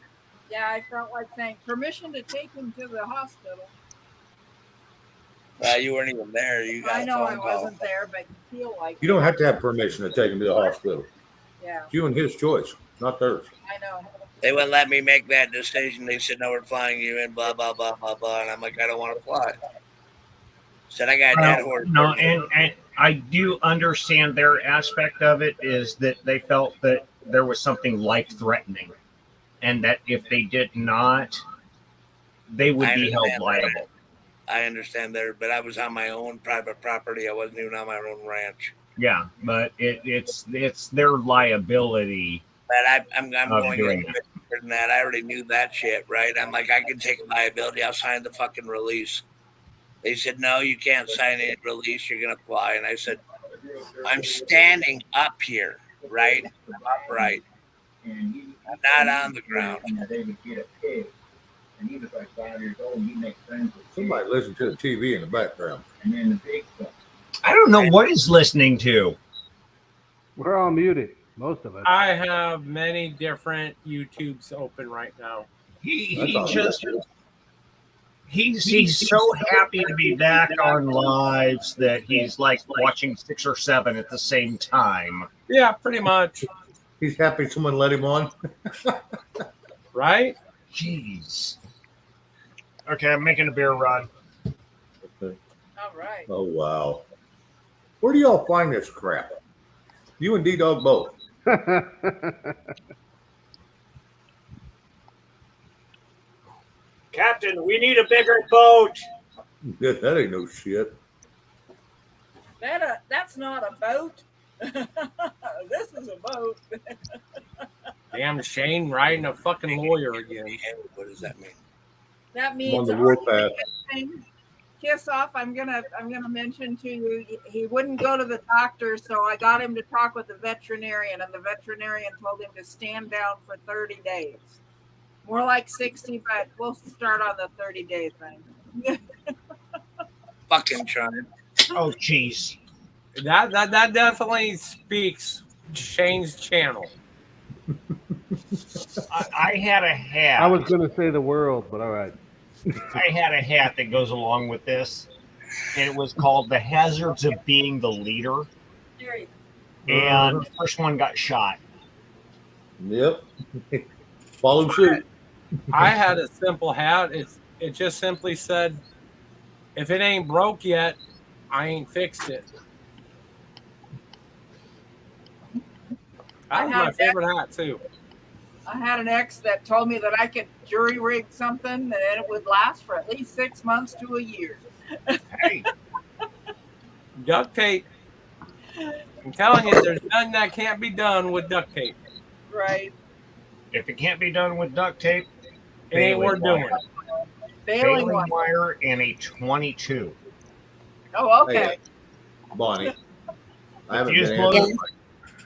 Yeah, I felt like saying permission to take him to the hospital. You weren't even there. You got I know a I phone call. wasn't there, but you feel like You don't have to have permission to take him to the hospital. Yeah. It's you and his choice, not theirs. I know. They wouldn't let me make that decision. They said, no, we're flying you in, blah, blah, blah, blah, blah. And I'm like, I don't want to fly. Said, I got a dead horse. No, and I do understand their aspect of it is that they felt that there was something life-threatening. And that if they did not they would I be held understand liable. I understand there, but I was on my own private property. I wasn't even on my own ranch. Yeah, but it's their liability But I'm of going doing into that. it deeper than that. I already knew that shit, right? I'm like, I can take liability. I'll sign the fucking release. They said, no, you can't sign any release. You're gonna fly. And I said, I'm standing up here, right? I'm upright. I'm not on the ground. Somebody listen to the TV in the background. I don't know what he's listening to. We're all muted, most of us. I have many different YouTubes open right now. He's so happy to be back on lives that he's like watching 6 or 7 at the same time. Yeah, pretty much. He's happy someone let him on. Right? Jeez. Okay, I'm making a beer run. All right. Oh wow. Where do y'all find this crap? You and D-Dog both. Captain, we need a bigger boat. That ain't no shit. That's not a boat. This is a boat. Damn Shane riding a fucking lawyer again. What does that mean? That means On the warpath. Kiss off. I'm gonna mention to you. He wouldn't go to the doctor, so I got him to talk with the veterinarian, and the veterinarian told him to stand down for 30 days. More like 60, but we'll start on the 30-day thing. Fucking trying. Oh, jeez. That definitely speaks Shane's channel. I had a hat. I was going to say the world, but all right. I had a hat that goes along with this, and it was called The Hazards of Being the Leader. And the first one got shot. Yep. Follow suit. I had a simple hat. It just simply said, if it ain't broke yet, I ain't fixed it. That was my favorite hat too. I had an ex that told me that I could jury rig something and it would last for at least 6 months to a year. Hey. Duct tape. I'm telling you, there's nothing that can't be done with duct tape. Right. If it can't be done with duct tape, it ain't worth doing. Baling wire and a 22. Oh, okay. Hey, Bonnie.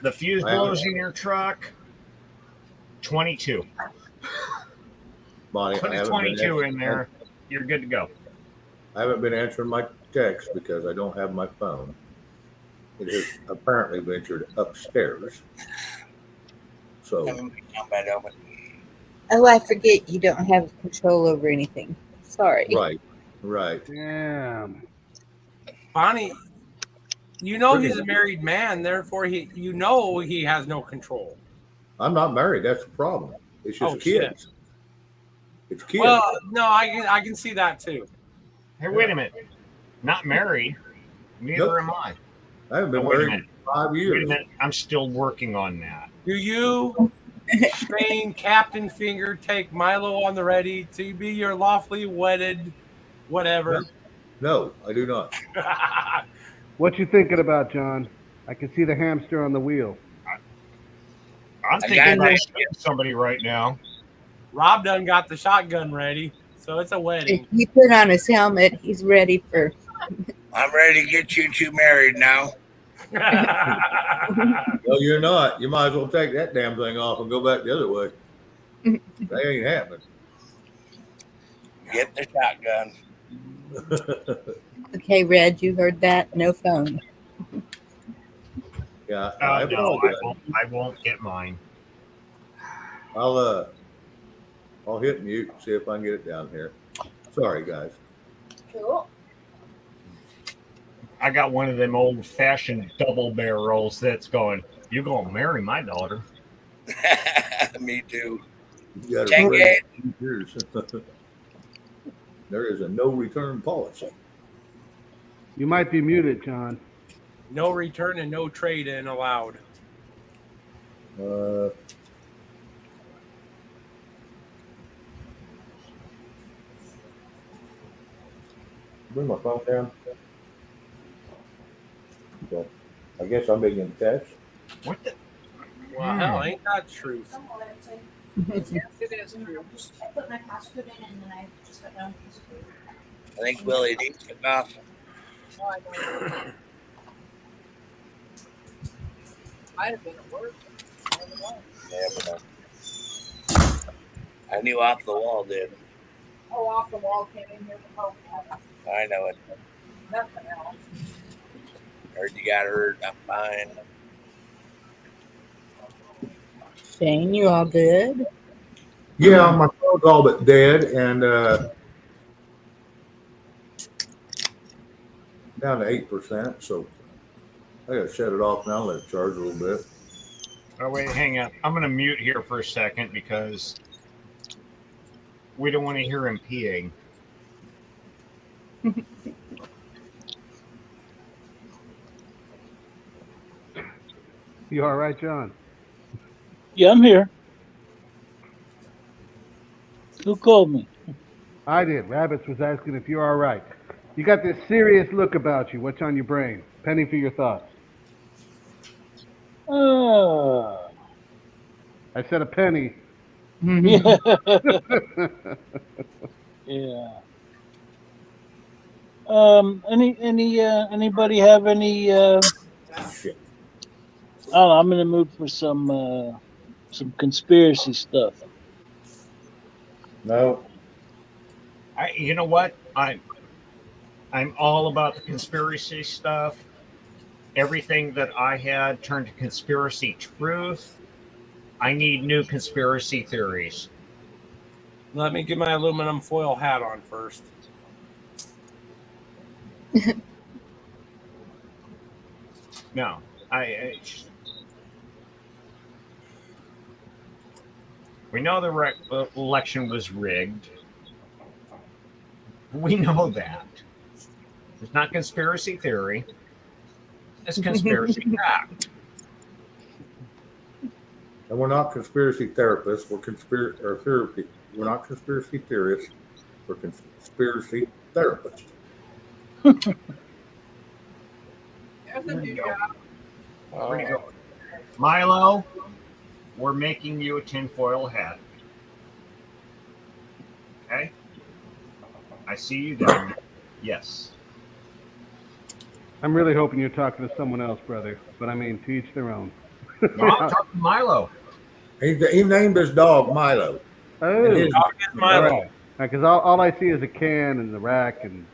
The fuse blows in your truck. 22. Bonnie, Put a 22 in there. You're good to go. I haven't been answering my text because I don't have my phone. It has apparently ventured upstairs. So. Oh, I forget you don't have control over anything. Sorry. Right. Damn. Bonnie, you know he's a married man, therefore he has no control. I'm not married. That's the problem. It's just kids. Shit. It's kids. Well, no, I can see that too. Hey, wait a minute. Not married. Neither am I. I haven't been married in 5 years. Wait a minute. I'm still working on that. Do you, Shane Captain Finger, take Milo on the ready to be your lawfully wedded whatever? No, I do not. What you thinking about, John? I can see the hamster on the wheel. I'm thinking about shooting somebody right now. Rob done got the shotgun ready, so it's a wedding. If he put on his helmet, he's ready for. I'm ready to get you two married now. No, you're not. You might as well take that damn thing off and go back the other way. That ain't happening. Get the shotgun. Okay, Red, you heard that? No phone. Yeah. No, I won't get mine. I'll hit mute and see if I can get it down here. Sorry, guys. Cool. I got one of them old-fashioned double barrels that's going, you're going to marry my daughter. Me too. You got Check it. years. There is a no return policy. You might be muted, John. No return and no trade in allowed. Bring my phone down. Okay. I guess I'm being text. What the? Well, hell, ain't that truth? Yes, it is true. I put my passcode in and then I just got down. I think Willie needs to off. Oh, I don't. Might have been at work. I don't know. Yeah, but I knew off the wall did. Oh, off the wall came in here to help me. I know it. Nothing else. Heard you got hurt. I'm fine. Shane, you all good? Yeah, my phone's all but dead, and down to 8%. So I got to shut it off now. Let it charge a little bit. Oh wait, hang on. I'm going to mute here for a second because we don't want to hear him peeing. You all right, John? Yeah, I'm here. Who called me? I did. Rabbits was asking if you're all right. You got this serious look about you. What's on your brain? Penny for your thoughts. I said a penny. Yeah. Yeah. Anybody have any I don't know, I'm in the mood for some conspiracy stuff. No. You know what? I'm all about the conspiracy stuff. Everything that I had turned to conspiracy truth. I need new conspiracy theories. Let me get my aluminum foil hat on first. No, we know the election was rigged. We know that. It's not conspiracy theory. It's conspiracy fact. And we're not conspiracy therapists. We're therapy. We're not conspiracy theorists. We're conspiracy therapists. There's a new job. Pretty good. Milo, we're making you a tinfoil hat. Okay? I see you down. Yes. I'm really hoping you're talking to someone else, brother. But I mean, to each their own. No, I'm talking to Milo. He named his dog Milo. Oh, Dog is Milo. All right. Because all I see is a can and the rack and.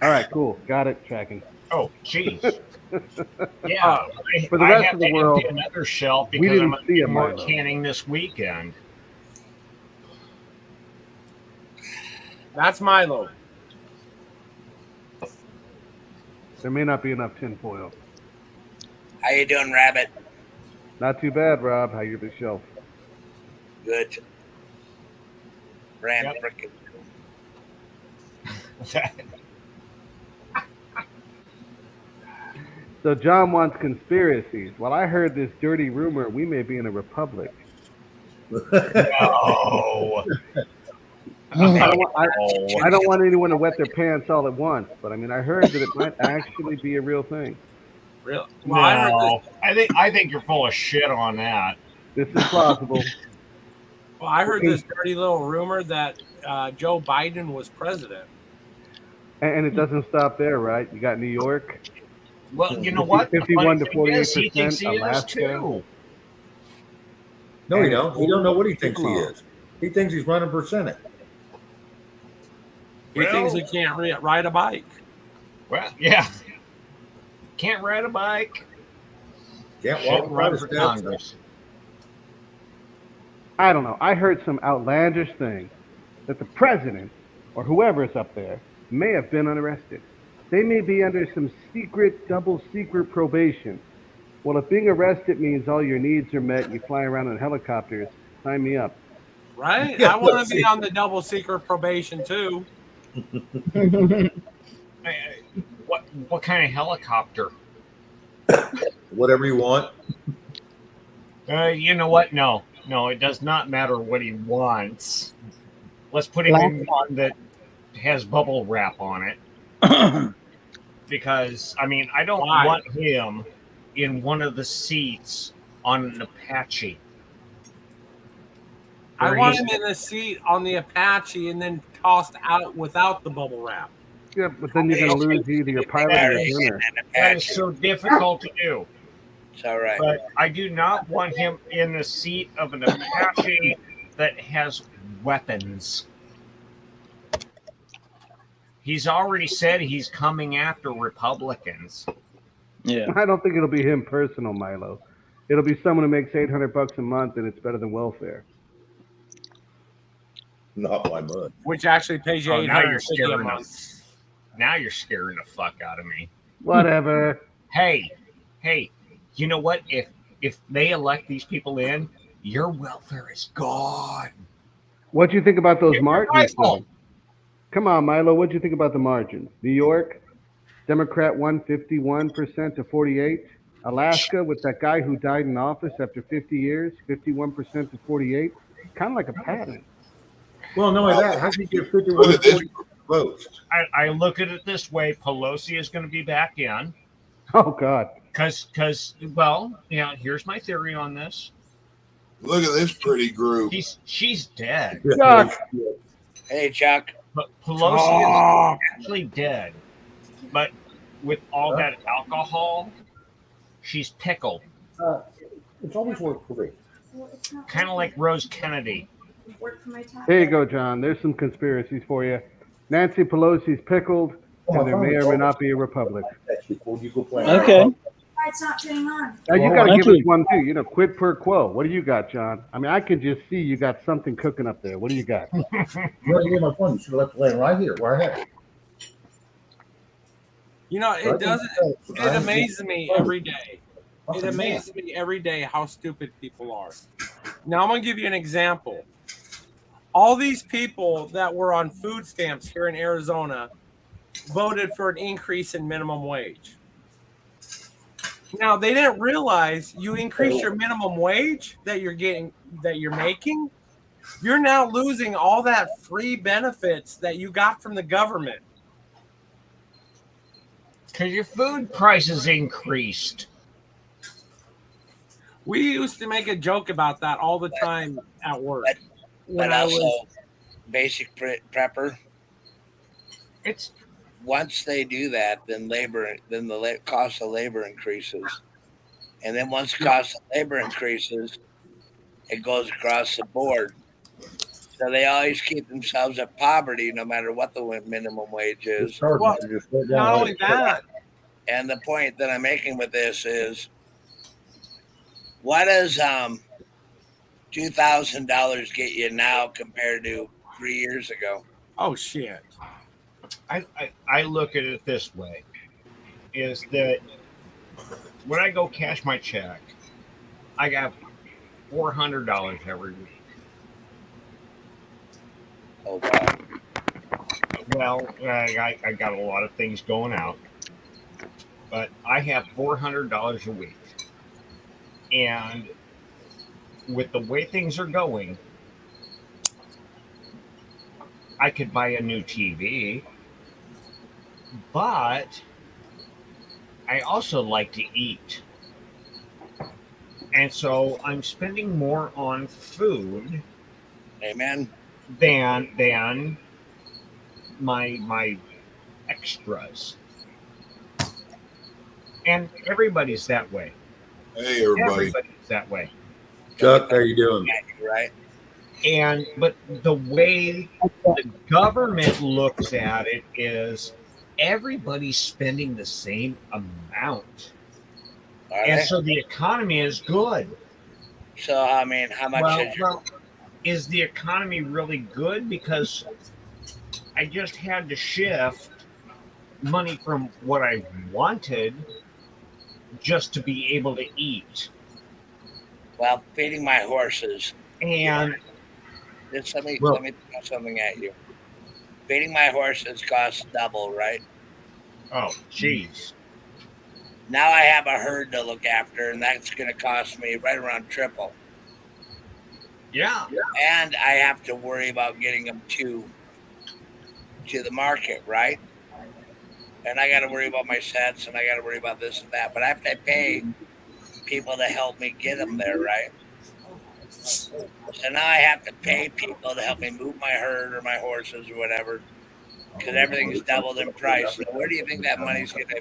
All right, cool, got it. Tracking. Oh, jeez. Yeah, For the I rest have of the to world, empty another shelf we because I'm didn't going to see do a more Milo. canning this weekend. That's Milo. There may not be enough tinfoil. How you doing, Rabbit? Not too bad, Rob. How you the shelf? Good. Ran frickin'. So John wants conspiracies. Well, I heard this dirty rumor we may be in a republic. No. I don't want anyone to wet their pants all at once, but I mean, I heard that it might actually be a real thing. Really? Well, no, I think you're full of shit on that. This is plausible. Well, I heard this dirty little rumor that Joe Biden was president. And it doesn't stop there, right? You got New York. Well, you know what? 51 to 48%. He thinks he Alaska. is too. No, he don't. He don't know what he thinks he is. He thinks he's running for Senate. He thinks he can't ride a bike. Well, yeah. Can't ride a bike. Can't walk run for Congress. I don't know. I heard some outlandish thing that the president or whoever's up there may have been unarrested. They may be under some secret, double secret probation. Well, if being arrested means all your needs are met, you fly around in helicopters, sign me up. Right? I want to be on the double secret probation too. What kind of helicopter? Whatever you want. You know what? No, it does not matter what he wants. Let's put him in one that has bubble wrap on it. Because I mean, I don't Why? want him in one of the seats on an Apache. I Where want he's him in the seat on the Apache and then tossed out without the bubble wrap. Yeah, but then you're going to lose either your pilot or your gunner. that is so difficult to do. It's all right. But I do not want him in the seat of an Apache that has weapons. He's already said he's coming after Republicans. Yeah. I don't think it'll be him personal, Milo. It'll be someone who makes $800 a month, and it's better than welfare. Not by much. Which actually pays you Oh, now you're $850 a scaring month. Now you're scaring the fuck out of me. Whatever. Hey, you know what? If they elect these people in, your welfare is gone. What do you think about those margins, rifle. though? Come on, Milo. What do you think about the margins? New York, Democrat won 51% to 48. Alaska, with that guy who died in office after 50 years, 51% to 48. Kind of like a pattern. Well, not only that, how can you get 51 votes? I look at it this way: Pelosi is going to be back in. Oh God. Because well, yeah. Here's my theory on this. Look at this pretty group. She's dead. Chuck. Hey, Chuck. But Pelosi is actually dead. But with all that alcohol, she's pickled. It's always worked for me. Kind of like Rose Kennedy. Here you go, John. There's some conspiracies for you. Nancy Pelosi's pickled, and there may or may not be a republic. Okay. It's not turning on. Now you Oh, got to thank give us you. one too. You know, quid per quo. What do you got, John? I mean, I can just see you got something cooking up there. What do you got? You want to get my phone? You should have left it laying right here where I had it. You know, it doesn't. It amazes me every day. It amazes me every day how stupid people are. Now I'm gonna give you an example. All these people that were on food stamps here in Arizona voted for an increase in minimum wage. Now they didn't realize you increase your minimum wage that you're making, you're now losing all that free benefits that you got from the government. Because your food prices increased. We used to make a joke about that all the time at work. But also, basic prepper. It's once they do that, then the cost of labor increases, and then once the cost of labor increases, it goes across the board. So they always keep themselves at poverty, no matter what the minimum wage is. Well, not only that. And the point that I'm making with this is, what does $2,000 get you now compared to 3 years ago? Oh shit! I look at it this way: is that when I go cash my check, I got $400 every week. Oh wow! Well, I got a lot of things going out, but I have $400 a week, and with the way things are going, I could buy a new TV, but I also like to eat. And so I'm spending more on food. Amen. Than my extras. And everybody's that way. Hey, everybody. Everybody's that way. Chuck, how you doing? Right. But the way the government looks at it is everybody's spending the same amount. And so the economy is good. So, I mean, how much is the economy really good? Because I just had to shift money from what I wanted just to be able to eat. Well, feeding my horses. And just let me throw something at you. Feeding my horses costs double, right? Oh, jeez. Now I have a herd to look after, and that's going to cost me right around triple. Yeah. And I have to worry about getting them to the market, right? and I got to worry about my sets, and I got to worry about this and that. But I have to pay people to help me get them there, right? So now I have to pay people to help me move my herd or my horses or whatever, because everything's doubled in price. So where do you think that money's going to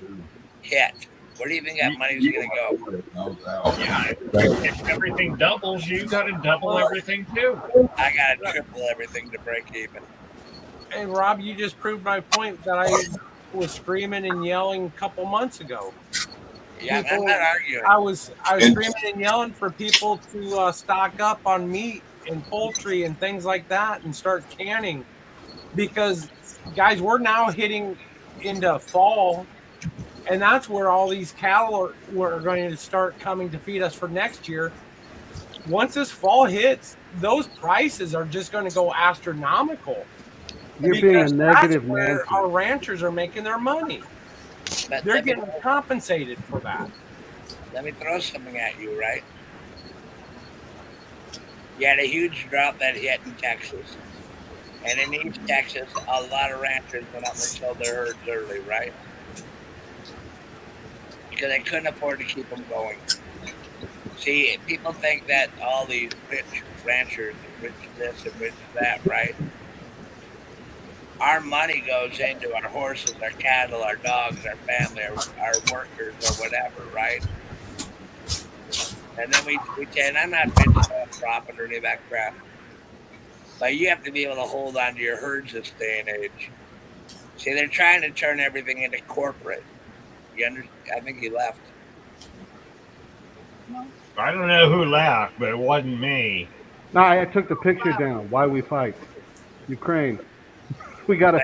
hit? Where do you think that money's going to go? Yeah, if everything doubles, you got to double everything too. I got to triple everything to break even. Hey, Rob, you just proved my point that I was screaming and yelling a couple months ago. Yeah, I'm not arguing. I was screaming and yelling for people to stock up on meat and poultry and things like that and start canning, because guys, we're now hitting into fall, and that's where all these cattle are going to start coming to feed us for next year. Once this fall hits, those prices are just going to go astronomical. You're being a Because negative that's where Nancy. our ranchers are making their money. But They're getting compensated for that. Let me throw something at you, right? You had a huge drought that hit in Texas. And in East Texas, a lot of ranchers went up and sold their herds early, right? Because they couldn't afford to keep them going. See, people think that all these rich ranchers and rich this and rich that, right? Our money goes into our horses, our cattle, our dogs, our family, our workers, or whatever, right? And then we say, and I'm not bitching about profit or any of that crap, but you have to be able to hold on to your herds this day and age. See, they're trying to turn everything into corporate. You understand? I think he left. I don't know who left, but it wasn't me. No, I took the picture down. Why we fight? Ukraine. We gotta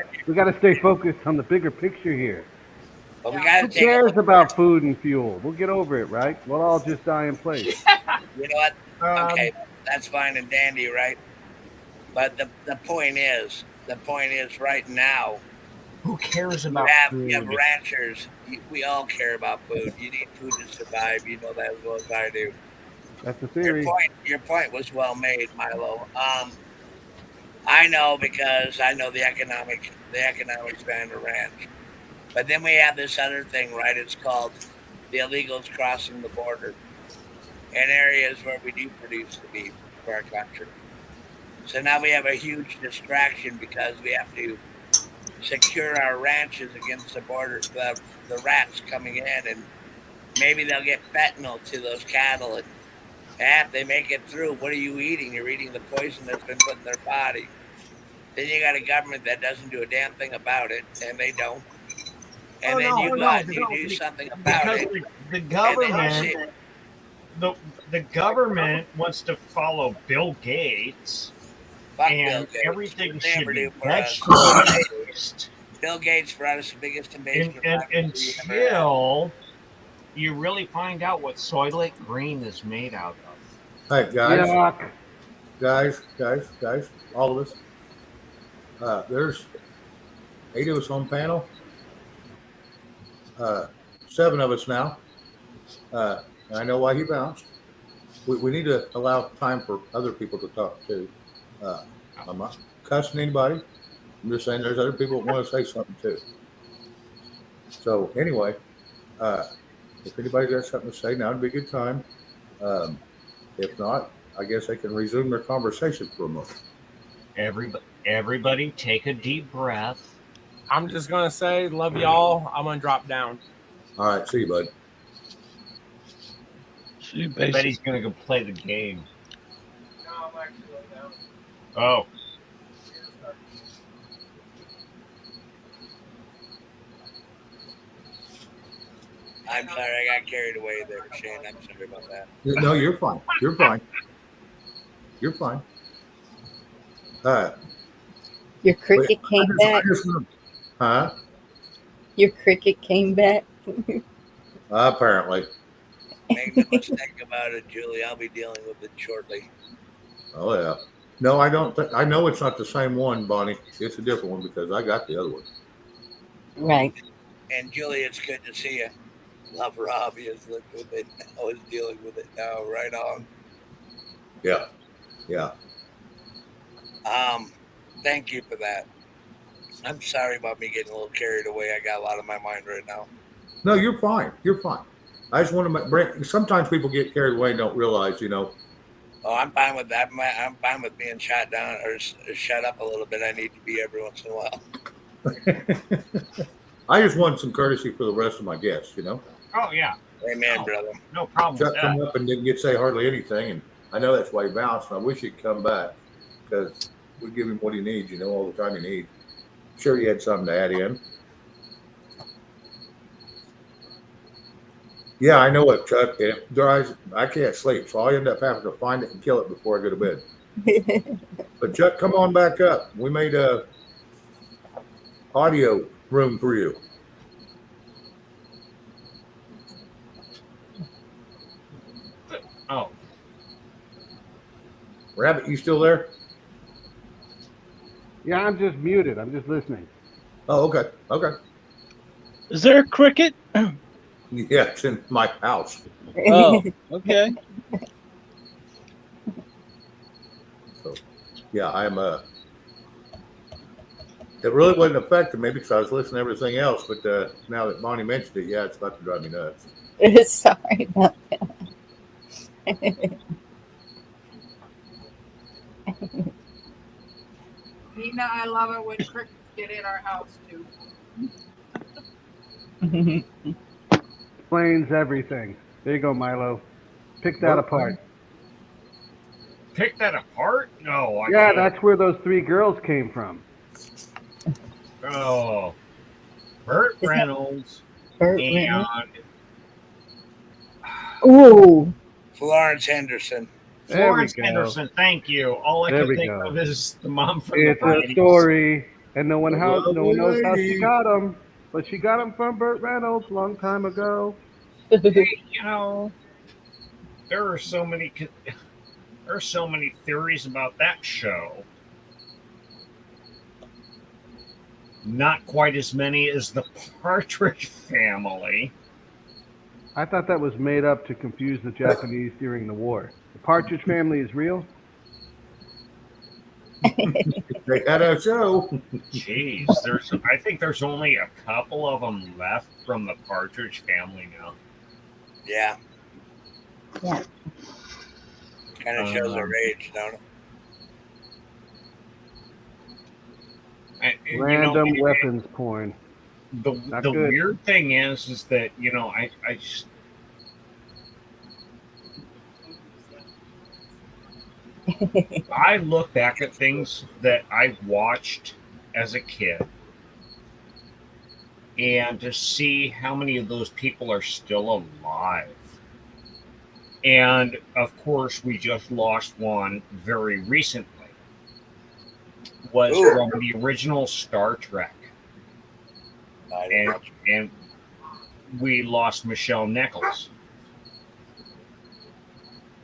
stay focused on the bigger picture here. But we got to Who take a cares look. about food and fuel? We'll get over it, right? We'll all just die in place. You know what? Okay, that's fine and dandy, right? But the point is right now, Who cares about you have food? ranchers. We all care about food. You need food to survive. You know that as well as I do. That's the theory. Your point was well made, Milo. I know, because I know the economics behind the ranch. But then we have this other thing, right? It's called the illegals crossing the border in areas where we do produce the beef for our country. So now we have a huge distraction because we have to secure our ranches against the border, the rats coming in, and maybe they'll get fentanyl to those cattle, and if they make it through, what are you eating? You're eating the poison that's been put in their body. Then you got a government that doesn't do a damn thing about it, and they don't. And then you do something about it. The government, the government wants to follow Bill Gates, and everything should be vegetable based. Bill Gates brought us the biggest invasion And until you really find out what Soylent Green is made out of. Hey, guys. Yuck. Guys, all of us. There's 8 of us on panel. 7 of us now. And I know why he bounced. We need to allow time for other people to talk too. I'm not cussing anybody. I'm just saying there's other people that want to say something too. So anyway, if anybody's got something to say, now would be a good time. If not, I guess they can resume their conversation for a moment. Everybody take a deep breath. I'm just going to say, love y'all. I'm going to drop down. All right. See you, bud. I bet he's going to go play the game. Oh. I'm sorry, I got carried away there, Shane. I'm sorry about that. No, you're fine. You're fine. You're fine. Your cricket came back. Huh? Your cricket came back. Apparently. Make no mistake about it, Julie. I'll be dealing with it shortly. Oh yeah. No, I don't. I know it's not the same one, Bonnie. It's a different one because I got the other one. Right. And Julie, it's good to see you. Love Robbie is lived with it now, is dealing with it now. Right on. Yeah. Yeah. Thank you for that. I'm sorry about me getting a little carried away. I got a lot on my mind right now. No, you're fine. You're fine. I just want to bring. Sometimes people get carried away and don't realize, Oh, I'm fine with that. I'm fine with being shut down or shut up a little bit. I need to be every once in a while. I just want some courtesy for the rest of my guests. Oh yeah. Amen, brother. No problem Chuck with come that. up and didn't get to say hardly anything, and I know that's why he bounced. And I wish he'd come back because we give him what he needs, all the time he needs. Sure, he had something to add in. Yeah, I know it, Chuck. It drives. I can't sleep, so I end up having to find it and kill it before I go to bed. But Chuck, come on back up. We made a audio room for you. Oh, Rabbit, you still there? Yeah, I'm just muted. I'm just listening. Oh, okay. Okay. Is there a cricket? Yeah, it's in my house. Oh, okay. So, yeah, I'm it really wasn't affecting me because I was listening to everything else. But now that Bonnie mentioned it, yeah, it's about to drive me nuts. Sorry about that. Nina, I love it when crickets get in our house too. Explains everything. There you go, Milo. Pick that apart. Pick that apart? No, I Yeah, can't. that's where those 3 girls came from. Oh, Burt Reynolds Burt and Reynolds. Ooh. Florence Henderson. There we Florence go. Henderson. Thank you. All I There could we think go. of is the mom from It's the a Brady. story, and no one lovely knows how she lady. got them, but she got them from Burt Reynolds a long time ago. Hey, there are so many theories about that show. Not quite as many as the Partridge Family. I thought that was made up to confuse the Japanese during the war. The Partridge Family is real? They had a show. Jeez, I think there's only a couple of them left from the Partridge Family now. Yeah. Yeah. Kind of shows our age, don't it? Random weapons porn. The weird thing is that I just I look back at things that I watched as a kid and to see how many of those people are still alive. And of course, we just lost one very recently. Was from the original Star Trek. And we lost Michelle Nichols.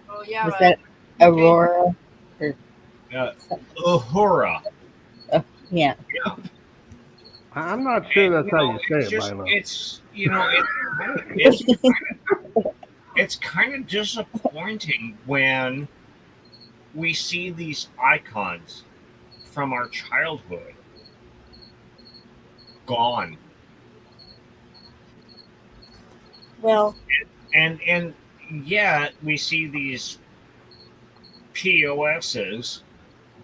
Oh yeah. Was that Aurora? Uhura. Yeah. I'm not sure that's how you say it, Milo. It's kind of disappointing when we see these icons from our childhood gone. Well, and yeah, we see these POSs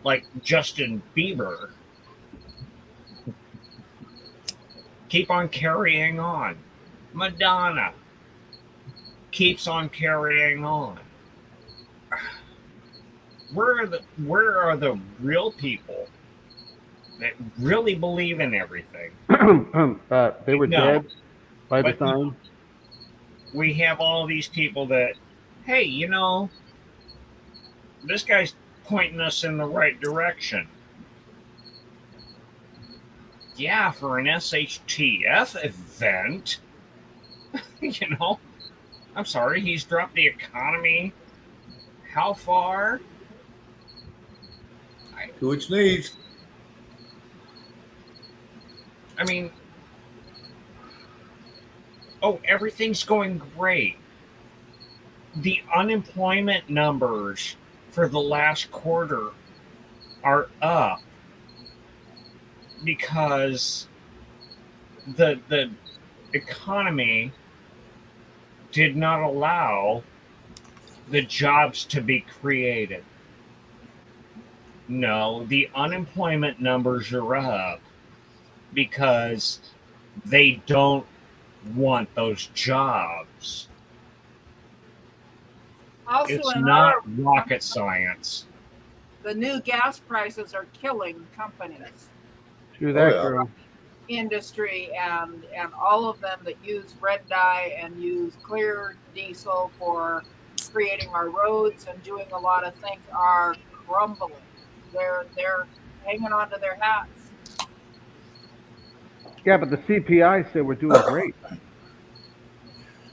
like Justin Bieber keep on carrying on. Madonna keeps on carrying on. Where are the real people that really believe in everything? They were dead by the time. We have all these people that, hey, this guy's pointing us in the right direction. Yeah, for an SHTF event, I'm sorry, he's dropped the economy how far? To its knees. I mean, everything's going great. The unemployment numbers for the last quarter are up. because the economy did not allow the jobs to be created. No, the unemployment numbers are up because they don't want those jobs. Also, It's in not our rocket science. the new gas prices are killing companies, True Oh, that, yeah. girl. industry, and all of them that use red dye and use clear diesel for creating our roads and doing a lot of things are crumbling. They're hanging on to their hats. Yeah, but the CPI said we're doing great.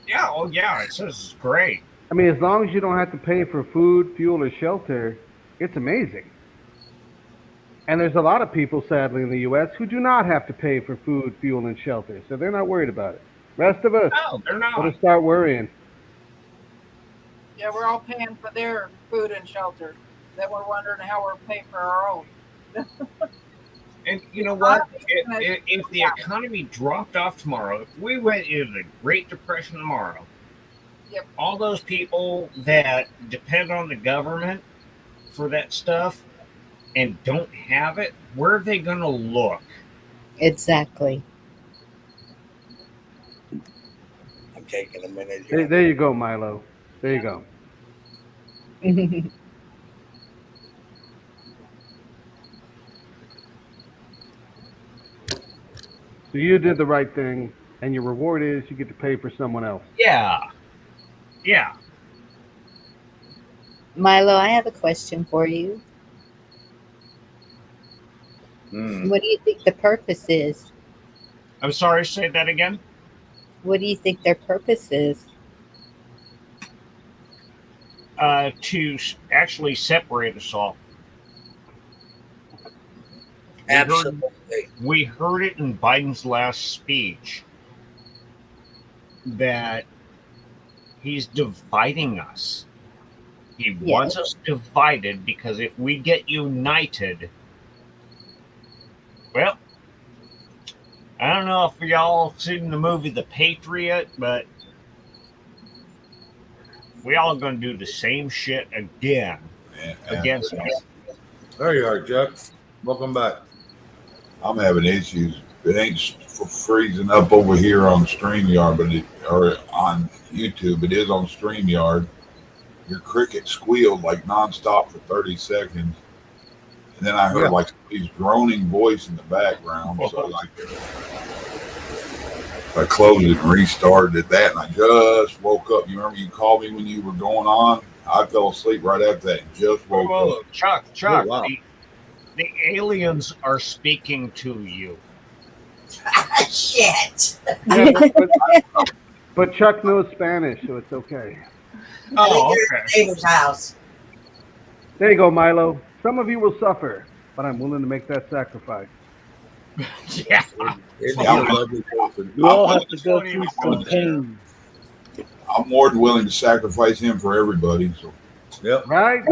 Yeah, oh yeah, it says it's great. I mean, as long as you don't have to pay for food, fuel, or shelter, it's amazing. And there's a lot of people, sadly, in the U.S. who do not have to pay for food, fuel, and shelter, so they're not worried about it. Rest of us, No, they're not. better start worrying. Yeah, we're all paying for their food and shelter. Then we're wondering how we're paying for our own. And you know what? If the economy dropped off tomorrow, if we went into the Great Depression tomorrow, Yep. all those people that depend on the government for that stuff and don't have it, where are they going to look? Exactly. I'm taking a minute There, here. there you go, Milo. There you go. So you did the right thing, and your reward is you get to pay for someone else. Yeah. Yeah. Milo, I have a question for you. What do you think the purpose is? I'm sorry, say that again. What do you think their purpose is? To actually separate us all. Absolutely. We heard it in Biden's last speech that he's dividing us. He wants us divided because if we get united, well, I don't know if y'all seen the movie The Patriot, but we all going to do the same shit again against us. There you are, Chuck. Welcome back. I'm having issues. It ain't freezing up over here on StreamYard, or on YouTube. It is on StreamYard. Your cricket squealed like nonstop for 30 seconds. And then I heard like his droning voice in the background. So I closed it and restarted that, and I just woke up. You remember you called me when you were going on? I fell asleep right after that and just woke up. Chuck, Oh, wow. the aliens are speaking to you. Shit. Yeah, but Chuck knows Spanish, so it's okay. Oh, okay. Neighbor's house. There you go, Milo. Some of you will suffer, but I'm willing to make that sacrifice. Yeah. You all have to go through some pain. I'm more than willing to sacrifice him for everybody. So, yep. Right?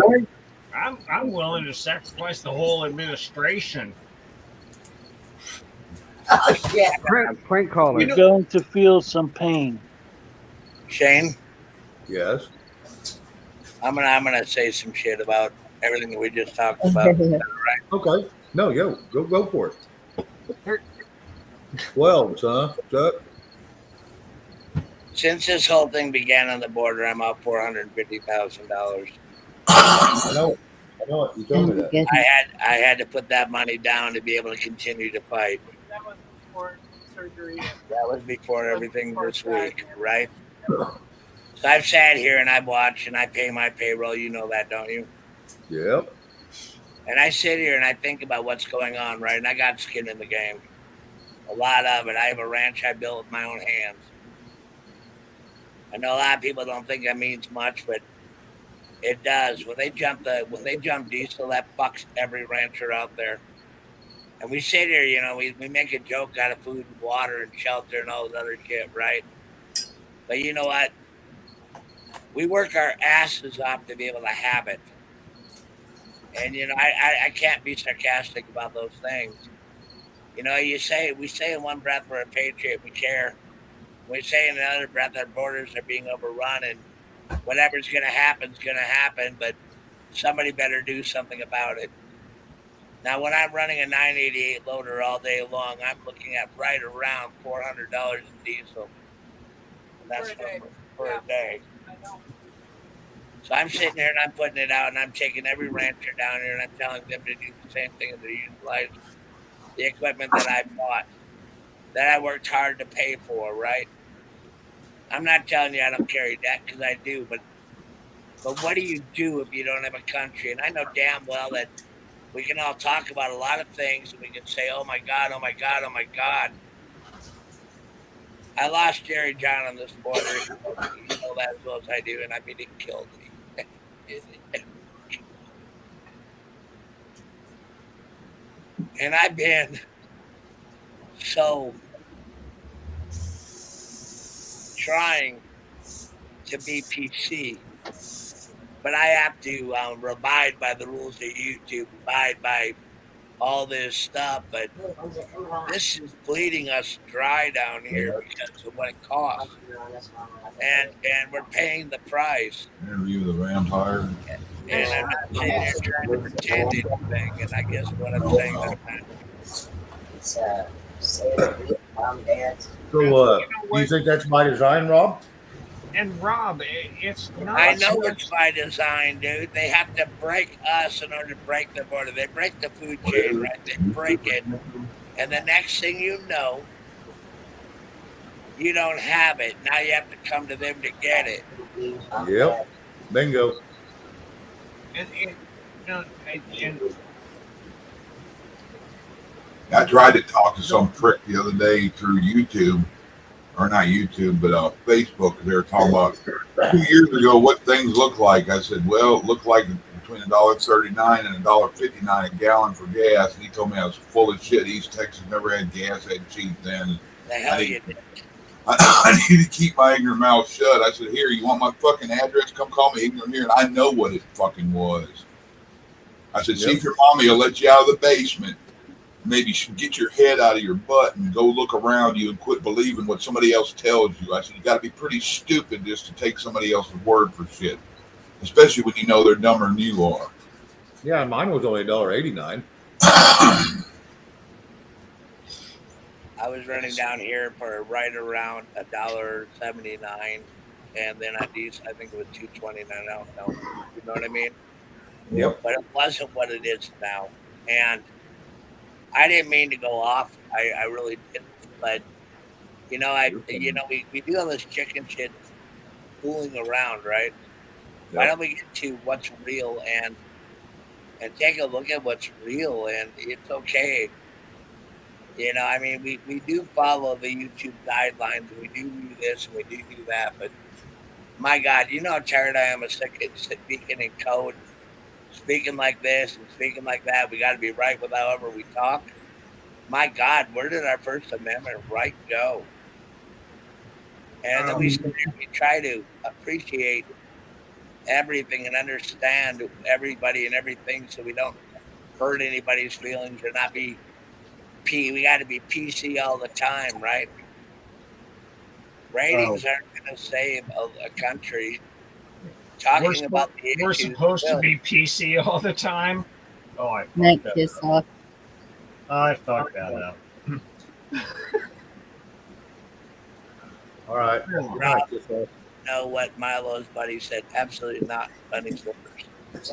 I'm willing to sacrifice the whole administration. Oh shit! Prank caller. You're going to feel some pain. Shane? Yes. I'm gonna say some shit about everything that we just talked about. Right? Okay. No, go for it. 12, huh, Chuck? Since this whole thing began on the border, I'm out $450,000. I know it. You told me that. I had to put that money down to be able to continue to fight. That was before surgery. That was before everything this week, right? So I've sat here and I've watched and I pay my payroll. You know that, don't you? Yep. And I sit here and I think about what's going on, right? And I got skin in the game. A lot of it. I have a ranch I built with my own hands. I know a lot of people don't think that means much, but it does. When they jump diesel, that fucks every rancher out there. And we sit here, you know, we make a joke out of food and water and shelter and all this other shit, right? But you know what? We work our asses off to be able to have it. And, you know, I can't be sarcastic about those things. You know, we say in one breath we're a patriot, we care. We say in another breath our borders are being overrun, and whatever's going to happen is going to happen. But somebody better do something about it. Now, when I'm running a 988 loader all day long, I'm looking at right around $400 in diesel, and that's for a day. I know. So I'm sitting here and I'm putting it out, and I'm taking every rancher down here, and I'm telling them to do the same thing, and to utilize the equipment that I bought, that I worked hard to pay for. Right? I'm not telling you I don't carry debt, because I do, but what do you do if you don't have a country? And I know damn well that we can all talk about a lot of things, and we can say, "Oh my God, oh my God, oh my God." I lost Jerry John on this border. You know that as well as I do, and I mean, it killed me. And I've been so trying to be PC, but I have to abide by the rules of YouTube, abide by all this stuff. But this is bleeding us dry down here because of what it costs, and we're paying the price. Interview the vampire. And I'm not sitting here trying to pretend anything. And I guess what I'm saying that So, do you think that's by design, Rob? And Rob, it's not. I know it's by design, dude. They have to break us in order to break the border. They break the food chain, right? They break it. And the next thing you know, you don't have it. Now you have to come to them to get it. Yep. Bingo. I tried to talk to some prick the other day through YouTube, or not YouTube, but Facebook. They were talking about 2 years ago what things look like. I said, well, it looked like between $1.39 and $1.59 a gallon for gas. And he told me I was full of shit. East Texas never had gas, had cheap then. The hell you did. I need to keep my ignorant mouth shut. I said, here, you want my fucking address? Come call me ignorant here. And I know what it fucking was. I said, see if your mommy will let you out of the basement. Maybe get your head out of your butt and go look around you and quit believing what somebody else tells you. I said, you got to be pretty stupid just to take somebody else's word for shit, especially when you know they're dumber than you are. Yeah, mine was only $1.89. I was running down here for right around $1.79, and then on diesel, I think it was $2.29. I don't know. You know what I mean? Yep. But it wasn't what it is now. And I didn't mean to go off. I really didn't. But we do all this chicken shit fooling around, right? Yep. Why don't we get to what's real and take a look at what's real? And it's okay. You know, I mean, we do follow the YouTube guidelines, and we do this and we do that. But my God, you know how tired I am of speaking in code, speaking like this and speaking like that. We got to be right with however we talk. My God, where did our First Amendment right go? And then we try to appreciate everything and understand everybody and everything, so we don't hurt anybody's feelings or not be we got to be PC all the time, right? Ratings aren't going to save a country. Talking about the we're issues supposed to be PC all the time. Oh, I Night fucked kiss that off. up. I fucked that up. All right. Rob, know what Milo's buddy said? Absolutely not. Bunny slippers.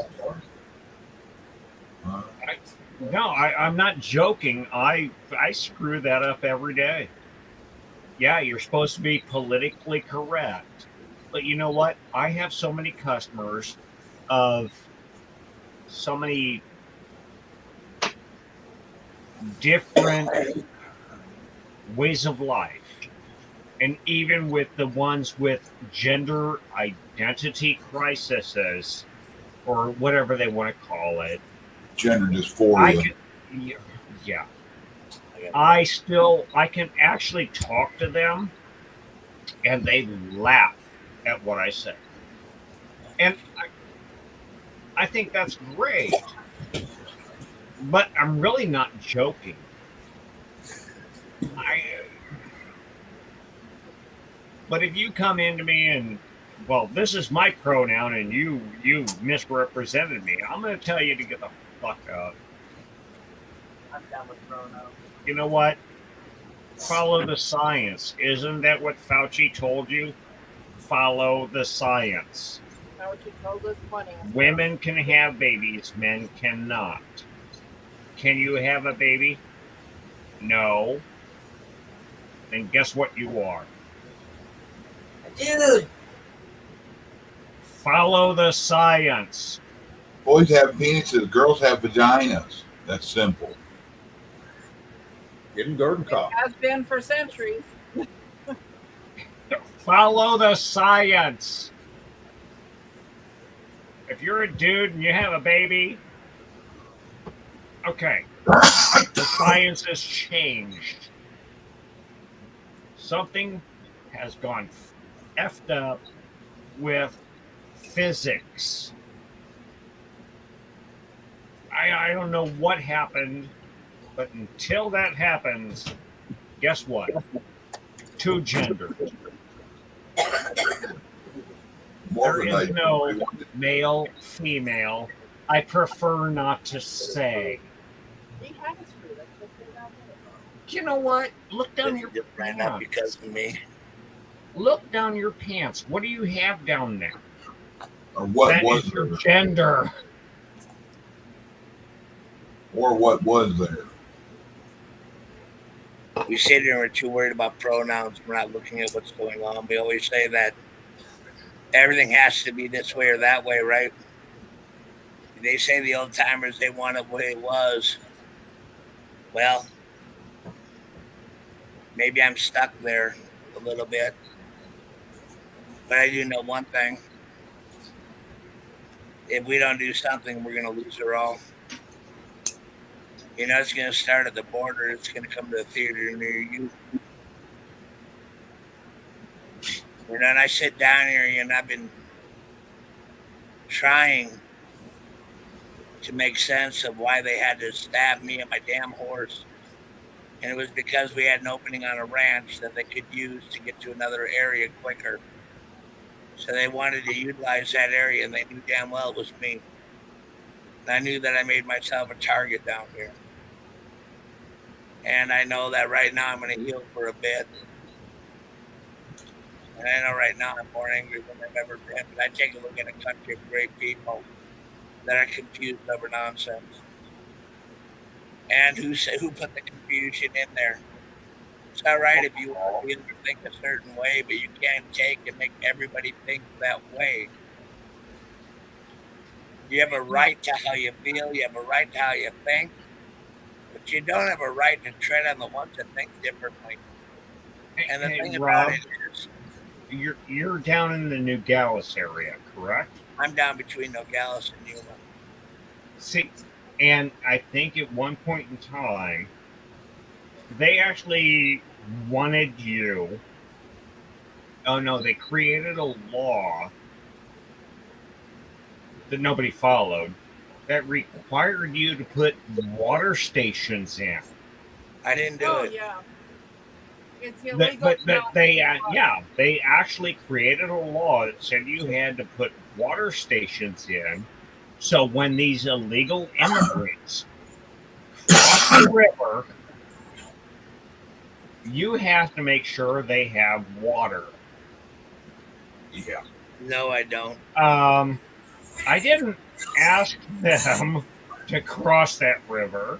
No, I'm not joking. I screw that up every day. Yeah, you're supposed to be politically correct. But you know what? I have so many customers of so many different ways of life. And even with the ones with gender identity crises, or whatever they want to call it, gender dysphoria. Yeah. I can actually talk to them and they laugh at what I say. And I think that's great. But I'm really not joking. But if you come into me and, well, this is my pronoun and you misrepresented me, I'm going to tell you to get the fuck up. I'm down with pronouns. You know what? Follow the science. Isn't that what Fauci told you? Follow the science. Fauci told us plenty. Women can have babies, men cannot. Can you have a baby? No. Then guess what you are? Dude. Follow the science. Boys have penises, girls have vaginas. That's simple. Getting garden It cock. has been for centuries. Follow the science. If you're a dude and you have a baby, okay, the science has changed. Something has gone effed up with physics. I don't know what happened, but until that happens, guess what? Two genders. There is no male, female. I prefer not to say. He has food. I put it out there. You know what? Look down your ran up because of me. Look down your pants. What do you have down there? Or what That was is your there? gender. Or what was there? We sit here and we're too worried about pronouns. We're not looking at what's going on. We always say that everything has to be this way or that way, right? They say the old timers, they want it the way it was. Well, maybe I'm stuck there a little bit. But I do know one thing. If we don't do something, we're going to lose it all. You know, it's going to start at the border. It's going to come to a theater near you. You know, and I sit down here and I've been trying to make sense of why they had to stab me and my damn horse. And it was because we had an opening on a ranch that they could use to get to another area quicker. So they wanted to utilize that area, and they knew damn well it was me. And I knew that I made myself a target down here. And I know that right now I'm going to heal for a bit. And I know right now I'm more angry than I've ever been. But I take a look at a country of great people that are confused over nonsense. And who put the confusion in there? It's all right if you want to feel or think a certain way, but you can't take and make everybody think that way. You have a right to how you feel. You have a right to how you think. But you don't have a right to tread on the ones that think differently. And the thing Rob, about it is, you're down in the Nogales area, correct? I'm down between Nogales and Yuma. See, and I think at one point in time, they actually wanted you. Oh no, they created a law that nobody followed that required you to put water stations in. I didn't do it. Yeah. It's illegal. But they they actually created a law that said you had to put water stations in. So when these illegal immigrants cross the river, you have to make sure they have water. Yeah. No, I don't. I didn't ask them to cross that river.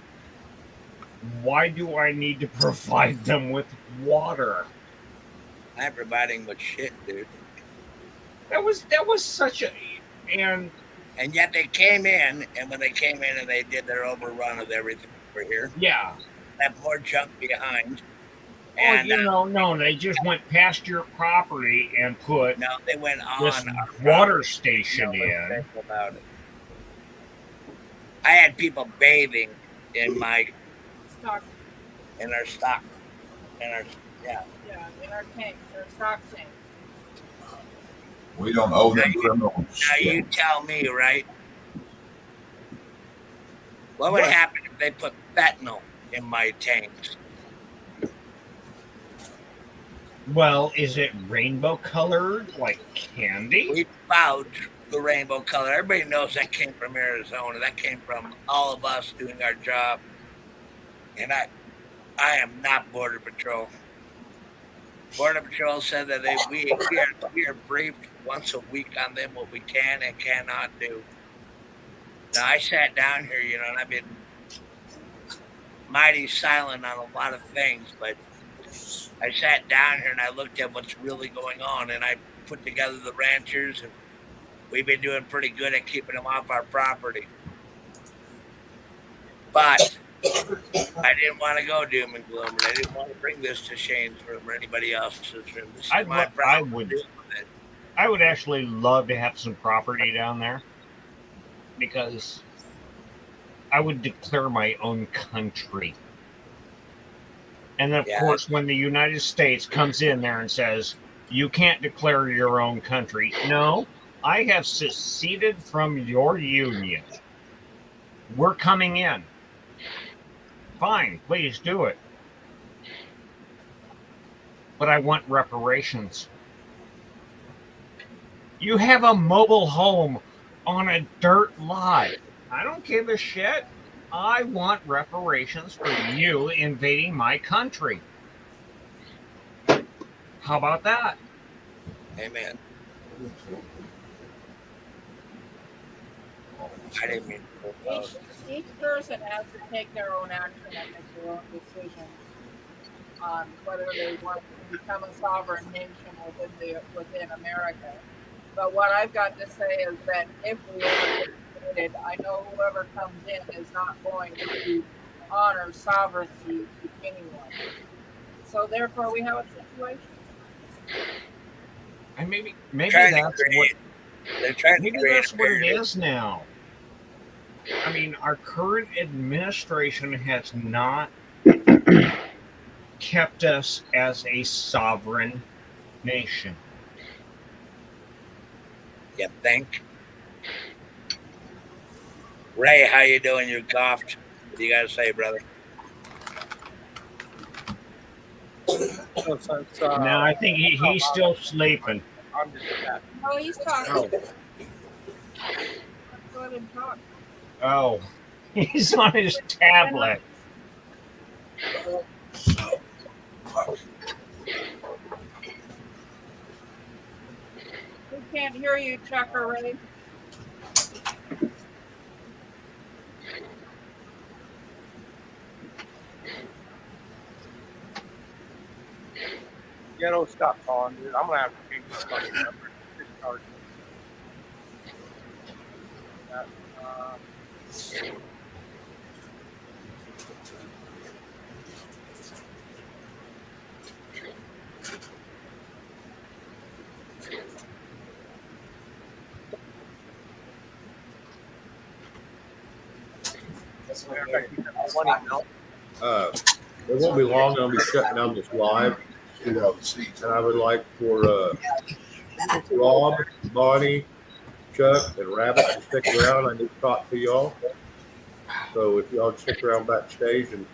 Why do I need to provide them with water? I'm providing with shit, dude. That was such a and yet they came in, and when they came in and they did their overrun of everything over here, yeah, left more junk behind. And no, they just went past your property and put they went this on our water property. station in. About it. I had people bathing in my stock, in our stock, in our in our tank, our stock tank. We don't owe them criminal Now shit. you tell me, right? What would happen if they put fentanyl in my tanks? Well, is it rainbow colored like candy? We vouch the rainbow color. Everybody knows that came from Arizona. That came from all of us doing our job. And I am not Border Patrol. Border Patrol said that we are briefed once a week on them what we can and cannot do. Now I sat down here, and I've been mighty silent on a lot of things, but I sat down here and I looked at what's really going on, and I put together the ranchers, and we've been doing pretty good at keeping them off our property. But I didn't want to go doom and gloom, and I didn't want to bring this to Shane's room or anybody else's room. This is my problem. I would actually love to have some property down there because I would declare my own country. And then, of course, when the United States comes in there and says, you can't declare your own country. No, I have seceded from your union. We're coming in. Fine, please do it. But I want reparations. You have a mobile home on a dirt lot. I don't give a shit. I want reparations for you invading my country. How about that? Amen. I didn't mean to. Each person has to take their own action and make their own decisions on whether they want to become a sovereign nation within America. But what I've got to say is that if we ever get invaded, I know whoever comes in is not going to honor sovereignty to anyone. So therefore, we have a situation. And maybe that's what it is now. I mean, our current administration has not kept us as a sovereign nation. You think? Ray, how you doing? You coughed. What do you got to say, brother? No, I think he's still sleeping. Oh, he's talking. Oh. Go ahead and talk. Oh, he's on his tablet. We can't hear you, Chuck or Ray. Ghetto stuff on, dude. I'm gonna have to change this fucking number. It won't be long. I'll be shutting down this live. And I would like for Rob, Bonnie, Chuck, and Rabbit to stick around. I need to talk to y'all. So if y'all stick around backstage and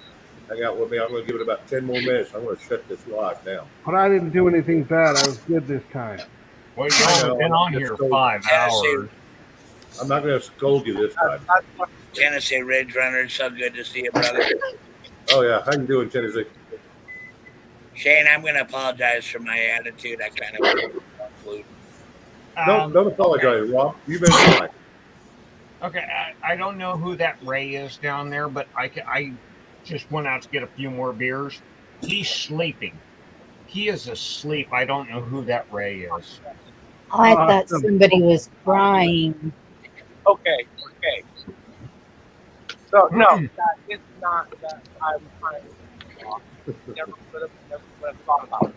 hang out with me, I'm going to give it about 10 more minutes. I'm going to shut this live down. But I didn't do anything bad. I was good this time. Well, you've been on here 5 hours. I'm not going to scold you this time. Tennessee Ridge Runner, it's so good to see you, brother. Oh, yeah. How you doing, Tennessee? Shane, I'm going to apologize for my attitude. I kind of Don't apologize, okay. Rob. You've been fine. Okay, I don't know who that Ray is down there, but I just went out to get a few more beers. He's sleeping. He is asleep. I don't know who that Ray is. I thought somebody was crying. Okay. So no, that is not that I'm trying to never would have thought about it.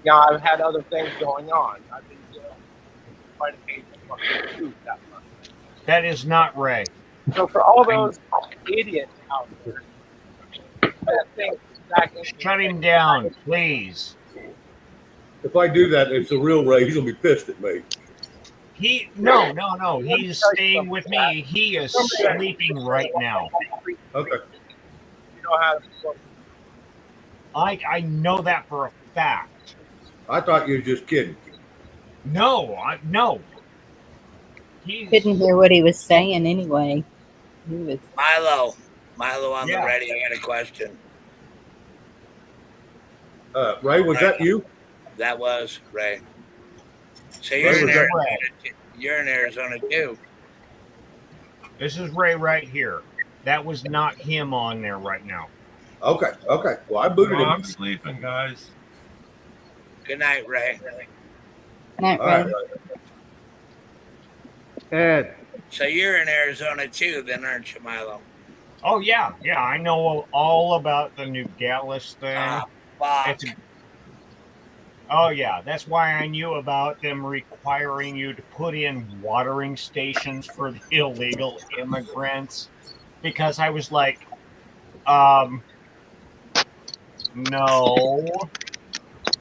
Now I've had other things going on. I've been trying to pay fucking food that month. That is not Ray. So for all those idiots out there that think shut him down, please. If I do that, it's a real Ray. He's gonna be pissed at me. No. He's staying with me. He is sleeping right now. Okay. You know how I know that for a fact. I thought you were just kidding. No, no. Couldn't hear what he was saying anyway. He was Milo on the ready. I got a question. Ray, was that you? That was Ray. So Ray, you're in was that Arizona. You're in Arizona too. This is Ray right here. That was not him on there right now. Okay. Well, I booted him. I'm sleeping, guys. Good night, Ray. Night, All right. Ed. So you're in Arizona too, then, aren't you, Milo? Oh yeah. I know all about the new Gatlas thing. Oh yeah, that's why I knew about them requiring you to put in watering stations for the illegal immigrants, because I was like, no.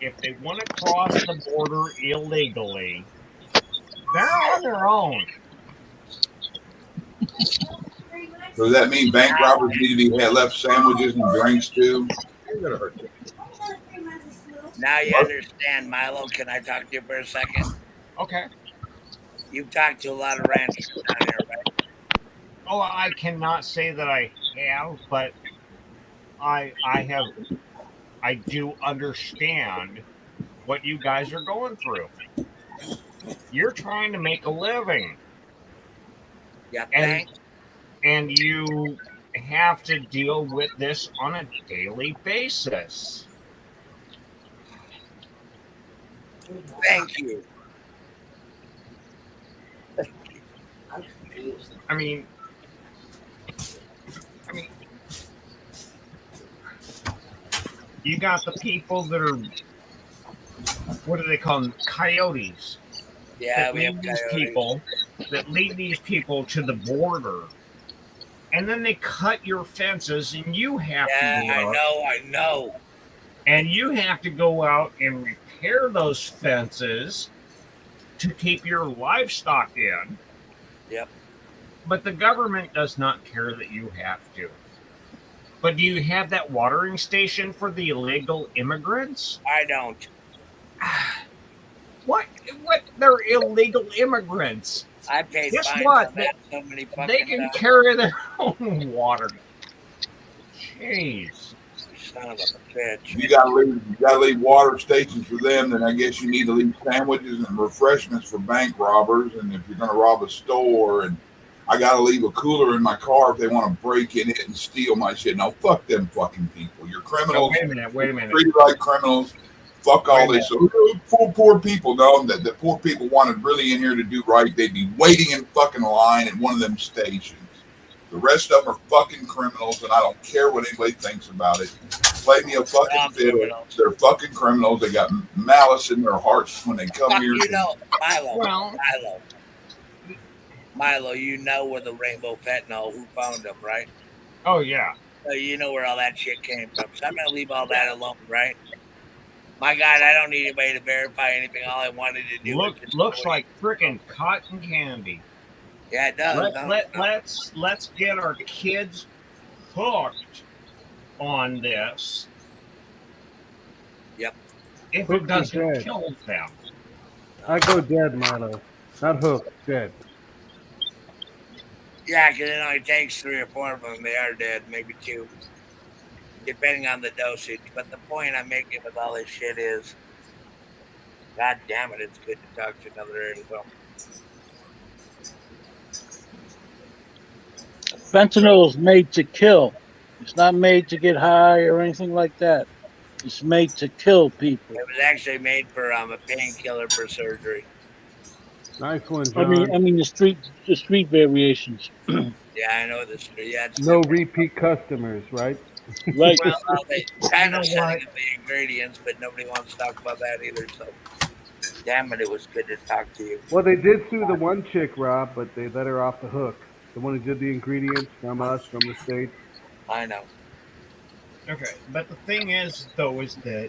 If they want to cross the border illegally, they're on their own. So does that mean bank robbers need to be left sandwiches and drinks too? Now you understand, Milo. Can I talk to you for a second? Okay. You've talked to a lot of ranchers down here, right? Oh, I cannot say that I have, but I do understand what you guys are going through. You're trying to make a living. Yeah, and you have to deal with this on a daily basis. Thank you. I mean, you got the people that are, what do they call them? Coyotes. Yeah, that we have lead these coyotes. people that lead these people to the border, and then they cut your fences, and you have to go out. I know. And you have to go out and repair those fences to keep your livestock in. Yep. But the government does not care that you have to. But do you have that watering station for the illegal immigrants? I don't. What? They're illegal immigrants. I paid Guess fines what? on that so many fucking They can times. carry their own water. Jeez. Son of a bitch. You gotta leave water stations for them. Then I guess you need to leave sandwiches and refreshments for bank robbers. And if you're gonna rob a store, and I gotta leave a cooler in my car if they want to break in it and steal my shit. Now fuck them fucking people. You're criminals. No, wait a minute. Treated like criminals. Fuck all this. Poor people. No, that the poor people wanted really in here to do right. They'd be waiting in fucking line at one of them stations. The rest of them are fucking criminals, and I don't care what anybody thinks about it. Play me a fucking fiddle. They're fucking criminals. They got malice in their hearts when they come Fuck, here. you know, Milo, you know where the rainbow fentanyl, who found them, right? Oh, yeah. So you know where all that shit came from. So I'm going to leave all that alone, right? My God, I don't need anybody to verify anything. All I wanted to do was just Looks like freaking cotton candy. Yeah, it does. Let's get our kids hooked on this. Yep. If Hooked it or doesn't dead? kill them. I go dead, Milo. Not hooked, dead. Yeah, because it only takes 3 or 4 of them. They are dead, maybe 2, depending on the dosage. But the point I'm making with all this shit is, God damn it, it's good to talk to another Arizona. Fentanyl is made to kill. It's not made to get high or anything like that. It's made to kill people. It was actually made for a painkiller for surgery. Nice one, John. I mean the street variations. Yeah, I know this. Yeah, it's No repeat customers, right? Right. Well, they kind of setting up the ingredients, but nobody wants to talk about that either. So, damn it, it was good to talk to you. Well, they did sue the one chick, Rob, but they let her off the hook. The one who did the ingredients from us, from the States. I know. Okay, but the thing is, though, is that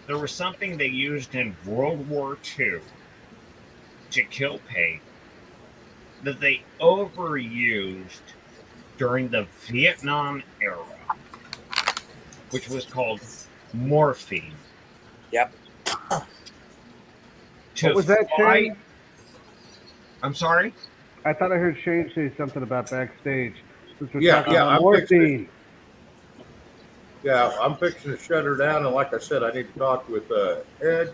there was something they used in World War II to kill pay that they overused during the Vietnam era. which was called morphine. Yep. What was that, Shane? I'm sorry? I thought I heard Shane say something about backstage. Since we're Yeah, talking yeah, about I'm morphine. Yeah, I'm fixing to shut her down, and like I said, I need to talk with Ed,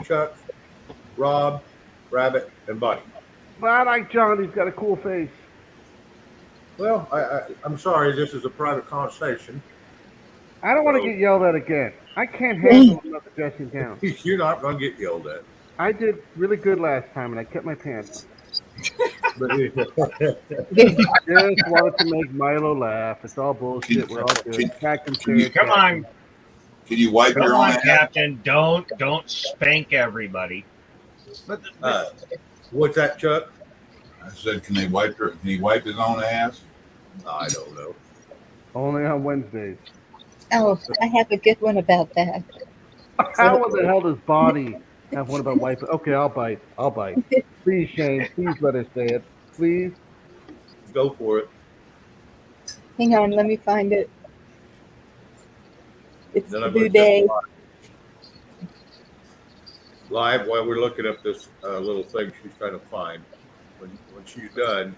Chuck, Rob, Rabbit, and Buddy. But I like John. He's got a cool face. Well, I'm sorry, this is a private conversation. I don't want to So- get yelled at again. I can't handle another dressing down. You're not going to get yelled at. I did really good last time, and I kept my pants on. Just wanted to make Milo laugh. It's all bullshit. We're all good. Come on. Can you wipe Come your on, own ass? Captain. Don't spank everybody. But what's that, Chuck? I said, can he wipe his own ass? I don't know. Only on Wednesdays. Oh, I have a good one about that. How in the hell does Bonnie have one about wiping? Okay, I'll bite. Please, Shane. Please let her say it. Please. Go for it. Hang on, let me find it. It's Then the I'm gonna bidet. Live while we're looking up this little thing she's trying to find. When she's done,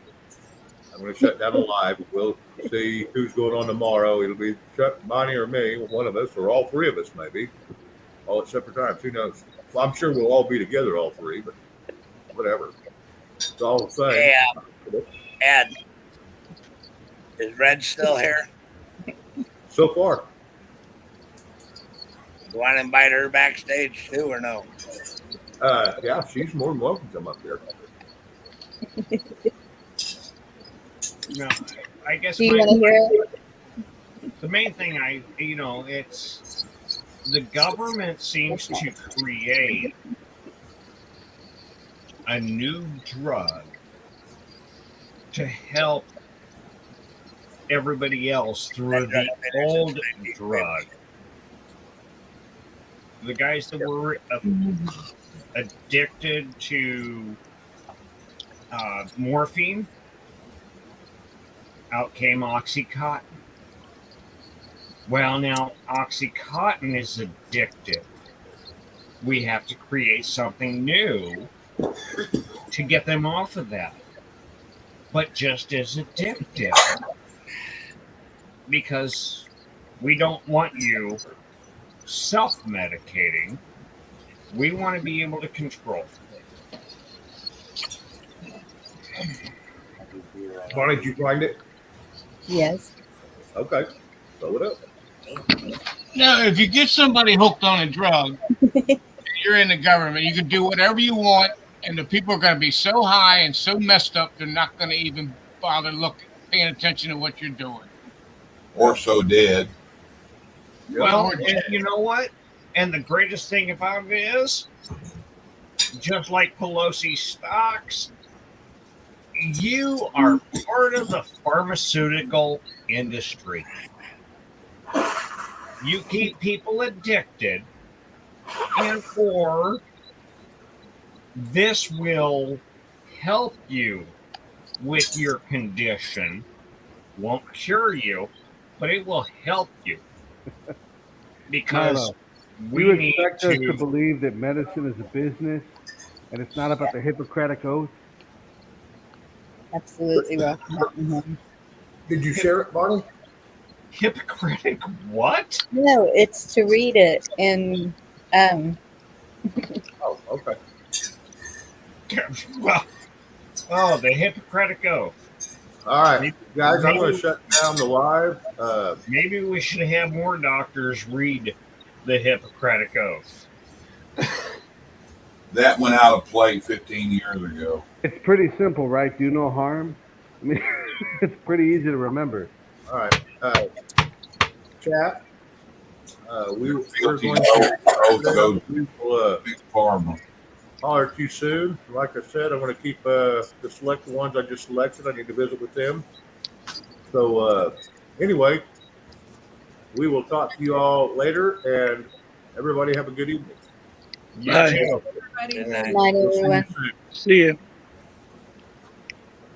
I'm going to shut down the live. We'll see who's going on tomorrow. It'll be Chuck, Bonnie, or me, one of us, or all three of us, maybe, all at separate times. Who knows? Well, I'm sure we'll all be together, all three, but whatever. It's all the same. Hey, Ed, is Red still here? So far. You want to invite her backstage too, or no? Yeah, she's more than welcome to come up here. No, I guess Do you want to hear it? the main thing it's the government seems to create a new drug to help everybody else through the old drug. The guys that were addicted to morphine, out came Oxycontin. Well, now Oxycontin is addictive. We have to create something new to get them off of that, but just as addictive, because we don't want you self-medicating. We want to be able to control. Bonnie, did you find it? Yes. Okay. Throw it up. Now, if you get somebody hooked on a drug, and you're in the government, you can do whatever you want, and the people are going to be so high and so messed up, they're not going to even bother paying attention to what you're doing. Or so dead. Well, and you know what? And the greatest thing about it is, just like Pelosi stocks, you are part of the pharmaceutical industry. You keep people addicted, and or this will help you with your condition. Won't cure you, but it will help you. Because you expect us to believe that medicine is a business and it's not about the Hippocratic Oath? Absolutely welcome him. Did you share it, Bonnie? Hippocratic what? No, it's to read it and Oh, okay. Well, the Hippocratic Oath. All right, guys, I'm going to shut down the live. Maybe we should have more doctors read the Hippocratic Oath. That went out of play 15 years ago. It's pretty simple, right? Do no harm. I mean, it's pretty easy to remember. All right. Chat. We're going to holler at you soon. Like I said, I'm going to keep the select ones I just selected. I need to visit with them. So anyway, we will talk to you all later, and everybody have a good evening. You too. Night, everyone. See you.